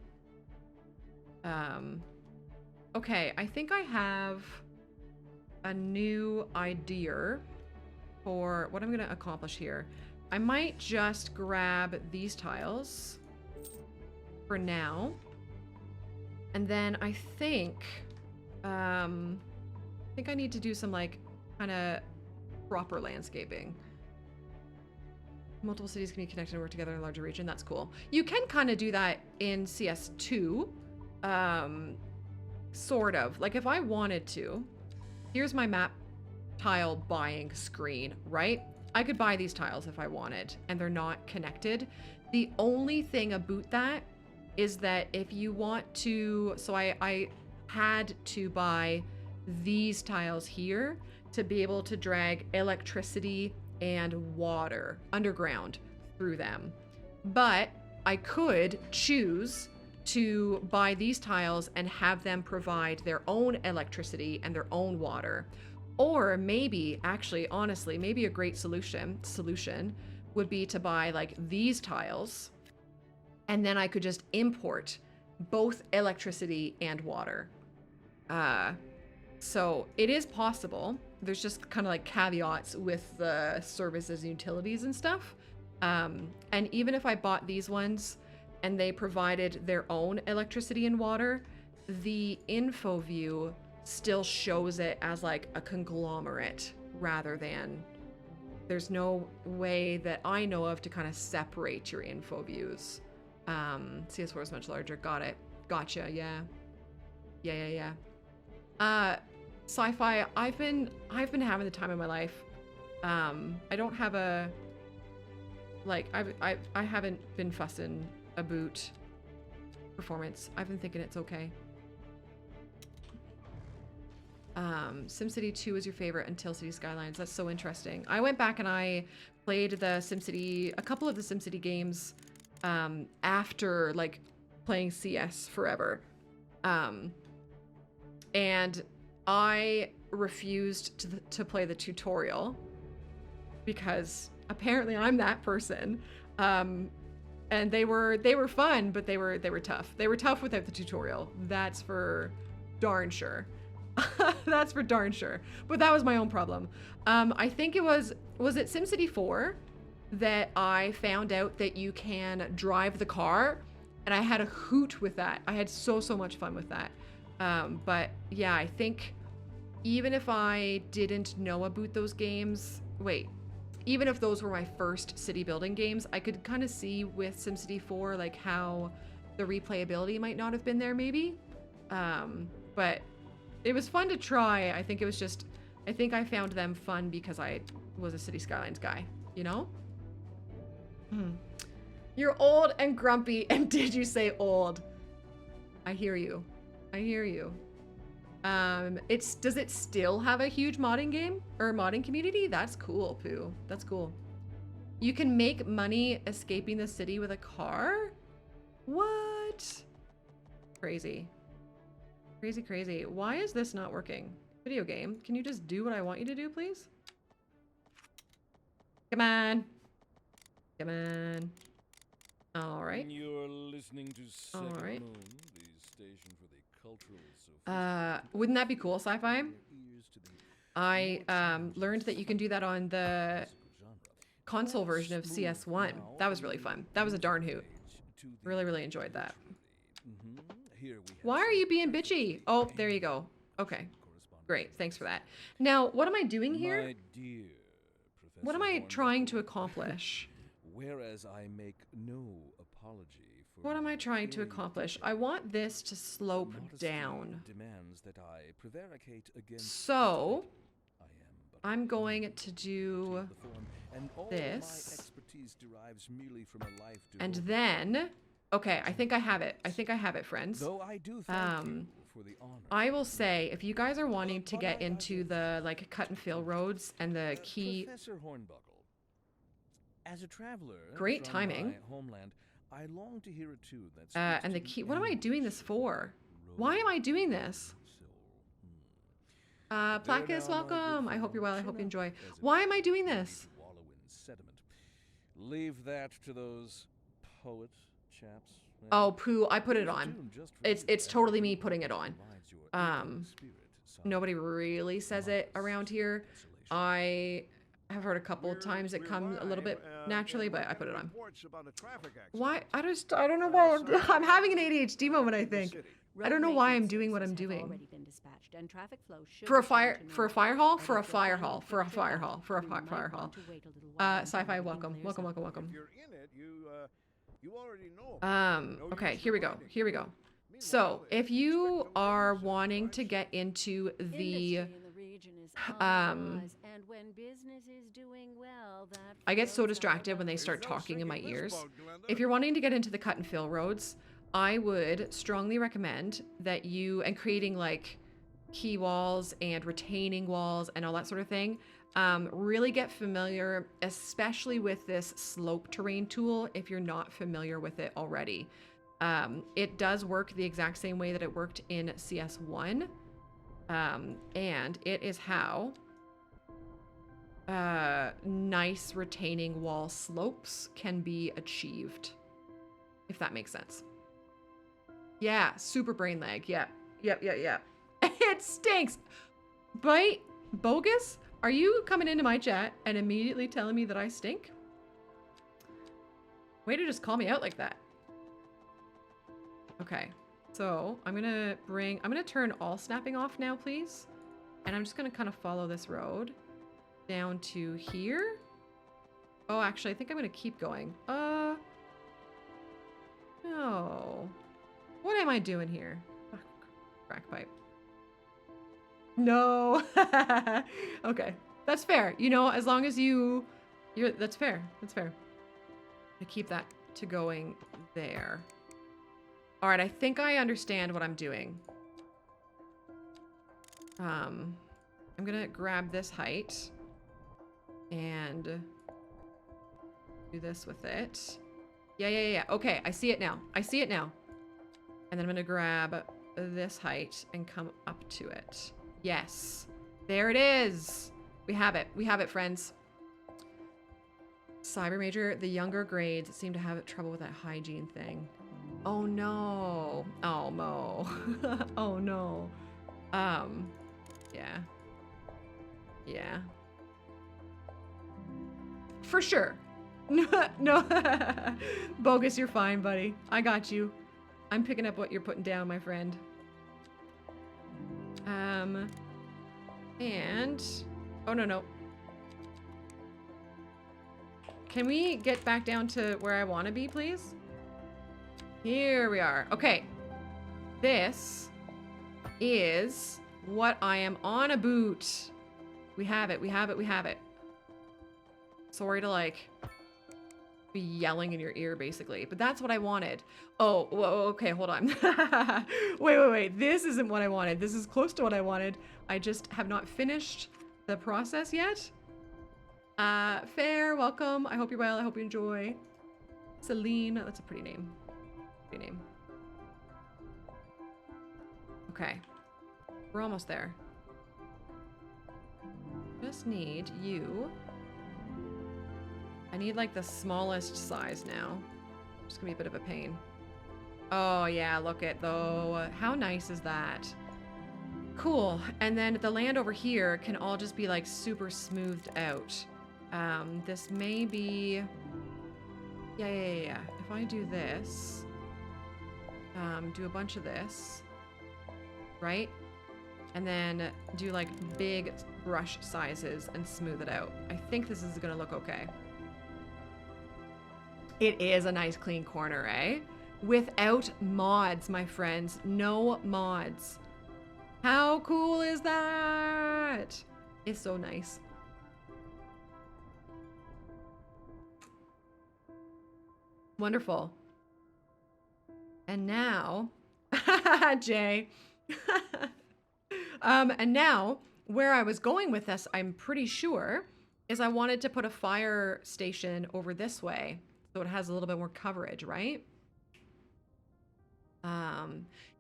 Okay, I think I have a new idea for what I'm gonna accomplish here. I might just grab these tiles for now. And then I think I need to do some like kind of proper landscaping. Multiple cities can be connected and work together in a larger region. That's cool. You can kind of do that in CS2. Sort of. Like if I wanted to, here's my map tile buying screen, right? I could buy these tiles if I wanted, and they're not connected. The only thing about that is that if you want to, so I had to buy these tiles here to be able to drag electricity and water underground through them. But I could choose to buy these tiles and have them provide their own electricity and their own water. Or maybe, actually, honestly, maybe a great solution would be to buy like these tiles, and then I could just import both electricity and water. So it is possible. There's just kind of like caveats with the services and utilities and stuff. And even if I bought these ones and they provided their own electricity and water, the info view still shows it as like a conglomerate rather than, there's no way that I know of to kind of separate your info views. CS4 is much larger. Got it. Gotcha. Yeah. Yeah. Sci-fi, I've been having the time of my life. I don't have a, like, I haven't been fussing about performance. I've been thinking it's okay. SimCity 2 is your favorite until City Skylines. That's so interesting. I went back and I played a couple of the SimCity games after like playing CS forever. And I refused to play the tutorial because apparently I'm that person. And they were fun, but they were tough. They were tough without the tutorial. That's for darn sure. That's for darn sure. But that was my own problem. I think it was it SimCity 4 that I found out that you can drive the car, and I had a hoot with that. I had so much fun with that. But yeah, I think even if I didn't know about those games, even if those were my first city building games, I could kind of see with SimCity 4 like how the replayability might not have been there maybe. But it was fun to try. I think I found them fun because I was a City Skylines guy, you know? You're old and grumpy, and did you say old? I hear you. Does it still have a huge modding game or modding community? That's cool, Pooh. That's cool. You can make money escaping the city with a car? What? Crazy. Crazy. Why is this not working? Video game, can you just do what I want you to do, please? Come on. Come on. All right. You're listening to Second All right. Moon, the station for the cultural Wouldn't that be cool, sci-fi? I learned that you can do that on the console version of CS1. That was really fun. That was a darn hoot. Really, really enjoyed that. Why are you being bitchy? Oh, there you go. Okay. Great. Thanks for that. Now, what am I doing here? My dear What am I trying to accomplish? Whereas I make no apology for What am I my trying to very accomplish? I want this to slope modesty down. demands that I prevaricate against So, I am but I'm going to do the form, and all this. my expertise derives merely from a life and devoted- then, okay, I think I have it. I think I have it, friends. Though I do thank you for the honor. I will say, if you guys are wanting to get into the like cut and fill roads and the key, Professor Hornbuckle, as a traveler Great from timing. my homeland, I long to hear a tune that and the key, what am I doing this for? Why am I doing this? Placus, welcome. I hope you're well. I hope you enjoy. Why am I doing this? Wallow in sediment. Leave that to those poet chaps. Oh, poo, I put it Here's a on. tune just for It's you. totally me putting it on. Provides your intimate spirit some Nobody really says it around here. desolation. I have heard a couple of times it comes a little bit naturally, but I put it on. Why? I don't know why I'm having an ADHD moment, I think. I don't know why I'm doing what I'm doing. Already been dispatched, and traffic flow should For a return fire to normal. hall? And For a if you're fire planning hall, to for a take fire the hall, for a you fire might hall. want to wait a little while until Sci-fi, everything welcome, clears welcome, up. welcome, welcome. If you're in it, you already know. Okay, here we go. Here we go. So, if you are wanting to get into the Industry in the region is on the rise, and when business is doing well, that I get so flows distracted out when they of start There's no talking in my sinking this ears. bug, Glenda. If you're wanting to get into the cut and fill roads, I would strongly recommend that you, and creating like key walls and retaining walls and all that sort of thing, really get familiar, especially with this slope terrain tool if you're not familiar with it already. It does work the exact same way that it worked in CS1, and it is how nice retaining wall slopes can be achieved, if that makes sense. Yeah, super brain lag. Yeah. Yep. It stinks. Bite bogus? Are you coming into my chat and immediately telling me that I stink? Way to just call me out like that. Okay. So I'm gonna turn all snapping off now, please. And I'm just gonna kind of follow this road down to here. Oh, actually, I think I'm gonna keep going. No. What am I doing here? Oh, crack pipe. No. Okay. That's fair. You know, as long as you're, that's fair. That's fair. I keep that to going there. All right. I think I understand what I'm doing. I'm going to grab this height and do this with it. Yeah. Okay. I see it now. And then I'm going to grab this height and come up to it. Yes. There it is. We have it. We have it, friends. Cyber Major, the younger grades seem to have trouble with that hygiene thing. Oh, no. Oh, Mo. Oh, no. Yeah. Yeah. For sure. No. Bogus, you're fine, buddy. I got you. I'm picking up what you're putting down, my friend. And... Oh, no. Can we get back down to where I want to be, please? Here we are. Okay. This is what I am on about. We have it. Sorry to, like, be yelling in your ear, basically. But that's what I wanted. Oh, whoa, okay, hold on. Wait. This isn't what I wanted. This is close to what I wanted. I just have not finished the process yet. Fair, welcome. I hope you're well. I hope you enjoy. Celine, that's a pretty name. Okay. We're almost there. Just need you I need like the smallest size now. It's gonna be a bit of a pain. Oh yeah, look at though. How nice is that? Cool. And then the land over here can all just be like super smoothed out. This may be... Yeah. If I do this, do a bunch of this, right? And then do like big brush sizes and smooth it out. I think this is gonna look okay. It is a nice clean corner, eh? Without mods, my friends. No mods. How cool is that? It's so nice. Wonderful. And now, Jay. And now, where I was going with this, I'm pretty sure, is I wanted to put a fire station over this way, so it has a little bit more coverage, right?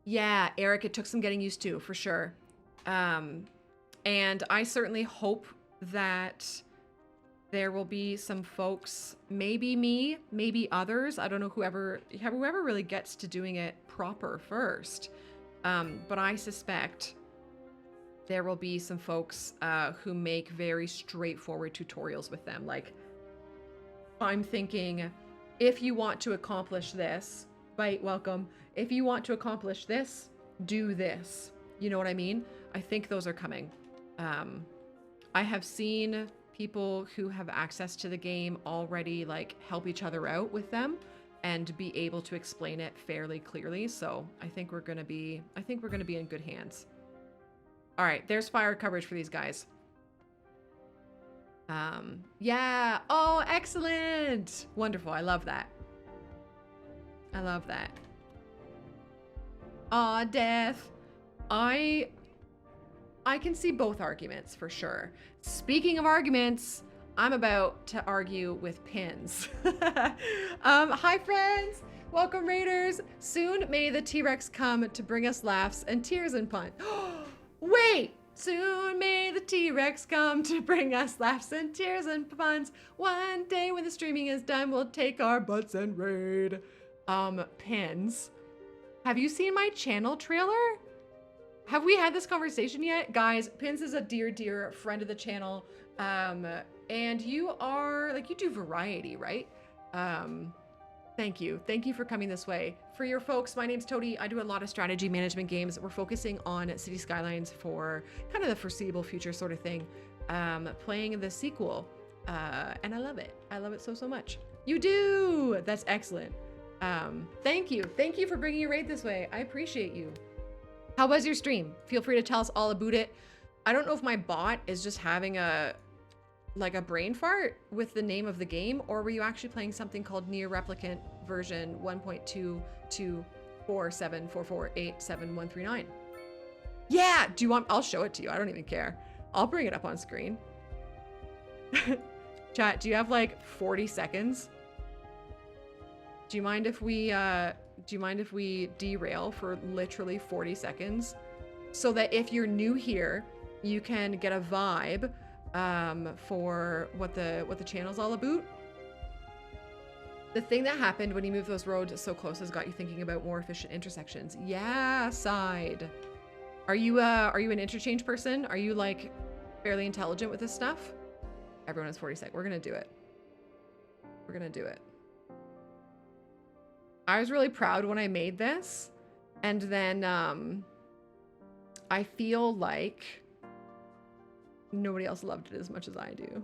Yeah, Eric, it took some getting used to, for sure. And I certainly hope that there will be some folks, maybe me, maybe others, I don't know, whoever really gets to doing it proper first. But I suspect there will be some folks who make very straightforward tutorials with them. Like, I'm thinking, if you want to accomplish this, right, welcome. If you want to accomplish this, do this. You know what I mean? I think those are coming. I have seen people who have access to the game already like help each other out with them and be able to explain it fairly clearly. So I think we're gonna be in good hands. All right, there's fire coverage for these guys. Yeah. Oh, excellent. Wonderful. I love that. I love that. Aw, Death. I can see both arguments for sure. Speaking of arguments, I'm about to argue with pins. Hi friends, welcome raiders. Soon may the T-Rex come to bring us laughs and tears and fun. Wait, soon may the T-Rex come to bring us laughs and tears and puns. One day when the streaming is done, we'll take our butts and raid. Pins. Have you seen my channel trailer? Have we had this conversation yet? Guys, Pins is a dear friend of the channel. And you are, like, you do variety, right? Thank you. Thank you for coming this way. For your folks, my name's Toadie. I do a lot of strategy management games. We're focusing on City Skylines for kind of the foreseeable future sort of thing. Playing the sequel. And I love it. I love it so much. You do! That's excellent. Thank you. Thank you for bringing your raid this way. I appreciate you. How was your stream? Feel free to tell us all about it. I don't know if my bot is just having a brain fart with the name of the game, or were you actually playing something called Near Replicant version 1.22474487139? Yeah, do you want, I'll show it to you. I don't even care. I'll bring it up on screen. Chat, do you have like 40 seconds? Do you mind if we derail for literally 40 seconds so that if you're new here, you can get a vibe for what the channel's all about? The thing that happened when you moved those roads so close has got you thinking about more efficient intersections. Yeah, side. Are you an interchange person? Are you like fairly intelligent with this stuff? Everyone has 40 seconds. We're gonna do it. We're gonna do it. I was really proud when I made this, and then I feel like nobody else loved it as much as I do.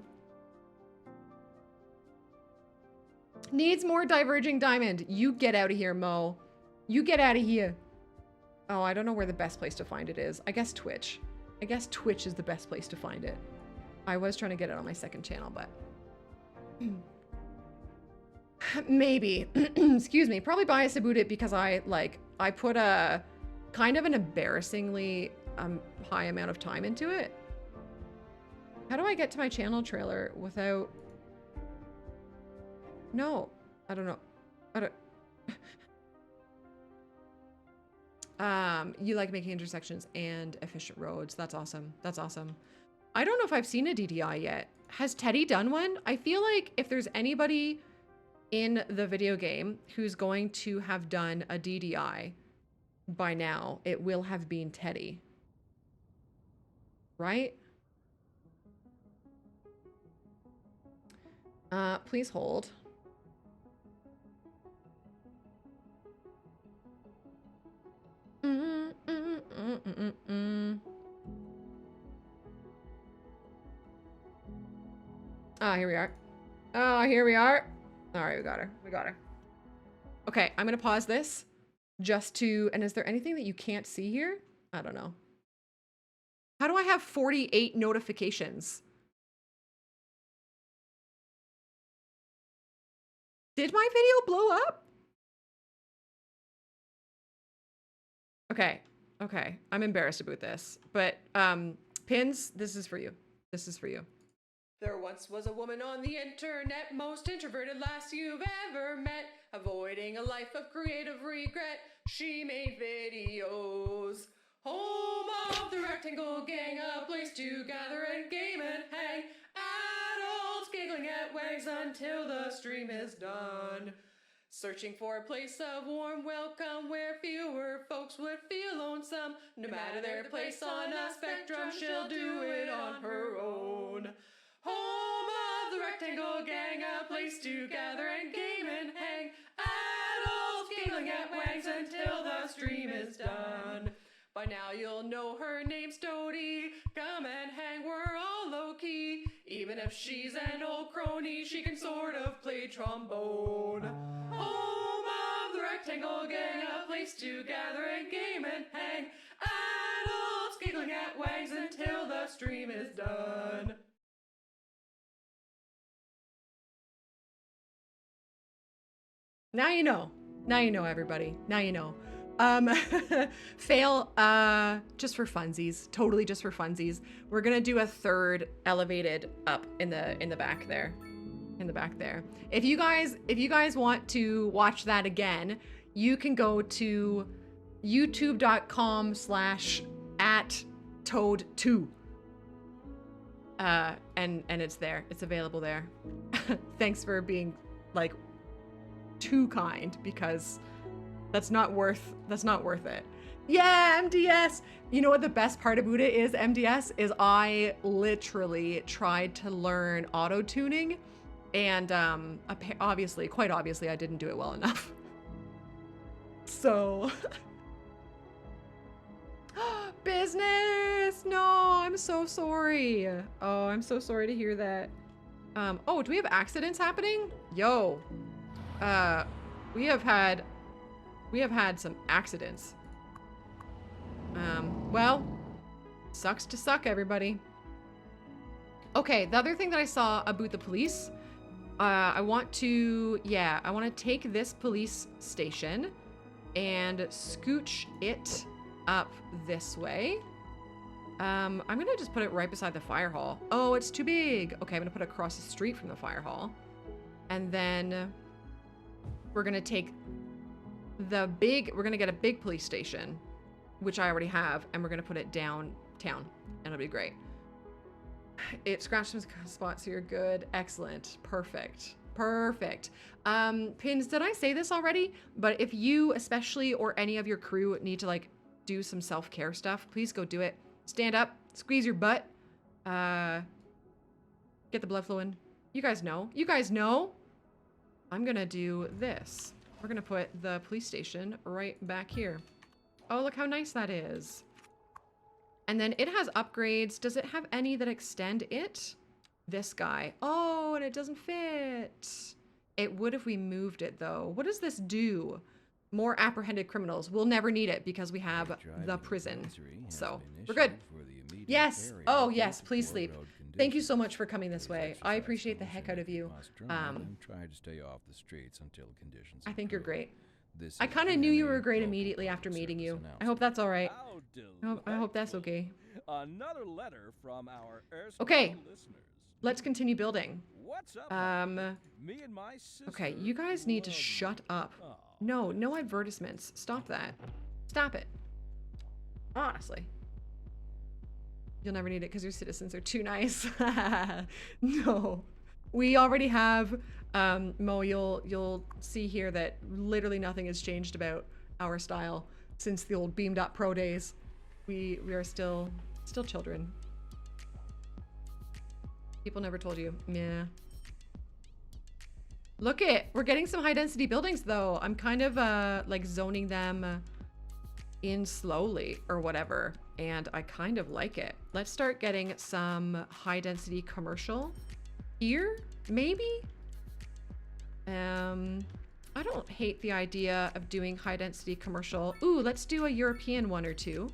Needs more diverging diamond. You get out of here, Mo. You get out of here. Oh, I don't know where the best place to find it is. I guess Twitch. I guess Twitch is the best place to find it. I was trying to get it on my second channel, but... Maybe. Excuse me. Probably biased about it because I put a kind of an embarrassingly high amount of time into it. How do I get to my channel trailer without... No, I don't know. You like making intersections and efficient roads. That's awesome. That's awesome. I don't know if I've seen a DDI yet. Has Teddy done one? I feel like if there's anybody in the video game who's going to have done a DDI by now, it will have been Teddy. Right? Please hold. Ah, here we are. Oh, here we are. All right, we got her. We got her. Okay, I'm gonna pause this just to, and is there anything that you can't see here? I don't know. How do I have 48 notifications? Did my video blow up? Okay, okay. I'm embarrassed about this, but Pins, this is for you. This is for you. There once was a woman on the internet, most introverted lass you've ever met, avoiding a life of creative regret. She made videos. Home of the Rectangle Gang, a place to gather and game and hang. Adults giggling at wags until the stream is done. Searching for a place of warm welcome where fewer folks would feel lonesome. No matter their place on a spectrum, she'll do it on her own. Home of the Rectangle Gang, a place to gather and game and hang. Adults giggling at wags until the stream is done. By now you'll know her name's Toadie. Come and hang, we're all low-key. Even if she's an old crony, she can sort of play trombone. Home of the Rectangle Gang, a place to gather and game and hang. Adults giggling at wags until the stream is done. Now you know. Now you know, everybody. Now you know. Fail, just for funsies. Totally just for funsies. We're gonna do a third elevated up in the back there. In the back there. If you guys want to watch that again, you can go to youtube.com/@toad2. And it's there. It's available there. Thanks for being like too kind, because that's not worth it. Yeah, MDS. You know what the best part about it is, MDS, is I literally tried to learn auto tuning, and quite obviously I didn't do it well enough. So business. No, I'm so sorry. Oh, I'm so sorry to hear that. Oh, do we have accidents happening? Yo. We have had some accidents. Well, sucks to suck, everybody. Okay, the other thing that I saw about the police, I want to take this police station and scooch it up this way. I'm gonna just put it right beside the fire hall. Oh, it's too big. Okay, I'm gonna put it across the street from the fire hall. And then we're gonna take we're gonna get a big police station, which I already have, and we're gonna put it downtown, and it'll be great. It scratched some spots, so you're good. Excellent. Perfect. Perfect. Pins, did I say this already? But if you especially, or any of your crew, need to like do some self-care stuff, please go do it. Stand up, squeeze your butt, get the blood flowing. You guys know. You guys know. I'm gonna do this. We're gonna put the police station right back here. Oh, look how nice that is. And then it has upgrades. Does it have any that extend it? This guy. Oh, and it doesn't fit. It would if we moved it, though. What does this do? More apprehended criminals. We'll never need it because we have the prison. So, we're good. Yes. Oh, yes. Please sleep. Thank you so much for coming this way. I appreciate the heck out of you. Try to stay off the streets until conditions I think you're improve. great. This I is kind of the knew you NA were great Local immediately after Public meeting you. Service I hope that's all right. How I hope that's okay. Another letter from our Okay. listeners. Let's continue building. What's up? Me and my sister. Okay, you guys need to love shut you. up. Aw. No advertisements. Stop that. Stop it. Honestly. You'll never need it because your citizens are too nice. No. We already have, Mo, you'll see here that literally nothing has changed about our style since the old Beam.Pro days. We are still children. People never told you. Yeah. Look it, we're getting some high density buildings though. I'm kind of like zoning them in slowly or whatever, and I kind of like it. Let's start getting some high density commercial here, maybe. I don't hate the idea of doing high density commercial. Ooh, let's do a European one or two.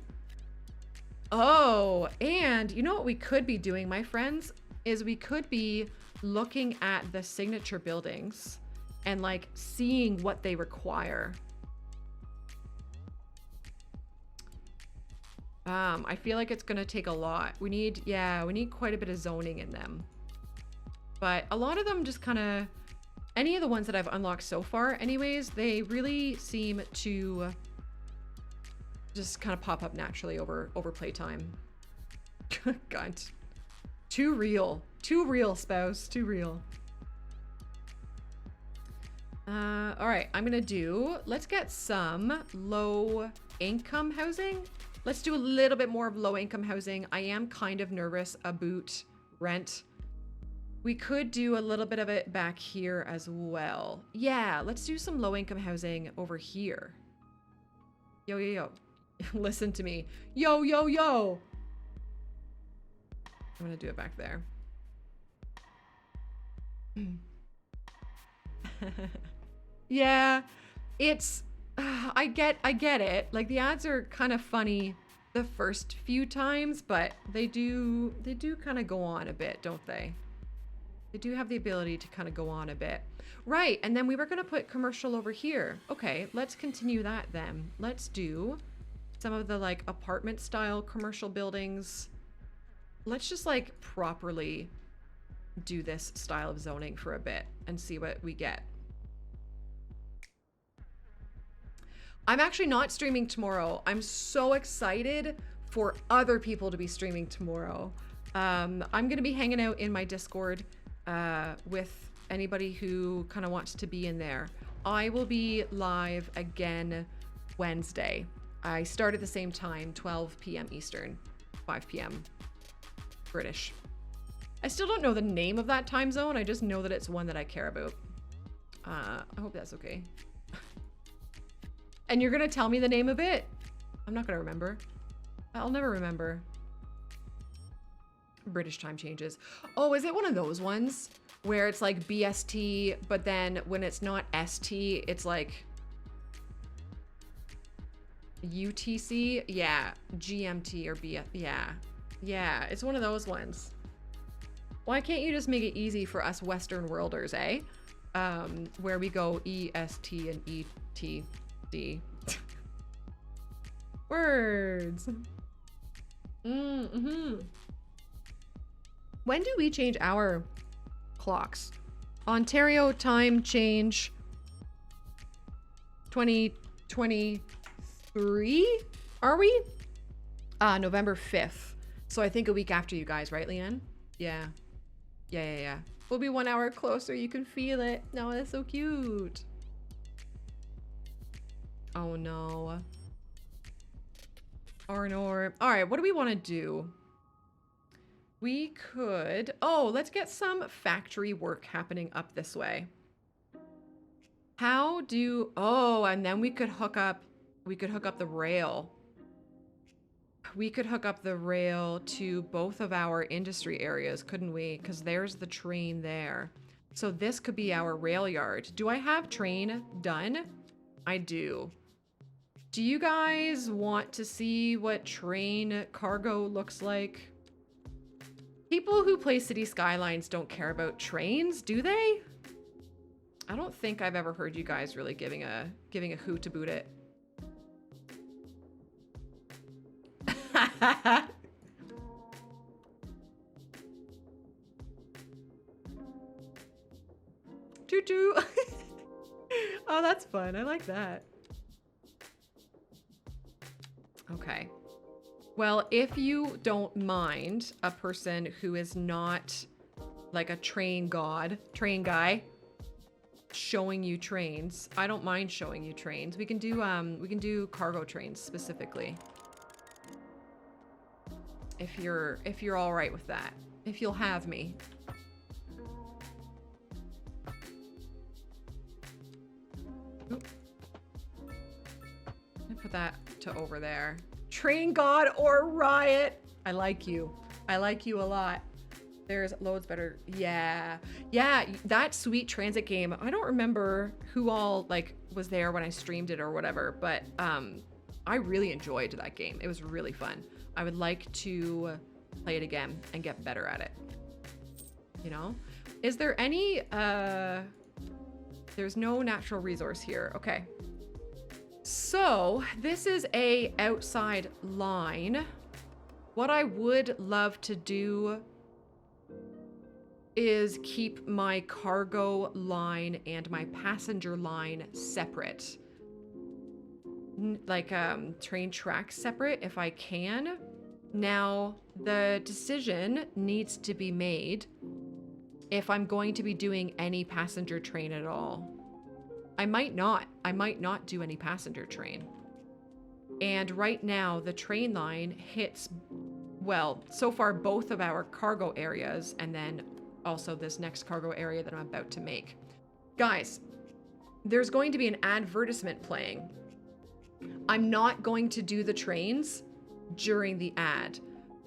Oh, and you know what we could be doing, my friends, is we could be looking at the signature buildings and like seeing what they require. I feel like it's gonna take a lot. We need quite a bit of zoning in them. But a lot of them just kind of, any of the ones that I've unlocked so far anyways, they really seem to just kind of pop up naturally over playtime. God. Too real, spouse, too real. All right, I'm gonna let's get some low income housing. Let's do a little bit more of low income housing. I am kind of nervous about rent. We could do a little bit of it back here as well. Yeah, let's do some low income housing over here. Yo, yo, yo. Listen to me. Yo, yo, yo. I'm gonna do it back there. Yeah, it's, I get it. Like the ads are kind of funny the first few times, but they do kind of go on a bit, don't they? They do have the ability to kind of go on a bit. Right, and then we were gonna put commercial over here. Okay, let's continue that then. Let's do some of the like apartment style commercial buildings. Let's just like properly do this style of zoning for a bit and see what we get. I'm actually not streaming tomorrow. I'm so excited for other people to be streaming tomorrow. I'm gonna be hanging out in my Discord with anybody who kind of wants to be in there. I will be live again Wednesday. I start at the same time, 12 p.m. Eastern, 5 p.m. British. I still don't know the name of that time zone. I just know that it's one that I care about. I hope that's okay. And you're gonna tell me the name of it? I'm not gonna remember. I'll never remember. British time changes. Oh, is it one of those ones where it's like BST, but then when it's not ST, it's like UTC? Yeah, GMT or BS. Yeah, it's one of those ones. Why can't you just make it easy for us Western worlders, eh? Where we go EST and ETD. Words. When do we change our clocks? Ontario time change 2023? Are we? November 5th. So I think a week after you guys, right, Leanne? Yeah. Yeah. We'll be 1 hour closer. You can feel it. No, that's so cute. Oh no. Arnor. All right, what do we want to do? We could, let's get some factory work happening up this way. And then we could hook up the rail. We could hook up the rail to both of our industry areas, couldn't we? Because there's the train there. So this could be our rail yard. Do I have train done? I do. Do you guys want to see what train cargo looks like? People who play City Skylines don't care about trains, do they? I don't think I've ever heard you guys really giving a hoot about it. Choo-choo. Oh, that's fun. I like that. Okay. Well, if you don't mind a person who is not like a train guy showing you trains, I don't mind showing you trains. We can do cargo trains specifically. If you're all right with that. If you'll have me. Oop. I put that to over there. Train God or Riot. I like you. I like you a lot. There's loads better. Yeah. Yeah, that sweet transit game. I don't remember who all like was there when I streamed it or whatever, but I really enjoyed that game. It was really fun. I would like to play it again and get better at it. You know? Is there any there's no natural resource here. Okay. So, this is a outside line. What I would love to do is keep my cargo line and my passenger line separate. Like train tracks separate if I can. Now, the decision needs to be made if I'm going to be doing any passenger train at all. I might not do any passenger train. And right now, the train line hits, well, so far both of our cargo areas, and then also this next cargo area that I'm about to make. Guys, there's going to be an advertisement playing. I'm not going to do the trains during the ad.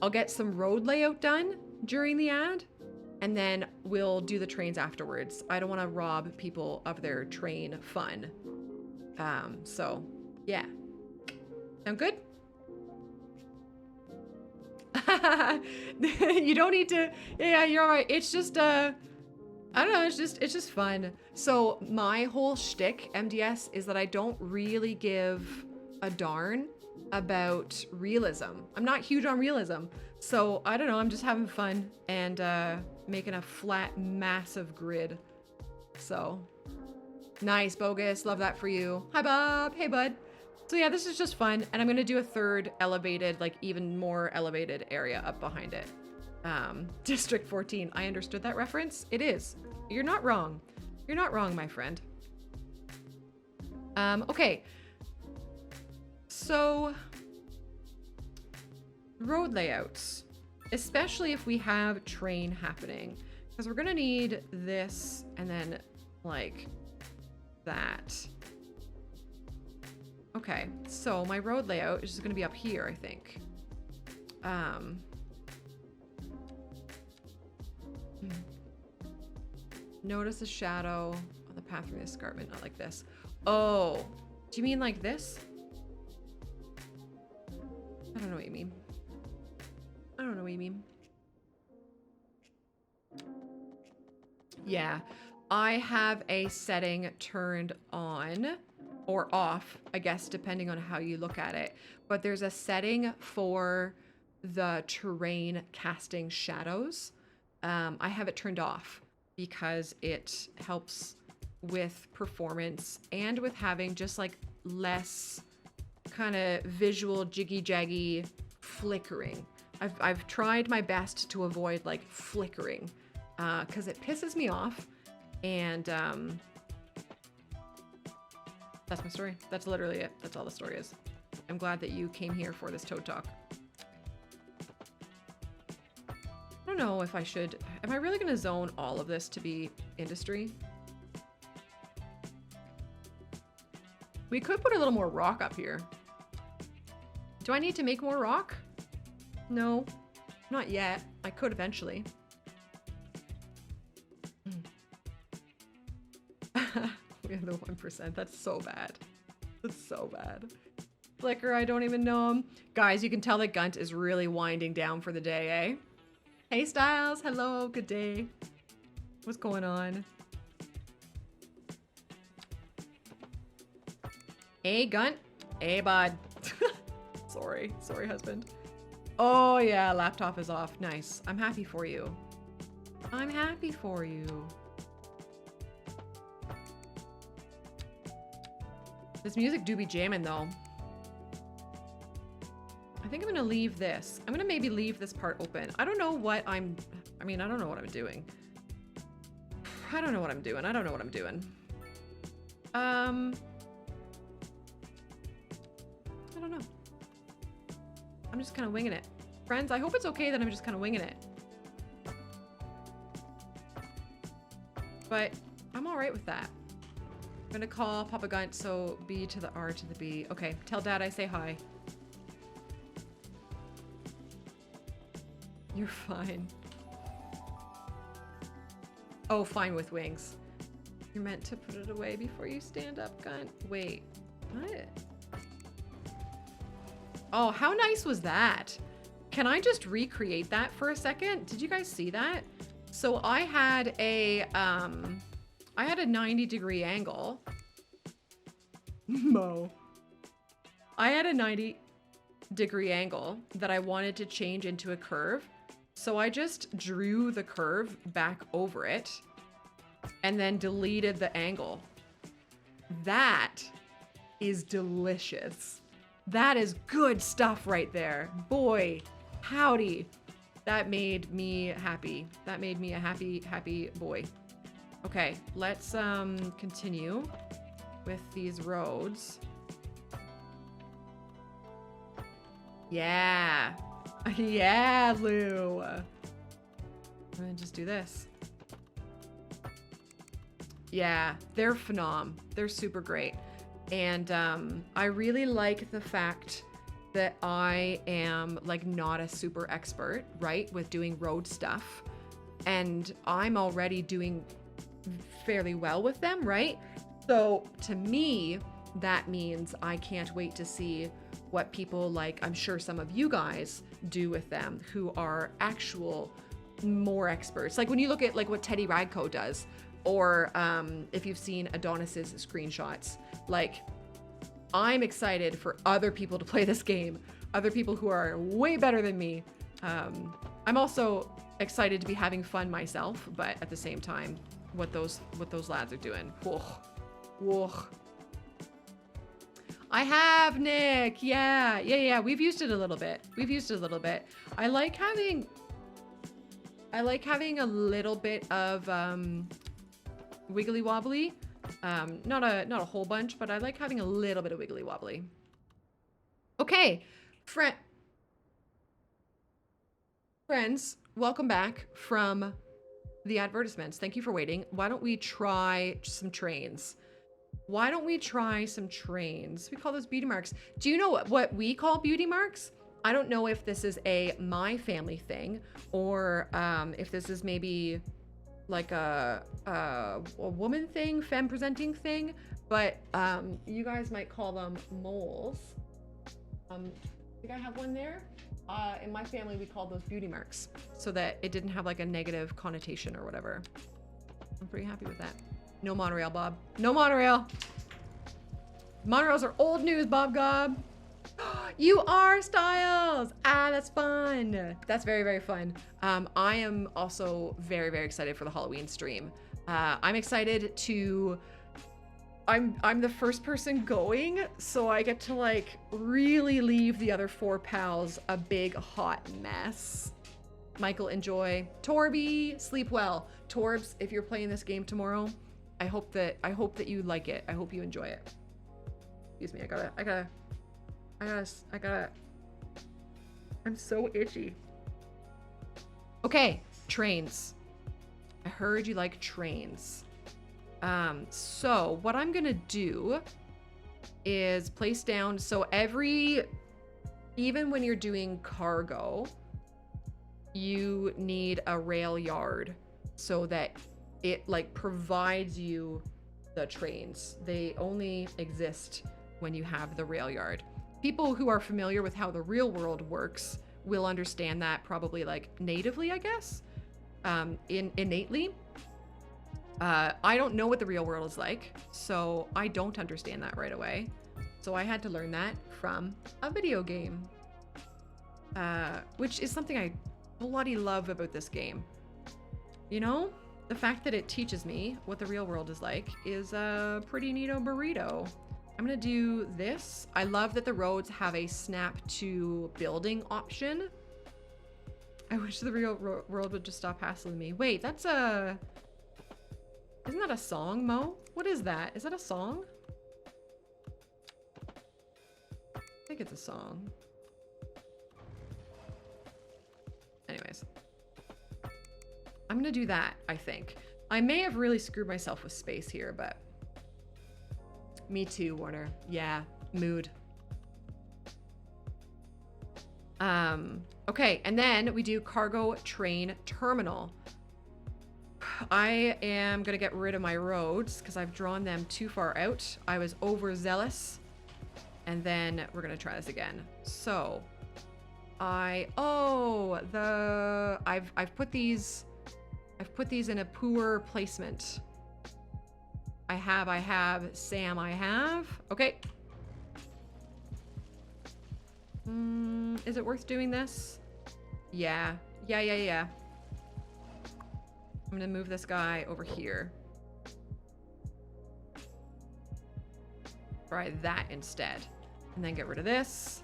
I'll get some road layout done during the ad, and then we'll do the trains afterwards. I don't want to rob people of their train fun. So, yeah. Sound good? You don't need to, yeah, you're all right. It's just, I don't know, it's just fun. So my whole shtick, MDS, is that I don't really give a darn about realism. I'm not huge on realism. So I don't know, I'm just having fun and making a flat, massive grid. So nice, Bogus. Love that for you. Hi, Bob. Hey, bud. So yeah, this is just fun. And I'm going to do a third elevated, like even more elevated area up behind it. District 14. I understood that reference. It is. You're not wrong. You're not wrong, my friend. Okay. So road layouts, especially if we have train happening, because we're gonna need this and then like that. Okay, so my road layout is just gonna be up here, I think. Notice a shadow on the path through the escarpment, not like this. Oh, do you mean like this? I don't know what you mean. I don't know what you mean. Yeah, I have a setting turned on or off, I guess, depending on how you look at it. But there's a setting for the terrain casting shadows. I have it turned off because it helps with performance and with having just like less kind of visual jiggy-jaggy flickering. I've tried my best to avoid like flickering because it pisses me off, and that's my story. That's literally it. That's all the story is. I'm glad that you came here for this Toad Talk. I don't know if I should. Am I really going to zone all of this to be industry? We could put a little more rock up here. Do I need to make more rock? No, not yet. I could eventually. We have the 1%. That's so bad. That's so bad. Flicker, I don't even know him. Guys, you can tell that Gunt is really winding down for the day, eh? Hey, Styles. Hello. Good day. What's going on? Hey, Gunt. Hey, bud. Sorry. Sorry, husband. Oh, yeah. Laptop is off. Nice. I'm happy for you. I'm happy for you. This music do be jamming, though. I think I'm gonna leave this. I'm gonna maybe leave this part open. I don't know what I don't know what I'm doing. I don't know what I'm doing. I don't know what I'm doing. I don't know. I'm just kind of winging it. Friends, I hope it's okay that I'm just kind of winging it. But I'm all right with that. I'm gonna call Papa Gunt, so B to the R to the B. Okay, tell Dad I say hi. You're fine. Oh, fine with wings. You're meant to put it away before you stand up, Gunt. Wait, what? Oh, how nice was that? Can I just recreate that for a second? Did you guys see that? So I had a 90-degree angle. Mo. I had a 90-degree angle that I wanted to change into a curve. So I just drew the curve back over it and then deleted the angle. That is delicious. That is good stuff right there. Boy, howdy. That made me happy. That made me a happy, happy boy. Okay, let's continue with these roads. Yeah. Yeah, Lou. I'm gonna just do this. Yeah, they're phenom. They're super great. And I really like the fact that I am like not a super expert, right, with doing road stuff. And I'm already doing fairly well with them, right? So to me, that means I can't wait to see what people like, I'm sure some of you guys do with them who are actual more experts. Like when you look at like what Teddy Radko does, or if you've seen Adonis's screenshots, like I'm excited for other people to play this game, other people who are way better than me. I'm also excited to be having fun myself, but at the same time, what those lads are doing. Whoa. Whoa. I have, Nick. Yeah. We've used it a little bit. I like having a little bit of wiggly wobbly. Not a whole bunch, but I like having a little bit of wiggly wobbly. Okay, friends, welcome back from the advertisements. Thank you for waiting. Why don't we try some trains? We call those beauty marks. Do you know what we call beauty marks? I don't know if this is my family thing, or if this is maybe like a woman thing, femme presenting thing, but you guys might call them moles. I think I have one there. In my family, we call those beauty marks so that it didn't have like a negative connotation or whatever. I'm pretty happy with that. No monorail, Bob. No monorail. Monorails are old news, Bob Gob. You are Styles. That's fun. That's very, very fun. I am also very, very excited for the Halloween stream. I'm excited to, I'm the first person going, so I get to like really leave the other 4 pals a big hot mess. Michael, enjoy. Torby, sleep well. Torbs, if you're playing this game tomorrow, I hope that you like it. I hope you enjoy it. Excuse me, I gotta, I'm so itchy. Okay, trains. I heard you like trains. So what I'm gonna do is place down, so even when you're doing cargo, you need a rail yard so that it like provides you the trains. They only exist when you have the rail yard. People who are familiar with how the real world works will understand that probably like natively, I guess, innately. I don't know what the real world is like, so I don't understand that right away. So I had to learn that from a video game, which is something I bloody love about this game. You know, the fact that it teaches me what the real world is like is a pretty neato burrito. I'm gonna do this. I love that the roads have a snap to building option. I wish the real world would just stop hassling me. Wait, that's a... Isn't that a song, Mo? What is that? Is that a song? I think it's a song. Anyways. I'm gonna do that, I think. I may have really screwed myself with space here, but... Me too, Warner. Yeah, mood. Okay, and then we do cargo train terminal. I am gonna get rid of my roads because I've drawn them too far out. I was overzealous. And then we're gonna try this again. So I've put these in a poor placement. I have, Sam, I have. Okay. Is it worth doing this? Yeah. Yeah. I'm gonna move this guy over here. Try that instead. And then get rid of this.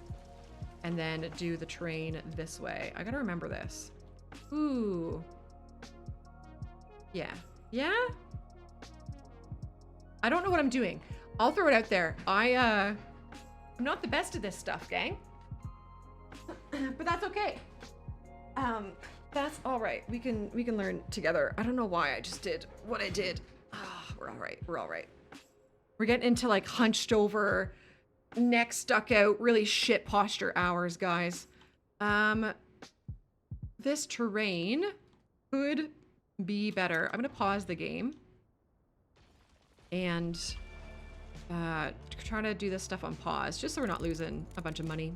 And then do the train this way. I gotta remember this. Ooh. Yeah. Yeah? I don't know what I'm doing. I'll throw it out there. I'm not the best at this stuff, gang. But that's okay. That's all right. We can learn together. I don't know why I just did what I did. We're all right. We're all right. We're getting into like hunched over, neck stuck out, really shit posture hours, guys. This terrain could be better. I'm gonna pause the game and try to do this stuff on pause, just so we're not losing a bunch of money.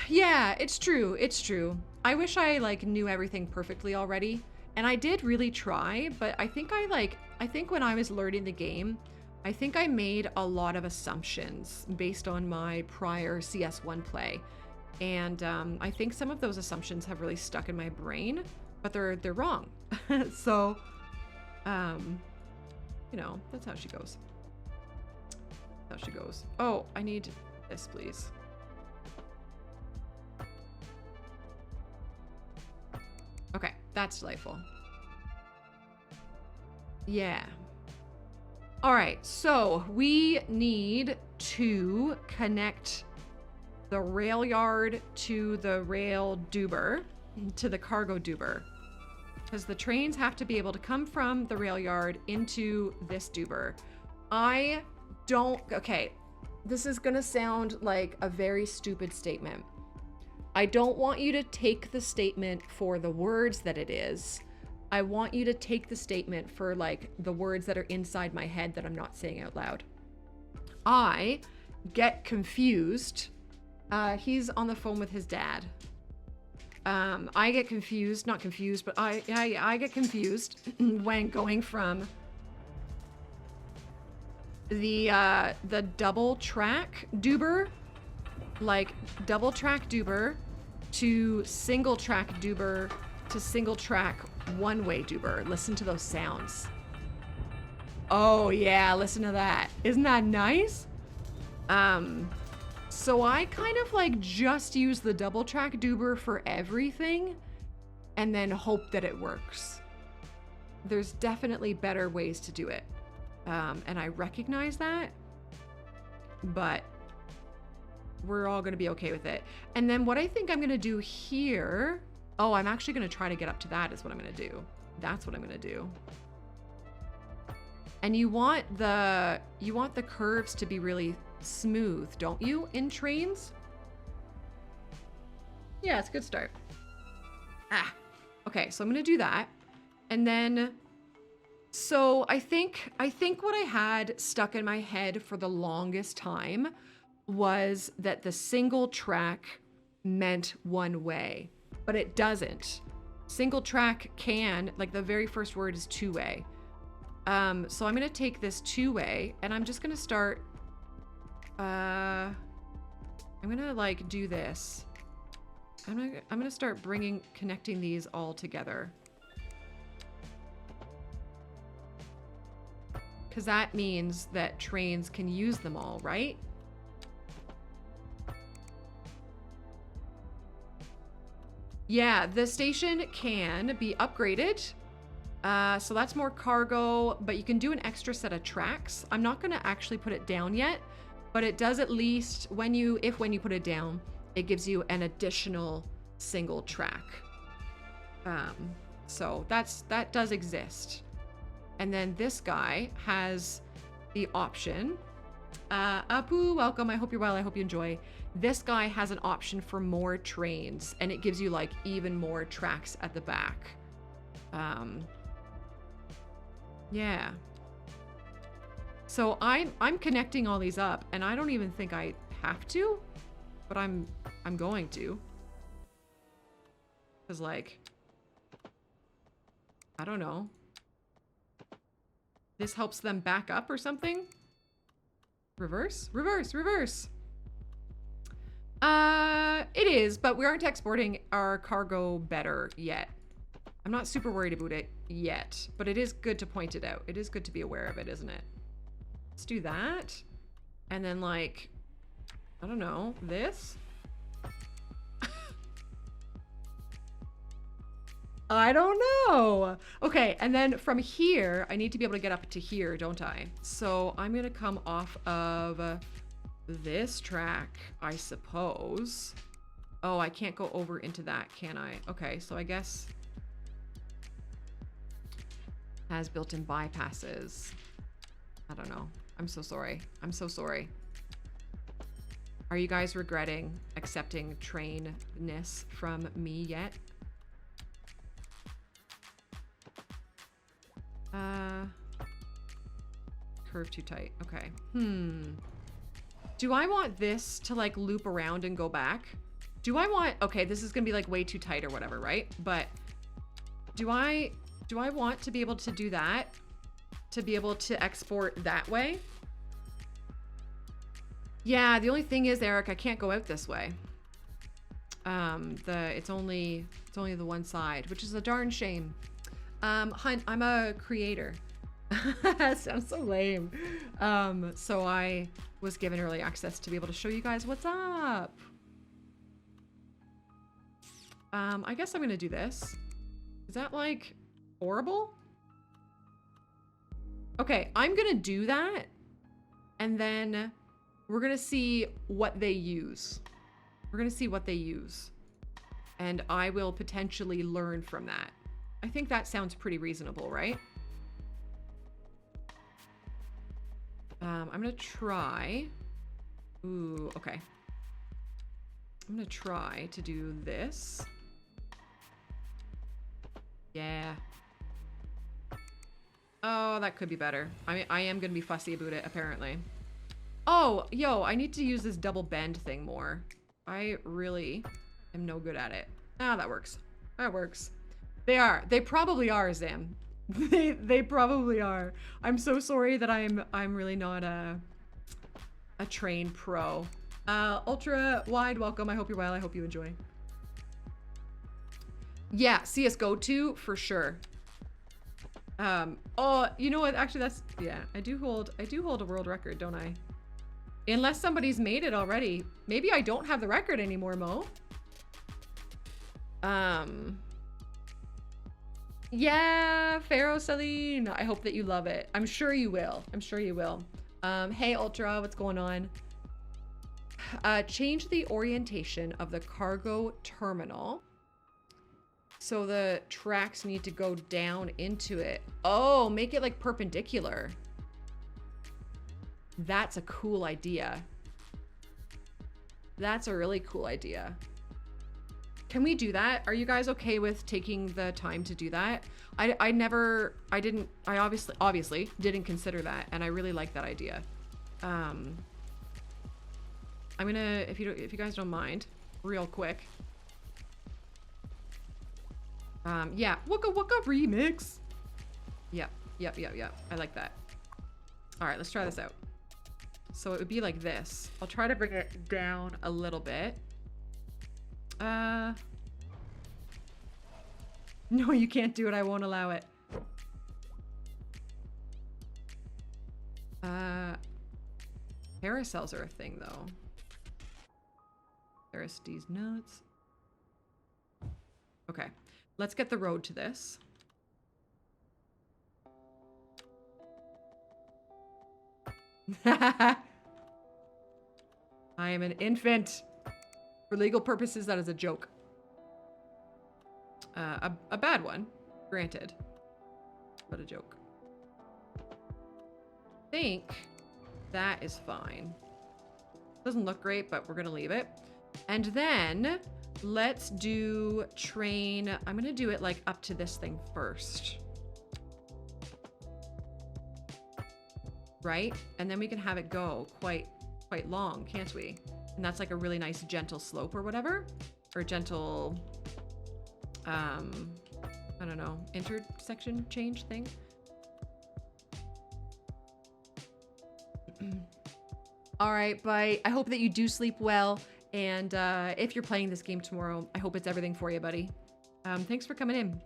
Yeah, it's true. It's true. I wish I like knew everything perfectly already. And I did really try, but I think when I was learning the game, I think I made a lot of assumptions based on my prior CS1 play. And I think some of those assumptions have really stuck in my brain, but they're wrong. So, you know, that's how she goes. That's how she goes. Oh, I need this, please. Okay, that's delightful. Yeah. All right, so we need to connect the rail yard to the rail duber, to the cargo duber. Because the trains have to be able to come from the rail yard into this duber. Okay, this is gonna sound like a very stupid statement. I don't want you to take the statement for the words that it is. I want you to take the statement for like the words that are inside my head that I'm not saying out loud. I get confused. He's on the phone with his dad. I get confused, not confused, but I get confused when going from the double track duber, like double track duber to single track duber to single track one-way duber. Listen to those sounds. Oh yeah, listen to that. Isn't that nice? So I kind of like just use the double track duber for everything and then hope that it works. There's definitely better ways to do it. And I recognize that, but we're all gonna be okay with it. And then what I think I'm gonna do here, oh, I'm actually gonna try to get up to that is what I'm gonna do. That's what I'm gonna do. And you want the curves to be really smooth, don't you, in trains? Yeah, it's a good start. Okay, so I'm gonna do that. And then, so I think what I had stuck in my head for the longest time was that the single track meant one way, but it doesn't. Single track can, like the very first word is two-way. So I'm gonna take this two-way and I'm just gonna start, I'm gonna like do this. I'm gonna start connecting these all together. because that means that trains can use them all, right? Yeah, the station can be upgraded. So that's more cargo, but you can do an extra set of tracks. I'm not gonna actually put it down yet, but it does at least when you put it down, it gives you an additional single track. So that does exist. And then this guy has the option. Apu, welcome. I hope you're well. I hope you enjoy. This guy has an option for more trains, and it gives you like even more tracks at the back. Yeah. So I'm connecting all these up, and I don't even think I have to, but I'm going to. 'Cause like, I don't know. This helps them back up or something? Reverse? Reverse, reverse. It is, but we aren't exporting our cargo better yet. I'm not super worried about it yet, but it is good to point it out. It is good to be aware of it, isn't it? Let's do that. And then like, I don't know, this? I don't know. Okay, and then from here, I need to be able to get up to here, don't I? So I'm gonna come off of this track, I suppose. Oh, I can't go over into that, can I? Okay, so I guess has built-in bypasses. I don't know. I'm so sorry. I'm so sorry. Are you guys regretting accepting train-ness from me yet? Curve too tight. Okay. Do I want this to like loop around and go back? Do I want, okay, this is gonna be like way too tight or whatever, right? But do I want to be able to do that? To be able to export that way? Yeah, the only thing is, Eric, I can't go out this way. It's only the one side, which is a darn shame. Hunt, I'm a creator. Sounds so lame. So I was given early access to be able to show you guys what's up. I guess I'm gonna do this. Is that like horrible? Okay, I'm gonna do that, and then we're gonna see what they use. We're gonna see what they use, and I will potentially learn from that. I think that sounds pretty reasonable, right? I'm gonna try. Ooh, okay. I'm gonna try to do this. Yeah. Oh, that could be better. I am gonna be fussy about it, apparently. Oh, yo, I need to use this double bend thing more. I really am no good at it. Ah, that works. That works. They probably are, Zam. They probably are. I'm so sorry that I'm really not a train pro. Ultra wide welcome. I hope you're well. I hope you enjoy. Yeah, CSGO 2 for sure. Oh, you know what? Actually, that's, yeah, I do hold a world record, don't I? Unless somebody's made it already. Maybe I don't have the record anymore, Mo. Yeah, Pharaoh Celine. I hope that you love it. I'm sure you will. I'm sure you will. Hey, Ultra, what's going on? Change the orientation of the cargo terminal. So the tracks need to go down into it. Oh, make it like perpendicular. That's a cool idea. That's a really cool idea. Can we do that? Are you guys okay with taking the time to do that? I obviously didn't consider that, and I really like that idea. I'm gonna, if you guys don't mind, real quick. Yeah, Wooka Wooka remix. Yep. I like that. All right, let's try this out. So it would be like this. I'll try to bring it down a little bit. No, you can't do it. I won't allow it. Carousels are a thing though. Aristides nuts. Okay, let's get the road to this. I am an infant. For legal purposes, that is a joke. A bad one, granted, but a joke. I think that is fine. Doesn't look great, but we're gonna leave it. And then let's do train. I'm gonna do it like up to this thing first. Right? And then we can have it go quite long, can't we? And that's like a really nice gentle slope or whatever, or gentle, I don't know, intersection change thing. All right, bye. I hope that you do sleep well. And if you're playing this game tomorrow, I hope it's everything for you, buddy. Thanks for coming in.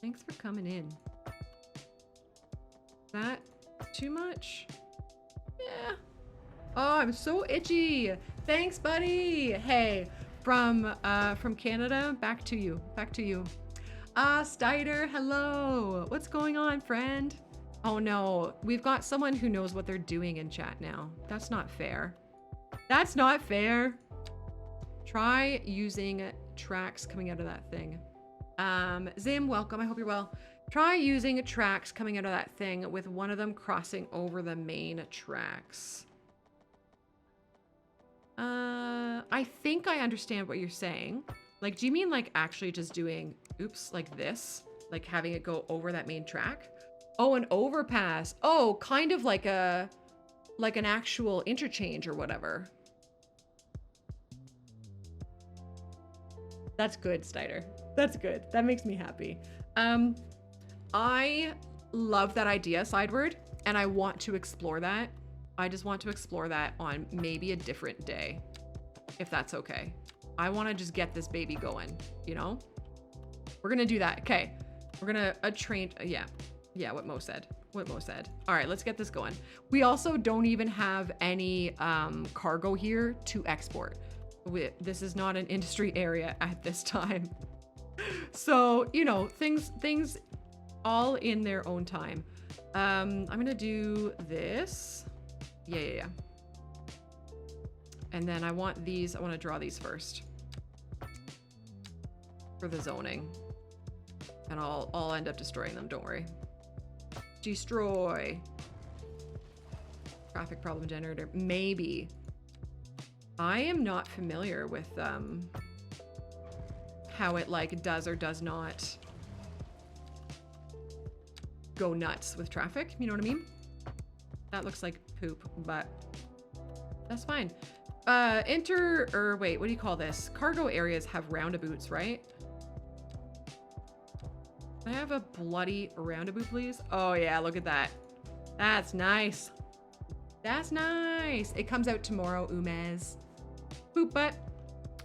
Thanks for coming in. Is that too much? Yeah. Oh, I'm so itchy. Thanks, buddy. Hey, from Canada, back to you. Back to you. Stider, hello. What's going on, friend? Oh no, we've got someone who knows what they're doing in chat now. That's not fair. That's not fair. Try using tracks coming out of that thing. Zim, welcome. I hope you're well. Try using tracks coming out of that thing with one of them crossing over the main tracks. I think I understand what you're saying. Like, do you mean like actually just doing, oops, like this? Like having it go over that main track? Oh, an overpass. Oh, kind of like an actual interchange or whatever. That's good, Snyder. That's good. That makes me happy. I love that idea, Sideward, and I want to explore that. I just want to explore that on maybe a different day, if that's okay. I want to just get this baby going, you know? We're gonna do that. Okay. We're gonna train. Yeah, what Mo said. What Mo said. All right, let's get this going. We also don't even have any cargo here to export. This is not an industry area at this time. So, you know, things all in their own time. I'm gonna do this. Yeah. And then I want to draw these first for the zoning. And I'll end up destroying them, don't worry. Destroy. Traffic problem generator, maybe. I am not familiar with how it like does or does not go nuts with traffic, you know what I mean? That looks like poop, but that's fine. Wait, what do you call this? Cargo areas have roundabouts, right? Can I have a bloody roundabout, please? Oh yeah, look at that. That's nice. That's nice. It comes out tomorrow, Umez. Boop butt.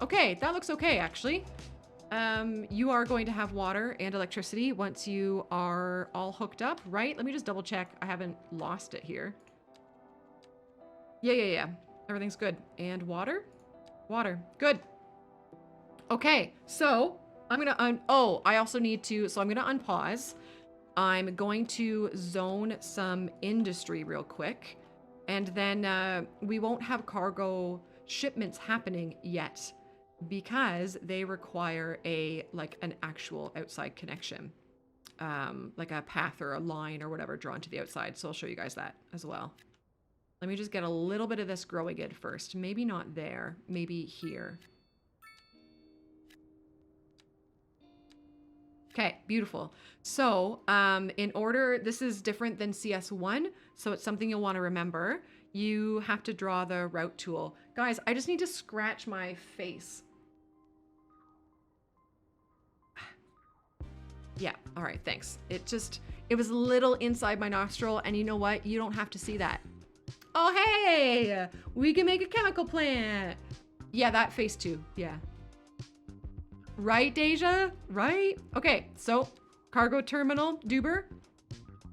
Okay, that looks okay, actually. You are going to have water and electricity once you are all hooked up, right? Let me just double check. I haven't lost it here. Yeah. Everything's good. And water? Water. Good. Okay, so I'm gonna I also need to, so I'm gonna unpause. I'm going to zone some industry real quick. And then we won't have cargo shipments happening yet because they require an actual outside connection. Like a path or a line or whatever drawn to the outside. So I'll show you guys that as well. Let me just get a little bit of this growing in first. Maybe not there, maybe here. Okay, beautiful. So in order, this is different than CS1, so it's something you'll want to remember. You have to draw the route tool. Guys, I just need to scratch my face. Yeah, all right, thanks. It was a little inside my nostril, and you know what? You don't have to see that. Oh, hey, we can make a chemical plant. Yeah, that face too, yeah. Right, Deja? Right? Okay, so cargo terminal, Duber,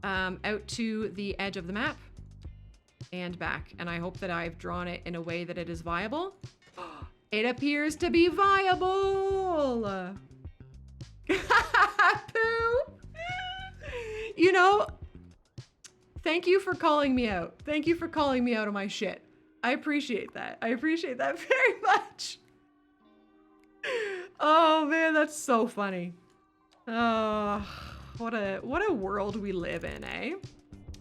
out to the edge of the map and back. And I hope that I've drawn it in a way that it is viable. It appears to be viable. Pooh. You know, thank you for calling me out. Thank you for calling me out of my shit. I appreciate that. I appreciate that very much. Oh man, that's so funny. Oh, what a world we live in, eh?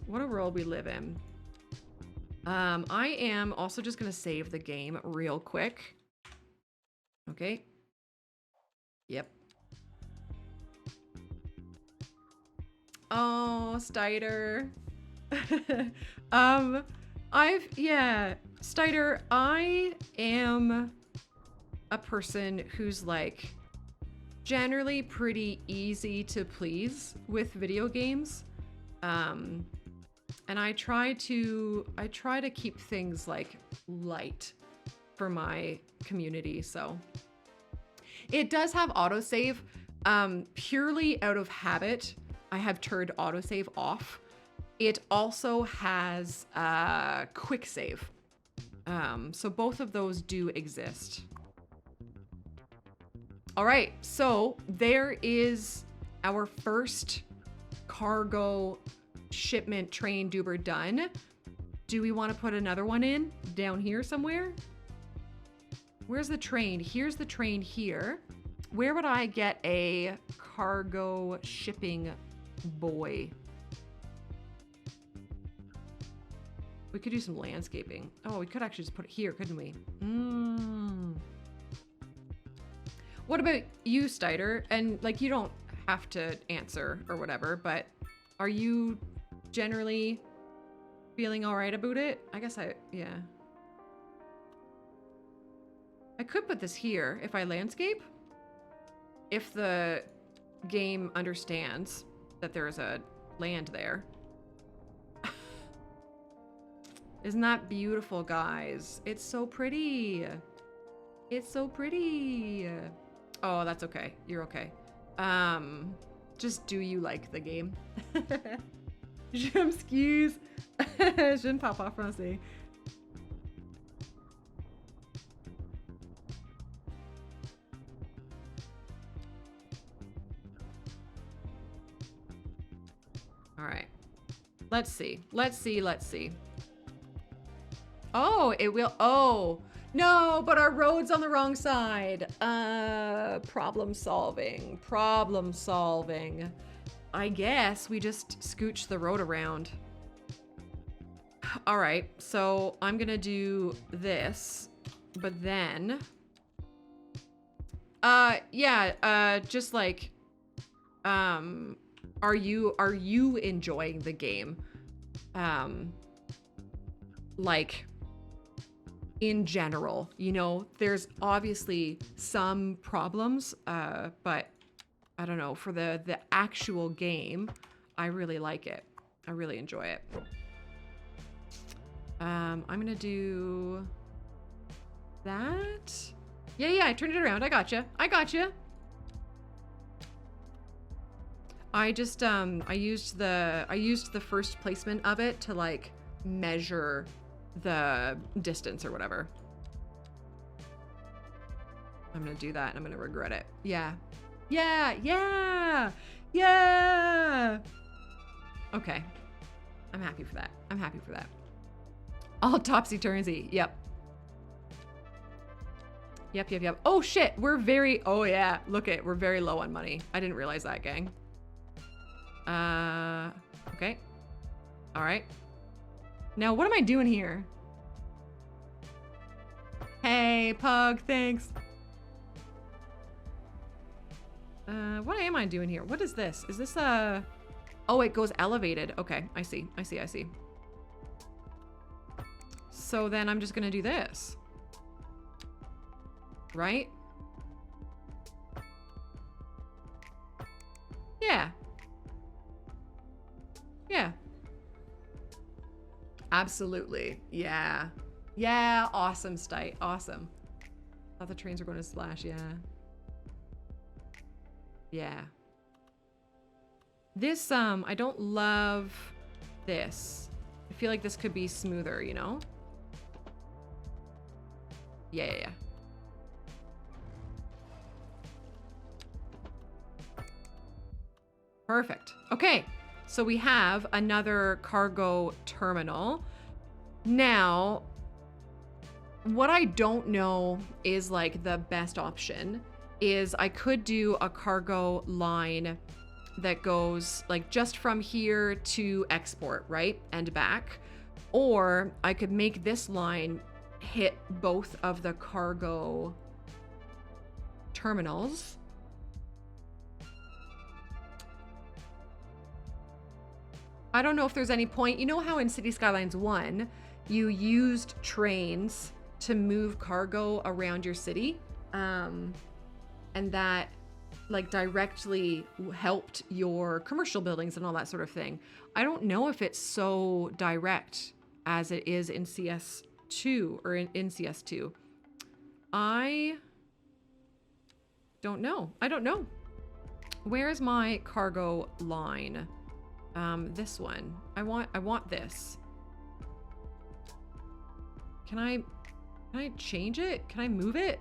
What a world we live in. I am also just gonna save the game real quick. Okay. Yep. Oh, Stider. Stider, I am a person who's like generally pretty easy to please with video games. And I try to keep things like light for my community, so. It does have autosave, purely out of habit. I have turned autosave off. It also has quick save. So both of those do exist. All right, so there is our first cargo shipment train Duber done. Do we want to put another one in down here somewhere? Where's the train? Here's the train here. Where would I get a cargo shipping boy? We could do some landscaping. Oh, we could actually just put it here, couldn't we? What about you, Stider? And like, you don't have to answer or whatever, but are you generally feeling all right about it? I guess yeah. I could put this here if I landscape. If the game understands that there is a land there. Isn't that beautiful, guys? It's so pretty. It's so pretty. Oh, that's okay. You're okay. Just do you like the game? Je m'excuse. Je ne parle pas français. All right. Let's see. Let's see. Let's see. Oh, it will. Oh, no, but our road's on the wrong side. Problem solving. Problem solving. I guess we just scooch the road around. All right. So I'm going to do this, but then, just like, are you enjoying the game? Like, in general, you know, there's obviously some problems, but I don't know, for the actual game, I really like it. I really enjoy it. I'm gonna do that. Yeah, I turned it around. I gotcha. I just I used the first placement of it to like measure the distance or whatever. I'm gonna do that and I'm gonna regret it. Yeah. Okay. I'm happy for that. All topsy-turvy. Yep. Oh shit, oh yeah, we're very low on money. I didn't realize that, gang. Okay. All right. Now, what am I doing here? Hey, Pug, thanks. What am I doing here? What is this? Is this a... Oh, it goes elevated. Okay, I see. So then I'm just gonna do this. Right? Yeah. Absolutely. Yeah. Awesome, Stite. Awesome. Thought the trains were going to splash. Yeah. This, I don't love this. I feel like this could be smoother, you know? Yeah. Perfect. Okay, so we have another cargo terminal. Now, what I don't know is like the best option is I could do a cargo line that goes like just from here to export, right? And back. Or I could make this line hit both of the cargo terminals. I don't know if there's any point. You know how in City Skylines 1, you used trains to move cargo around your city? And that like directly helped your commercial buildings and all that sort of thing. I don't know if it's so direct as it is in CS2 or in CS2. I don't know. I don't know. Where's my cargo line? This one. I want this. Can I change it? Can I move it?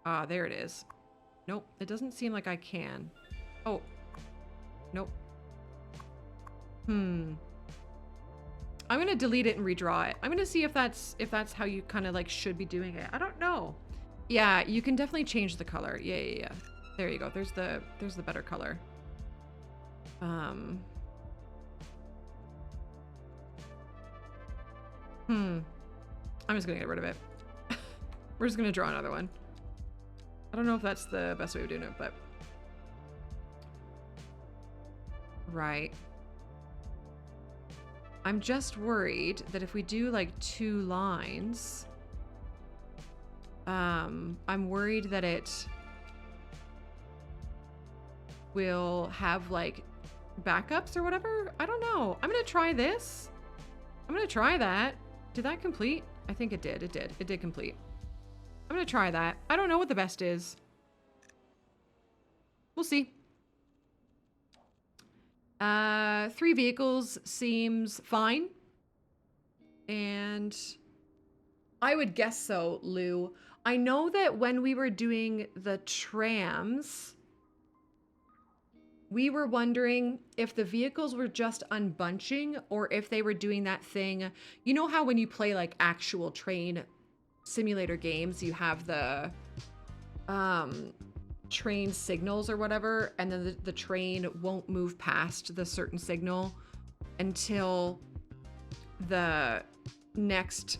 Ah, there it is. Nope, it doesn't seem like I can. Oh. Nope. I'm gonna delete it and redraw it. I'm gonna see if that's how you kind of like should be doing it. I don't know. Yeah, you can definitely change the color. Yeah. There you go. There's the better color. I'm just gonna get rid of it. We're just gonna draw another one. I don't know if that's the best way of doing it, but right. I'm just worried that if we do like 2 lines, I'm worried that it will have like backups or whatever. I don't know. I'm gonna try this. I'm gonna try that. Did that complete? I think it did. It did complete. I'm gonna try that. I don't know what the best is. We'll see. 3 vehicles seems fine. And I would guess so, Lou. I know that when we were doing the trams, we were wondering if the vehicles were just unbunching or if they were doing that thing. You know how when you play like actual train simulator games, you have the train signals or whatever, and then the train won't move past the certain signal until the next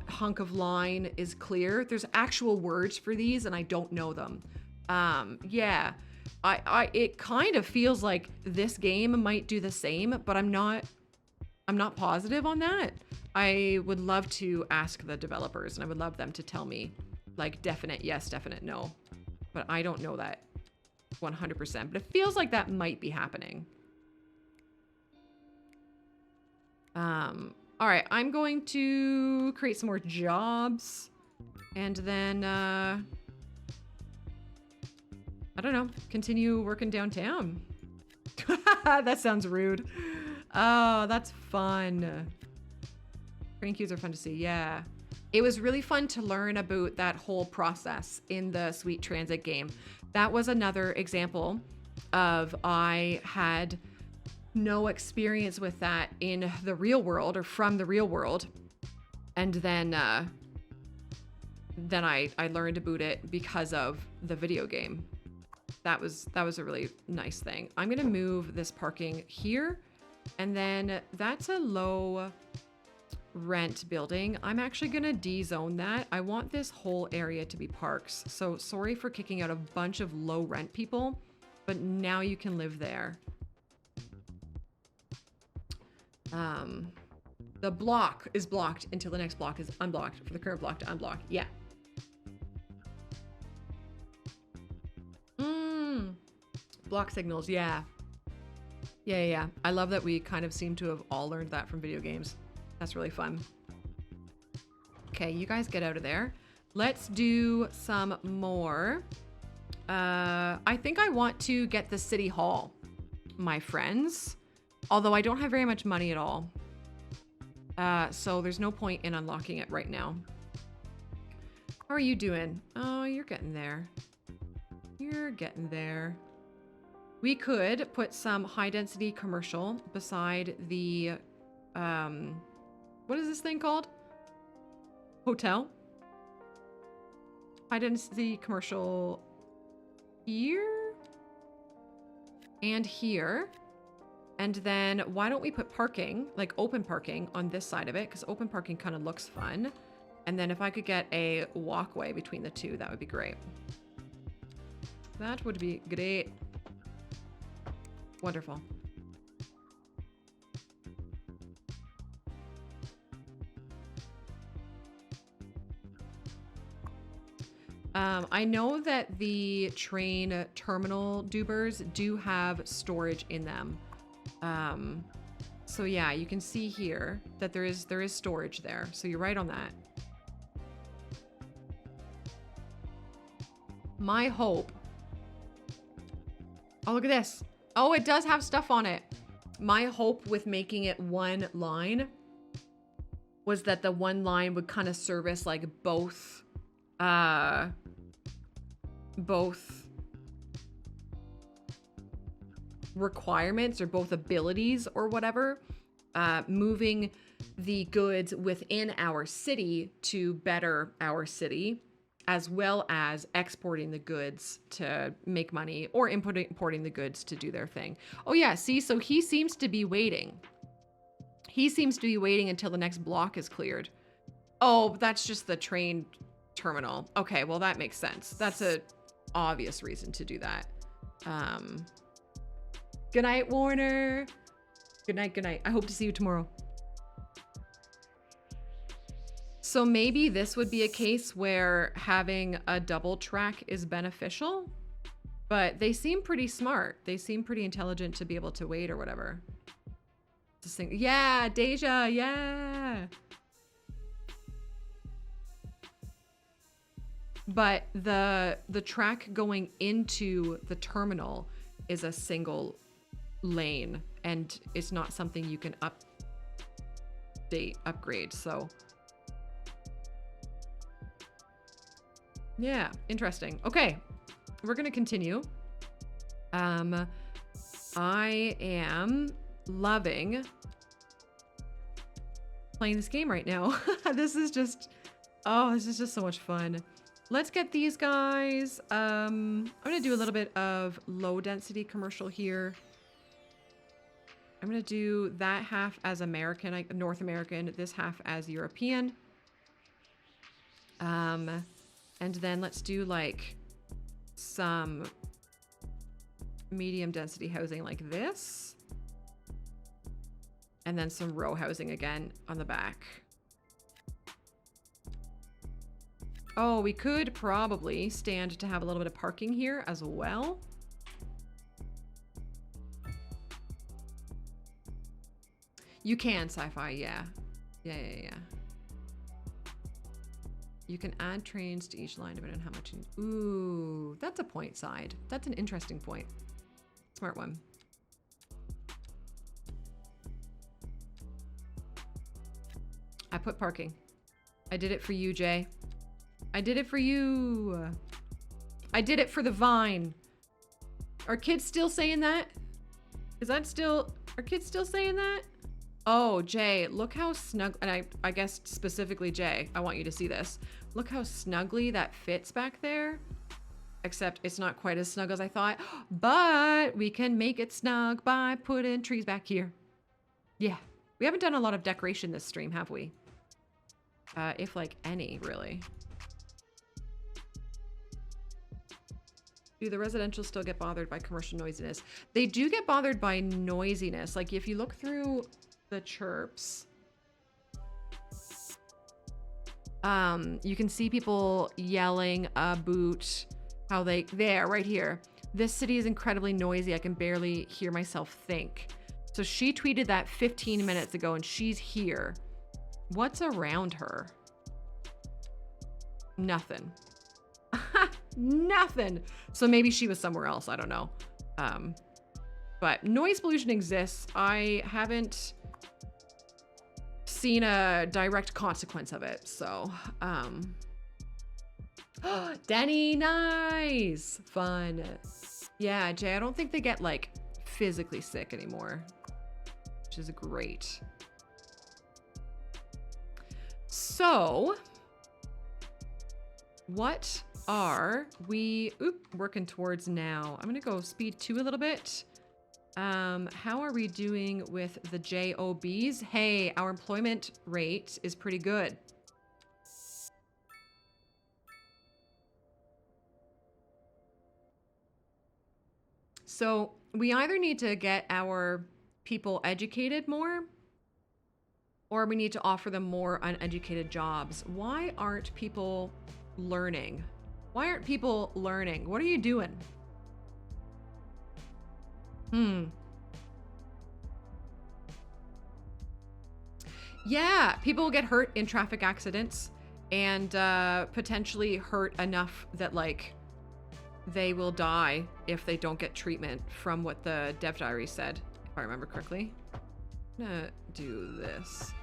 hunk of line is clear. There's actual words for these and I don't know them. Yeah. It kind of feels like this game might do the same, but I'm not positive on that. I would love to ask the developers and I would love them to tell me like definite yes, definite no. But I don't know that 100%, but it feels like that might be happening. All right, I'm going to create some more jobs and then, I don't know, continue working downtown. That sounds rude. Oh, that's fun. Train queues are fun to see, yeah. It was really fun to learn about that whole process in the Sweet Transit game. That was another example of I had no experience with that in the real world or from the real world. And then I learned about it because of the video game. That was a really nice thing. I'm gonna move this parking here, and then that's a low rent building. I'm actually gonna de-zone that. I want this whole area to be parks. So sorry for kicking out a bunch of low rent people, but now you can live there. The block is blocked until the next block is unblocked for the current block to unblock. Yeah. Block signals, yeah. Yeah. I love that we kind of seem to have all learned that from video games. That's really fun. Okay, you guys get out of there. Let's do some more I think I want to get the city hall, my friends. Although I don't have very much money at all. So there's no point in unlocking it right now. How are you doing? Oh, you're getting there. You're getting there. We could put some high density commercial beside the, what is this thing called? Hotel. High density commercial here and here. And then why don't we put parking, like open parking on this side of it? Because open parking kind of looks fun. And then if I could get a walkway between the two, that would be great. That would be great. Wonderful. I know that the train terminal dubers do have storage in them. So yeah, you can see here that there is storage there. So you're right on that. My hope. Oh, look at this. Oh, it does have stuff on it. My hope with making it one line was that the one line would kind of service like both requirements or both abilities or whatever, moving the goods within our city to better our city, as well as exporting the goods to make money or importing the goods to do their thing. Oh yeah, see, so he seems to be waiting. He seems to be waiting until the next block is cleared. Oh, that's just the train terminal. Okay, well that makes sense. That's a obvious reason to do that. Good night, Warner. Good night, good night. I hope to see you tomorrow. So maybe this would be a case where having a double track is beneficial, but they seem pretty smart. They seem pretty intelligent to be able to wait or whatever. Yeah, Deja, yeah. But the track going into the terminal is a single lane, and it's not something you can upgrade. So yeah, interesting. Okay, we're gonna continue. I am loving playing this game right now. This is just so much fun. Let's get these guys. I'm gonna do a little bit of low density commercial here. I'm gonna do that half as American, like North American, this half as European. And then let's do like some medium density housing like this. And then some row housing again on the back. Oh, we could probably stand to have a little bit of parking here as well. You can, sci-fi, yeah. Yeah. You can add trains to each line depending on how much. Ooh, that's a point side. That's an interesting point. Smart one. I put parking. I did it for you, Jay. I did it for you. I did it for the vine. Are kids still saying that? Is that still... Are kids still saying that? Oh, Jay, look how snug... And I guess specifically, Jay, I want you to see this. Look how snugly that fits back there. Except it's not quite as snug as I thought. But we can make it snug by putting trees back here. Yeah. We haven't done a lot of decoration this stream, have we? If like any, really. Do the residential still get bothered by commercial noisiness? They do get bothered by noisiness. Like if you look through the chirps, you can see people yelling about how there, right here. This city is incredibly noisy. I can barely hear myself think. So she tweeted that 15 minutes ago and she's here. What's around her? Nothing. Nothing. So maybe she was somewhere else. I don't know. But noise pollution exists. I haven't seen a direct consequence of it. So, Denny, nice. Fun. Yeah, Jay, I don't think they get like physically sick anymore, which is great. So, what are we working towards now? I'm gonna go speed 2 a little bit. How are we doing with the JOBs? Hey, our employment rate is pretty good. So we either need to get our people educated more, or we need to offer them more uneducated jobs. Why aren't people learning? Why aren't people learning? What are you doing? Yeah, people get hurt in traffic accidents and potentially hurt enough that like they will die if they don't get treatment, from what the dev diary said, if I remember correctly. I'm gonna do this.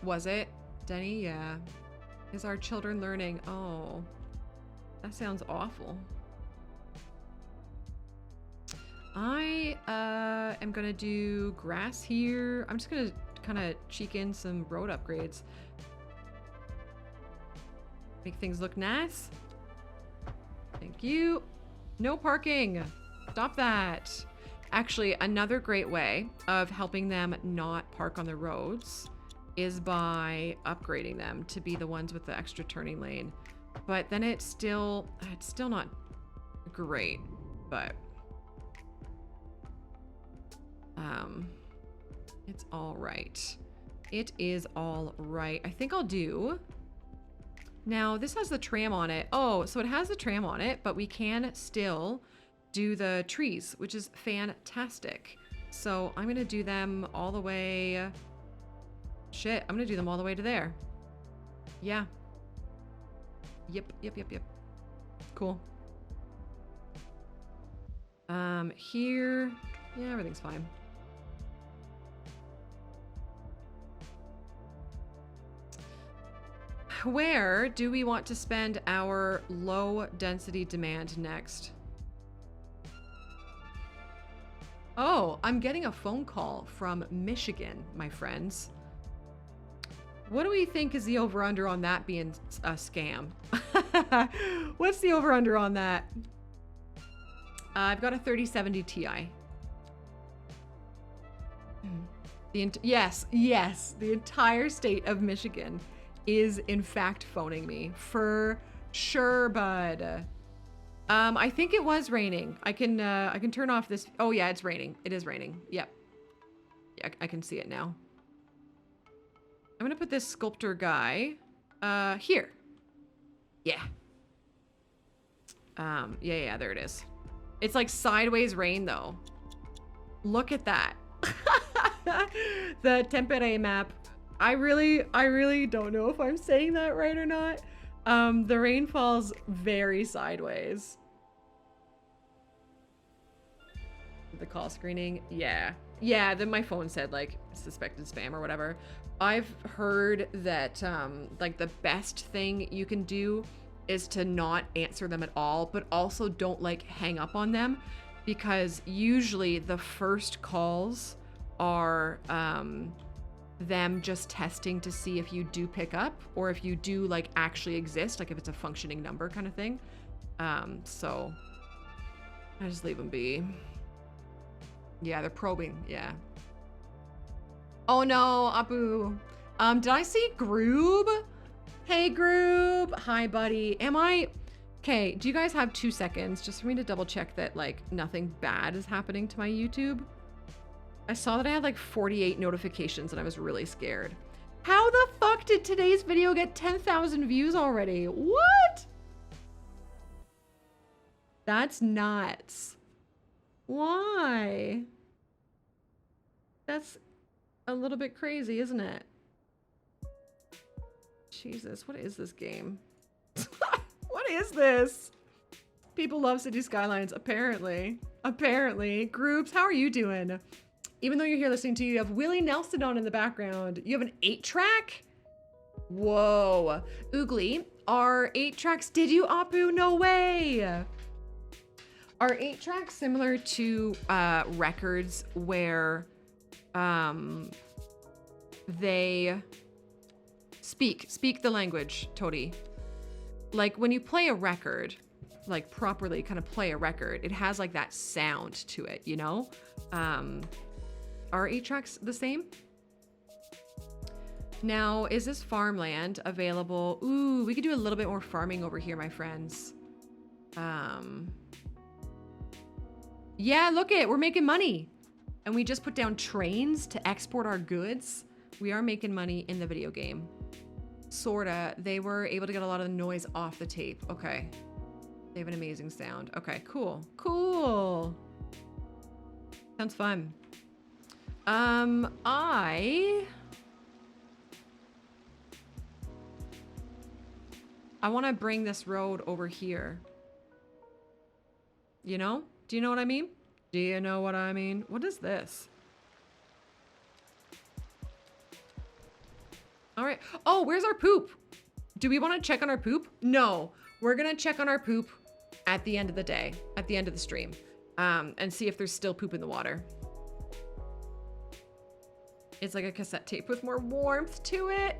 Was it Denny? Yeah. Is our children learning? Oh, that sounds awful. I am gonna do grass here. I'm just gonna kind of cheek in some road upgrades. Make things look nice. Thank you. No parking. Stop that. Actually, another great way of helping them not park on the roads is by upgrading them to be the ones with the extra turning lane. But then it's still not great, but it's all right. It is all right. I think I'll do. Now, this has the tram on it. Oh, so it has the tram on it, but we can still do the trees, which is fantastic. So I'm going to do them all the way. Shit, I'm going to do them all the way to there. Yeah. Yep. Cool. Here. Yeah, everything's fine. Where do we want to spend our low density demand next? Oh, I'm getting a phone call from Michigan, my friends. What do we think is the over-under on that being a scam? What's the over-under on that? I've got a 3070 Ti. Yes, the entire state of Michigan is in fact phoning me for sure, bud. I think it was raining. I can turn off this. Oh yeah, it's raining. It is raining. Yep. Yeah, I can see it now. I'm gonna put this sculptor guy here. Yeah. Yeah, there it is. It's like sideways rain though. Look at that. The tempere map. I really don't know if I'm saying that right or not. The rain falls very sideways. The call screening, yeah. Then my phone said like suspected spam or whatever. I've heard that like the best thing you can do is to not answer them at all, but also don't like hang up on them, because usually the first calls are them just testing to see if you do pick up or if you do like actually exist, like if it's a functioning number kind of thing. So I just leave them be. Yeah, they're probing. Yeah. Oh no, Apu. Did I see Groob? Hey Groob. Hi buddy. Am I okay? Do you guys have 2 seconds just for me to double check that like nothing bad is happening to my YouTube? I saw that I had like 48 notifications and I was really scared. How the fuck did today's video get 10,000 views already? What? That's nuts. Why? That's a little bit crazy, isn't it? Jesus, what is this game? What is this? People love City Skylines, apparently. Apparently. Groups, how are you doing? Even though you're here listening to you have Willie Nelson on in the background. You have an 8-track? Whoa. Oogly, are 8-tracks, did you, Apu? No way. Are 8-tracks similar to records where they speak the language, Toadie? Like when you play a record, like properly kind of play a record, it has like that sound to it, you know? Are 8-tracks the same? Now, is this farmland available? Ooh, we could do a little bit more farming over here, my friends. Yeah, look it, we're making money. And we just put down trains to export our goods. We are making money in the video game. Sorta. They were able to get a lot of the noise off the tape. Okay. They have an amazing sound. Okay, cool. Cool. Sounds fun. I want to bring this road over here. You know? Do you know what I mean? Do you know what I mean? What is this? All right. Oh, where's our poop? Do we want to check on our poop? No. We're going to check on our poop at the end of the day, at the end of the stream, and see if there's still poop in the water. It's like a cassette tape with more warmth to it.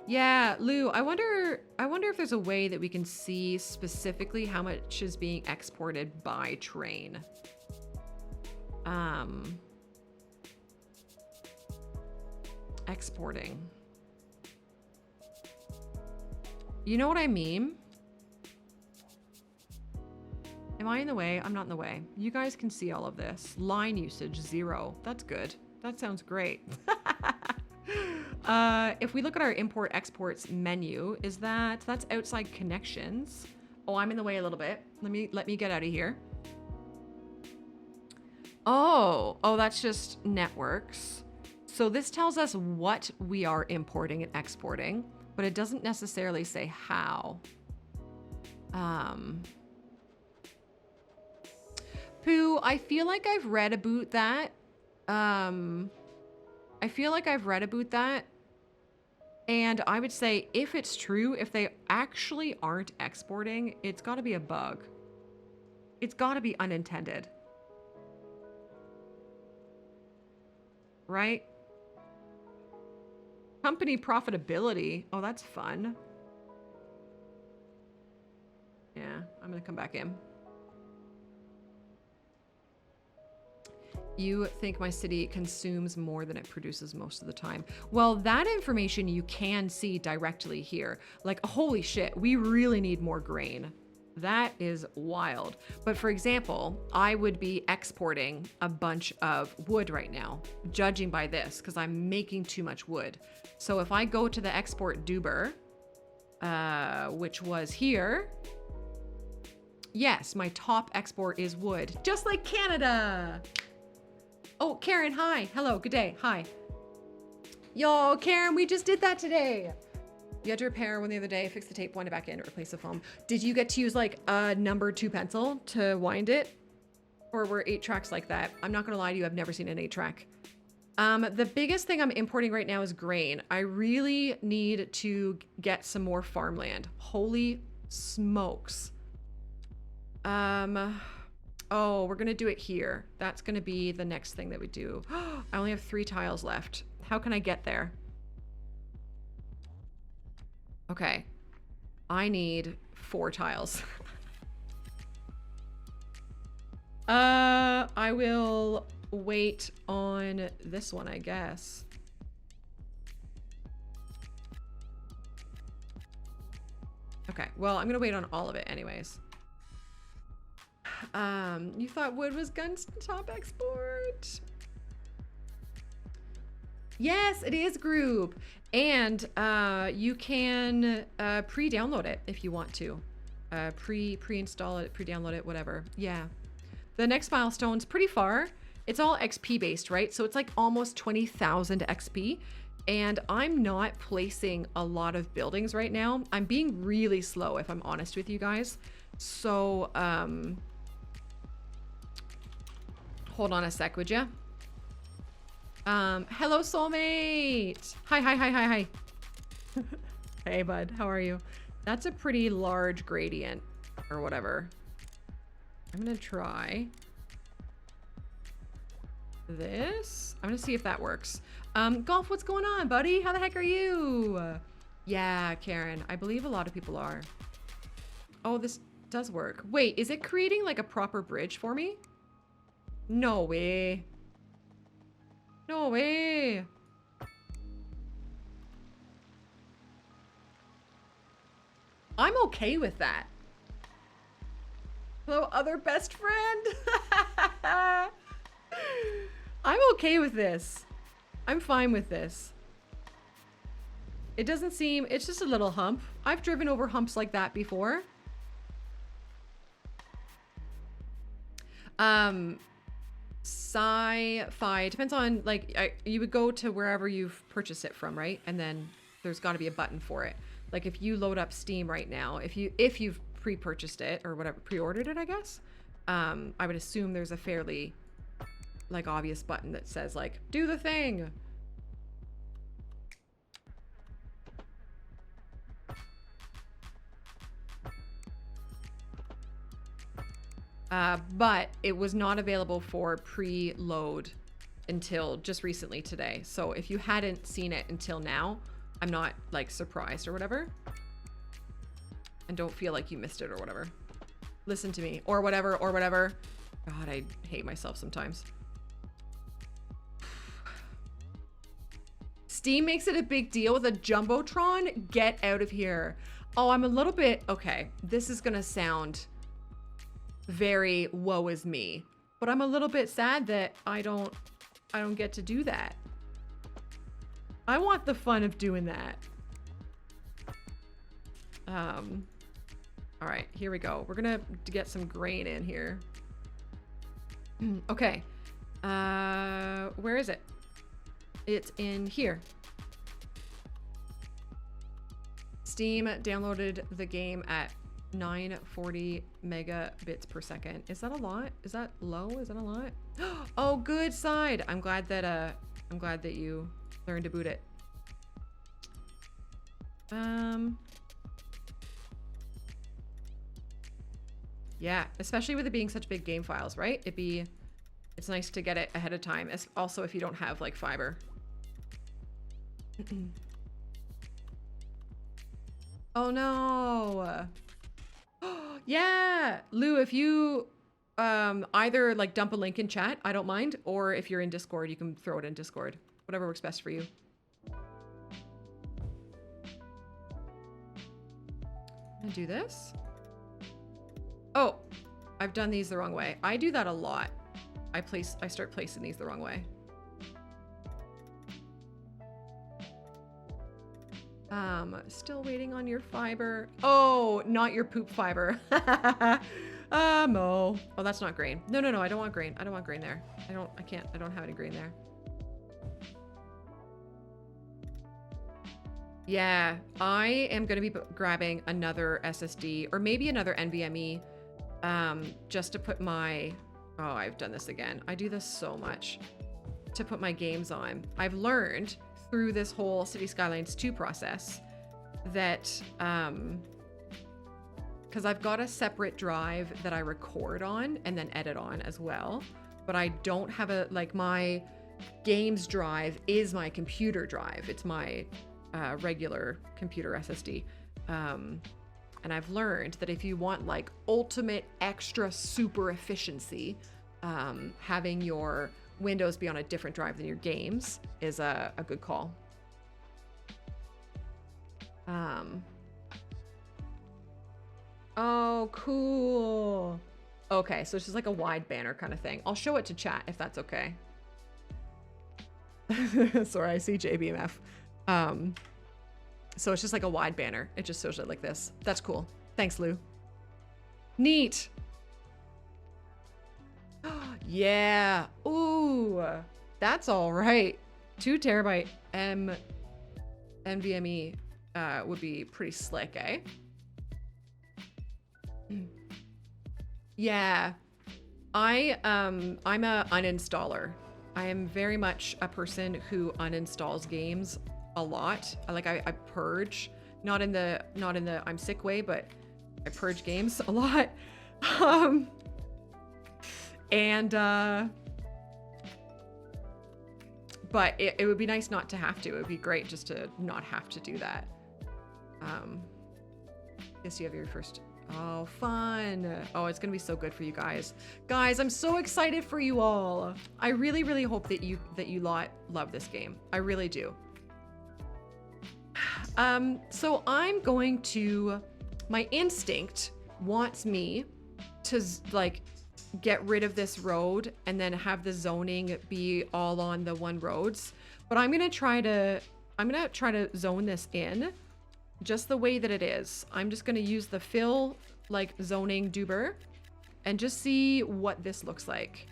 Yeah, Lou, I wonder if there's a way that we can see specifically how much is being exported by train. Exporting. You know what I mean? Am I in the way? I'm not in the way. You guys can see all of this. Line usage, 0. That's good. That sounds great. If we look at our import exports menu, that's outside connections. Oh, I'm in the way a little bit. Let me get out of here. Oh, that's just networks. So this tells us what we are importing and exporting, but it doesn't necessarily say how. Pooh, I feel like I've read about that. And I would say if it's true, if they actually aren't exporting, it's got to be a bug. It's got to be unintended. Right? Company profitability. Oh, that's fun. Yeah, I'm going to come back in. You think my city consumes more than it produces most of the time. Well, that information you can see directly here. Like, holy shit, we really need more grain. That is wild. But for example, I would be exporting a bunch of wood right now, judging by this, because I'm making too much wood. So if I go to the export Duber, which was here, yes, my top export is wood, just like Canada. Oh, Karen, hi. Hello, good day. Hi. Yo, Karen, we just did that today. You had to repair one the other day, fix the tape, wind it back in, replace the foam. Did you get to use like a number 2 pencil to wind it? Or were 8-tracks like that? I'm not gonna lie to you, I've never seen an 8-track. The biggest thing I'm importing right now is grain. I really need to get some more farmland. Holy smokes. Oh, we're gonna do it here. That's gonna be the next thing that we do. I only have 3 tiles left. How can I get there? Okay. I need 4 tiles. I will wait on this one, I guess. Okay, well, I'm gonna wait on all of it anyways. You thought wood was Gun's top export? Yes, it is group. And you can pre-download it if you want to. Pre-install it, pre-download it, whatever. Yeah. The next milestone's pretty far. It's all XP based, right? So it's like almost 20,000 XP. And I'm not placing a lot of buildings right now. I'm being really slow, if I'm honest with you guys. So, hold on a sec, would ya? Hello, soulmate. Hi. Hey, bud. How are you? That's a pretty large gradient or whatever. I'm gonna try this. I'm gonna see if that works. Golf, what's going on, buddy? How the heck are you? Yeah, Karen. I believe a lot of people are. Oh, this does work. Wait, is it creating like a proper bridge for me? No way. No way. I'm okay with that. Hello, other best friend. I'm okay with this. I'm fine with this. It doesn't seem, it's just a little hump. I've driven over humps like that before. Sci-fi, depends on, like, you would go to wherever you've purchased it from, right? And then there's got to be a button for it. Like if you load up Steam right now, if you've pre-purchased it or whatever, pre-ordered it, I guess, I would assume there's a fairly like obvious button that says like, do the thing. But it was not available for pre-load until just recently today. So if you hadn't seen it until now, I'm not like surprised or whatever. And don't feel like you missed it or whatever. Listen to me or whatever or whatever. God, I hate myself sometimes. Steam makes it a big deal with a Jumbotron? Get out of here. Oh, I'm a little bit, okay, this is gonna sound very woe is me, but I'm a little bit sad that I don't get to do that. I want the fun of doing that. All right, here we go. We're gonna get some grain in here. Okay, where is it? It's in here. Steam downloaded the game at 940 megabits per second. Is that a lot? Is that low? Is that a lot? Oh, good side. I'm glad that you learned to boot it. Yeah, especially with it being such big game files, right? It's nice to get it ahead of time. Also, if you don't have like fiber. Oh no. Yeah, Lou, if you either like dump a link in chat, I don't mind, or if you're in Discord, you can throw it in Discord. Whatever works best for you. And do this. Oh, I've done these the wrong way. I do that a lot. I start placing these the wrong way. Still waiting on your fiber. Oh, not your poop fiber. Mo. Oh, that's not grain. No, I don't want grain. I don't want grain there. I don't have any grain there. Yeah, I am going to be grabbing another SSD or maybe another NVMe just to put my... Oh, I've done this again. I do this so much. To put my games on. I've learned through this whole City Skylines 2 process that... because I've got a separate drive that I record on and then edit on as well. But I don't have a... Like, my games drive is my computer drive. It's my... regular computer SSD. And I've learned that if you want like ultimate extra super efficiency, having your Windows be on a different drive than your games is a good call. Oh, cool. Okay, so it's just like a wide banner kind of thing. I'll show it to chat if that's okay. Sorry, I see JBMF. So it's just like a wide banner. It just shows it like this. That's cool. Thanks, Lou. Neat. Yeah. Ooh, that's all right. 2 terabyte NVMe would be pretty slick, eh? Yeah. I'm a uninstaller. I am very much a person who uninstalls games a lot. I purge, not in the I'm sick way, but I purge games a lot. But it would be nice not to have to. It would be great just to not have to do that. Guess you have your first. Oh, fun. Oh, it's gonna be so good for you guys. Guys, I'm so excited for you all. I really, really hope that you lot love this game. I really do. So I'm going to, my instinct wants me to like get rid of this road and then have the zoning be all on the one roads. But I'm gonna try to zone this in just the way that it is. I'm just gonna use the fill like zoning doober and just see what this looks like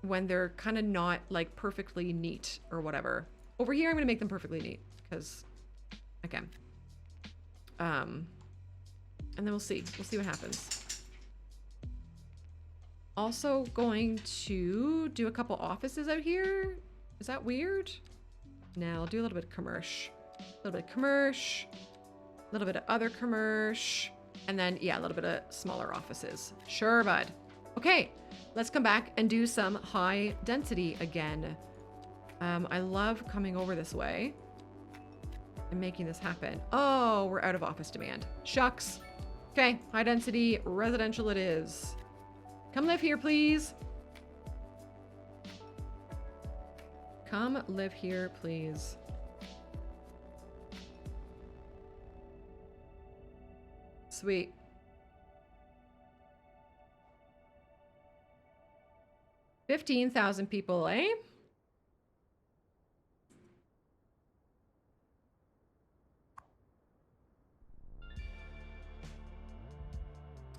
when they're kind of not like perfectly neat or whatever. Over here, I'm gonna make them perfectly neat because, again, and then we'll see what happens. Also going to do a couple offices out here. Is that weird? Now I'll do a little bit of commerce, a little bit of commerce, a little bit of other commerce, and then yeah, a little bit of smaller offices. Sure, bud. Okay, let's come back and do some high density again. I love coming over this way and making this happen. Oh, we're out of office demand. Shucks. Okay, high density residential it is. Come live here, please. Come live here, please. Sweet. $15,000 people, eh?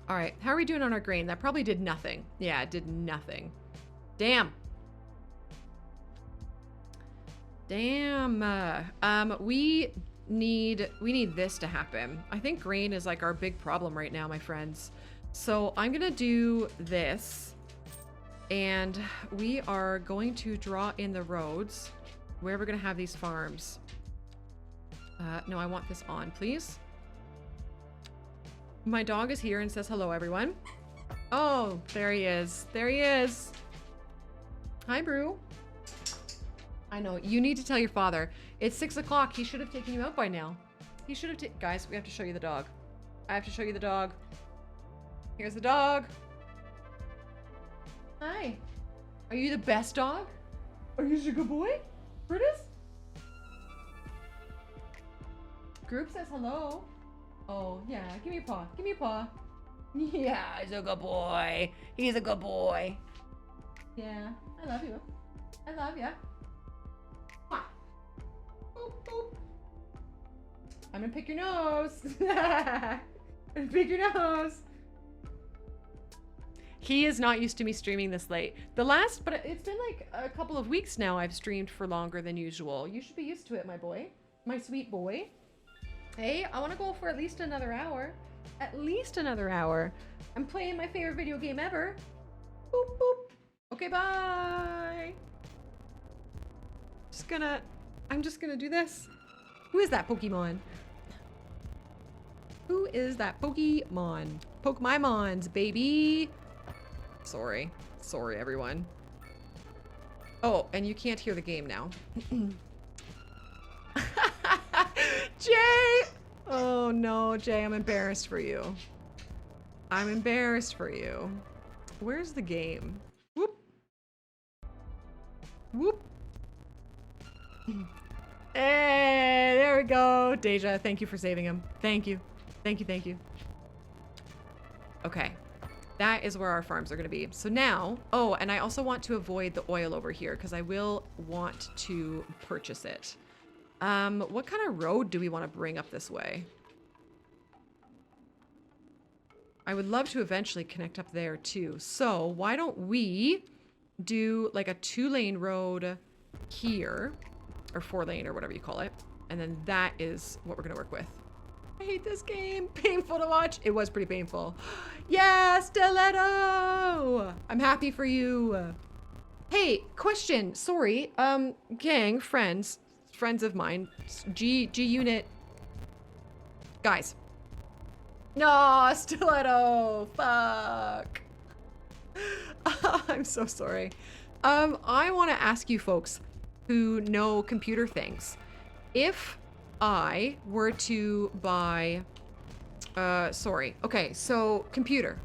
All right, how are we doing on our grain? That probably did nothing. Yeah, it did nothing. Damn. Damn. We need this to happen. I think grain is like our big problem right now, my friends. So I'm gonna do this, and we are going to draw in the roads where we're gonna have these farms. No, I want this on, please. My dog is here and says hello, everyone. Oh, there he is. There he is. Hi, Brew. I know, you need to tell your father. It's 6 o'clock. He should have taken you out by now. He should have guys, we have to show you the dog. I have to show you the dog. Here's the dog. Hi. Are you the best dog? Are you a good boy? Brutus? Group says hello. Oh, yeah. Give me your paw. Give me your paw. Yeah, he's a good boy. He's a good boy. Yeah, I love you. I love ya. Boop, boop. I'm gonna pick your nose. I'm gonna pick your nose. He is not used to me streaming this late. But it's been like a couple of weeks now I've streamed for longer than usual. You should be used to it, my boy. My sweet boy. Hey, I want to go for at least another hour. At least another hour. I'm playing my favorite video game ever. Boop, boop. Okay, bye. I'm just gonna do this. Who is that Pokemon? Who is that Pokemon? Poke my mons, baby. Sorry. Sorry, everyone. Oh, and you can't hear the game now. Jay! Oh no, Jay, I'm embarrassed for you. I'm embarrassed for you. Where's the game? Whoop. Whoop. Hey, there we go. Deja, thank you for saving him. Thank you. Thank you, thank you. Okay. That is where our farms are going to be. So now, oh, and I also want to avoid the oil over here because I will want to purchase it. What kind of road do we want to bring up this way? I would love to eventually connect up there too. So why don't we do like a 2-lane road here, or 4-lane or whatever you call it. And then that is what we're gonna work with. I hate this game. Painful to watch. It was pretty painful. Yeah, Stiletto! I'm happy for you. Hey, question. Sorry. Gang, friends of mine. G unit. Guys. No, Stiletto. Fuck. I'm so sorry. I want to ask you folks who know computer things. If I were to buy, sorry. Okay, so computer.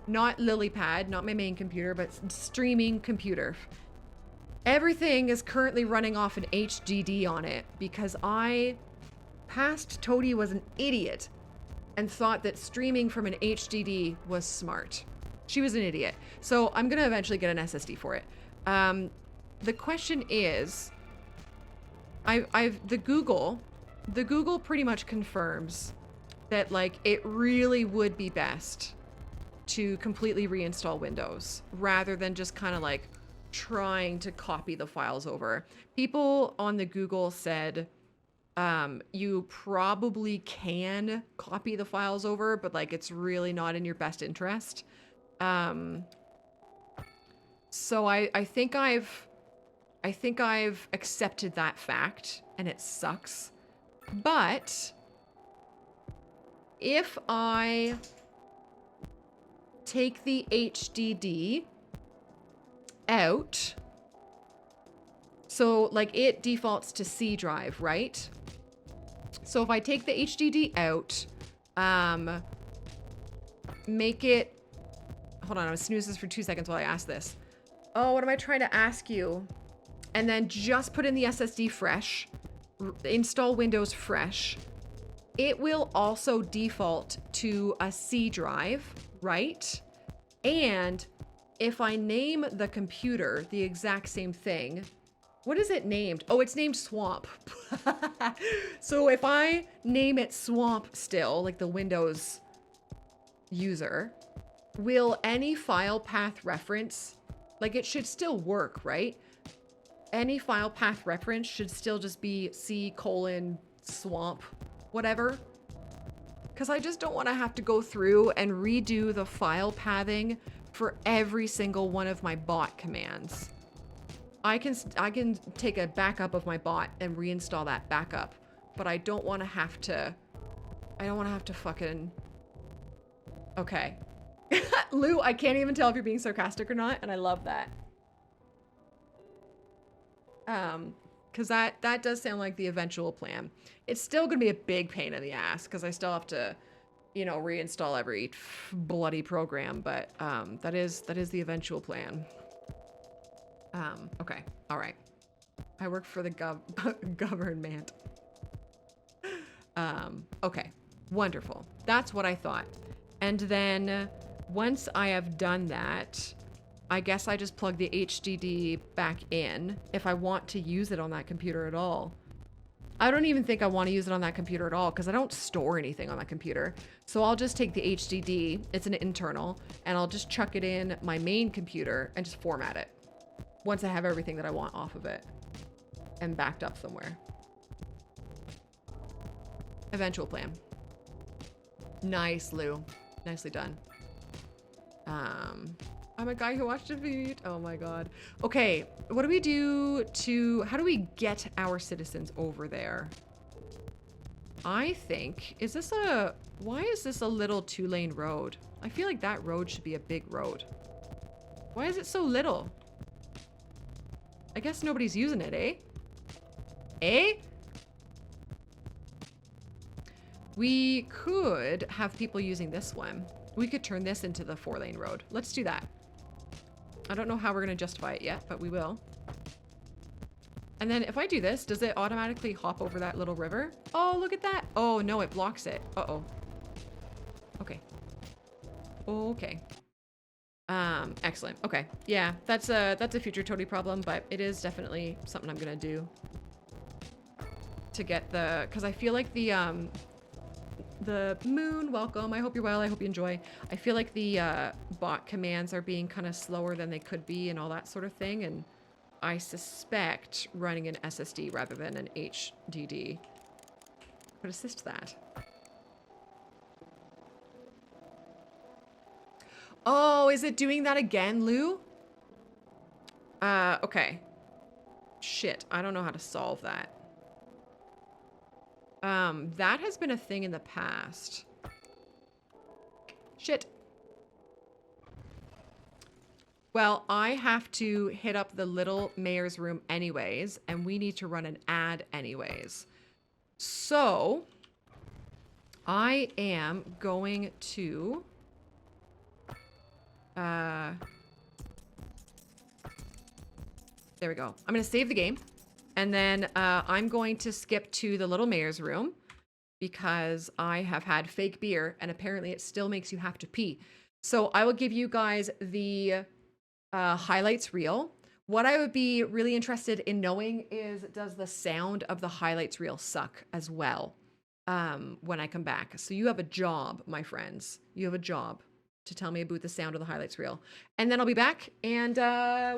Not LilyPad, not my main computer, but streaming computer. Everything is currently running off an HDD on it because past Toadie was an idiot and thought that streaming from an HDD was smart. She was an idiot. So I'm gonna eventually get an SSD for it. The question is, the Google pretty much confirms that like it really would be best to completely reinstall Windows rather than just kind of like trying to copy the files over. People on the Google said you probably can copy the files over, but like it's really not in your best interest. So I think I've accepted that fact, and it sucks. But if I take the HDD out, so like it defaults to C drive, right? So if I take the HDD out, make it, hold on, I'm gonna snooze this for 2 seconds while I ask this. Oh, what am I trying to ask you? And then just put in the SSD fresh, install Windows fresh. It will also default to a C drive, right? And if I name the computer the exact same thing, what is it named? Oh, it's named Swamp. So if I name it Swamp still, like the Windows user, will any file path reference, like it should still work, right? Any file path reference should still just be C:swamp, whatever. Because I just don't want to have to go through and redo the file pathing for every single one of my bot commands. I can take a backup of my bot and reinstall that backup, but I don't want to have to, fucking, okay. Lou, I can't even tell if you're being sarcastic or not, and I love that. Because that does sound like the eventual plan. It's still gonna be a big pain in the ass because I still have to, you know, reinstall every bloody program, but that is the eventual plan. Okay, all right. I work for the government. Okay, wonderful. That's what I thought. And then once I have done that, I guess I just plug the HDD back in if I want to use it on that computer at all. I don't even think I want to use it on that computer at all because I don't store anything on that computer. So I'll just take the HDD, it's an internal, and I'll just chuck it in my main computer and just format it once I have everything that I want off of it and backed up somewhere. Eventual plan. Nice, Lou. Nicely done. I'm a guy who watched Defeat. Oh my god. Okay, what do we do to... How do we get our citizens over there? I think... Is this a... Why is this a little 2-lane road? I feel like that road should be a big road. Why is it so little? I guess nobody's using it, eh? Eh? We could have people using this one. We could turn this into the 4-lane road. Let's do that. I don't know how we're going to justify it yet, but we will. And then if I do this, does it automatically hop over that little river? Oh, look at that. Oh, no, it blocks it. Uh-oh. Okay. Okay. Excellent. Okay. Yeah, that's a future Toadie problem, but it is definitely something I'm going to do to get the... Because I feel like the moon, welcome. I hope you're well. I hope you enjoy. I feel like the bot commands are being kind of slower than they could be and all that sort of thing. And I suspect running an SSD rather than an HDD could assist that. Oh, is it doing that again, Lou? Okay. Shit, I don't know how to solve that. That has been a thing in the past. Shit. Well, I have to hit up the little mayor's room anyways, and we need to run an ad anyways. So, I am going to... there we go. I'm going to save the game. And then I'm going to skip to the little mayor's room because I have had fake beer and apparently it still makes you have to pee. So I will give you guys the highlights reel. What I would be really interested in knowing is, does the sound of the highlights reel suck as well when I come back? So you have a job, my friends. You have a job to tell me about the sound of the highlights reel. And then I'll be back and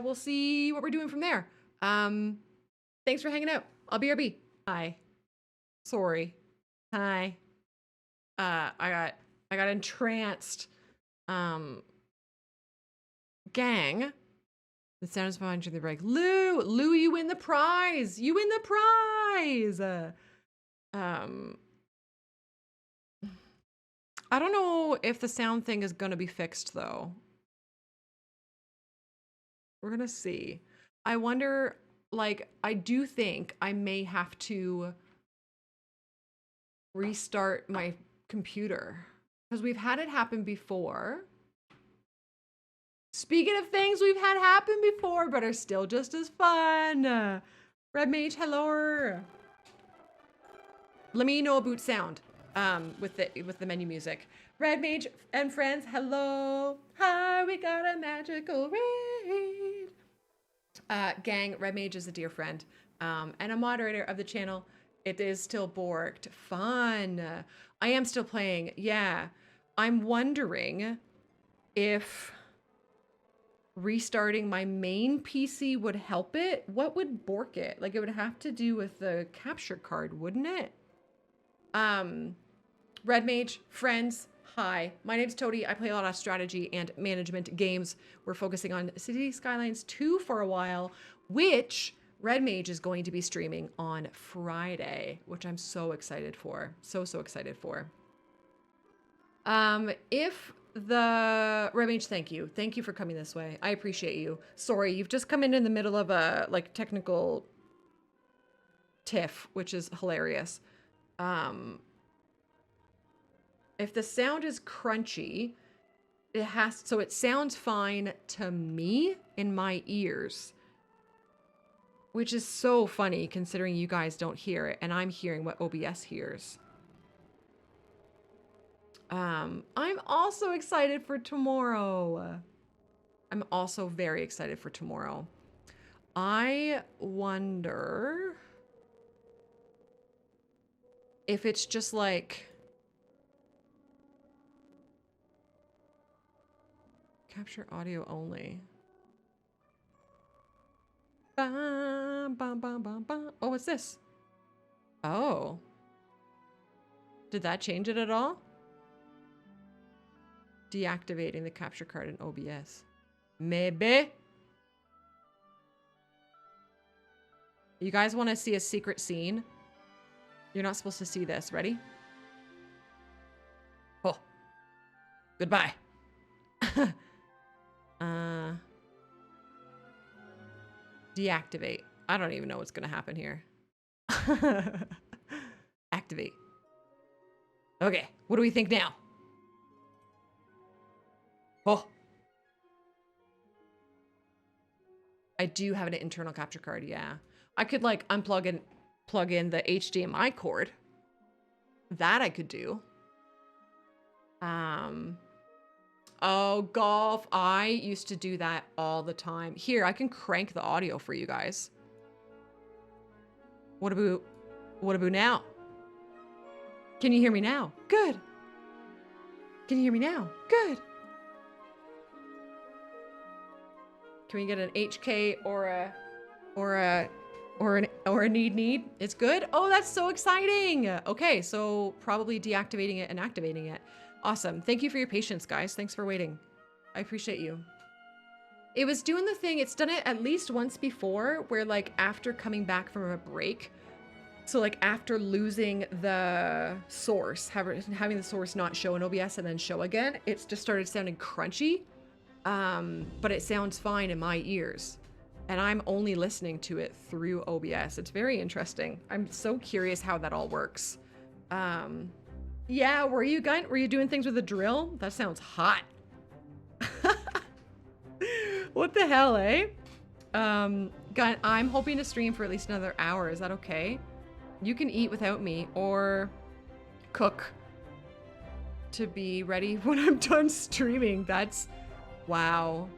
we'll see what we're doing from there. Thanks for hanging out. I'll BRB. Hi. Sorry. Hi. I got entranced. Gang. The sound is behind you. They're like, Lou, you win the prize. You win the prize. I don't know if the sound thing is going to be fixed though. We're going to see. I wonder, like, I do think I may have to restart my computer because we've had it happen before. Speaking of things we've had happen before, but are still just as fun. Red Mage, hello. Let me know about sound with the menu music. Red Mage and friends, hello. Hi, we got a magical raid. Gang, Red Mage is a dear friend and a moderator of the channel. It is still borked. Fun. I am still playing. Yeah. I'm wondering if restarting my main PC would help it. What would bork it? Like, it would have to do with the capture card, wouldn't it? Red Mage, friends, hi. My name's Toadie. I play a lot of strategy and management games. We're focusing on City Skylines 2 for a while, which Red Mage is going to be streaming on Friday, which I'm so excited for. So excited for. If the Red Mage, thank you. Thank you for coming this way. I appreciate you. Sorry, you've just come in the middle of a like technical tiff, which is hilarious. If the sound is crunchy, it sounds fine to me in my ears, which is so funny considering you guys don't hear it and I'm hearing what OBS hears. I'm also excited for tomorrow. I'm also very excited for tomorrow. I wonder if it's just like capture audio only. Bum, bum, bum, bum, bum. Oh, what's this? Oh. Did that change it at all? Deactivating the capture card in OBS. Maybe. You guys want to see a secret scene? You're not supposed to see this. Ready? Oh. Goodbye. Deactivate. I don't even know what's going to happen here. Activate. Okay. What do we think now? Oh. I do have an internal capture card, yeah. I could like unplug and plug in the HDMI cord. That I could do. Oh, golf. I used to do that all the time. Here, I can crank the audio for you guys. What about now? Can you hear me now? Good. Can you hear me now? Good. Can we get an HK or a or a need. It's good. Oh, that's so exciting. Okay, so probably deactivating it and activating it. Awesome. Thank you for your patience, guys. Thanks for waiting. I appreciate you. It was doing the thing, it's done it at least once before, where like after coming back from a break, so like after losing the source, having the source not show in OBS and then show again, it's just started sounding crunchy, but it sounds fine in my ears. And I'm only listening to it through OBS. It's very interesting. I'm so curious how that all works. Yeah, were you doing things with a drill? That sounds hot. What the hell, eh? Gun, I'm hoping to stream for at least another hour. Is that okay? You can eat without me or cook to be ready when I'm done streaming. That's, wow.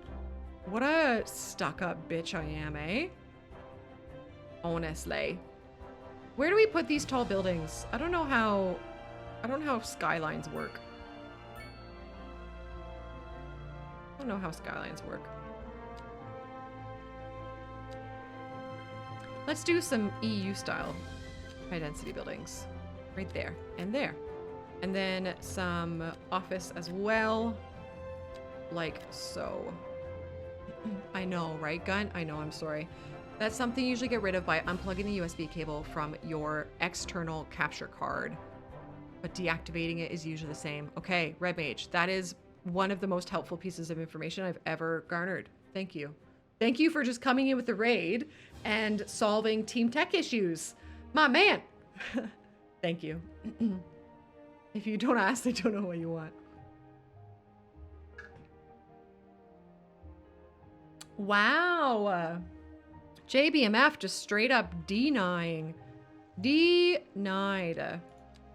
What a stuck-up bitch I am, eh? Honestly. Where do we put these tall buildings? I don't know how skylines work. I don't know how skylines work. Let's do some EU style high density buildings. Right there and there. And then some office as well. Like so. I know, right, Gun? I know, I'm sorry. That's something you usually get rid of by unplugging the USB cable from your external capture card. But deactivating it is usually the same. Okay, Red Mage, that is one of the most helpful pieces of information I've ever garnered. Thank you. Thank you for just coming in with the raid and solving team tech issues. My man. Thank you. If you don't ask, I don't know what you want. Wow. JBMF just straight up denying. Denied.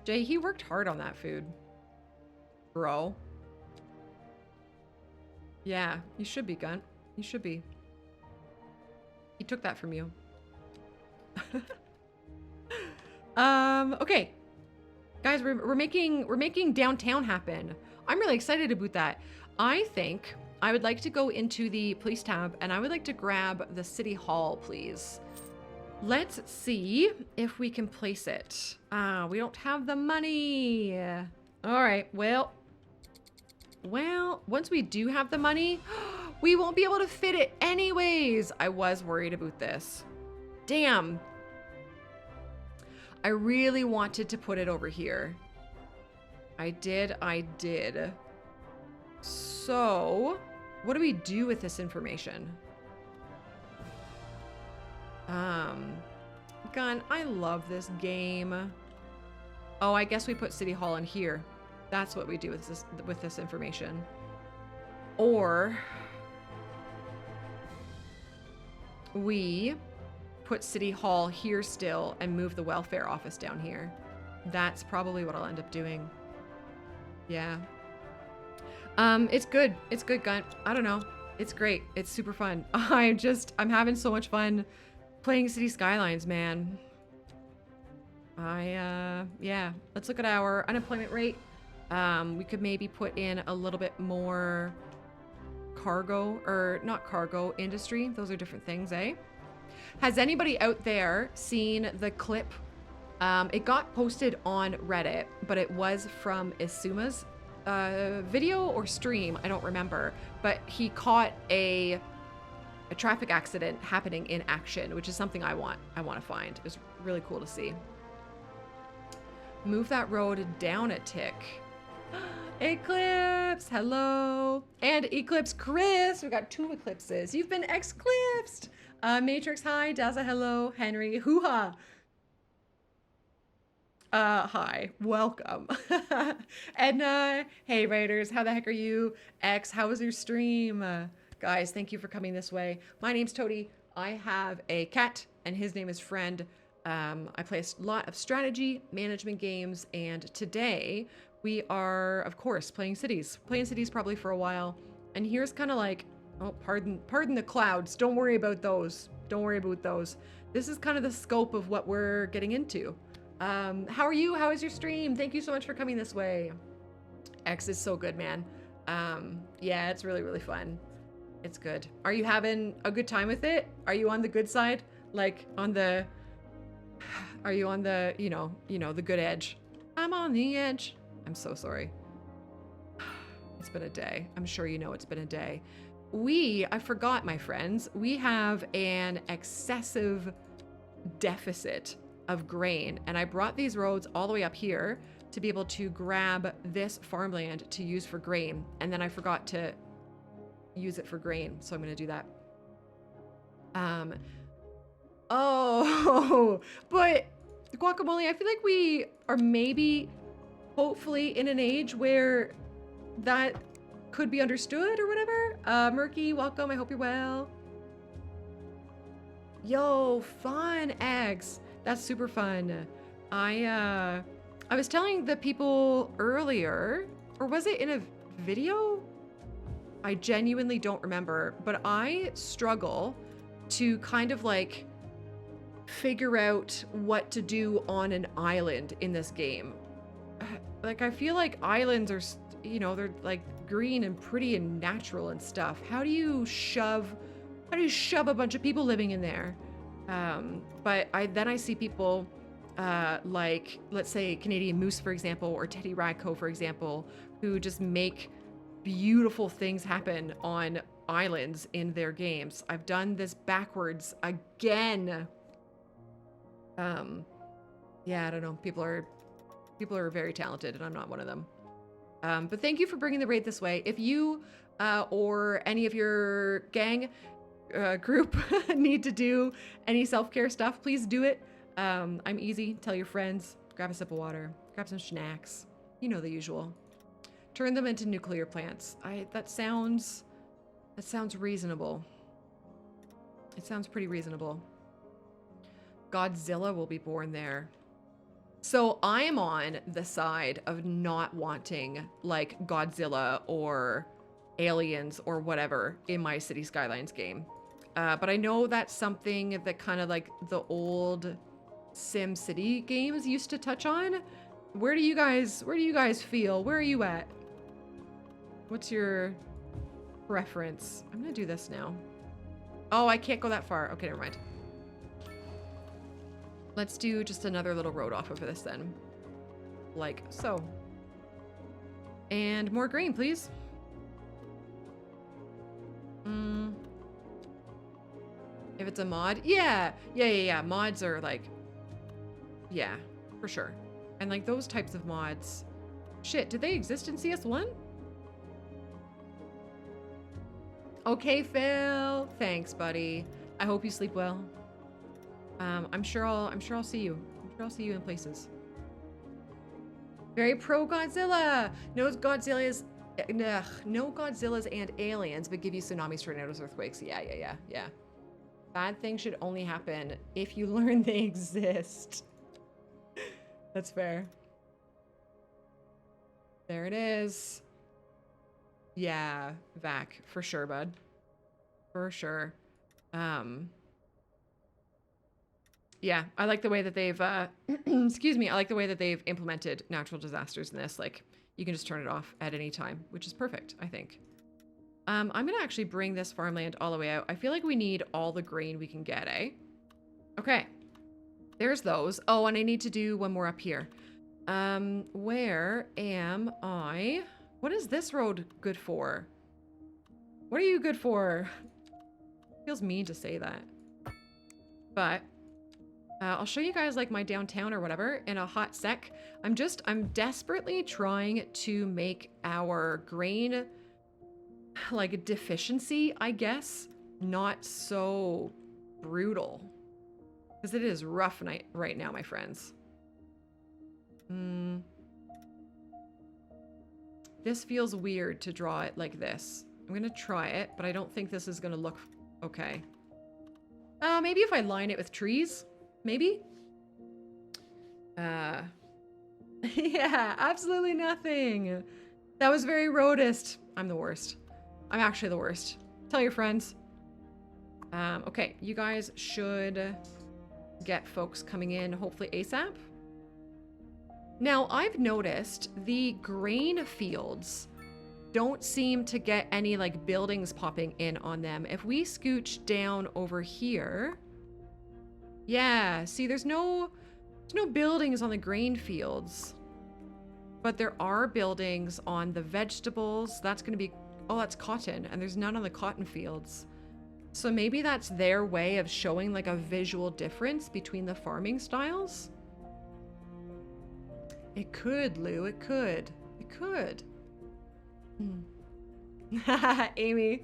Jay, he worked hard on that food. Bro. Yeah, you should be, Gun. You should be. He took that from you. Okay. Guys, we're making downtown happen. I'm really excited about that. I think I would like to go into the police tab and I would like to grab the city hall, please. Let's see if we can place it. We don't have the money. All right, well, once we do have the money, we won't be able to fit it anyways. I was worried about this. Damn. I really wanted to put it over here. I did. So, what do we do with this information? Gun, I love this game. Oh, I guess we put City Hall in here. That's what we do with this information. Or we put City Hall here still and move the welfare office down here. That's probably what I'll end up doing. Yeah. It's good. It's good, Gun. I don't know. It's great. It's super fun. I'm having so much fun playing City Skylines, man. Yeah. Let's look at our unemployment rate. We could maybe put in a little bit more cargo, or not cargo, industry. Those are different things, eh? Has anybody out there seen the clip? It got posted on Reddit, but it was from Isuma's video or stream, I don't remember, but he caught a traffic accident happening in action, which is something I want to find. It was really cool to see. Move that road down a tick. Eclipse, hello. And Eclipse Chris, we got 2 eclipses. You've been exclipsed. Matrix, hi. Daza, hello. Henry, hoo-ha. Hi, welcome. Edna, hey Raiders, how the heck are you? X, how was your stream? Guys, thank you for coming this way. My name's Toadie. I have a cat and his name is Friend. I play a lot of strategy management games, and today we are, of course, playing cities. Playing cities probably for a while. And here's kind of like, oh, pardon the clouds. Don't worry about those. Don't worry about those. This is kind of the scope of what we're getting into. How are you? How is your stream? Thank you so much for coming this way. X is so good, man. Yeah, it's really, really fun. It's good. Are you having a good time with it? Are you on the good side? Like on the, are you on the, the good edge? I'm on the edge. I'm so sorry. It's been a day. I'm sure you know it's been a day. I forgot, my friends, we have an excessive deficit of grain, and I brought these roads all the way up here to be able to grab this farmland to use for grain, and then I forgot to use it for grain, so I'm going to do that. Oh, but guacamole, I feel like we are maybe, hopefully, in an age where that could be understood or whatever. Murky, welcome. I hope you're well. Yo, fun eggs. That's super fun. I was telling the people earlier, or was it in a video? I genuinely don't remember, but I struggle to kind of like figure out what to do on an island in this game. Like, I feel like islands are, they're like green and pretty and natural and stuff. How do you shove a bunch of people living in there? But I see people like, let's say Canadian Moose, for example, or Teddy Radco, for example, who just make beautiful things happen on islands in their games. I've done this backwards again. Yeah, I don't know. People are very talented, and I'm not one of them. But thank you for bringing the raid this way. If you or any of your gang group need to do any self-care stuff, please do it. I'm easy. Tell your friends. Grab a sip of water. Grab some snacks. You know the usual. Turn them into nuclear plants. That sounds reasonable. It sounds pretty reasonable. Godzilla will be born there. So I'm on the side of not wanting like Godzilla or aliens or whatever in my City Skylines game. But I know that's something that kind of like the old Sim City games used to touch on. Where do you guys feel? Where are you at? What's your preference? I'm gonna do this now. Oh, I can't go that far. Okay, never mind. Let's do just another little road off of this then. Like so. And more grain, please. If it's a mod, yeah. Mods are like, yeah, for sure. And like those types of mods, shit, did they exist in CS1? Okay, Phil. Thanks, buddy. I hope you sleep well. I'm sure I'll see you. I'm sure I'll see you in places. Very pro Godzilla. No Godzillas and aliens, but give you tsunamis, tornadoes, earthquakes. Yeah. Bad things should only happen if you learn they exist. That's fair. There it is. Yeah, Vac, for sure, bud. For sure. Yeah, I like the way that they've, excuse me, I like the way that they've implemented natural disasters in this. Like, you can just turn it off at any time, which is perfect, I think. I'm gonna actually bring this farmland all the way out. I feel like we need all the grain we can get, eh? Okay, there's those. Oh, and I need to do one more up here. Where am I? What is this road good for? What are you good for? Feels mean to say that. But I'll show you guys like my downtown or whatever in a hot sec. I'm desperately trying to make our grain like deficiency, I guess, not so brutal. Because it is rough right now, my friends. This feels weird to draw it like this. I'm gonna try it, but I don't think this is gonna look okay. Maybe if I line it with trees, maybe? Yeah, absolutely nothing. That was very roadist. I'm the worst. I'm actually the worst. Tell your friends. Okay, you guys should get folks coming in hopefully ASAP. Now, I've noticed the grain fields don't seem to get any like buildings popping in on them. If we scooch down over here, Yeah, see, there's no buildings on the grain fields. But there are buildings on the vegetables. That's going to be... Oh, that's cotton. And there's none on the cotton fields. So maybe that's their way of showing like a visual difference between the farming styles. It could, Lou. It could. It could. Amy.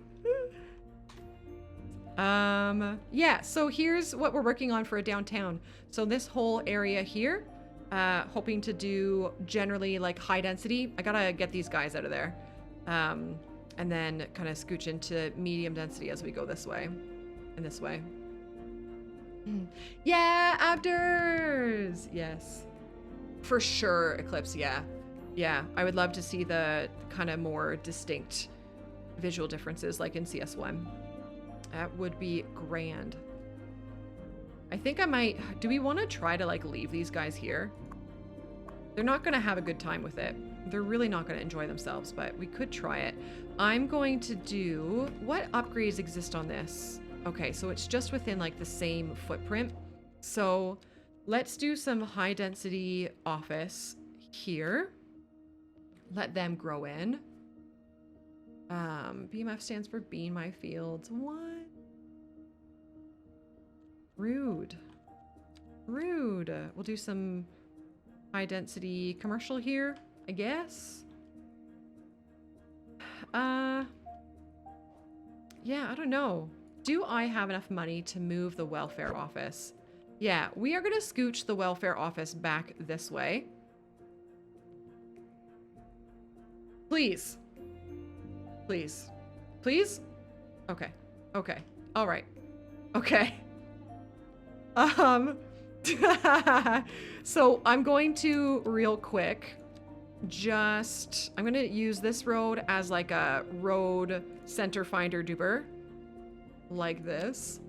Yeah, so here's what we're working on for a downtown. So this whole area here, hoping to do generally like high density. I gotta get these guys out of there. And then kind of scooch into medium density as we go this way and this way. Yeah, Abders! Yes. For sure, Eclipse, yeah. Yeah, I would love to see the kind of more distinct visual differences like in CS1. That would be grand. I think I might... Do we want to try to like leave these guys here? They're not going to have a good time with it. They're really not going to enjoy themselves, but we could try it. I'm going to do... What upgrades exist on this? Okay, so it's just within like the same footprint. So let's do some high density office here. Let them grow in. BMF stands for Bean My Fields. What? Rude. Rude. We'll do some high density commercial here, I guess. Yeah, I don't know. Do I have enough money to move the welfare office? Yeah, we are going to scooch the welfare office back this way. Please. Please. Please? Okay. Okay. All right. Okay. So I'm going to real quick I'm going to use this road as like a road center finder duper. Like this.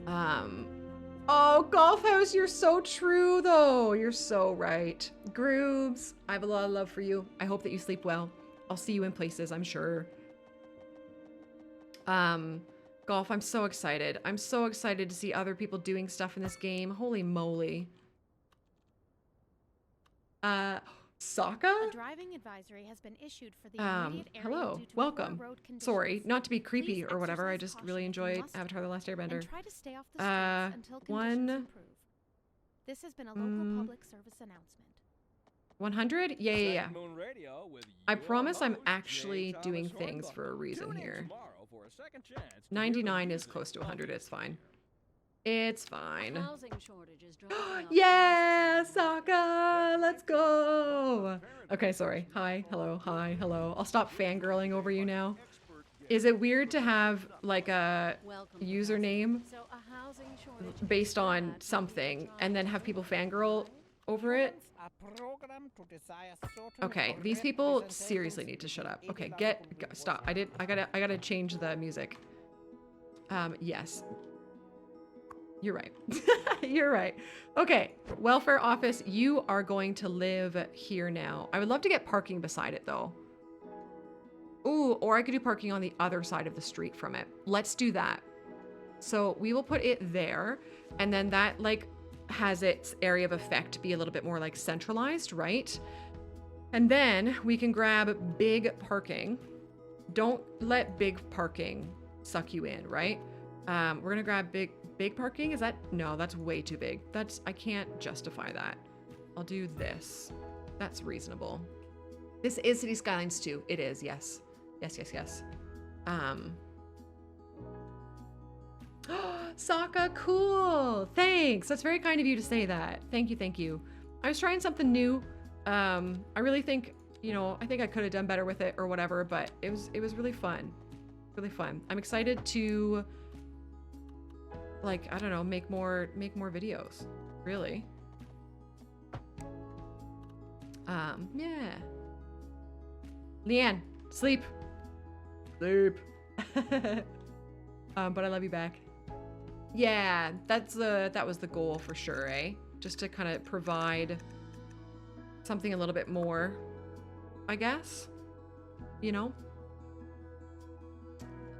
Oh, Golf House, you're so true though. You're so right. Grooves, I have a lot of love for you. I hope that you sleep well. I'll see you in places, I'm sure. Golf, I'm so excited. I'm so excited to see other people doing stuff in this game. Holy moly. Sokka? A driving advisory has been issued for the immediate area hello. due to Welcome. poor road conditions. Sorry, not to be creepy Please or whatever. I exercise just really caution if you enjoyed must, Avatar: The Last Airbender. and try to stay off the streets until conditions improve. This has been a local public service announcement. 100? Yeah, yeah, yeah. Moon Radio with I your promise I'm host, actually Jay doing Thomas things for a Hornbuckle. reason Tune in here. tomorrow for a second chance to hear the 99 is music close to of 100. the It's fine. It's fine. Housing shortages driving up Yeah, prices and Sokka! Let's go! Okay, sorry. Hi, hello, hi, hello. I'll stop fangirling over you now. Is it weird to have like a welcome to username housing. So a housing shortage is based on bad. something and then have people fangirl over it? Okay, these people seriously need to shut up. Okay, stop. I gotta change the music. Yes. You're right. You're right. Okay, welfare office, you are going to live here now. I would love to get parking beside it though. Ooh, or I could do parking on the other side of the street from it. Let's do that. So we will put it there, and then that like has its area of effect be a little bit more like centralized, right? And then we can grab big parking. Don't let big parking suck you in, right? We're gonna grab big parking. Is that? No, that's way too big. I can't justify that. I'll do this. That's reasonable. This is City Skylines 2. It is, yes. Yes, yes, yes. Sokka, cool. Thanks. That's very kind of you to say that. Thank you, thank you. I was trying something new. I really think, I think I could have done better with it or whatever, but it was really fun. Really fun. I'm excited to like, I don't know, make more videos. Really. Yeah. Leanne, sleep. Sleep. But I love you back. Yeah, that was the goal for sure, eh? Just to kind of provide something a little bit more, I guess.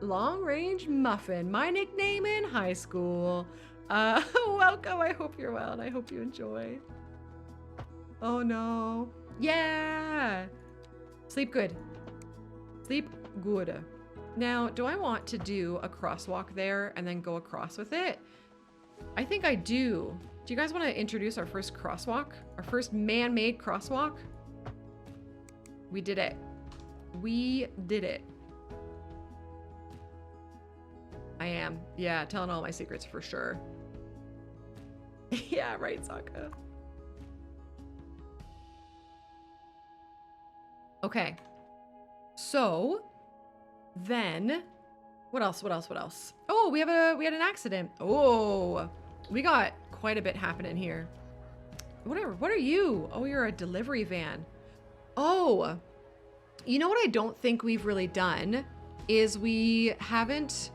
Long Range Muffin, my nickname in high school. Welcome. I hope you're well and I hope you enjoy. Oh no. Yeah. Sleep good. Sleep good. Now, do I want to do a crosswalk there and then go across with it? I think I do. Do you guys want to introduce our first crosswalk? Our first man-made crosswalk? We did it. We did it. I am. Yeah, telling all my secrets for sure. Yeah, right, Sokka. Okay. So, then, what else? Oh, we had an accident. Oh, we got quite a bit happening here. What are you? Oh, you're a delivery van. Oh, you know what I don't think we've really done is we haven't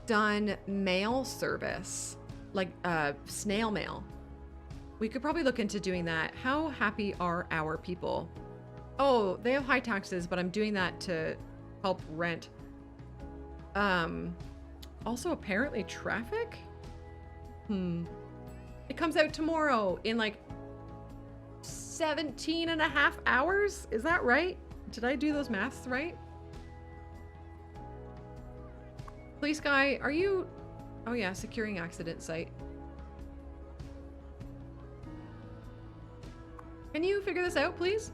done mail service, like snail mail. We could probably look into doing that. How happy are our people? Oh, they have high taxes, but I'm doing that to help rent. Also apparently traffic? It comes out tomorrow in like 17 and a half hours? Is that right? Did I do those maths right? Police guy, are you... Oh yeah, securing accident site. Can you figure this out, please?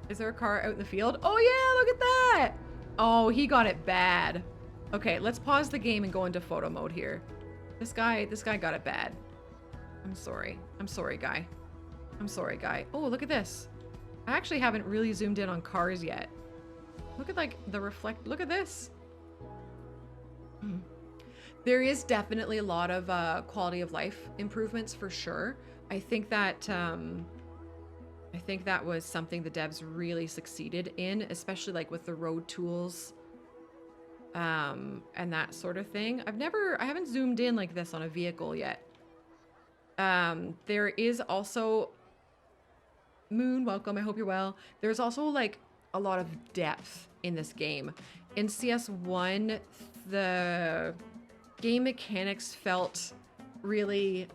Is there a car out in the field? Oh yeah, look at that! Oh, he got it bad. Okay, let's pause the game and go into photo mode here. This guy got it bad. I'm sorry. I'm sorry, guy. I'm sorry, guy. Oh, look at this. I actually haven't really zoomed in on cars yet. Look at like the reflect. Look at this. There is definitely a lot of quality of life improvements for sure. I think that was something the devs really succeeded in, especially like with the road tools and that sort of thing. I haven't zoomed in like this on a vehicle yet. There is also Moon, welcome. I hope you're well. There's also like a lot of depth in this game. In CS1, the game mechanics felt really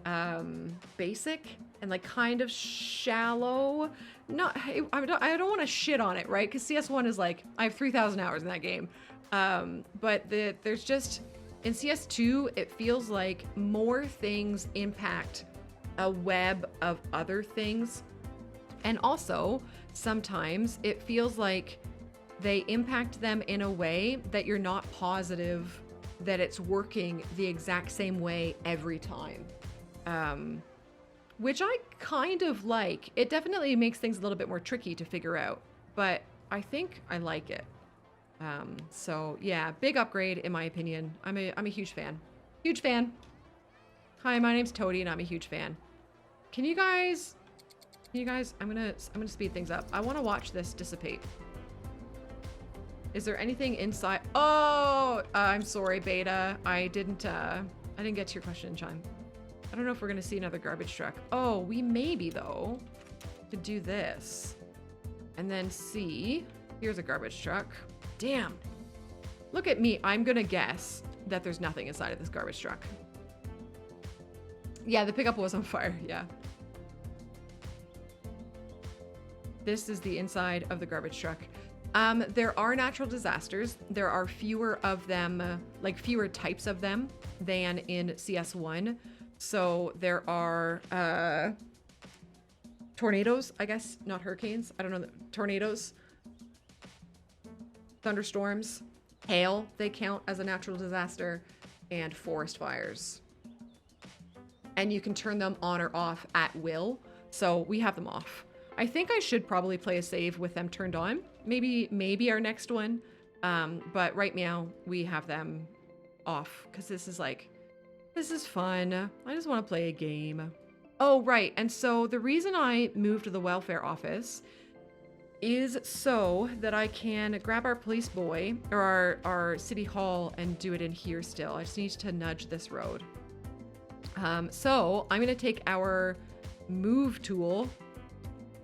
basic and like kind of shallow. I don't want to shit on it, right? Because CS1 is like, I have 3,000 hours in that game. But there's just, in CS2, it feels like more things impact a web of other things. And also, sometimes it feels like they impact them in a way that you're not positive that it's working the exact same way every time. Which I kind of like. It definitely makes things a little bit more tricky to figure out, but I think I like it. So yeah, big upgrade in my opinion. I'm a huge fan. Huge fan. Hi, my name's Toadie and I'm a huge fan. Can you guys, I'm gonna speed things up. I want to watch this dissipate. Is there anything inside? Oh, I'm sorry, Beta. I didn't get to your question in time. I don't know if we're gonna see another garbage truck. Oh, we maybe though could do this and then see. Here's a garbage truck. Damn. Look at me. I'm gonna guess that there's nothing inside of this garbage truck. Yeah, the pickup was on fire. Yeah. This is the inside of the garbage truck. There are natural disasters. There are fewer of them, like fewer types of them than in CS1. So there are tornadoes, I guess, not hurricanes. I don't know. Tornadoes, thunderstorms, hail, they count as a natural disaster, and forest fires. And you can turn them on or off at will. So we have them off. I think I should probably play a save with them turned on. Maybe our next one. But right now we have them off because this is fun. I just want to play a game. Oh, right. And so the reason I moved to the welfare office is so that I can grab our police boy or our city hall and do it in here still. I just need to nudge this road. So I'm going to take our move tool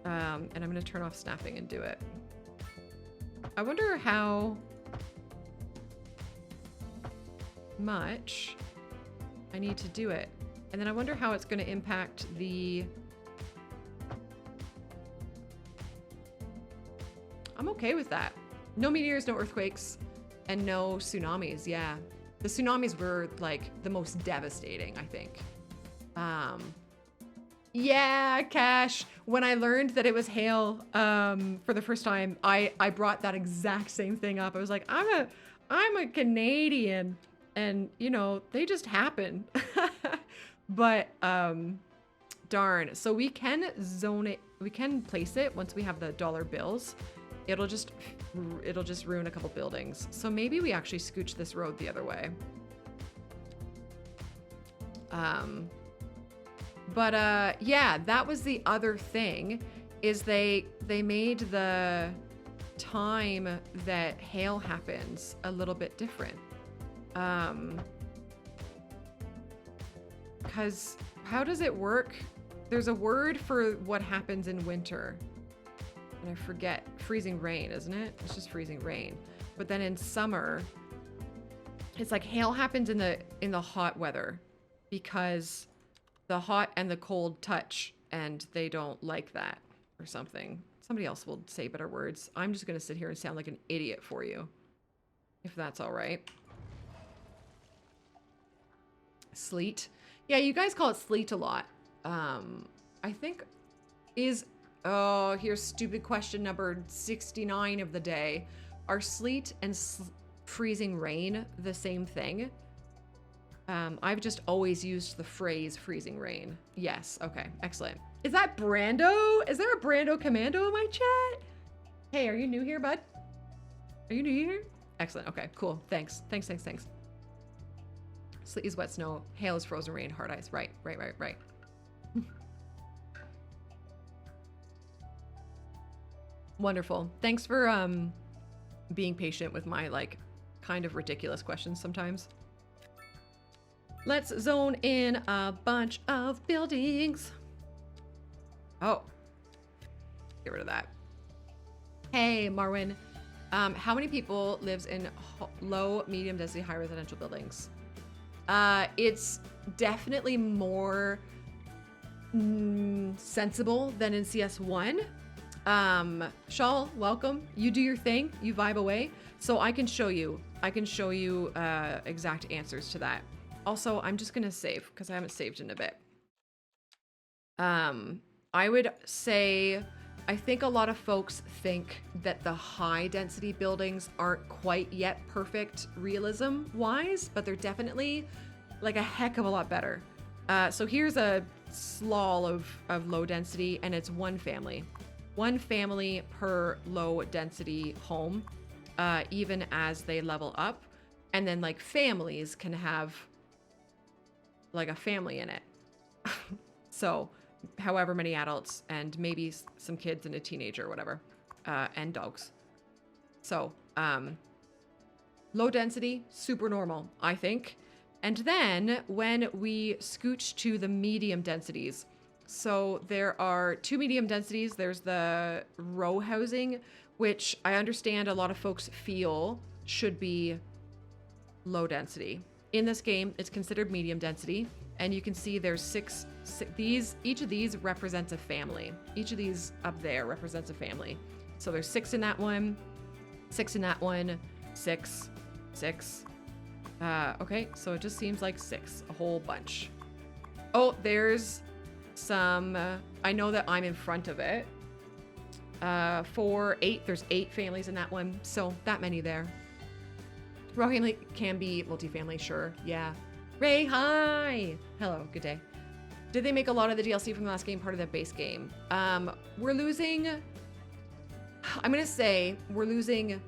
and I'm going to turn off snapping and do it. I wonder how much, I need to do it. And then I wonder how it's going to impact the... I'm okay with that. No meteors, no earthquakes, and no tsunamis. Yeah. The tsunamis were like the most devastating, I think. Yeah, Cash. When I learned that it was hail for the first time, I brought that exact same thing up. I was like, I'm a Canadian, and you know, they just happen. But darn. So we can zone it. We can place it once we have the dollar bills. It'll just ruin a couple buildings. So maybe we actually scooch this road the other way. Yeah, that was the other thing, is they made the time that hail happens a little bit different. Because how does it work? There's a word for what happens in winter. And I forget. Freezing rain, isn't it? It's just freezing rain. But then in summer, it's like hail happens in the hot weather because the hot and the cold touch and they don't like that or something. Somebody else will say better words. I'm just going to sit here and sound like an idiot for you, if that's all right. Sleet. Yeah, you guys call it sleet a lot. I think is... Oh, here's stupid question number 69 of the day. Are sleet and freezing rain the same thing? I've just always used the phrase freezing rain. Yes, okay, excellent. Is that Brando? Is there a Brando Commando in my chat? Hey, are you new here, bud? Are you new here? Excellent, okay, cool, thanks. Sleet is wet snow, hail is frozen rain, hard ice, right. Wonderful. Thanks for being patient with my like kind of ridiculous questions sometimes. Let's zone in a bunch of buildings. Oh, get rid of that. Hey, Marwin. How many people lives in low, medium density, high residential buildings? It's definitely more sensible than in CS1. Shawl, welcome. You do your thing, you vibe away. So I can show you exact answers to that. Also, I'm just gonna save because I haven't saved in a bit. I would say, I think a lot of folks think that the high density buildings aren't quite yet perfect realism wise, but they're definitely like a heck of a lot better. So here's a slaw of low density, and it's one family. One family per low density home, even as they level up. And then like families can have like a family in it. So however many adults and maybe some kids and a teenager or whatever, and dogs. So low density, super normal, I think. And then when we scooch to the medium densities, so there are two medium densities. There's the row housing, which I understand a lot of folks feel should be low density. In this game, it's considered medium density, and you can see there's each of these represents a family. Each of these up there represents a family. So there's 6 in that one, 6 in that one, 6. Okay, so it just seems like 6, a whole bunch. Oh, there's some, I know that I'm in front of it. 4, 8, there's 8 families in that one, so that many there. Raw family can be multifamily, sure, yeah. Ray, hi! Hello, good day. Did they make a lot of the DLC from the last game part of the base game? We're losing, I'm gonna say we're losing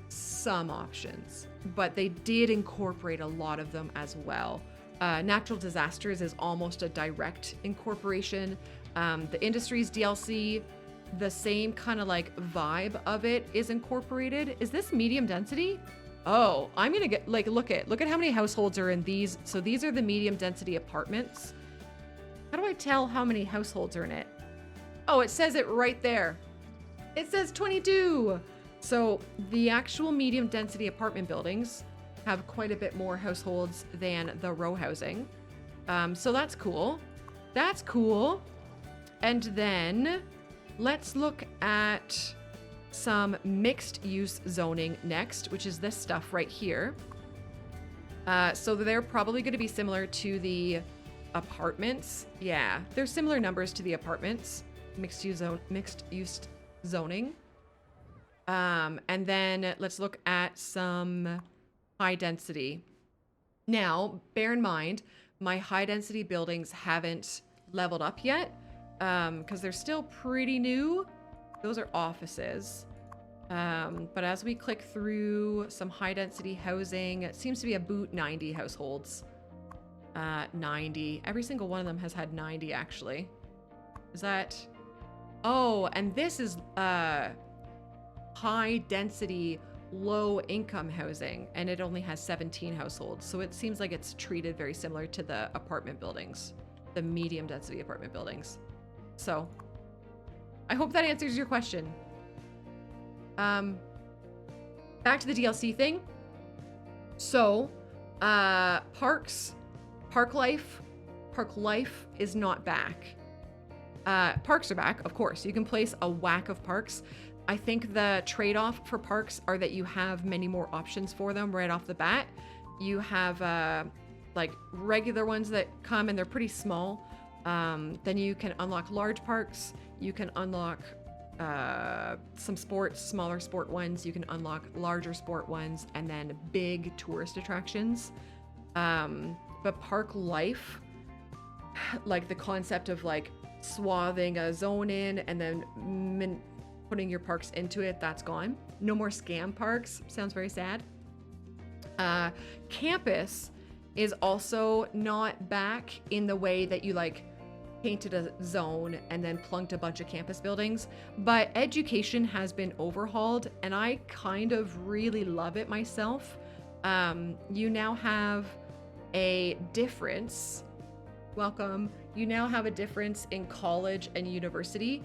some options, but they did incorporate a lot of them as well. Natural disasters is almost a direct incorporation. The Industries DLC, the same kind of like vibe of it is incorporated. Is this medium density? Oh, I'm gonna get like, look at how many households are in these. So these are the medium density apartments. How do I tell how many households are in it? Oh, it says it right there. It says 22. So the actual medium density apartment buildings have quite a bit more households than the row housing. So that's cool. That's cool. And then let's look at some mixed use zoning next, which is this stuff right here. So they're probably going to be similar to the apartments. Yeah, they're similar numbers to the apartments. Mixed use zoning. And then let's look at some high density. Now, bear in mind, my high density buildings haven't leveled up yet because they're still pretty new. Those are offices. But as we click through some high density housing, it seems to be about 90 households. 90. Every single one of them has had 90 actually. Is that... Oh, and this is high density, low income housing, and it only has 17 households. So it seems like it's treated very similar to the apartment buildings, the medium density apartment buildings. So I hope that answers your question. Back to the DLC thing. So, park life is not back. Parks are back, of course. You can place a whack of parks. I think the trade-off for parks are that you have many more options for them right off the bat. You have like regular ones that come and they're pretty small. Then you can unlock large parks. You can unlock some sports, smaller sport ones. You can unlock larger sport ones, and then big tourist attractions. But park life, like the concept of like swathing a zone in and then putting your parks into it, that's gone. No more scam parks. Sounds very sad. Campus is also not back in the way that you like painted a zone and then plunked a bunch of campus buildings, but education has been overhauled and I kind of really love it myself. You now have a difference. Welcome. You now have a difference in college and university.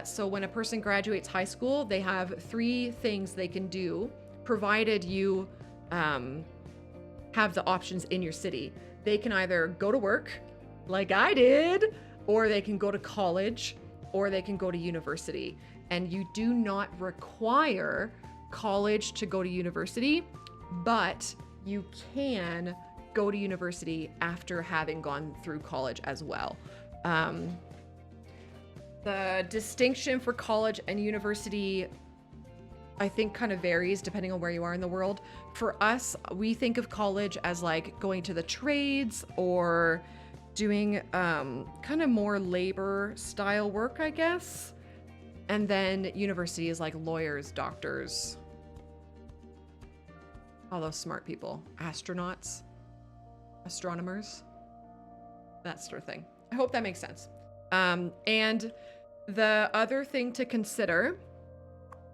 So when a person graduates high school, they have 3 things they can do, provided you have the options in your city. They can either go to work, like I did, or they can go to college, or they can go to university. And you do not require college to go to university, but you can go to university after having gone through college as well. The distinction for college and university, I think, kind of varies depending on where you are in the world. For us, we think of college as like going to the trades or doing kind of more labor style work, I guess. And then university is like lawyers, doctors, all those smart people, astronauts, astronomers, that sort of thing. I hope that makes sense. And the other thing to consider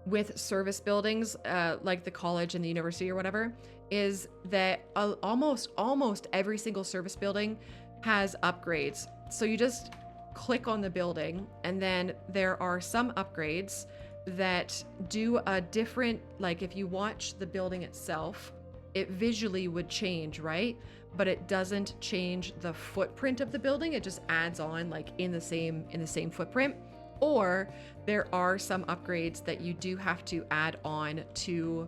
with service buildings, like the college and the university or whatever, is that almost every single service building has upgrades. So you just click on the building and then there are some upgrades that do a different, like if you watch the building itself, it visually would change, right? But it doesn't change the footprint of the building. It just adds on like in the same footprint. Or there are some upgrades that you do have to add on to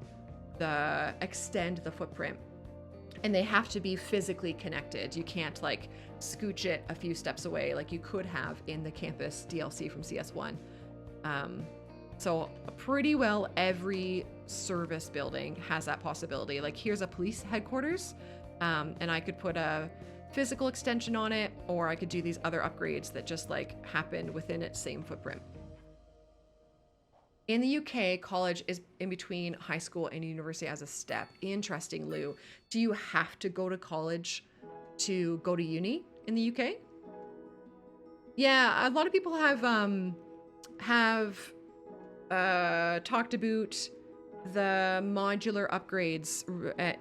extend the footprint. And they have to be physically connected. You can't like scooch it a few steps away like you could have in the campus DLC from CS1. So pretty well every service building has that possibility. Like here's a police headquarters, and I could put a physical extension on it, or I could do these other upgrades that just like happen within its same footprint. In the UK, college is in between high school and university as a step. Interesting, Lou. Do you have to go to college to go to uni in the UK? Yeah, a lot of people have talked about the modular upgrades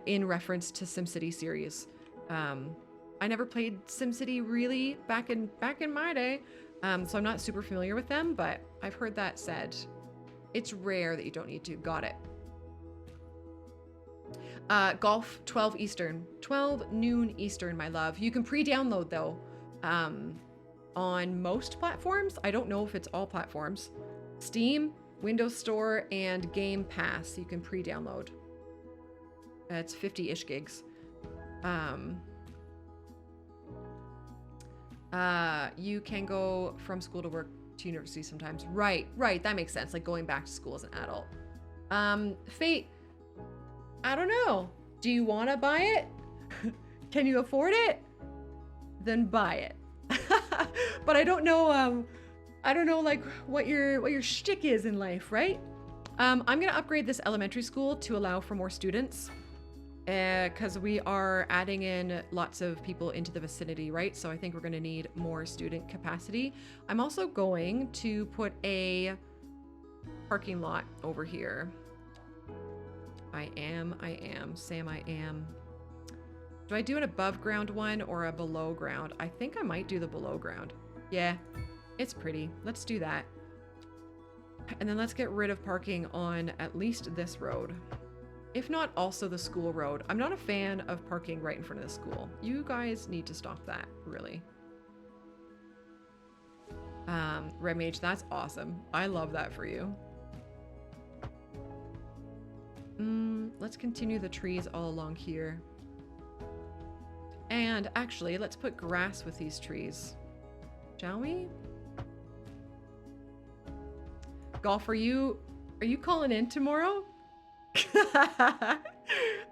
in reference to SimCity series. I never played SimCity really back in my day, so I'm not super familiar with them, but I've heard that said. It's rare that you don't need to. Got it. Golf 12 Eastern. 12 noon Eastern, my love. You can pre-download though. On most platforms. I don't know if it's all platforms. Steam, Windows Store, and Game Pass. You can pre-download. It's 50-ish gigs. You can go from school to work to university sometimes. Right. That makes sense. Like going back to school as an adult. Fate, I don't know. Do you want to buy it? Can you afford it? Then buy it. But I don't know like what your shtick is in life, right? I'm gonna upgrade this elementary school to allow for more students. Because we are adding in lots of people into the vicinity, right? So I think we're going to need more student capacity. I'm also going to put a parking lot over here. I am. Sam, I am. Do I do an above ground one or a below ground? I think I might do the below ground. Yeah, it's pretty. Let's do that. And then let's get rid of parking on at least this road. If not also the school road. I'm not a fan of parking right in front of the school. You guys need to stop that, really. Red Mage, that's awesome. I love that for you. Let's continue the trees all along here. And actually, let's put grass with these trees. Shall we? Golf, are you calling in tomorrow?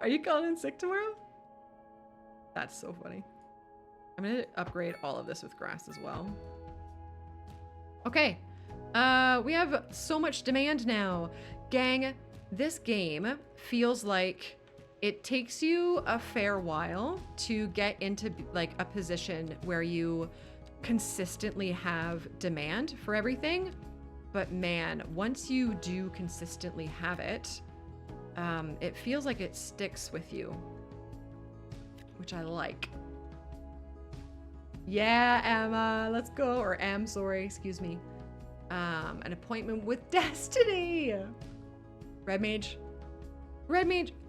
Are you calling in sick tomorrow? That's so funny. I'm gonna upgrade all of this with grass as well. Okay, we have so much demand now. Gang, this game feels like it takes you a fair while to get into like a position where you consistently have demand for everything. But man, once you do consistently have it, it feels like it sticks with you, which I like. Yeah, Emma, let's go. Or Em, sorry, excuse me. An appointment with Destiny. Red Mage.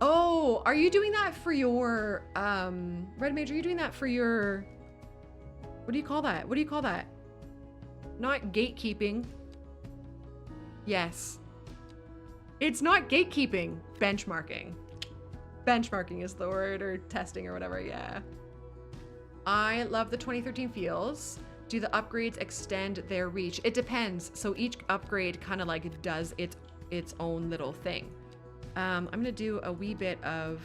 Oh, are you doing that for your, Red Mage, are you doing that for your, what do you call that? Not gatekeeping. Yes. It's not gatekeeping, benchmarking. Benchmarking is the word, or testing or whatever, yeah. I love the 2013 feels. Do the upgrades extend their reach? It depends. So each upgrade kind of like does its own little thing. I'm gonna do a wee bit of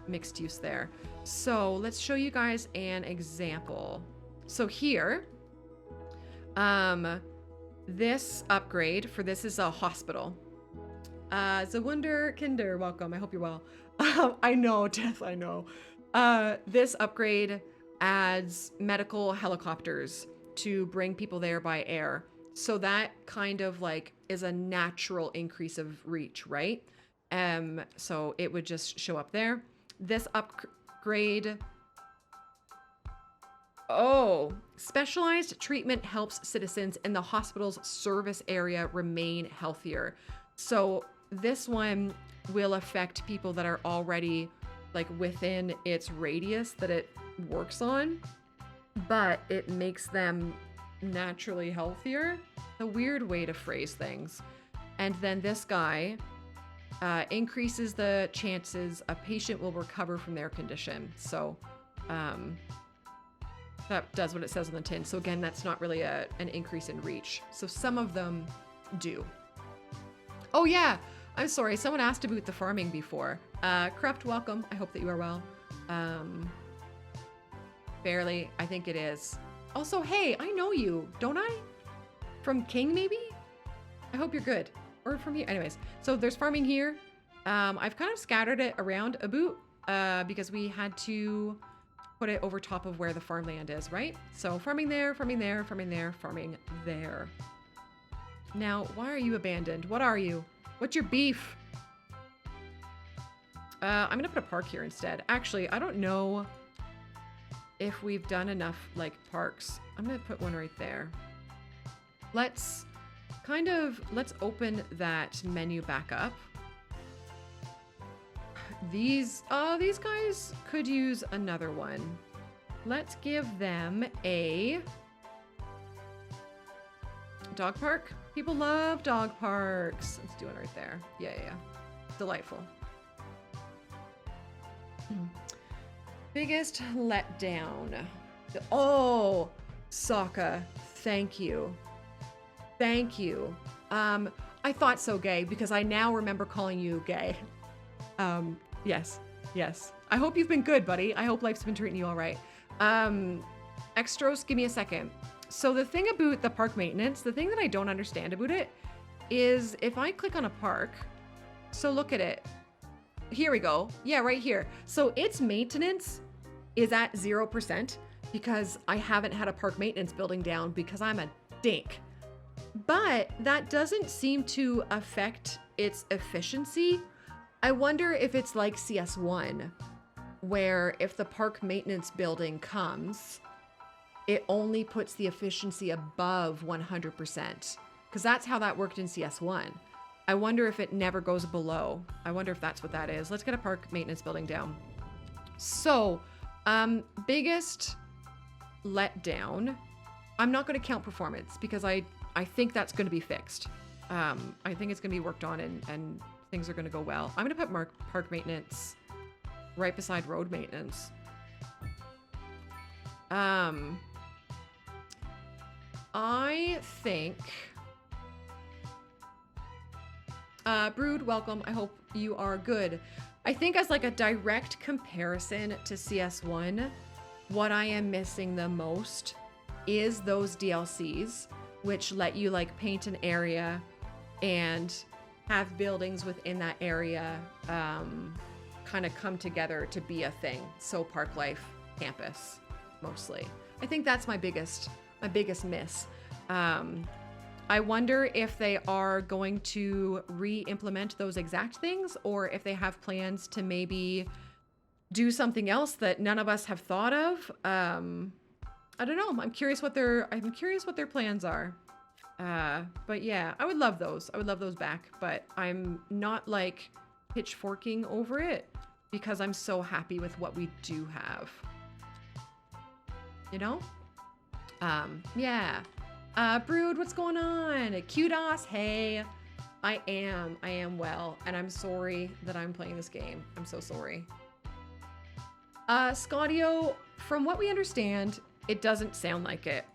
mixed use there. So let's show you guys an example. So here, this upgrade for this is a hospital. Zawunder Kinder, welcome. I hope you're well. I know, Death, I know. This upgrade adds medical helicopters to bring people there by air. So that kind of like is a natural increase of reach, right? So it would just show up there. This upgrade. Oh, specialized treatment helps citizens in the hospital's service area remain healthier. So this one will affect people that are already like within its radius that it works on, but it makes them naturally healthier. A weird way to phrase things. And then this guy increases the chances a patient will recover from their condition. So that does what it says on the tin. So again, that's not really an increase in reach. So some of them do. Oh yeah, I'm sorry. Someone asked about the farming before. Corrupt, welcome. I hope that you are well. Barely, I think it is. Also, hey, I know you, don't I? From King, maybe? I hope you're good. Or from here. Anyways, so there's farming here. I've kind of scattered it around a boot because we had to put it over top of where the farmland is, right? So farming there, farming there, farming there, farming there. Now, why are you abandoned? What are you? What's your beef? I'm gonna put a park here instead. Actually, I don't know if we've done enough like parks. I'm gonna put one right there. Let's open that menu back up. these guys could use another one. Let's give them a dog park. People love dog parks. Let's do it right there. Yeah. Delightful. Biggest letdown. Oh, Sokka, thank you. Thank you. I thought so, Gay, because I now remember calling you Gay. Yes. I hope you've been good, buddy. I hope life's been treating you all right. Extros, give me a second. So the thing about the park maintenance, the thing that I don't understand about it is if I click on a park, so look at it. Here we go. Yeah, right here. So its maintenance is at 0% because I haven't had a park maintenance building down because I'm a dink. But that doesn't seem to affect its efficiency. I wonder if it's like CS1, where if the park maintenance building comes, it only puts the efficiency above 100%. Because that's how that worked in CS1. I wonder if it never goes below. I wonder if that's what that is. Let's get a park maintenance building down. So, biggest letdown. I'm not going to count performance because I think that's going to be fixed. I think it's going to be worked on and things are going to go well. I'm going to put park maintenance right beside road maintenance. I think... Brood, welcome. I hope you are good. I think as like a direct comparison to CS1, what I am missing the most is those DLCs, which let you like paint an area and have buildings within that area kind of come together to be a thing. So Park Life Campus, mostly. I think that's my biggest miss. I wonder if they are going to re-implement those exact things or if they have plans to maybe do something else that none of us have thought of. I don't know. I'm curious what their plans are. But yeah, I would love those. I would love those back, but I'm not like pitchforking over it because I'm so happy with what we do have. You know? Yeah. Brood, what's going on? Kudos, hey. I am well, and I'm sorry that I'm playing this game. I'm so sorry. Scotio, from what we understand, it doesn't sound like it.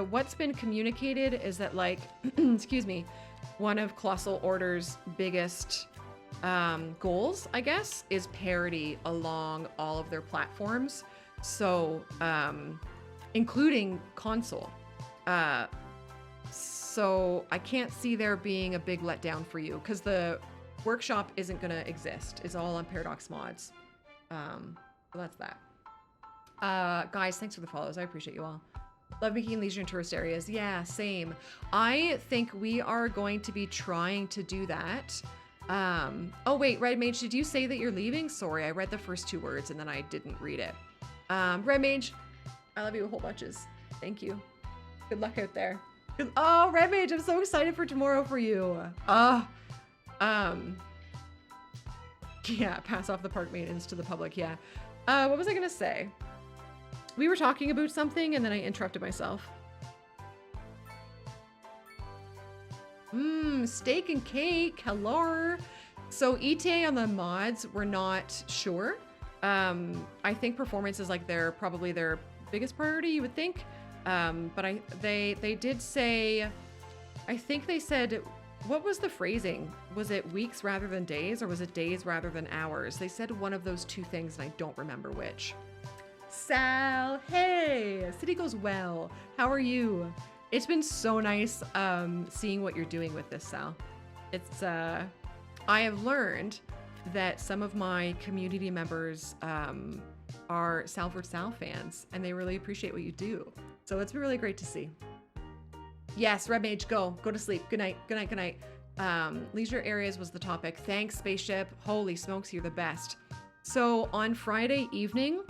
What's been communicated is that like, excuse me, one of Colossal Order's biggest goals, I guess, is parity along all of their platforms. So, including console. So I can't see there being a big letdown for you because the workshop isn't going to exist. It's all on Paradox Mods. So that's that. Guys, thanks for the follows. I appreciate you all. Love making leisure and tourist areas. Yeah, same. I think we are going to be trying to do that. Oh wait, Red Mage, did you say that you're leaving? Sorry, I read the first 2 words and then I didn't read it. Red Mage, I love you a whole bunches. Thank you. Good luck out there. Oh, Red Mage, I'm so excited for tomorrow for you. Yeah, pass off the park maintenance to the public. Yeah. What was I gonna say? We were talking about something and then I interrupted myself. Steak and cake. Hello. So ETA on the mods, we're not sure. I think performance is like probably their biggest priority, you would think. But they did say, I think they said, what was the phrasing? Was it weeks rather than days or was it days rather than hours? They said one of those 2 things and I don't remember which. Sal, hey, city goes well. How are you? It's been so nice seeing what you're doing with this, Sal. It's I have learned that some of my community members are Salford Sal fans and they really appreciate what you do. So it's been really great to see. Yes, Red Mage, go to sleep. Good night, good night, good night. Leisure areas was the topic. Thanks, Spaceship. Holy smokes, you're the best. So on Friday evening,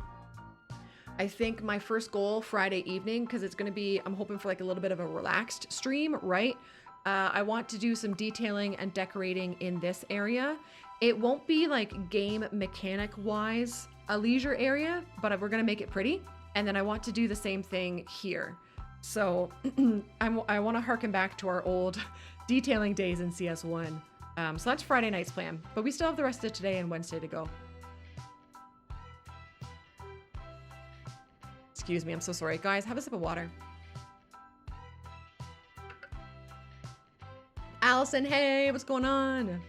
I think my first goal Friday evening, because it's going to be, I'm hoping for like a little bit of a relaxed stream, right? I want to do some detailing and decorating in this area. It won't be like game mechanic wise a leisure area, but we're gonna make it pretty. And then I want to do the same thing here. So I want to harken back to our old detailing days in CS1. So that's Friday night's plan, but we still have the rest of today and Wednesday to go. Excuse me, I'm so sorry. Guys, have a sip of water. Allison, hey, what's going on?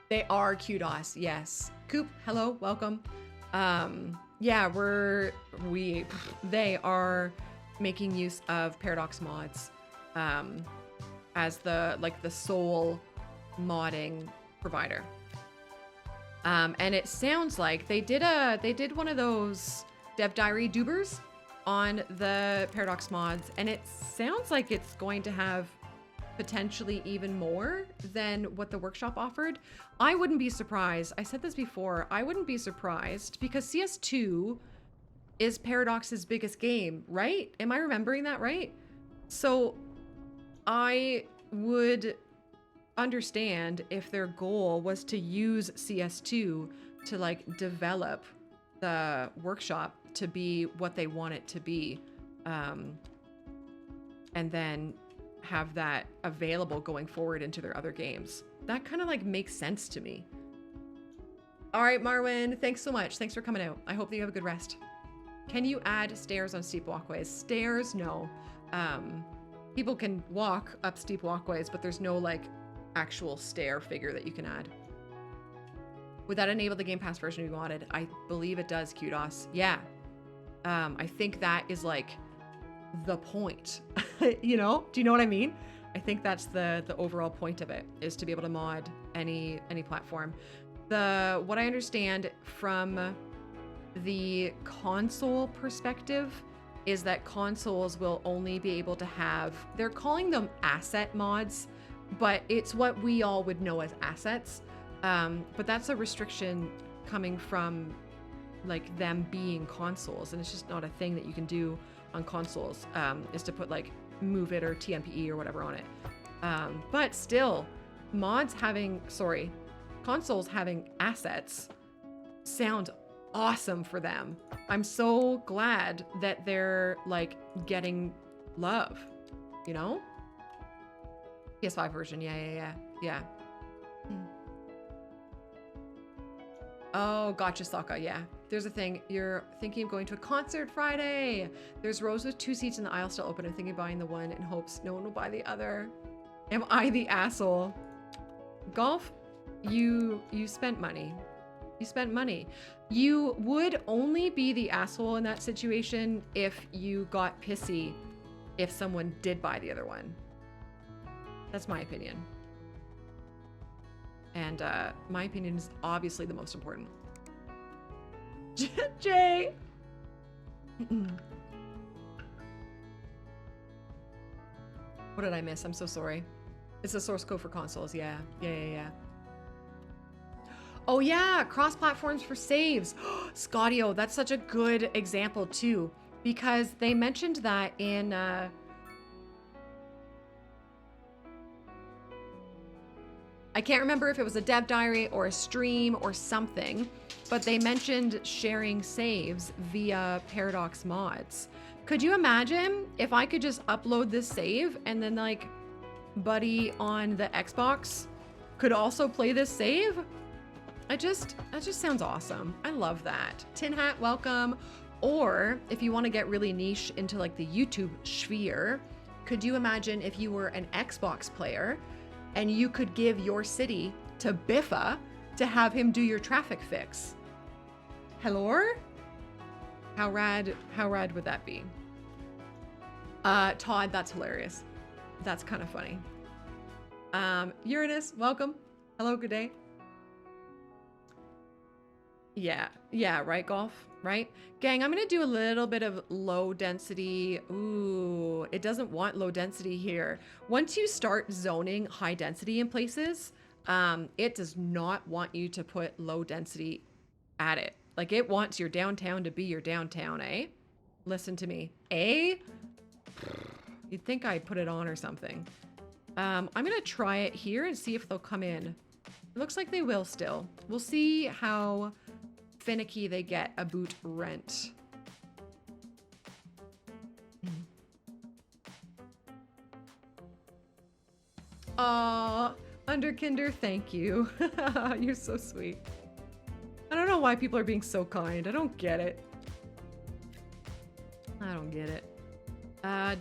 They are QDOS, yes. Coop, hello, welcome. Yeah, they are making use of Paradox mods as the sole modding provider. And it sounds like they did one of those Dev Diary dubers on the Paradox mods, and it sounds like it's going to have potentially even more than what the workshop offered. I wouldn't be surprised. I said this before. I wouldn't be surprised because CS2 is Paradox's biggest game, right? Am I remembering that right? So I would understand if their goal was to use CS2 to like develop the workshop to be what they want it to be, and then have that available going forward into their other games. That kind of like makes sense to me. All right, Marwin, thanks so much. Thanks for coming out. I hope that you have a good rest. Can you add stairs on steep walkways? Stairs, no. People can walk up steep walkways, but there's no like actual stair figure that you can add. Would that enable the Game Pass version to be modded? I believe it does, QDOS. Yeah. I think that is like the point. You know? Do you know what I mean? I think that's the overall point of it, is to be able to mod any platform. What I understand from the console perspective is that consoles will only be able to have, they're calling them asset mods, but it's what we all would know as assets. But that's a restriction coming from like them being consoles, and it's just not a thing that you can do on consoles, is to put like Move It or TMPE or whatever on it. But still, consoles having assets sound awesome for them. I'm so glad that they're like getting love, you know? PS5 version, yeah. Oh, gotcha, Sokka, yeah. There's a thing. You're thinking of going to a concert Friday. There's rows with 2 seats in the aisle still open. I'm thinking of buying the one in hopes no one will buy the other. Am I the asshole? Golf, you spent money. You spent money. You would only be the asshole in that situation if you got pissy if someone did buy the other one. That's my opinion. And my opinion is obviously the most important. Jay! What did I miss? I'm so sorry. It's a source code for consoles. Yeah. Oh yeah, cross platforms for saves. Scottio, that's such a good example too, because they mentioned that in I can't remember if it was a dev diary or a stream or something, but they mentioned sharing saves via Paradox mods. Could you imagine if I could just upload this save and then like buddy on the Xbox could also play this save? That just sounds awesome. I love that. Tin Hat, welcome. Or if you want to get really niche into like the YouTube sphere, could you imagine if you were an Xbox player and you could give your city to Biffa to have him do your traffic fix? Hello? How rad would that be? Todd, that's hilarious. That's kind of funny. Uranus, welcome. Hello, good day. Yeah, right, Golf, right? Gang, I'm gonna do a little bit of low density. Ooh, it doesn't want low density here. Once you start zoning high density in places, it does not want you to put low density at it. Like, it wants your downtown to be your downtown, eh? Listen to me, eh? You'd think I'd put it on or something. I'm gonna try it here and see if they'll come in. It looks like they will still. We'll see how finicky they get about rent. Aw, Underkinder, thank you. You're so sweet. I don't know why people are being so kind. I don't get it. I don't get it.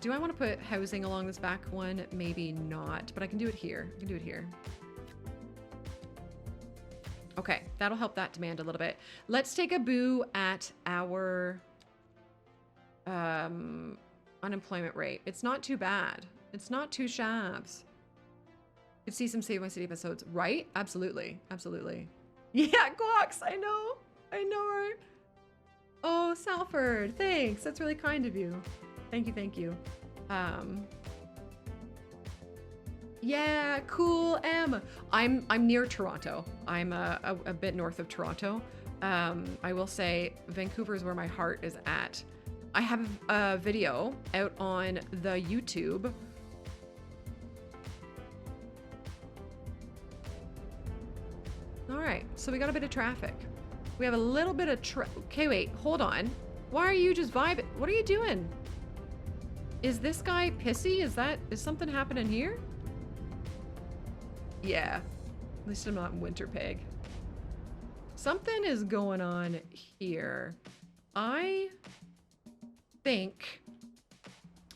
Do I want to put housing along this back one? Maybe not, but I can do it here. I can do it here. Okay, that'll help that demand a little bit. Let's take a boo at our unemployment rate. It's not too bad. It's not too shabs. Could see some Save My City episodes, right? Absolutely, absolutely. Yeah, Guax, I know her. Oh, Salford, thanks. That's really kind of you. Thank you, thank you. Yeah, cool, M. I'm near Toronto. I'm a bit north of Toronto. I will say Vancouver is where my heart is at. I have a video out on the YouTube. All right, so we got a bit of traffic. We have a little bit of okay, wait, hold on. Why are you just vibing? What are you doing? Is this guy pissy? Is something happening here? Yeah, at least I'm not in Winterpeg. Something is going on here. I think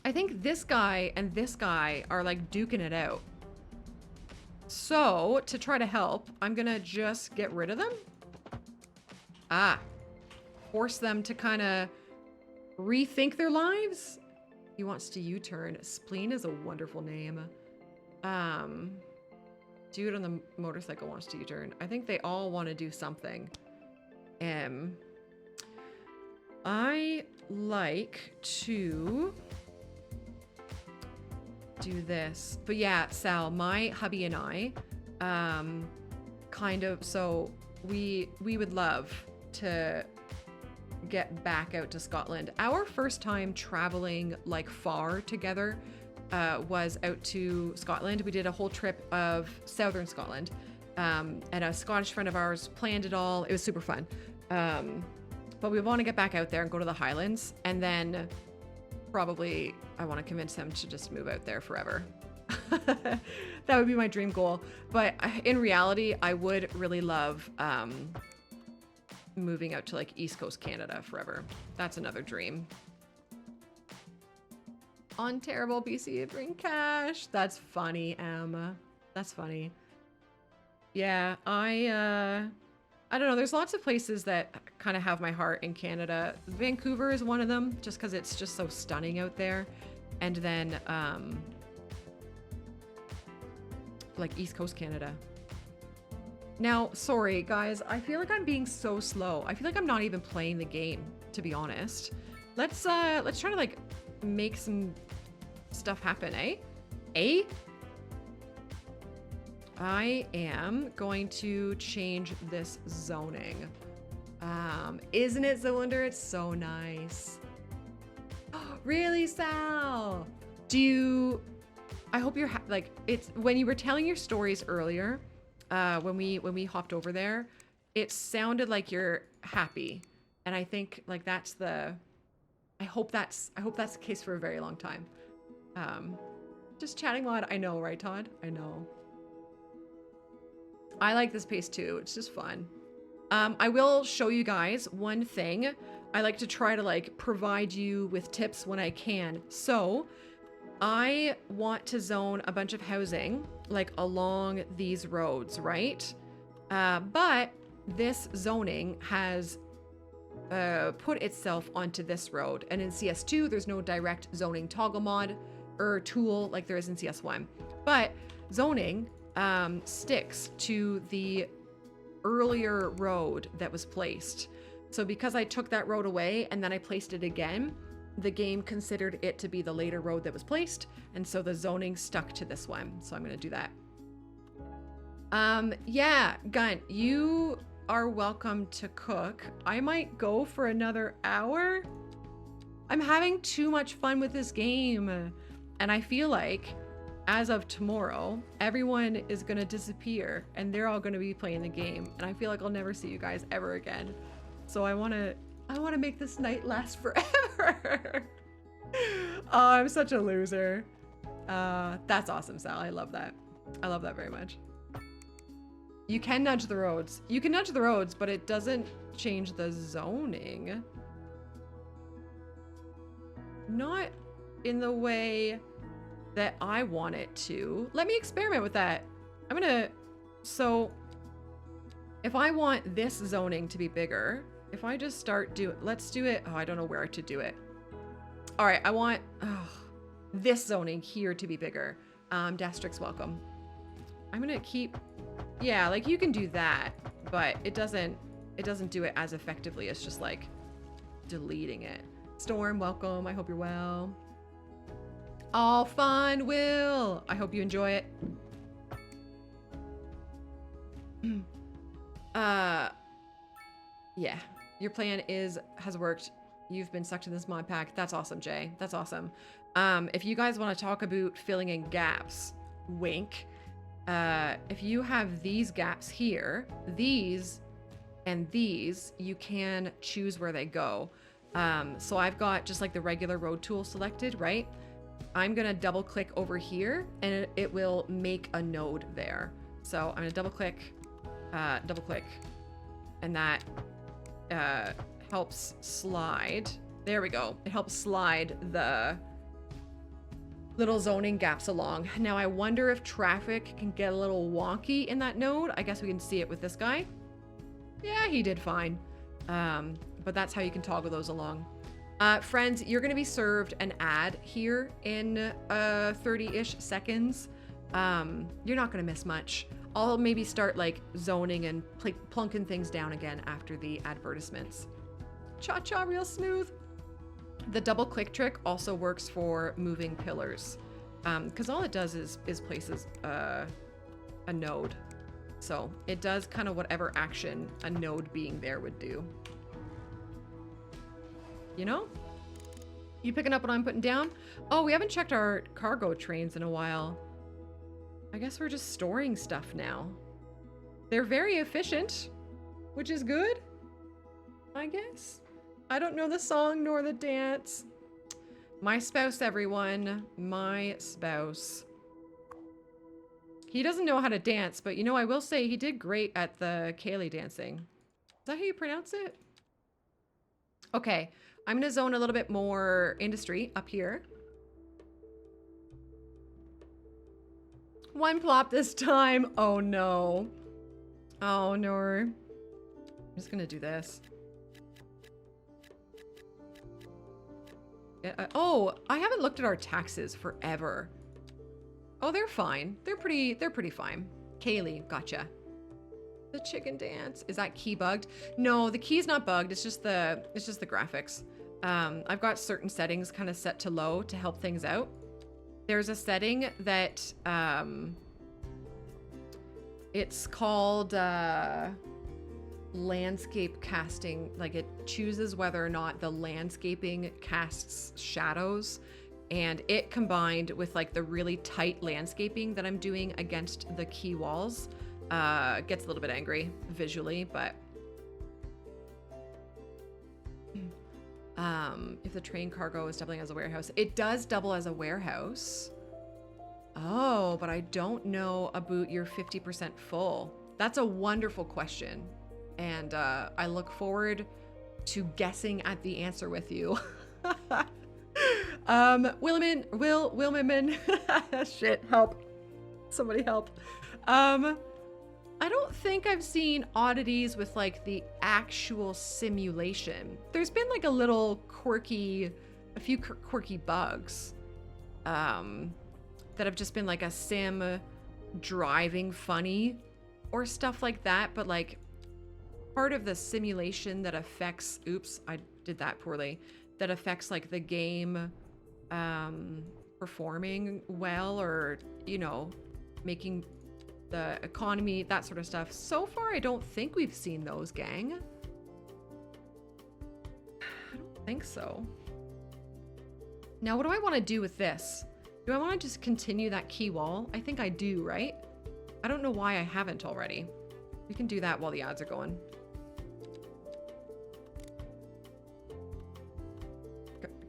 this guy and this guy are like duking it out. So, to try to help, I'm gonna just get rid of them. Force them to kind of rethink their lives. He wants to U-turn. Spleen is a wonderful name. Dude on the motorcycle wants to U-turn. I think they all want to do something. I like to do this. But yeah, Sal, my hubby and I, kind of, so we would love to get back out to Scotland. Our first time traveling like far together was out to Scotland. We did a whole trip of southern Scotland, and a Scottish friend of ours planned it all. It was super fun. But we want to get back out there and go to the Highlands, and then probably I want to convince him to just move out there forever. That would be my dream goal. But in reality, I would really love moving out to like East Coast Canada forever. That's another dream. On terrible PC, bring cash. That's funny, Emma. That's funny. Yeah, I don't know. There's lots of places that kind of have my heart in Canada. Vancouver is one of them, just because it's just so stunning out there. And then, like East Coast Canada. Now, sorry guys, I feel like I'm being so slow. I feel like I'm not even playing the game, to be honest. Let's try to like make some stuff happen, eh? Eh? I am going to change this zoning. Isn't it, Cylinder? It's so nice. Really, Sal? I hope you're like, it's when you were telling your stories earlier, when we hopped over there, it sounded like you're happy. And I think like I hope that's the case for a very long time. Just chatting a lot. I know, right, Todd? I know. I like this pace too. It's just fun. I will show you guys one thing. I like to try to like provide you with tips when I can. So I want to zone a bunch of housing like along these roads, right? But this zoning has put itself onto this road. And in CS2, there's no direct zoning toggle mod or tool like there is in CS1. But zoning sticks to the earlier road that was placed. So because I took that road away and then I placed it again, the game considered it to be the later road that was placed. And so the zoning stuck to this one. So I'm going to do that. Yeah, Gunt, you are welcome to cook. I might go for another hour. I'm having too much fun with this game. And I feel like as of tomorrow, everyone is gonna disappear and they're all gonna be playing the game. And I feel like I'll never see you guys ever again. So I wanna make this night last forever. Oh, I'm such a loser. That's awesome, Sal. I love that. I love that very much. You can nudge the roads. You can nudge the roads, but it doesn't change the zoning. Not in the way that I want it to. Let me experiment with that. So if I want this zoning to be bigger, if I just start let's do it. Oh, I don't know where to do it. All right, I want this zoning here to be bigger. Dastrix, welcome. I'm gonna keep, yeah, like you can do that, but it doesn't do it as effectively as just like deleting it. Storm, welcome. I hope you're well. All fun, Will. I hope you enjoy it. Yeah, your plan has worked. You've been sucked in this mod pack. That's awesome, Jay. That's awesome. If you guys want to talk about filling in gaps, wink. If you have these gaps here, these and these, you can choose where they go. So I've got just like the regular road tool selected, right? I'm gonna double click over here and it will make a node there. So I'm gonna double click, and that helps slide. There we go. It helps slide the little zoning gaps along. Now I wonder if traffic can get a little wonky in that node. I guess we can see it with this guy. Yeah, he did fine. But that's how you can toggle those along. Friends, you're gonna be served an ad here in 30-ish seconds. You're not gonna miss much. I'll maybe start like zoning and plunking things down again after the advertisements. Cha-cha real smooth. The double click trick also works for moving pillars. Because all it does is places a node. So it does kind of whatever action a node being there would do. You know? You picking up what I'm putting down? Oh, we haven't checked our cargo trains in a while. I guess we're just storing stuff now. They're very efficient, which is good, I guess. I don't know the song nor the dance. My spouse, everyone. My spouse. He doesn't know how to dance, but you know, I will say he did great at the Kaylee dancing. Is that how you pronounce it? Okay, I'm gonna zone a little bit more industry up here. One plop this time. Oh no. Oh no. I'm just gonna do this. Oh, I haven't looked at our taxes forever. Oh, they're fine. They're pretty fine. Kaylee, gotcha. The chicken dance. Is that key bugged? No, the key's not bugged. It's just the graphics. I've got certain settings kind of set to low to help things out. There's a setting that it's called landscape casting. Like it chooses whether or not the landscaping casts shadows, and it combined with like the really tight landscaping that I'm doing against the key walls gets a little bit angry visually, but if the train cargo is doubling as a warehouse, it does double as a warehouse. Oh, but I don't know about your 50% full. That's a wonderful question. And I look forward to guessing at the answer with you. Williman, shit, help. Somebody help. I don't think I've seen oddities with like the actual simulation. There's been like a few quirky bugs that have just been like a sim driving funny or stuff like that, but like part of the simulation that affects, oops, I did that poorly, that affects like the game performing well, or, you know, making the economy, that sort of stuff. So far, I don't think we've seen those, gang. I don't think so. Now, what do I want to do with this? Do I want to just continue that key wall? I think I do, right? I don't know why I haven't already. We can do that while the ads are going.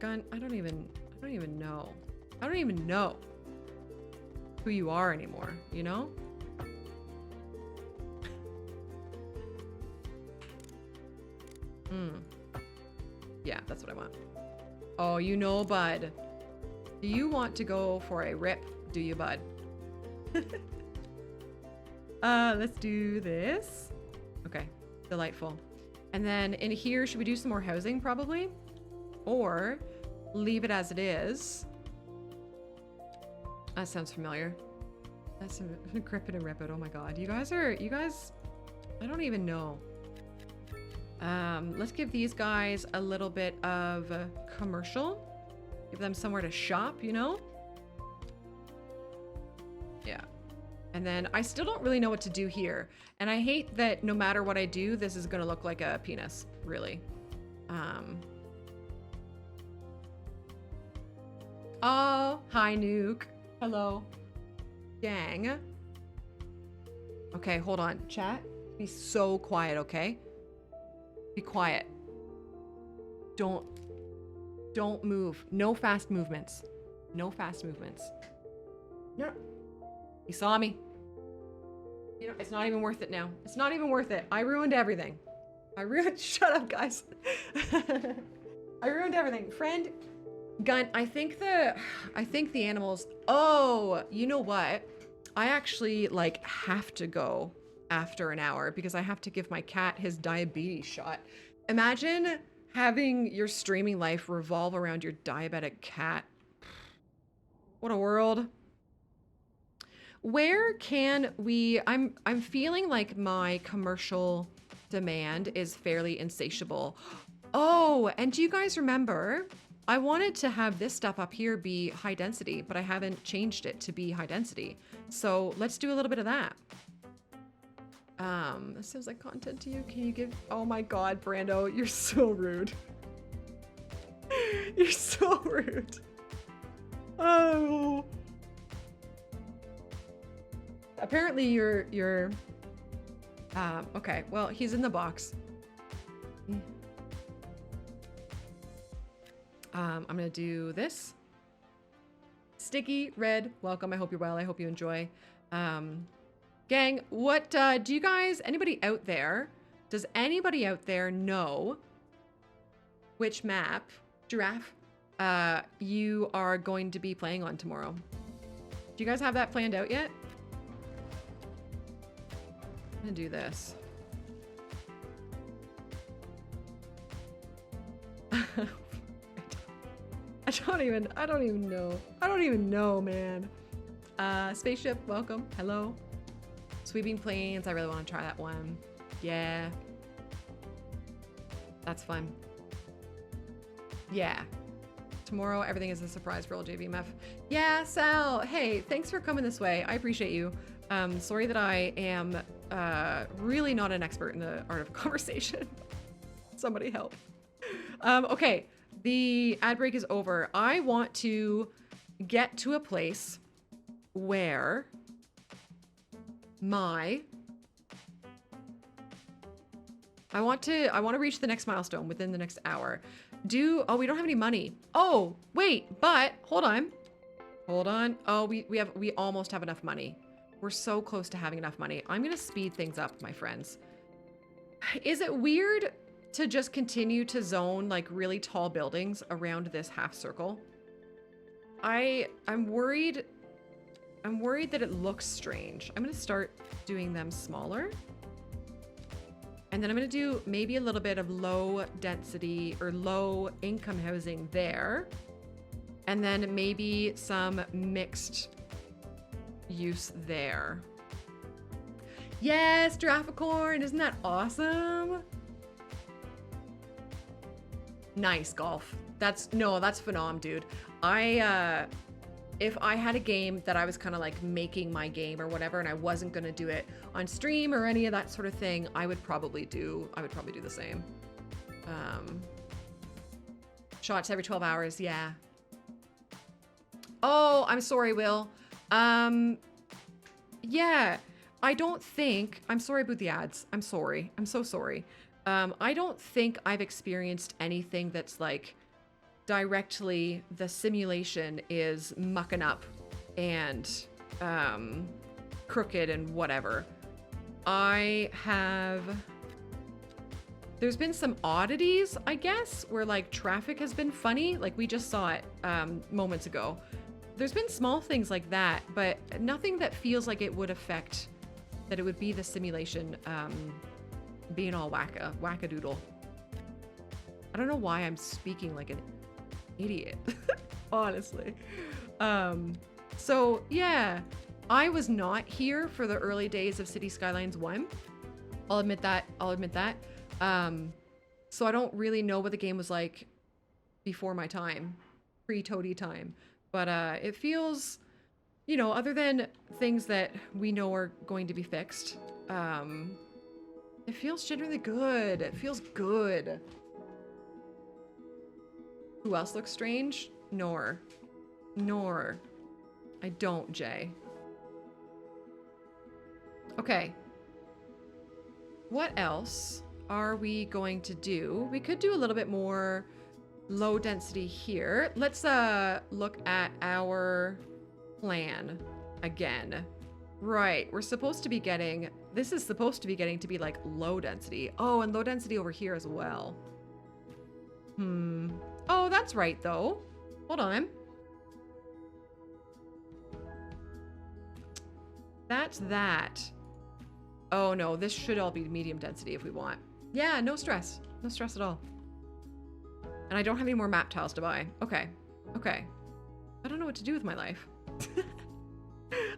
Gun, I don't even know. I don't even know who you are anymore, you know? Yeah, that's what I want. Oh, you know, bud. Do you want to go for a rip? Do you, bud? Let's do this. Okay, delightful. And then in here, should we do some more housing probably? Or leave it as it is? That sounds familiar. That's a grip it and rip it. Oh my god. You guys, I don't even know. Let's give these guys a little bit of commercial. Give them somewhere to shop, you know? Yeah. And then I still don't really know what to do here. And I hate that no matter what I do, this is gonna look like a penis, really. Oh, hi, Nuke. Hello. Gang. Okay, hold on. Chat, be so quiet, okay? Be quiet. Don't move. No fast movements. No fast movements. No. He saw me. You know, it's not even worth it now. It's not even worth it. I ruined everything. Shut up, guys. I ruined everything. Friend, Gun, I think the animals, oh, you know what? I actually like have to go after an hour because I have to give my cat his diabetes shot. Imagine having your streaming life revolve around your diabetic cat. What a world. Where can we, I'm feeling like my commercial demand is fairly insatiable. Oh, and do you guys remember, I wanted to have this stuff up here be high density, but I haven't changed it to be high density. So let's do a little bit of that. This sounds like content to you. Can you give, oh my God, Brando, you're so rude. You're so rude. Oh. Apparently you're, okay, well, he's in the box. I'm gonna do this. Sticky, Red, welcome. I hope you're well. I hope you enjoy. Gang, what, do you guys, anybody out there, does anybody out there know which map, Giraffe, you are going to be playing on tomorrow? Do you guys have that planned out yet? I'm gonna do this. I don't even know. I don't even know, man. Spaceship, welcome. Hello. Sweeping planes, I really want to try that one. Yeah. That's fun. Yeah. Tomorrow, everything is a surprise for old JVMF. Yeah, Sal. Hey, thanks for coming this way. I appreciate you. Sorry that I am really not an expert in the art of conversation. Somebody help. Okay, the ad break is over. I want to get to a place where I want to reach the next milestone within the next hour. Oh, we don't have any money. Oh, wait, but hold on. Oh, we almost have enough money. We're so close to having enough money. I'm gonna speed things up, my friends. Is it weird to just continue to zone like really tall buildings around this half circle? I'm worried that it looks strange. I'm gonna start doing them smaller. And then I'm gonna do maybe a little bit of low density or low income housing there. And then maybe some mixed use there. Yes, Girafficorn, isn't that awesome? Nice, Golf. That's phenom, dude. If I had a game that I was kind of like making my game or whatever, and I wasn't gonna do it on stream or any of that sort of thing, I would probably do the same. Shots every 12 hours, yeah. Oh, I'm sorry, Will. Yeah, I don't think, I'm sorry about the ads. I'm sorry. I'm so sorry. I don't think I've experienced anything that's like directly the simulation is mucking up and crooked and whatever. There's been some oddities, I guess, where like traffic has been funny. Like we just saw it moments ago. There's been small things like that, but nothing that feels like it would affect, that it would be the simulation being all wackadoodle. I don't know why I'm speaking like an idiot, honestly. So yeah, I was not here for the early days of City Skylines 1. I'll admit that. So I don't really know what the game was like before my time, pre-Toadie time. But it feels, you know, other than things that we know are going to be fixed, it feels generally good. It feels good. Who else looks strange? Nor. I don't, Jay. Okay. What else are we going to do? We could do a little bit more low density here. Let's look at our plan again. Right, we're supposed to be getting, this is supposed to be getting to be like low density. Oh, and low density over here as well. Oh, that's right though. Hold on. That's that. Oh no, this should all be medium density if we want. Yeah, no stress. No stress at all. And I don't have any more map tiles to buy. Okay. Okay. I don't know what to do with my life. I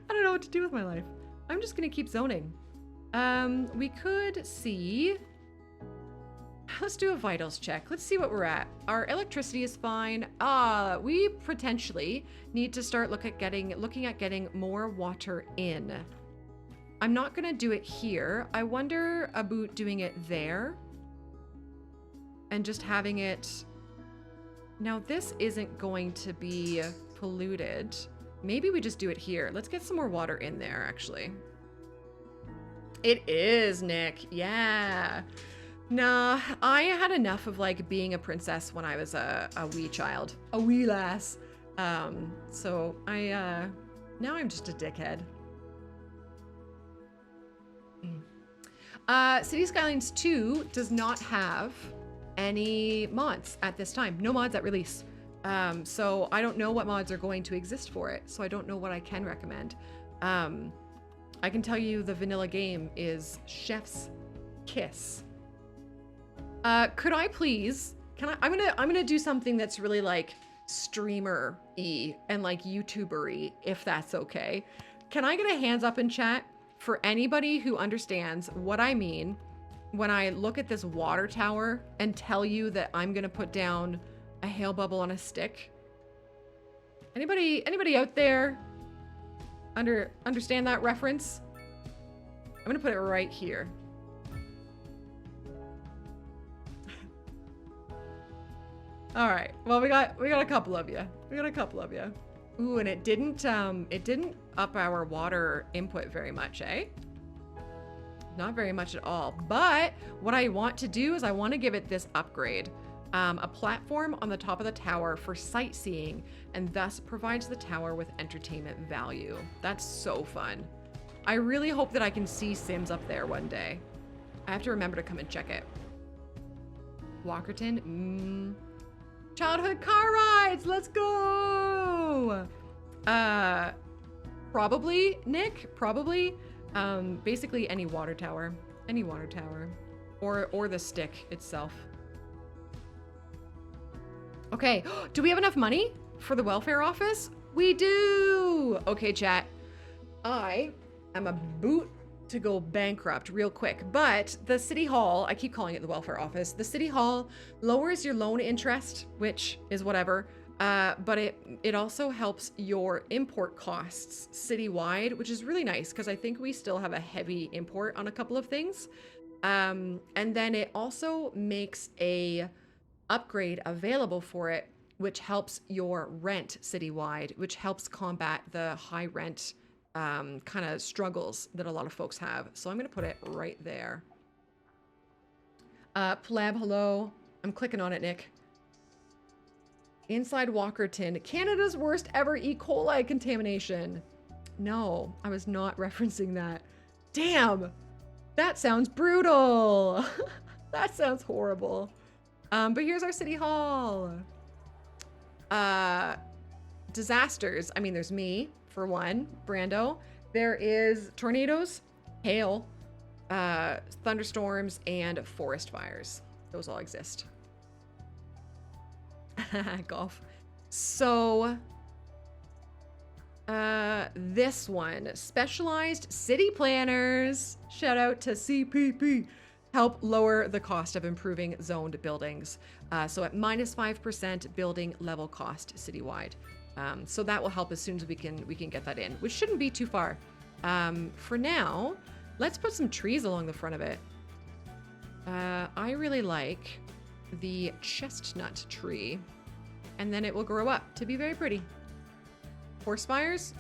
don't know what to do with my life. I'm just gonna keep zoning. We could see... Let's do a vitals check. Let's see what we're at. Our electricity is fine. We potentially need to start looking at getting more water in. I'm not gonna do it here. I wonder about doing it there. And just having it... Now this isn't going to be polluted. Maybe we just do it here. Let's get some more water in there, actually. It is, Nick. Yeah. Nah, I had enough of like being a princess when I was a wee child. A wee lass. So now I'm just a dickhead. City Skylines 2 does not have any mods at this time. No mods at release. So I don't know what mods are going to exist for it. So I don't know what I can recommend. I can tell you the vanilla game is chef's kiss. Could I please, I'm gonna do something that's really like streamer-y and like YouTuber-y, if that's okay. Can I get a hands up in chat for anybody who understands what I mean when I look at this water tower and tell you that I'm gonna put down a hail bubble on a stick? Anybody out there understand that reference? I'm gonna put it right here. All right. Well, we got a couple of you. Ooh, and it didn't up our water input very much, eh? Not very much at all. But what I want to do is I want to give it this upgrade. A platform on the top of the tower for sightseeing, and thus provides the tower with entertainment value. That's so fun. I really hope that I can see Sims up there one day. I have to remember to come and check it. Walkerton, childhood car rides, let's go! Probably, Nick, probably. Basically any water tower. Or the stick itself. Okay, do we have enough money for the welfare office? We do! Okay, chat. I am about to go bankrupt real quick, but the city hall, I keep calling it the welfare office, the city hall lowers your loan interest, which is whatever, but it also helps your import costs citywide, which is really nice because I think we still have a heavy import on a couple of things. And then it also makes a upgrade available for it which helps your rent citywide, which helps combat the high rent kind of struggles that a lot of folks have. So I'm going to put it right there. Pleb, hello. I'm clicking on it, Nick. Inside Walkerton, Canada's worst ever E. coli contamination. No, I was not referencing that. Damn, that sounds brutal. That sounds horrible. But here's our city hall. Disasters. I mean, there's me, for one, Brando. There is tornadoes, hail, thunderstorms, and forest fires. Those all exist. Golf. So, this one, specialized city planners, shout out to CPP, help lower the cost of improving zoned buildings. So at -5% building level cost citywide. So that will help as soon as we can get that in, which shouldn't be too far. For now, let's put some trees along the front of it. I really like the chestnut tree, and then it will grow up to be very pretty. Horse fires?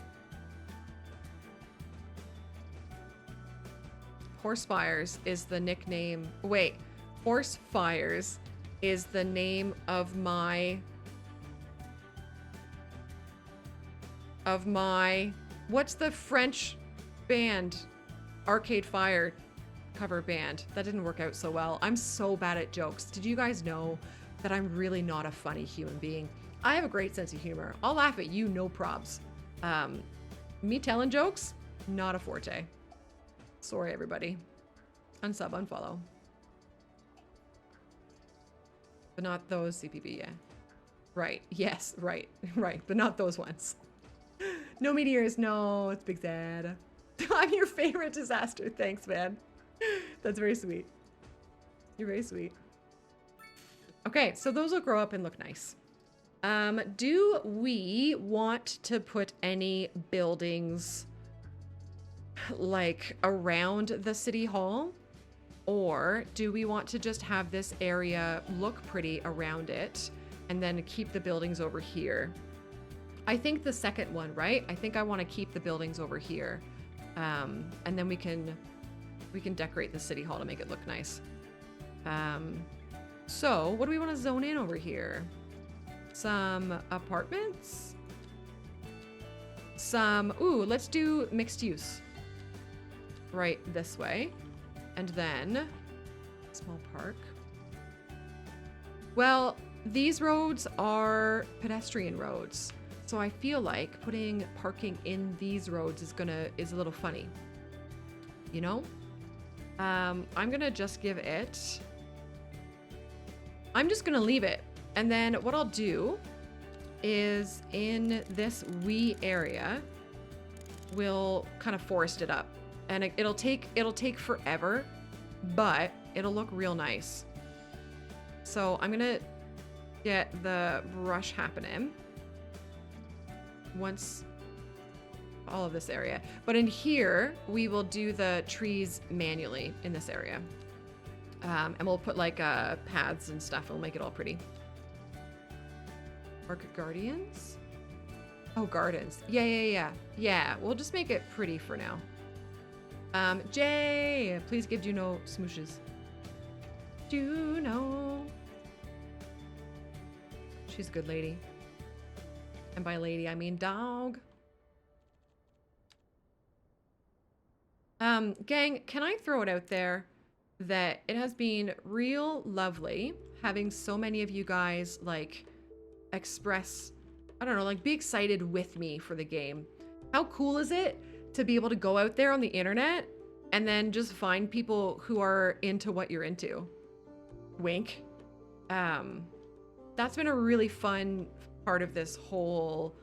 Horse fires is the nickname. Wait, Horse Fires is the name of my what's the French band? Arcade Fire cover band. That didn't work out so well. I'm so bad at jokes. Did you guys know that I'm really not a funny human being? I have a great sense of humor. I'll laugh at you, no probs. Me telling jokes, not a forte. Sorry, everybody. Unsub, unfollow. But not those CPB, yeah. Right, yes, right, right, but not those ones. No meteors, no, it's big sad. I'm your favorite disaster, thanks, man. That's very sweet. You're very sweet. Okay, so those will grow up and look nice. Do we want to put any buildings like around the city hall? Or do we want to just have this area look pretty around it and then keep the buildings over here? I think the second one, right? I think I want to keep the buildings over here. And then we can decorate the city hall to make it look nice. So what do we want to zone in over here? Some apartments? Ooh, let's do mixed use. Right this way. And then small park. Well, these roads are pedestrian roads. So I feel like putting parking in these roads is a little funny. You know? I'm gonna just give it, I'm just gonna leave it. And then what I'll do is in this wee area, we'll kind of forest it up. And it'll take forever, but it'll look real nice. So I'm gonna get the brush happening once all of this area. But in here, we will do the trees manually in this area. And we'll put like paths and stuff. We'll make it all pretty. Market Guardians? Oh, gardens. Yeah, we'll just make it pretty for now. Jay, please give Juno smooshes. Juno. She's a good lady. And by lady, I mean dog. Gang, can I throw it out there that it has been real lovely having so many of you guys like express, I don't know, like be excited with me for the game. How cool is it to be able to go out there on the internet and then just find people who are into what you're into? Wink. That's been a really fun part of this whole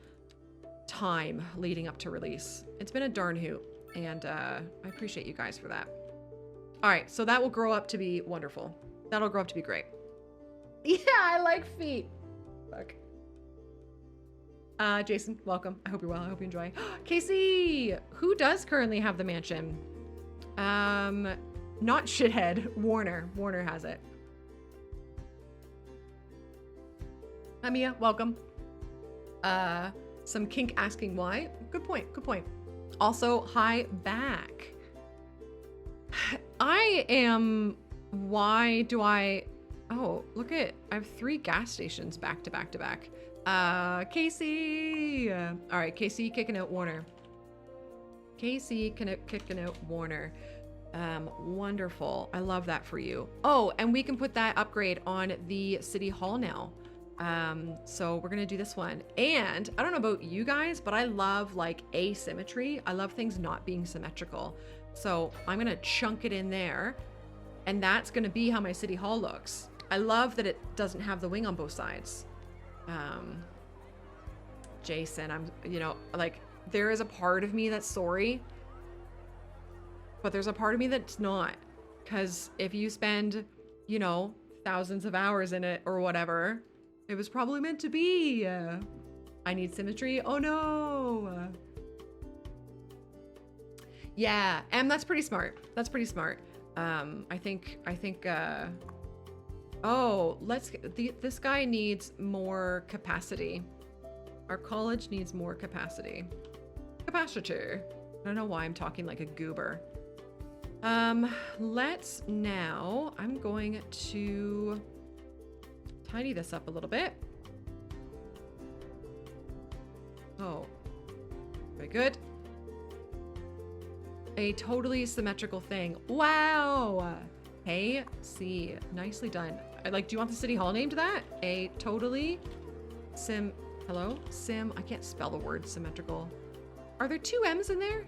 time leading up to release. It's been a darn hoot, and I appreciate you guys for that. All right, so that will grow up to be wonderful. That'll grow up to be great. Yeah, I like feet. Fuck. Jason, welcome. I hope you're well. I hope you enjoy. Casey, who does currently have the mansion? Not Shithead. Warner. Warner has it. Hi, Mia. Welcome. Some kink asking why. Good point. Good point. Also, hi back. I am... Why do I... Oh, look at... I have 3 gas stations back to back to back. Casey! All right, Casey kicking out Warner. Casey kicking out Warner. Wonderful. I love that for you. Oh, and we can put that upgrade on the City Hall now. So we're gonna do this one. And I don't know about you guys, but I love like asymmetry. I love things not being symmetrical. So I'm gonna chunk it in there, and that's gonna be how my City Hall looks. I love that it doesn't have the wing on both sides. Jason, I'm, you know, like, there is a part of me that's sorry, but there's a part of me that's not. Because if you spend, you know, thousands of hours in it or whatever, it was probably meant to be. I need symmetry. Oh no. Yeah, and that's pretty smart. That's pretty smart. I think, oh, this guy needs more capacity. Our college needs more capacity. Capacitor. I don't know why I'm talking like a goober. Let's now, I'm going to tidy this up a little bit. Oh, very good. A totally symmetrical thing. Wow. Hey, C, nicely done. I like, do you want the City Hall named that? A totally hello? I can't spell the word symmetrical. Are there 2 M's in there?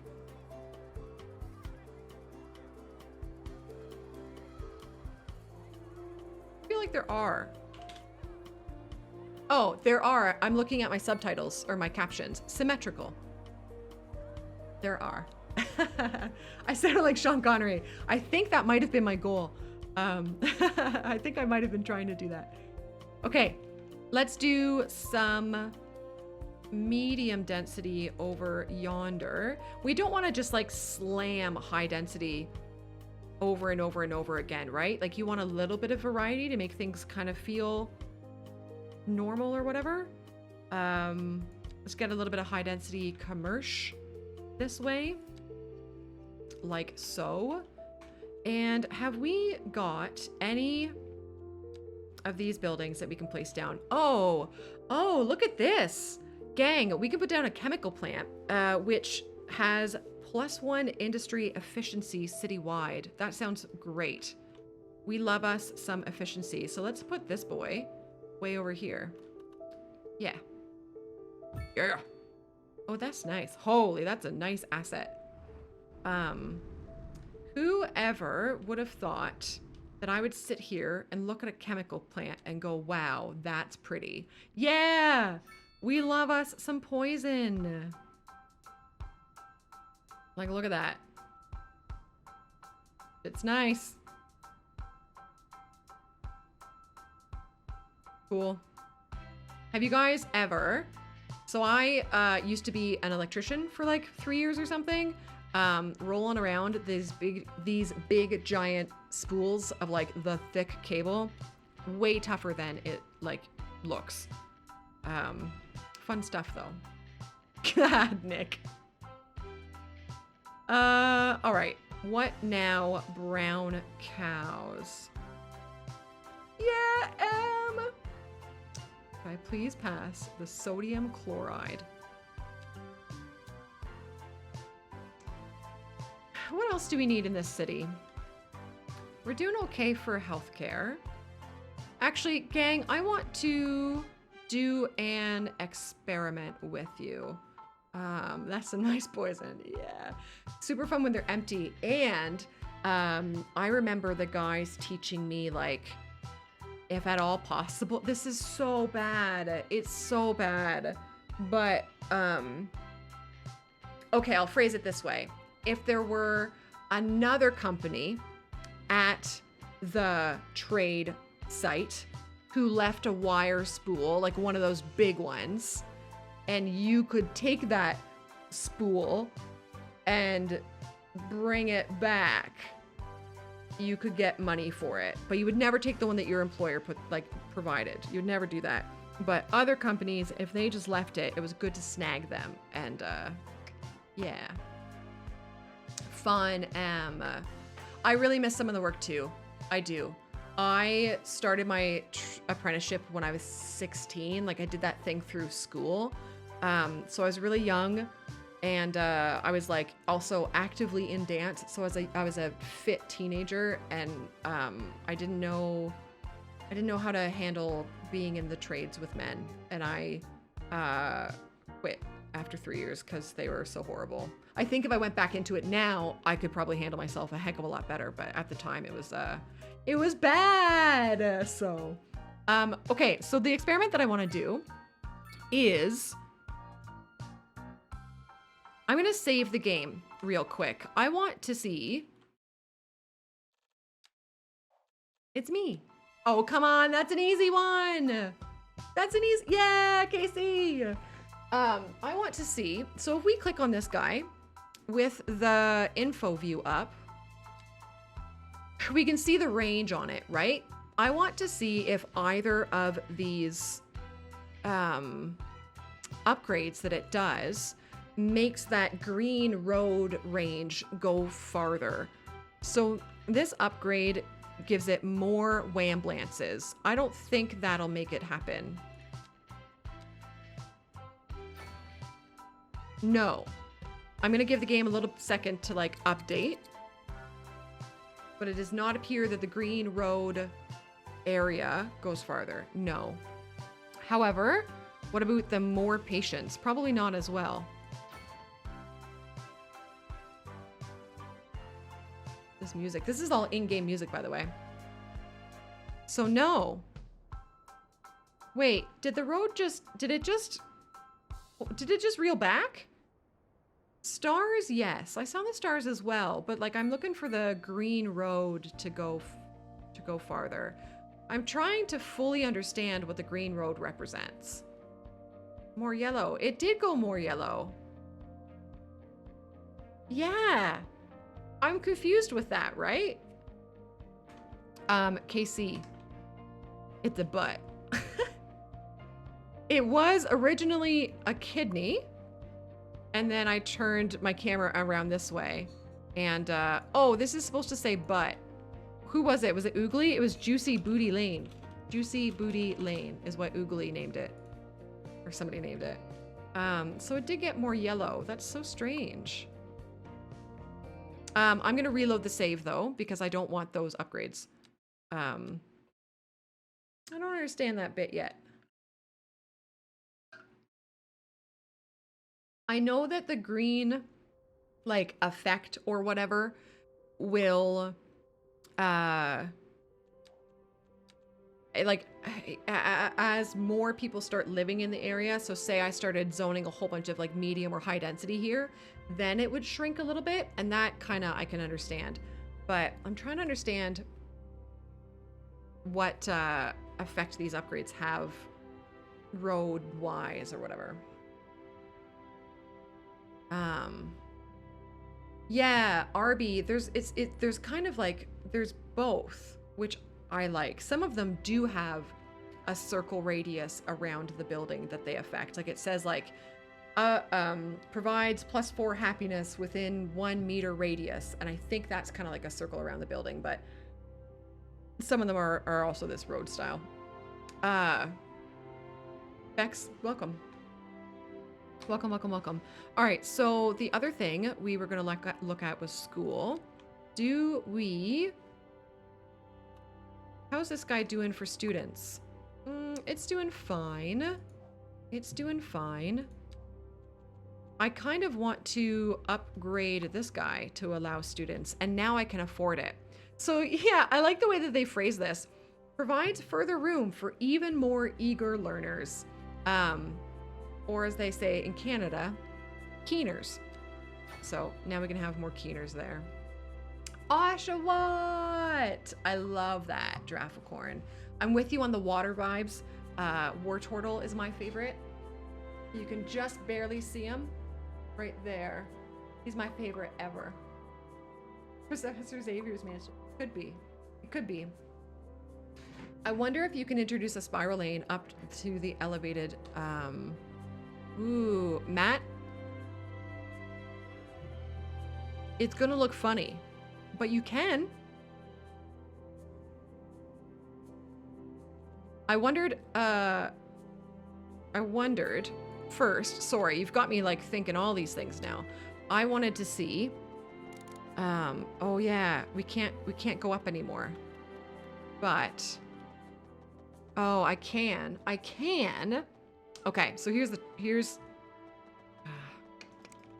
I feel like there are. Oh, there are. I'm looking at my subtitles or my captions. Symmetrical. There are. I sounded like Sean Connery. I think that might have been my goal. I think I might have been trying to do that. Okay, let's do some medium density over yonder. We don't want to just like slam high density over and over and over again, right? Like, you want a little bit of variety to make things kind of feel normal or whatever. Let's get a little bit of high density commercial this way, like so. And have we got any of these buildings that we can place down? Oh, look at this. Gang, we can put down a chemical plant, which has +1 industry efficiency citywide. That sounds great. We love us some efficiency. So let's put this boy way over here. Yeah. Yeah. Oh, that's nice. Holy, that's a nice asset. Whoever would have thought that I would sit here and look at a chemical plant and go, wow, that's pretty. Yeah, we love us some poison. Like, look at that. It's nice. Cool. Have you guys ever... So I used to be an electrician for like 3 years or something, rolling around these big giant spools of like the thick cable. Way tougher than it like looks. Fun stuff though. God, Nick. All right. What now, brown cows? Yeah, Can I please pass the sodium chloride? What else do we need in this city? We're doing okay for healthcare. Actually, gang, I want to do an experiment with you. That's a nice poison. Yeah. Super fun when they're empty. And I remember the guys teaching me, like, if at all possible, this is so bad. It's so bad. But, okay, I'll phrase it this way. If there were another company at the trade site who left a wire spool, like one of those big ones, and you could take that spool and bring it back, you could get money for it. But you would never take the one that your employer provided. You would never do that. But other companies, if they just left it, it was good to snag them. And yeah. Fun. I really miss some of the work too. I do. I started my apprenticeship when I was 16. Like I did that thing through school. So I was really young, and I was like also actively in dance. So I was a fit teenager, and I didn't know how to handle being in the trades with men, and I quit after 3 years because they were so horrible. I think if I went back into it now, I could probably handle myself a heck of a lot better, but at the time it was bad. So okay, so the experiment that I want to do is I'm gonna save the game real quick. I want to see. It's me. Oh, come on, that's an easy one. That's an easy, yeah, Casey. I want to see, so if we click on this guy with the info view up, we can see the range on it, right? I want to see if either of these upgrades that it does makes that green road range go farther. So this upgrade gives it more wamblances. I don't think that'll make it happen. No. I'm gonna give the game a little second to like update. But it does not appear that the green road area goes farther. No. However, what about the more patience? Probably not as well. This music. This is all in-game music, by the way. So no. Wait, did the road just... Did it just reel back? Stars, yes. I saw the stars as well, but like I'm looking for the green road to go farther. I'm trying to fully understand what the green road represents. More yellow. It did go more yellow. Yeah. I'm confused with that, right? KC. It's a butt. It was originally a kidney, and then I turned my camera around this way, and oh, this is supposed to say butt. Who was it? Was it Oogly? It was Juicy Booty Lane. Juicy Booty Lane is what Oogly named it, or somebody named it. So it did get more yellow. That's so strange. I'm gonna reload the save though, because I don't want those upgrades. I don't understand that bit yet. I know that the green, like, effect or whatever will, like, as more people start living in the area, so say I started zoning a whole bunch of, like, medium or high density here, then it would shrink a little bit, and that kind of I can understand. But I'm trying to understand what effect these upgrades have road-wise or whatever. Yeah, RB, there's kind of like, there's both, which I like. Some of them do have a circle radius around the building that they affect. Like it says like, provides +4 happiness within 1 meter radius. And I think that's kind of like a circle around the building, but some of them are also this road style. Bex, welcome. Welcome, welcome, welcome. All right, so the other thing we were going to look at was school. How's this guy doing for students? It's doing fine. It's doing fine. I kind of want to upgrade this guy to allow students, and now I can afford it. So yeah, I like the way that they phrase this. Provides further room for even more eager learners. Or as they say in Canada, keeners. So now we can have more keeners there. Oshawott! I love that, Girafficorn. I'm with you on the water vibes. War Turtle is my favorite. You can just barely see him right there. He's my favorite ever. Professor Xavier's mansion. Could be. It could be. I wonder if you can introduce a spiral lane up to the elevated, ooh, Matt. It's gonna look funny, but you can. I wondered first, sorry, you've got me like thinking all these things now. I wanted to see, oh yeah, we can't go up anymore, but, oh, I can. Okay, so here's,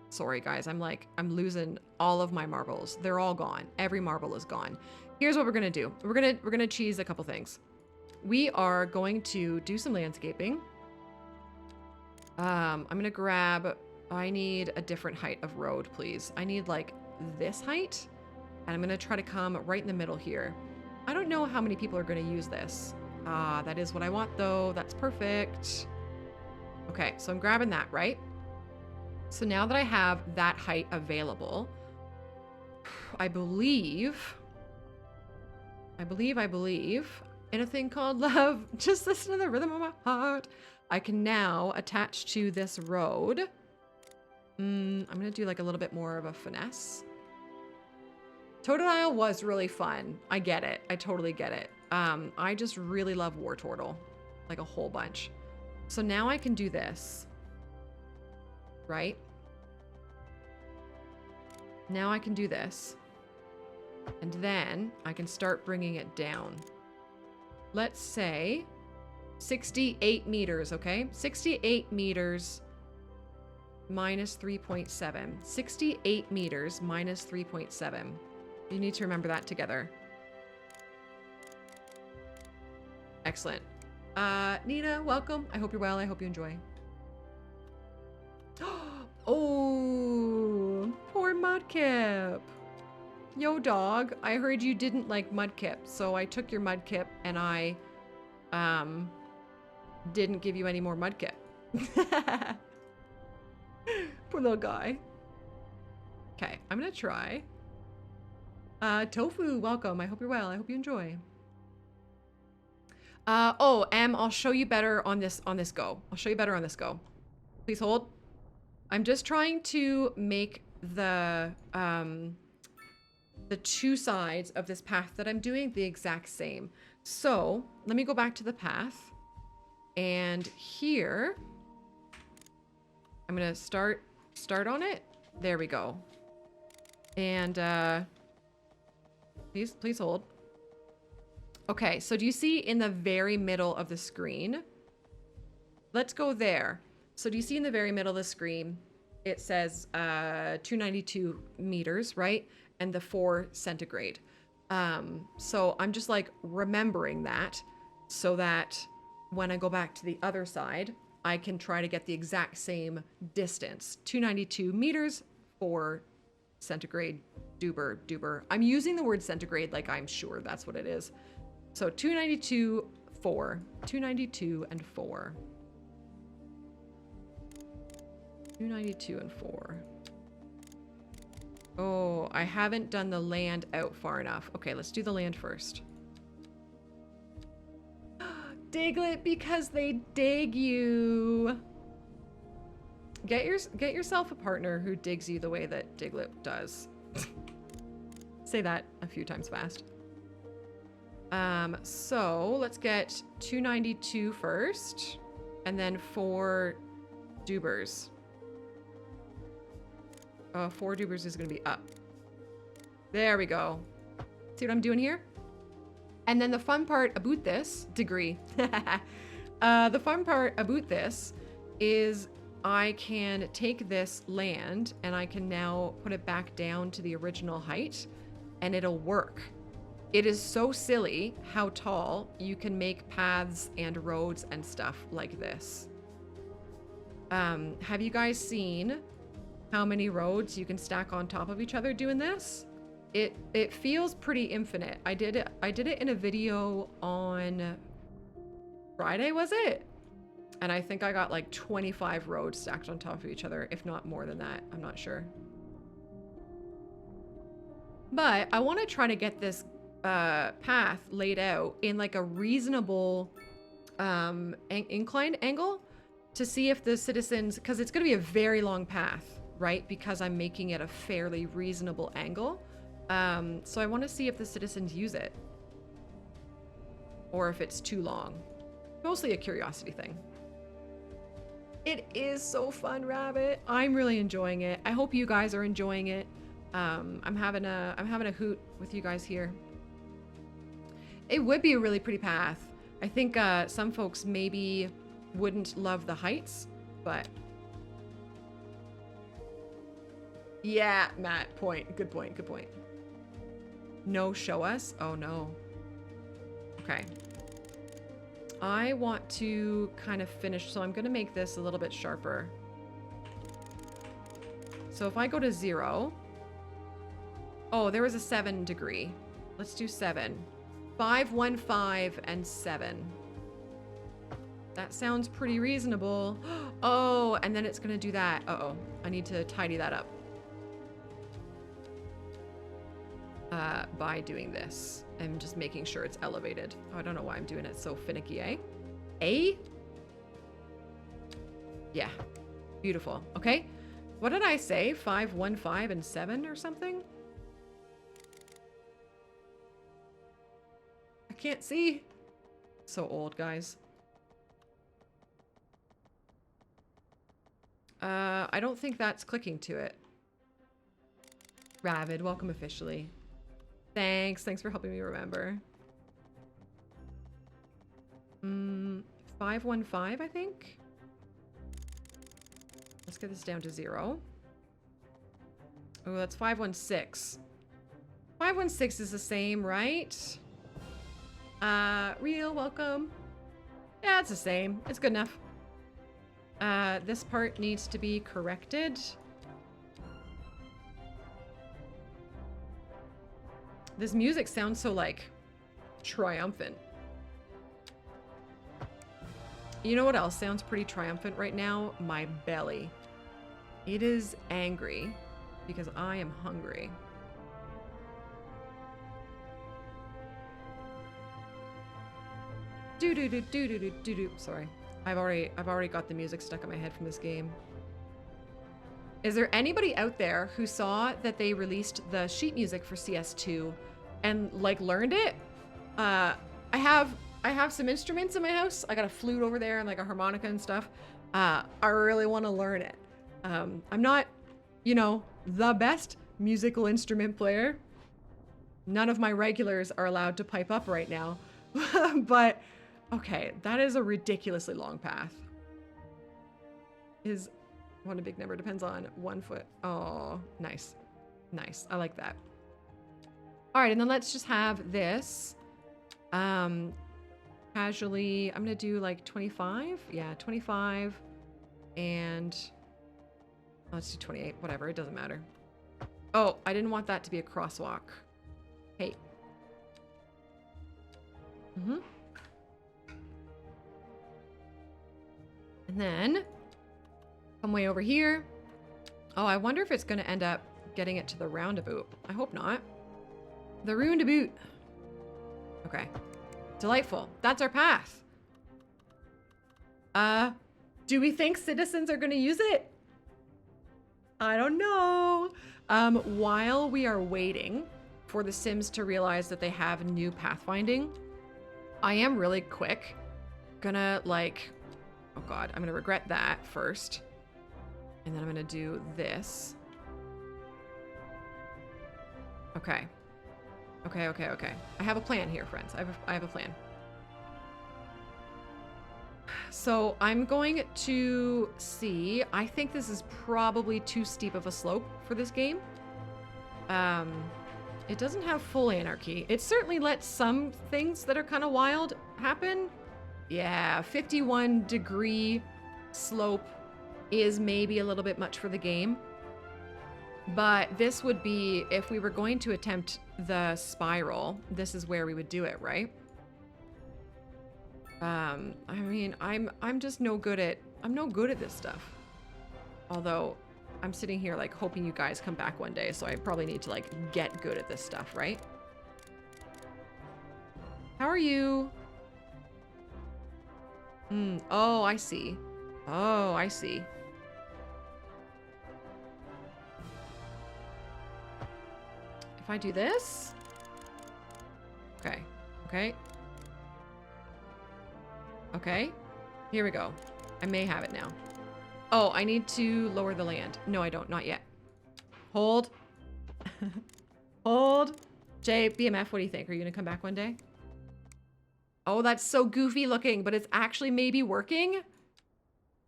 sorry guys, I'm losing all of my marbles. They're all gone. Every marble is gone. Here's what we're gonna do. We're gonna cheese a couple things. We are going to do some landscaping. I'm gonna grab, I need a different height of road, please. I need like this height, and I'm gonna try to come right in the middle here. I don't know how many people are gonna use this. That is what I want though. That's perfect. Okay, so I'm grabbing that, right? So now that I have that height available, I believe in a thing called love. Just listen to the rhythm of my heart. I can now attach to this road. I'm gonna do like a little bit more of a finesse. Totodile was really fun. I get it. I totally get it. I just really love War Turtle, like a whole bunch. So now I can do this, right? Now I can do this. And then I can start bringing it down. Let's say 68 meters, okay? 68 meters minus 3.7. 68 meters minus 3.7. You need to remember that together. Excellent. Nina, welcome. I hope you're well. I hope you enjoy. Oh, poor Mudkip. Yo, dog. I heard you didn't like Mudkip, so I took your Mudkip and I didn't give you any more Mudkip. Poor little guy. Okay, I'm gonna try. Tofu, welcome. I hope you're well. I hope you enjoy. Oh, I'll show you better on this go. I'll show you better on this go. Please hold. I'm just trying to make the two sides of this path that I'm doing the exact same. So let me go back to the path, and here I'm gonna start on it. There we go. And please hold. Okay, so do you see in the very middle of the screen? Let's go there. So do you see in the very middle of the screen, it says 292 meters, right? And the 4 centigrade. So I'm just like remembering that so that when I go back to the other side, I can try to get the exact same distance. 292 meters, 4 centigrade, duber. I'm using the word centigrade like I'm sure that's what it is. So 292, 4. 292 and 4. 292 and 4. Oh, I haven't done the land out far enough. Okay, let's do the land first. Diglett, because they dig you. Get yourself a partner who digs you the way that Diglett does. Say that a few times fast. So let's get 292 first, and then 4 dubers. 4 dubers is gonna be up. There we go. See what I'm doing here? And then the fun part about this degree, the fun part about this is I can take this land and I can now put it back down to the original height, and it'll work. It is so silly how tall you can make paths and roads and stuff like this. Have you guys seen how many roads you can stack on top of each other doing this? It feels pretty infinite. I did it in a video on Friday, was it? And I think I got like 25 roads stacked on top of each other, if not more than that. I'm not sure. But I want to try to get this path laid out in like a reasonable inclined angle to see if the citizens, because it's going to be a very long path, right? Because I'm making it a fairly reasonable angle. So I want to see if the citizens use it or if it's too long. Mostly a curiosity thing. It is so fun, Rabbit. I'm really enjoying it. I hope you guys are enjoying it. I'm having a hoot with you guys here. It would be a really pretty path. I think some folks maybe wouldn't love the heights, but yeah, Matt, good point. No, show us. Oh no. Okay. I want to kind of finish, so I'm going to make this a little bit sharper. So if I go to 0, oh, there was a 7 degree. Let's do 7. 5, 1, 5, and 7. That sounds pretty reasonable. Oh, and then it's going to do that. Uh-oh, I need to tidy that up. By doing this. I'm just making sure it's elevated. Oh, I don't know why I'm doing it so finicky, eh? A? Yeah. Beautiful. Okay. What did I say? 5, 1, 5, and 7 or something? I can't see. So old, guys. I don't think that's clicking to it. Ravid, welcome officially. Thanks for helping me remember. 515, I think. Let's get this down to 0. Oh, that's 516. 516 is the same, right? Real, welcome. Yeah, it's the same. It's good enough. This part needs to be corrected. This music sounds so, like, triumphant. You know what else sounds pretty triumphant right now? My belly. It is angry because I am hungry. Do-do-do-do-do-do-do-do. Sorry. I've already got the music stuck in my head from this game. Is there anybody out there who saw that they released the sheet music for CS2 and like learned it? I have some instruments in my house. I got a flute over there and like a harmonica and stuff. I really want to learn it. I'm not, you know, the best musical instrument player. None of my regulars are allowed to pipe up right now. But okay, that is a ridiculously long path. Is one a big number? Depends on 1 foot. Oh, nice. Nice. I like that. All right, and then let's just have this. Casually, I'm gonna do like 25. Yeah, 25. And let's do 28. Whatever, it doesn't matter. Oh, I didn't want that to be a crosswalk. Hey. Mm-hmm. And then come way over here. Oh, I wonder if it's going to end up getting it to the roundabout. I hope not. The roundabout. Okay. Delightful. That's our path. Do we think citizens are going to use it? I don't know. While we are waiting for the Sims to realize that they have new pathfinding, I am really quick gonna like, oh God, I'm gonna regret that first. And then I'm gonna do this. Okay. Okay. I have a plan here, friends. I have a plan. So I'm going to see, I think this is probably too steep of a slope for this game. It doesn't have full anarchy. It certainly lets some things that are kind of wild happen. Yeah, 51-degree slope is maybe a little bit much for the game. But this would be, if we were going to attempt the spiral, this is where we would do it, right? I mean, I'm just no good at, I'm no good at this stuff. Although I'm sitting here like hoping you guys come back one day, so I probably need to like get good at this stuff, right? How are you? Oh, I see. Oh, I see. If I do this? Okay. Okay. Okay. Here we go. I may have it now. Oh, I need to lower the land. No, I don't. Not yet. Hold. Hold. Jay, BMF, what do you think? Are you going to come back one day? Oh, that's so goofy looking, but it's actually maybe working.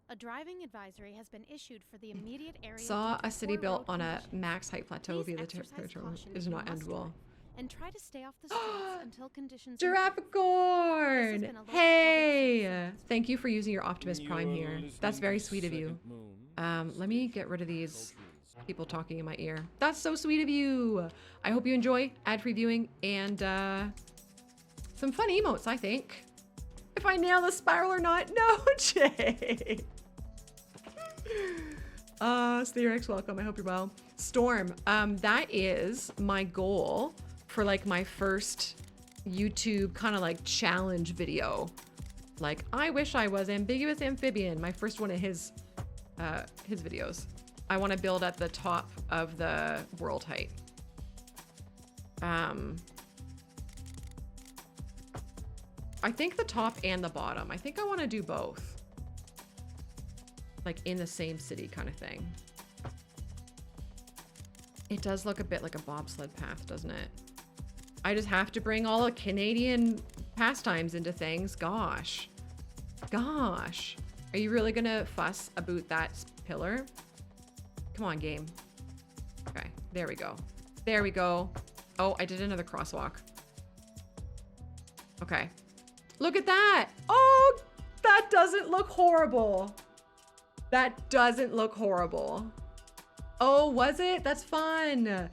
A driving advisory has been issued for the immediate area. Saw a city poor built road on a conditions. max height plateau via the Exercise territory caution is if you not must endable. drive, and try to stay off the streets until conditions Girafacorn! This has been a local Hey! public service Thank you for using your Optimus Prime You're here. That's listening very to sweet of you. Second Moon Let me get rid of these Cultures. people talking in my ear. That's so sweet of you. I hope you enjoy ad-free viewing and some fun emotes, I think. If I nail the spiral or not. No, Jay. Steerix, welcome. I hope you're well. Storm, that is my goal for like my first YouTube kind of like challenge video. Like, I wish I was ambiguous amphibian. My first one of his videos. I want to build at the top of the world height. I think the top and the bottom. I think I want to do both. Like in the same city kind of thing. It does look a bit like a bobsled path, doesn't it? I just have to bring all the Canadian pastimes into things. Gosh. Gosh. Are you really gonna fuss about that pillar? Come on, game. Okay, there we go. There we go. Oh, I did another crosswalk. Okay. Look at that. Oh, that doesn't look horrible. That doesn't look horrible. Oh, was it? That's fun.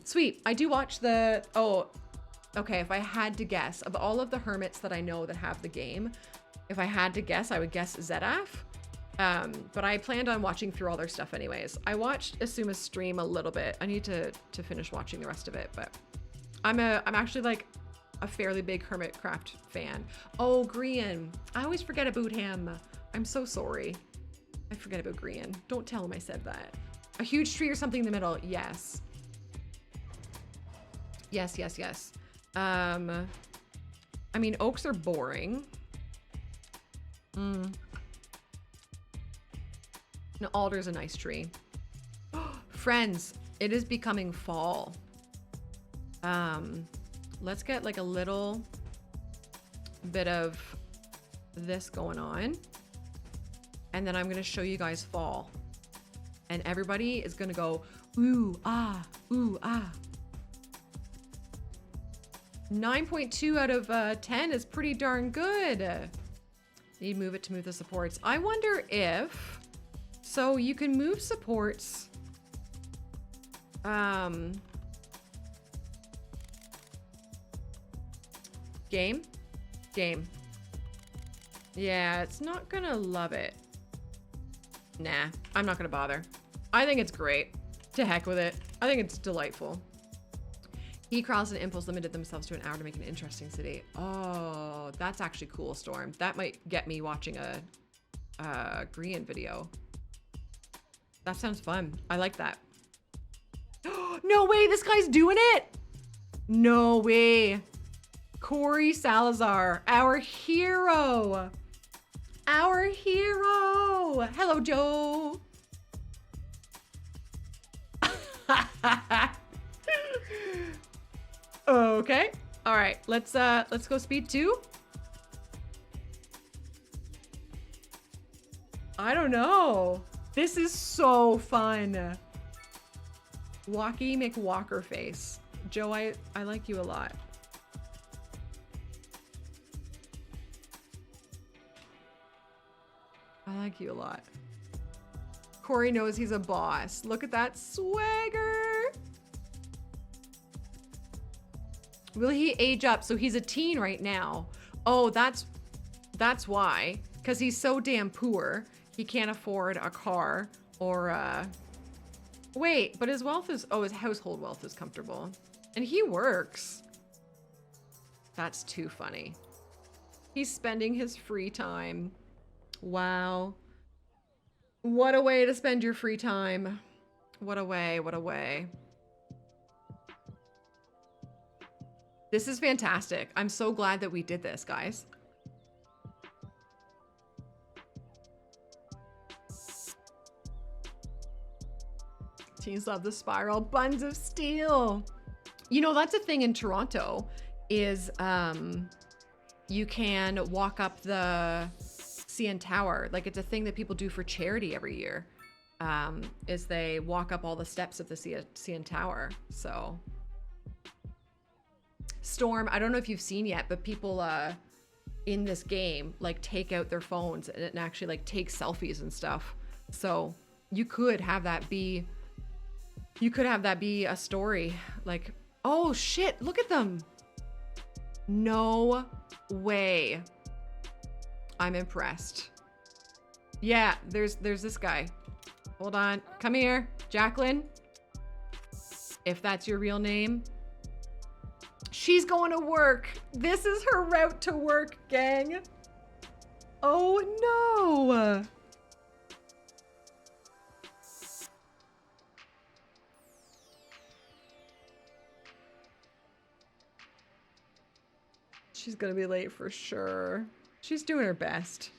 Sweet. I do watch the, oh, okay. If I had to guess, of all of the hermits that I know that have the game, if I had to guess, I would guess Zedaf. But I planned on watching through all their stuff anyways. I watched Asuma's stream a little bit. I need to finish watching the rest of it, but I'm actually like a fairly big Hermitcraft fan. Oh, Grian. I always forget about him. I'm so sorry. I forget about Grian. Don't tell him I said that. A huge tree or something in the middle. Yes. Yes, yes, yes. I mean, oaks are boring. An alder's a nice tree. Friends, it is becoming fall. Let's get like a little bit of this going on. And then I'm gonna show you guys fall. And everybody is gonna go, ooh, ah, ooh, ah. 9.2 out of 10 is pretty darn good. Need to move it to move the supports. I wonder if, so you can move supports. Game. Yeah, it's not gonna love it. Nah, I'm not gonna bother. I think it's great. To heck with it. I think it's delightful. Heat Crawls and Impulse limited themselves to an hour to make an interesting city. Oh, that's actually cool, Storm. That might get me watching a Grian video. That sounds fun. I like that. No way, this guy's doing it! No way. Corey Salazar, our hero. Our hero. Hello, Joe. Okay. All right. Let's go speed 2. I don't know. This is so fun. Walkie McWalker face. Joe, I like you a lot. I like you a lot. Corey knows he's a boss. Look at that swagger. Will he age up? So he's a teen right now. Oh, that's why. Because he's so damn poor. He can't afford a car or wait, but his wealth is, oh, his household wealth is comfortable. And he works. That's too funny. He's spending his free time. Wow. What a way to spend your free time. What a way, what a way. This is fantastic. I'm so glad that we did this, guys. Teens love the spiral. Buns of steel. You know, that's a thing in Toronto is you can walk up the CN Tower. Like, it's a thing that people do for charity every year. Is they walk up all the steps of the CN Tower. So Storm, I don't know if you've seen yet, but people in this game like take out their phones and actually like take selfies and stuff. So you could have that be a story. Like, oh shit, look at them. No way. I'm impressed. Yeah, there's this guy. Hold on. Come here, Jacqueline. If that's your real name. She's going to work. This is her route to work, gang. Oh no. She's gonna be late for sure. She's doing her best.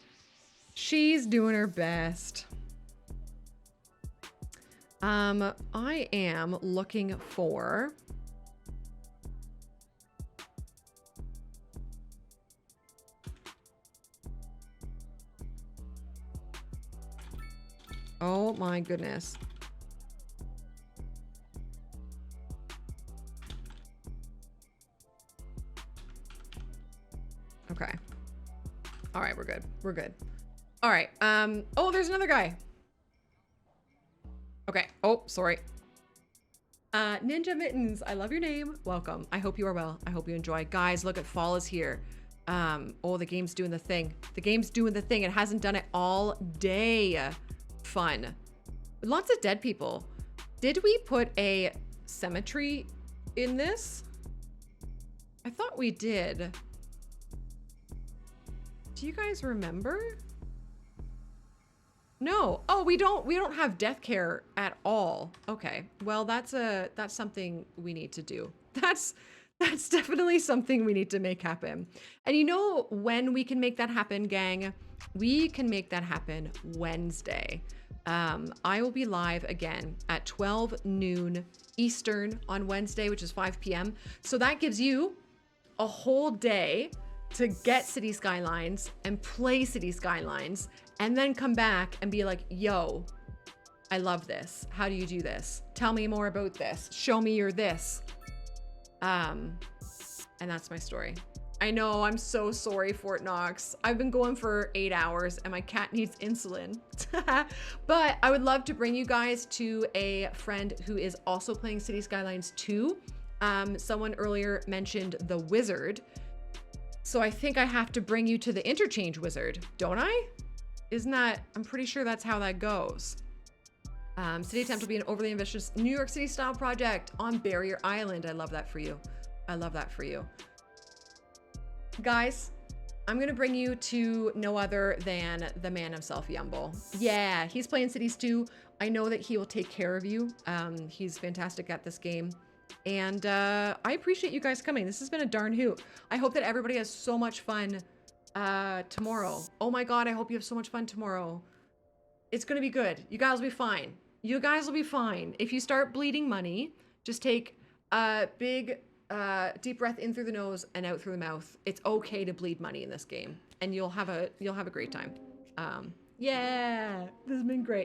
She's doing her best. I am looking for... Oh my goodness. Okay. All right, we're good. We're good. All right. Oh, there's another guy. Okay. Oh, sorry. Ninja Mittens, I love your name. Welcome. I hope you are well. I hope you enjoy. Guys, look at fall is here. Oh, the game's doing the thing. The game's doing the thing. It hasn't done it all day. Fun. Lots of dead people. Did we put a cemetery in this? I thought we did. Do you guys remember? No. Oh, we don't have death care at all. Okay. Well, that's something we need to do. That's definitely something we need to make happen. And you know when we can make that happen, gang? We can make that happen Wednesday. I will be live again at 12 noon Eastern on Wednesday, which is 5 p.m. So that gives you a whole day to get City Skylines and play City Skylines and then come back and be like, yo, I love this. How do you do this? Tell me more about this. Show me your this. And that's my story. I know, I'm so sorry, Fort Knox. I've been going for 8 hours and my cat needs insulin. But I would love to bring you guys to a friend who is also playing City Skylines 2. Someone earlier mentioned the Wizard. So I think I have to bring you to the Interchange Wizard, don't I? Isn't that, I'm pretty sure that's how that goes. City Attempt will be an overly ambitious New York City style project on Barrier Island. I love that for you. I love that for you. Guys, I'm gonna bring you to no other than the man himself, Yumble. Yeah, he's playing Cities 2. I know that he will take care of you. He's fantastic at this game. And I appreciate you guys coming. This has been a darn hoot. I hope that everybody has so much fun tomorrow. Oh my God, I hope you have so much fun tomorrow. It's gonna be good. You guys will be fine. You guys will be fine. If you start bleeding money, just take a big deep breath in through the nose and out through the mouth. It's okay to bleed money in this game, and you'll have a great time. Yeah, this has been great.